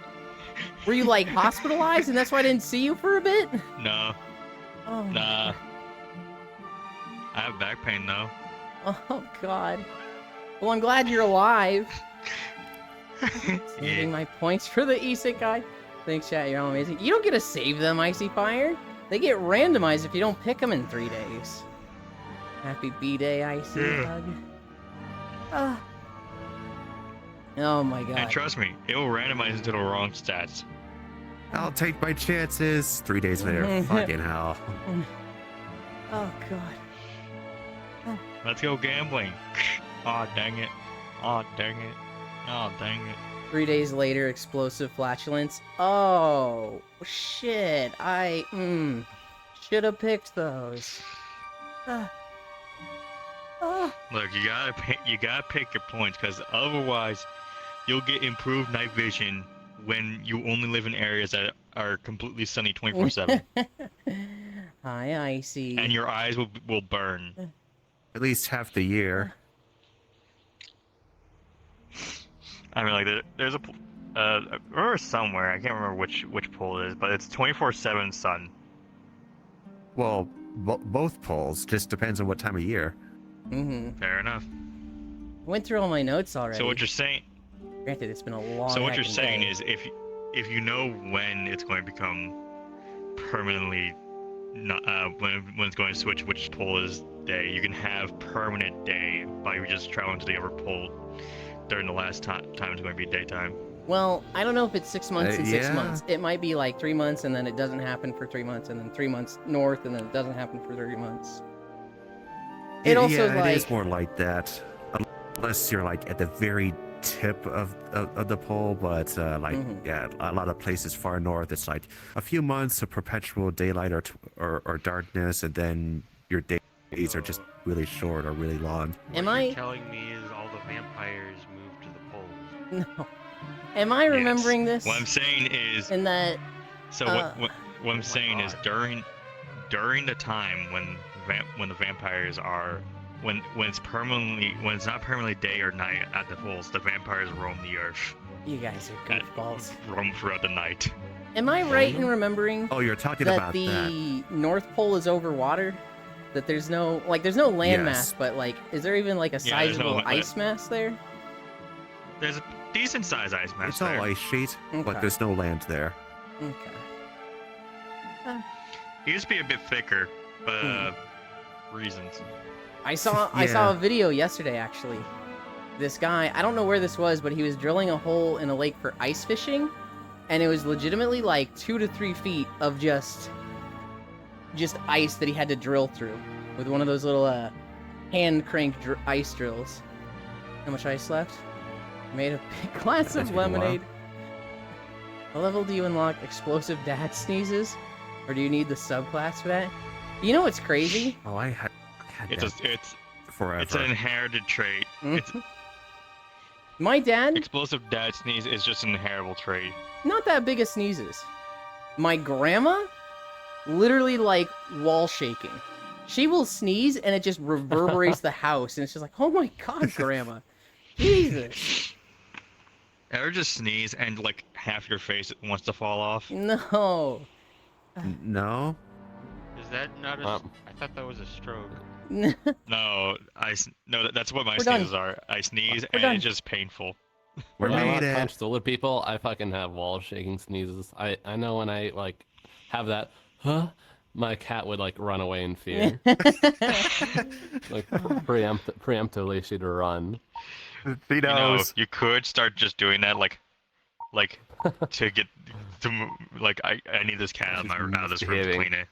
Were you like hospitalized and that's why I didn't see you for a bit? No. Oh. Nah. I have back pain though. Oh god. Well, I'm glad you're alive. Saving my points for the isekai. Thanks, chat. You're all amazing. You don't get to save them, Icy Fire. They get randomized if you don't pick them in 3 days. Happy B-Day, Icy Hug. Oh my god. And trust me, it will randomize into the wrong stats. I'll take my chances. 3 days later, fucking hell. Oh god. Let's go gambling. Aw, dang it. Aw, dang it. Aw, dang it. 3 days later, explosive flatulence. Oh, shit. I, should have picked those. Look, you gotta pick your points, because otherwise, you'll get improved night vision when you only live in areas that are completely sunny 24/7. Hi, Icy. And your eyes will burn. At least half the year. I mean, like, there's or somewhere, I can't remember which pole it is, but it's 24/7 sun. Well, both poles. Just depends on what time of year. Mm-hmm. Fair enough. Went through all my notes already. So what you're saying... Granted, it's been a long So what you're saying day. is, if you know when it's going to become permanently, not, when it's going to switch which pole is day, you can have permanent day by just traveling to the other pole during the last time it's going to be daytime. Well, I don't know if it's 6 months and 6 yeah. months. It might be like 3 months and then it doesn't happen for 3 months, and then 3 months north and then it doesn't happen for 3 months. It also yeah, like it is more like that, unless you're like at the very tip of the pole. But yeah, a lot of places far north, it's like a few months of perpetual daylight or darkness, and then your days are just really short or really long. What you're telling me is all the vampires moved to the poles. No. Am I remembering this? What I'm saying is... In that... So what I'm saying is during the time when the vampires are... When it's not permanently day or night at the poles, the vampires roam the earth. You guys are goofballs. Roam throughout the night. Am I right in remembering Oh, you're talking that about the North Pole is over water? That there's no land Yes. mass, but like, is there even like a Yeah, there's no sizable land- ice mass there? There's a decent sized ice mass It's all there. ice sheet, Okay. but there's no land there. Okay. It used to be a bit thicker, but reasons. I saw a video yesterday actually. This guy, I don't know where this was, but he was drilling a hole in a lake for ice fishing, and it was legitimately like 2 to 3 feet of just ice that he had to drill through with one of those little hand cranked ice drills. How much ice left? Made a big glass of lemonade. What level do you unlock explosive dad sneezes? Or do you need the subclass for that? You know what's crazy? Oh, I had It's forever. It's an inherited trait. It's My dad, explosive dad sneeze is just an inheritable trait. not that big of sneezes. My grandma, literally like wall shaking. She will sneeze and it just reverberates the house, and it's just like, oh my god, Grandma, Jesus. Ever just sneeze and like half your face wants to fall off? No. No. Is that not a? I thought that was a stroke. No, that's what my sneezes are. I sneeze and it's just painful. We made it. Punch the people. I fucking have wall shaking sneezes. I know when I like have that, my cat would like run away in fear. Like preemptively she'd run. You know, you could start just doing that, like to get to like I need this cat out of this room to clean it.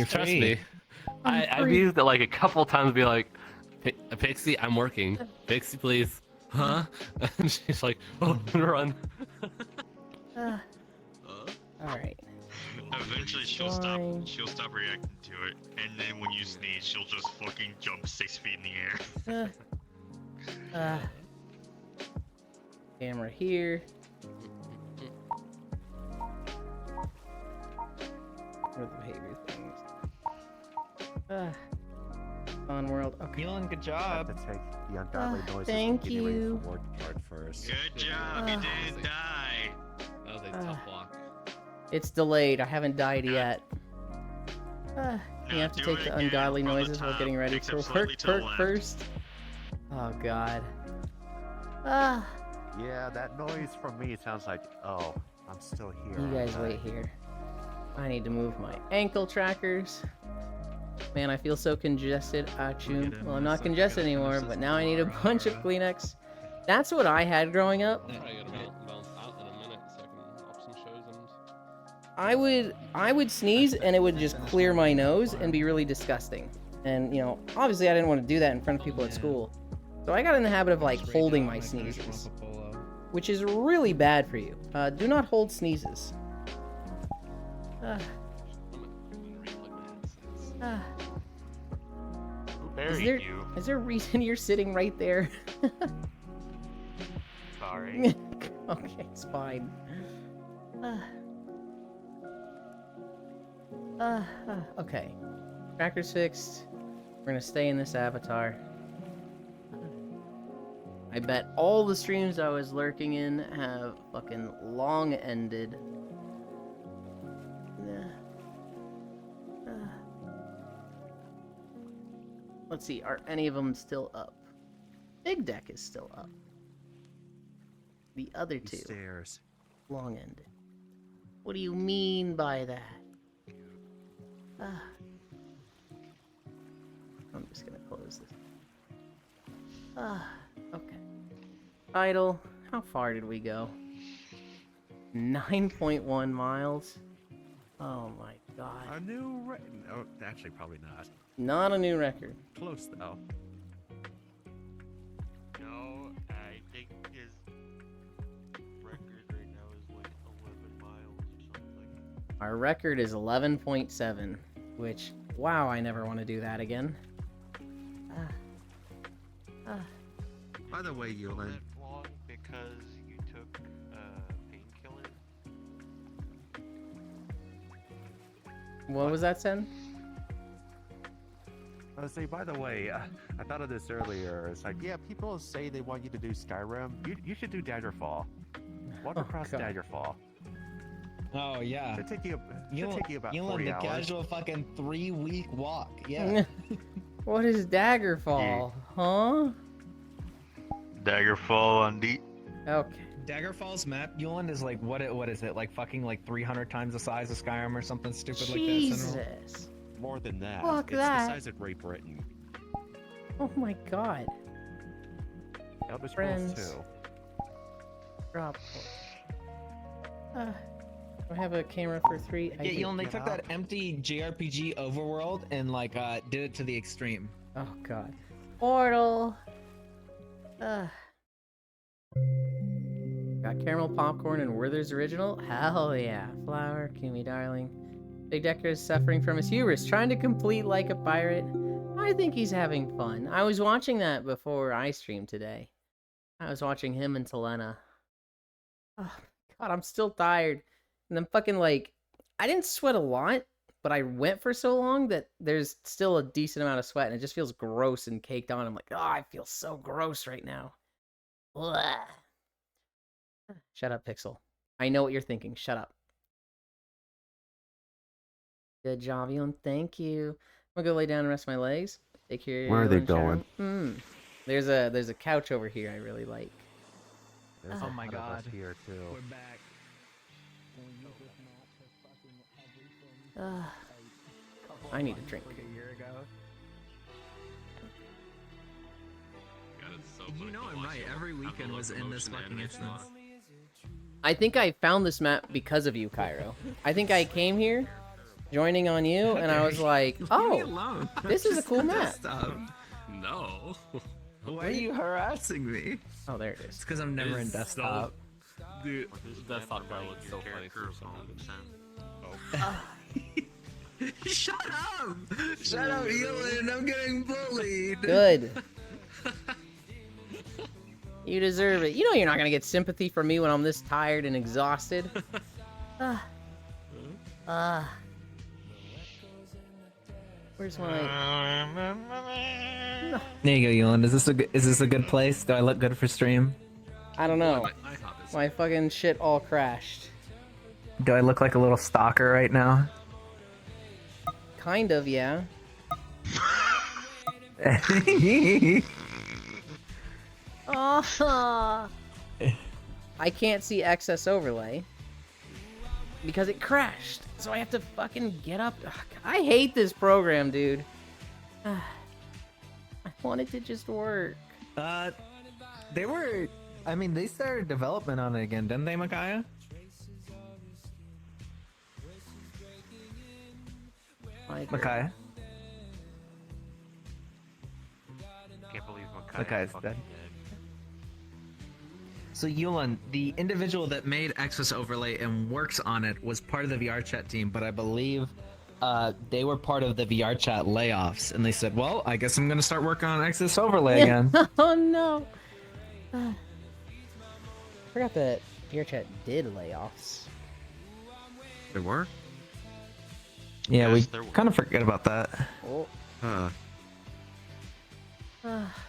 Trust me. I've used it like a couple times. Be like, Pixie, I'm working. Pixie, please. Huh? And she's like, oh, run. All right. Eventually, she'll stop reacting to it, and then when you sneeze, she'll just fucking jump 6 feet in the air. Camera here. What are the behavior things? Fun world. Okay. Keelan, good job. To take the ungodly noises thank and getting ready you. for work card first. Good job, you didn't die. That was a tough walk. It's delayed. I haven't died yet. You have to take the ungodly noises while getting ready for work first. Oh god. Yeah, that noise from me sounds like, oh, I'm still here. You guys wait here. I need to move my ankle trackers. Man, I feel so congested. Achoo. Well, I'm not congested anymore, but now I need a bunch of Kleenex. That's what I had growing up. I would sneeze and it would just clear my nose and be really disgusting. And, you know, obviously I didn't want to do that in front of people at school. So I got in the habit of, like, holding my sneezes. Which is really bad for you. Do not hold sneezes. Is there a reason you're sitting right there? Sorry. Okay, it's fine. Okay. Tracker's fixed. We're gonna stay in this avatar. I bet all the streams I was lurking in have fucking long ended. Let's see, are any of them still up? Big Deck is still up. The other two. Stairs. Long ended. What do you mean by that? I'm just gonna close this. Okay. Idle. How far did we go? 9.1 miles. Oh my god. A new no, actually probably not. Not a new record. Close though. No, I think his record right now is like 11 miles or something. Our record is 11.7, which, wow, I never want to do that again. By the way, Yulin. That long because you took painkillers. What was that, Sen? I was saying, by the way, I thought of this earlier. It's like, yeah, people say they want you to do Skyrim. You should do Daggerfall. Walk across Daggerfall. Oh yeah. It'll take you about 40 the hours. casual fucking 3-week walk. Yeah. What is Daggerfall? Huh? Daggerfall on D. Okay. Daggerfall's map, Yuland, is like what is it? Like fucking like 300 times the size of Skyrim or something stupid like that. Jesus. More than that. Fuck it's that. the size of Great Britain. Oh my god. Elder Scrolls Friends. 2. Drop. Do I have a camera for 3? Yeah, Yuland, they took that empty JRPG overworld and like did it to the extreme. Oh god. Portal. Got caramel popcorn and Werther's Original? Hell yeah. Flower, Kimi darling. Big Decker is suffering from his hubris, trying to complete Like a Pirate. I think he's having fun. I was watching that before I streamed today. I was watching him and Telena. Oh god, I'm still tired. And I'm fucking like, I didn't sweat a lot, but I went for so long that there's still a decent amount of sweat, and it just feels gross and caked on. I'm like, oh, I feel so gross right now. Blah. Shut up, Pixel. I know what you're thinking. Shut up. Good job, Elon. Thank you. I'm gonna go lay down and rest my legs. Take care. Where are they going? There's a couch over here I really like. There's oh my god. Here too. We're back. I need a drink. Like a year ago. You know I'm right. Every weekend was in this fucking instance. I think I found this map because of you, Cairo. I think I came here, joining on you, and I was like, oh, this is a cool map. No. Why are you harassing me? Oh, there it is. It's because I'm never in desktop. Dude, this desktop guy looks so funny. Shut up! Shut up, Elon! I'm getting bullied! Good. You deserve it. You know you're not gonna get sympathy from me when I'm this tired and exhausted. Where's my... There you go, Elon. Is this a good place? Do I look good for stream? I don't know. My fucking shit all crashed. Do I look like a little stalker right now? Kind of, yeah. Oh, I can't see XS overlay because it crashed, so I have to fucking get up. Ugh, I hate this program, dude. I want it to just work. They were. I mean, they started development on it again, didn't they, Micaiah? Micaiah? Can't believe Micaiah's dead. So Yulan, the individual that made Exos Overlay and works on it was part of the VR chat team, but I believe they were part of the VR chat layoffs, and they said, well, I guess I'm gonna start working on Exos Overlay again. Oh no. I forgot that VR chat did layoffs. They were? Yeah, we kind of forget about that. Oh. Huh.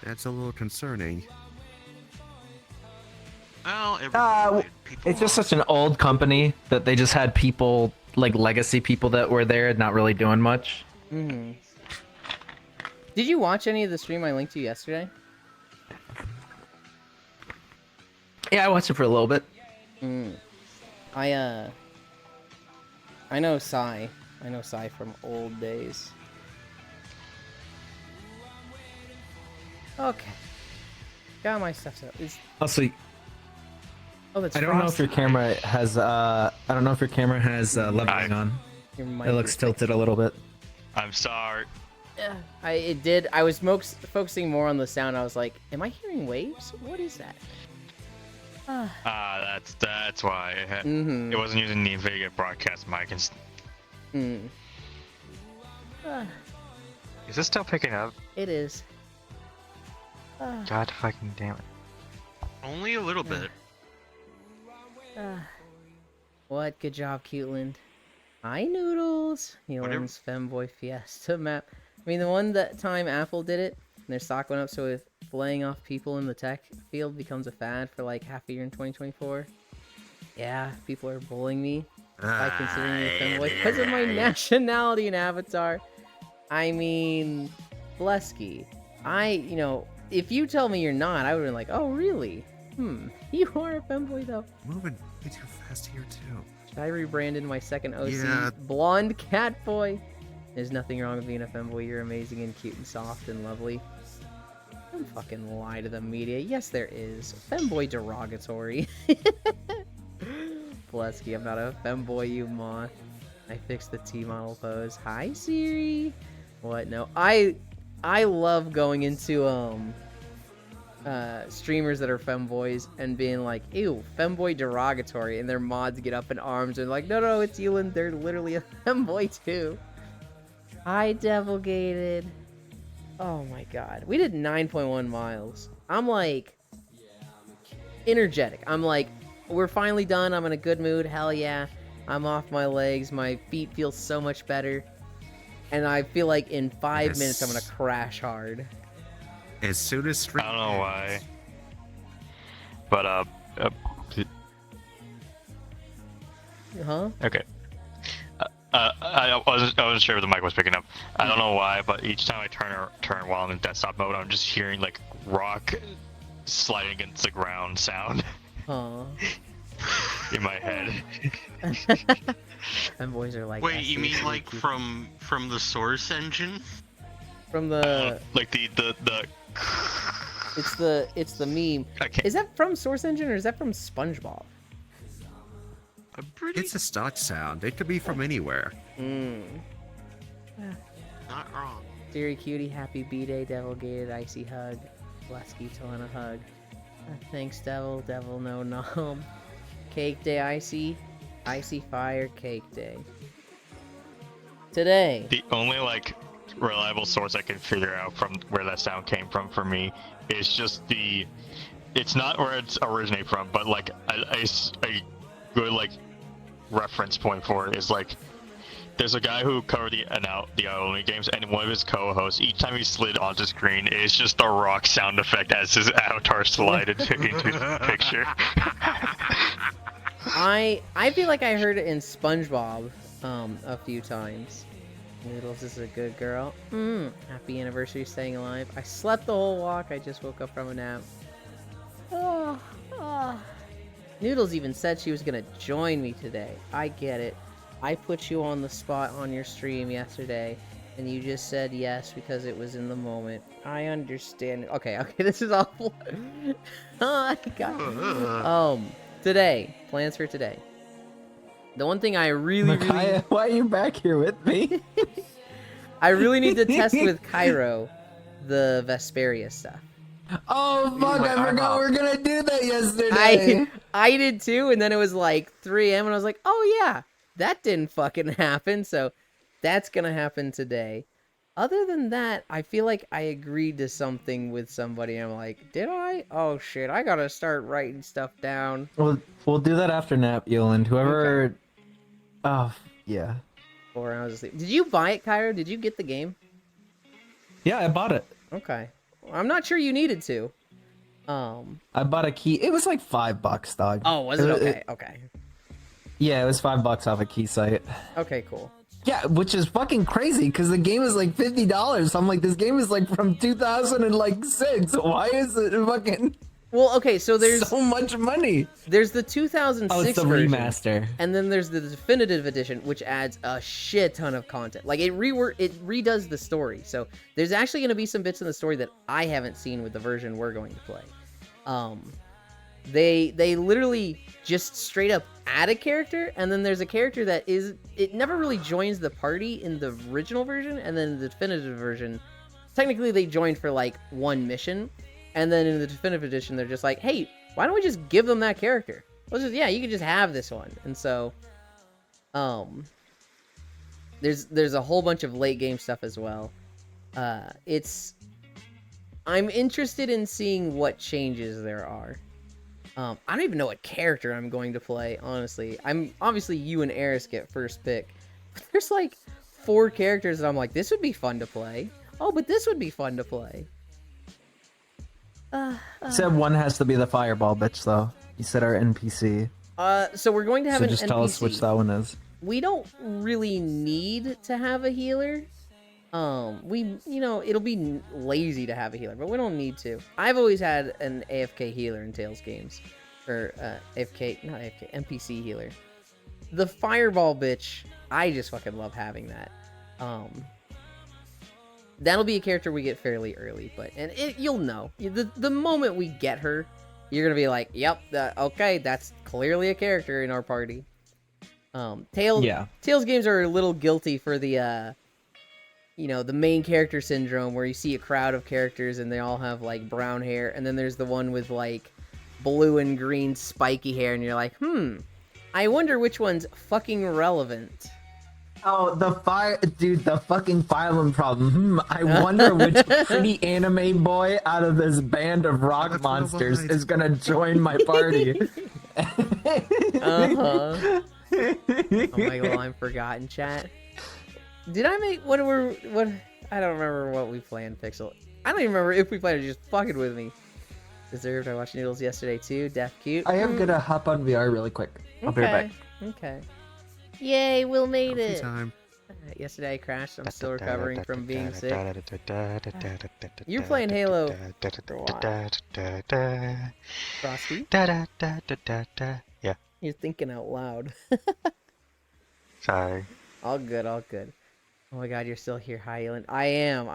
That's a little concerning. Well, It's just such an old company that they just had people, like legacy people that were there not really doing much. Mm-hmm. Did you watch any of the stream I linked to you yesterday? Yeah, I watched it for a little bit. I know Sai. I know Sai from old days. Okay. Got my stuff set. Also, oh, that's I don't know if your camera has leveling on. It looks tilted a little bit. I'm sorry. Yeah, it did. I was focusing more on the sound. I was like, am I hearing waves? What is that? That's why it wasn't using the NVIDIA broadcast mic. Hmm. Is this still picking up? It is. God fucking damn it. only a little bit. What? Good job, Cuteland. Hi, Noodles. Elon's Femboy Fiesta map. I mean, the one that time Apple did it, and their stock went up, so with laying off people in the tech field becomes a fad for like half a year in 2024. Yeah, people are bullying me by considering me a femboy because of my nationality and avatar. I mean, Blesky. If you tell me you're not, I would have been like, oh, really? You are a femboy, though. Moving way too fast here, too. Should I rebrand in my second OC? Yeah. Blonde cat boy. There's nothing wrong with being a femboy. You're amazing and cute and soft and lovely. Don't fucking lie to the media. Yes, there is. Femboy derogatory. Blesky, I'm not a femboy, you moth. I fixed the T-model pose. Hi, Siri. What? No. I love going into streamers that are femboys and being like, ew, femboy derogatory, and their mods get up in arms and like, no, it's Elon, they're literally a femboy too. Hi, Devilgated. Oh my god. We did 9.1 miles. I'm like energetic. I'm like, we're finally done. I'm in a good mood. Hell yeah. I'm off my legs. My feet feel so much better. And I feel like in 5 minutes I'm gonna crash hard. As soon as stream I don't know why. But Huh? okay. I wasn't sure if the mic was picking up. I don't know why, but each time I turn while I'm in desktop mode, I'm just hearing like rock sliding against the ground sound Aw. in my head. And boys are like. Wait, you mean like from the Source engine? From the. Like the. It's the meme. Is that from Source Engine or is that from SpongeBob? It's a stock sound. It could be from anywhere. Not wrong. Deary Cutie, happy B-Day, Devil Gated, Icy Hug, Lusky Talena Hug. Thanks, Devil, Devil No Nom. Cake Day, Icy Fire, Cake Day. Today. The only like reliable source I can figure out from where that sound came from for me is just it's not where it's originated from, but like a good like reference point for it is like there's a guy who covered the only games, and one of his co-hosts, each time he slid onto screen, it's just the rock sound effect as his avatar slided into the picture. I feel like I heard it in SpongeBob a few times. Noodles is a good girl. Happy anniversary, staying alive. I slept the whole walk. I just woke up from a nap. Noodles even said she was gonna join me today. I get it. I put you on the spot on your stream yesterday, and you just said yes because it was in the moment. I understand. Okay, this is awful. Today, plans for today. The one thing I really, Micaiah, why are you back here with me? I really need to test with Cairo the Vesperia stuff. Oh fuck! I forgot we were gonna do that yesterday. I did too, and then it was like 3 a.m. and I was like, oh yeah, that didn't fucking happen. So that's gonna happen today. Other than that, I feel like I agreed to something with somebody. I'm like, did I? Oh shit, I gotta start writing stuff down. We'll do that after nap, Yoland. Whoever. Okay. Oh yeah. 4 hours of sleep. Did you buy it, Cairo? Did you get the game? Yeah, I bought it. Okay. I'm not sure you needed to. I bought a key. It was like $5, dog. Oh, was it? Okay. Okay. Yeah, it was $5 off a key site. Okay, cool. Yeah, which is fucking crazy because the game is like $50. I'm like, this game is like from 2006. Why is it fucking? Well, okay, so there's so much money. There's the 2006 Oh, it's the version, remaster. And then there's the definitive edition, which adds a shit ton of content. Like it redoes the story. So there's actually going to be some bits in the story that I haven't seen with the version we're going to play. They literally just straight up add a character, and then there's a character that it never really joins the party in the original version, and then the definitive version, technically they joined for like one mission. And then in the definitive edition, they're just like, hey, why don't we just give them that character? You can just have this one. And so, there's a whole bunch of late game stuff as well. I'm interested in seeing what changes there are. I don't even know what character I'm going to play, honestly. Obviously you and Eris get first pick. But there's like 4 characters that I'm like, this would be fun to play. Oh, but this would be fun to play. Said one has to be the fireball bitch though. You said our NPC. So we're going to have an just NPC. Tell us which that one is. We don't really need to have a healer. It'll be lazy to have a healer, but we don't need to. I've always had an AFK healer in Tales games. Or, NPC healer. The fireball bitch, I just fucking love having that. That'll be a character we get fairly early, you'll know. The moment we get her, you're gonna be like, yep, okay, that's clearly a character in our party. Tales games are a little guilty for the, the main character syndrome, where you see a crowd of characters and they all have, like, brown hair, and then there's the one with, like, blue and green spiky hair, and you're like, I wonder which one's fucking relevant. Oh, the fucking Fire Emblem problem. I wonder which pretty anime boy out of this band of rock monsters is gonna join my party. Oh my god, I'm forgotten, chat. Did I make what? I don't remember what we planned, Pixel. I don't even remember if we played or just fucking with me. Deserved. I watched Noodles yesterday too. Deaf cute. I am gonna hop on VR really quick. I'll be right back. Okay. Yay, Will made it. Time. Yesterday I crashed. I'm still recovering from being sick. You're playing Halo. Frosty? Yeah. You're thinking out loud. Sorry. All good, all good. Oh my god, you're still here, Highland. I am.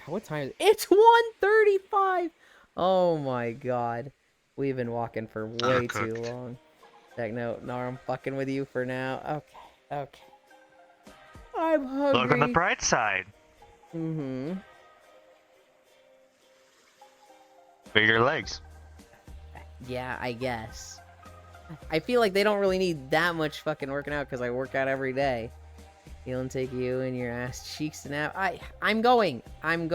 What time is it? It's 1:35! Oh my god. We've been walking for way too long. Techno, no, I'm fucking with you for now. Okay. I'm hungry. Look on the bright side. Mm-hmm. Bigger legs. Yeah, I guess. I feel like they don't really need that much fucking working out because I work out every day. He'll take you and your ass cheeks to nap. I'm going. I'm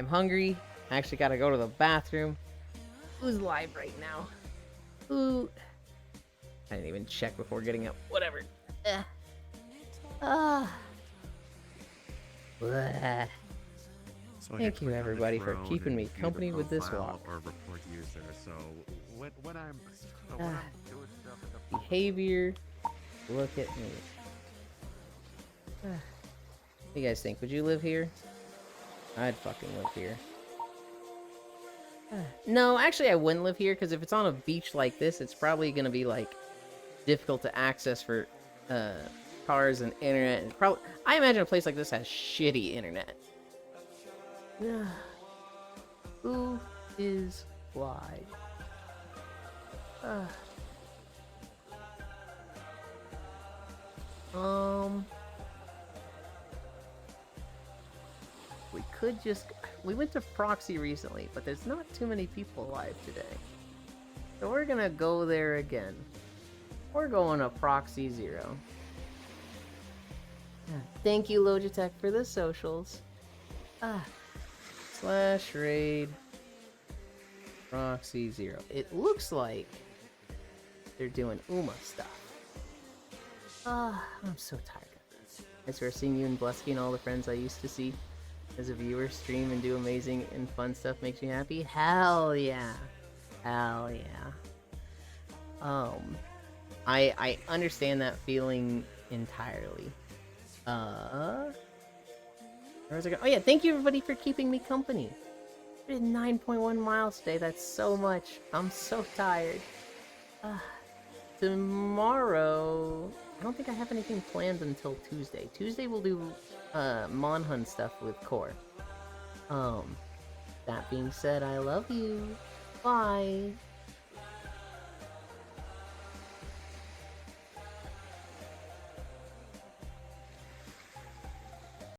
hungry. I actually gotta go to the bathroom. Who's live right now? Who? I didn't even check before getting up. Whatever. Bleh. So Thank you everybody for keeping me company with this walk. Or report user. So when I'm doing stuff in the Behavior. Look at me. What do you guys think? Would you live here? I'd fucking live here. No, actually I wouldn't live here because if it's on a beach like this, it's probably gonna be like difficult to access for cars and internet. And probably, I imagine a place like this has shitty internet. Who is why? We could just... We went to Proxy recently, but there's not too many people alive today. So we're gonna go there again. We're going to Proxy 0. Thank you, Logitech, for the socials. /raid Proxy 0. It looks like they're doing UMA stuff. I'm so tired of this. I swear seeing you and Blesky and all the friends I used to see as a viewer stream and do amazing and fun stuff makes me happy. Hell yeah. Hell yeah. I understand that feeling entirely. Where was I going? Oh yeah, thank you everybody for keeping me company. I did 9.1 miles today. That's so much. I'm so tired. Tomorrow, I don't think I have anything planned until Tuesday. Tuesday we'll do Monhun stuff with Core. That being said, I love you. Bye.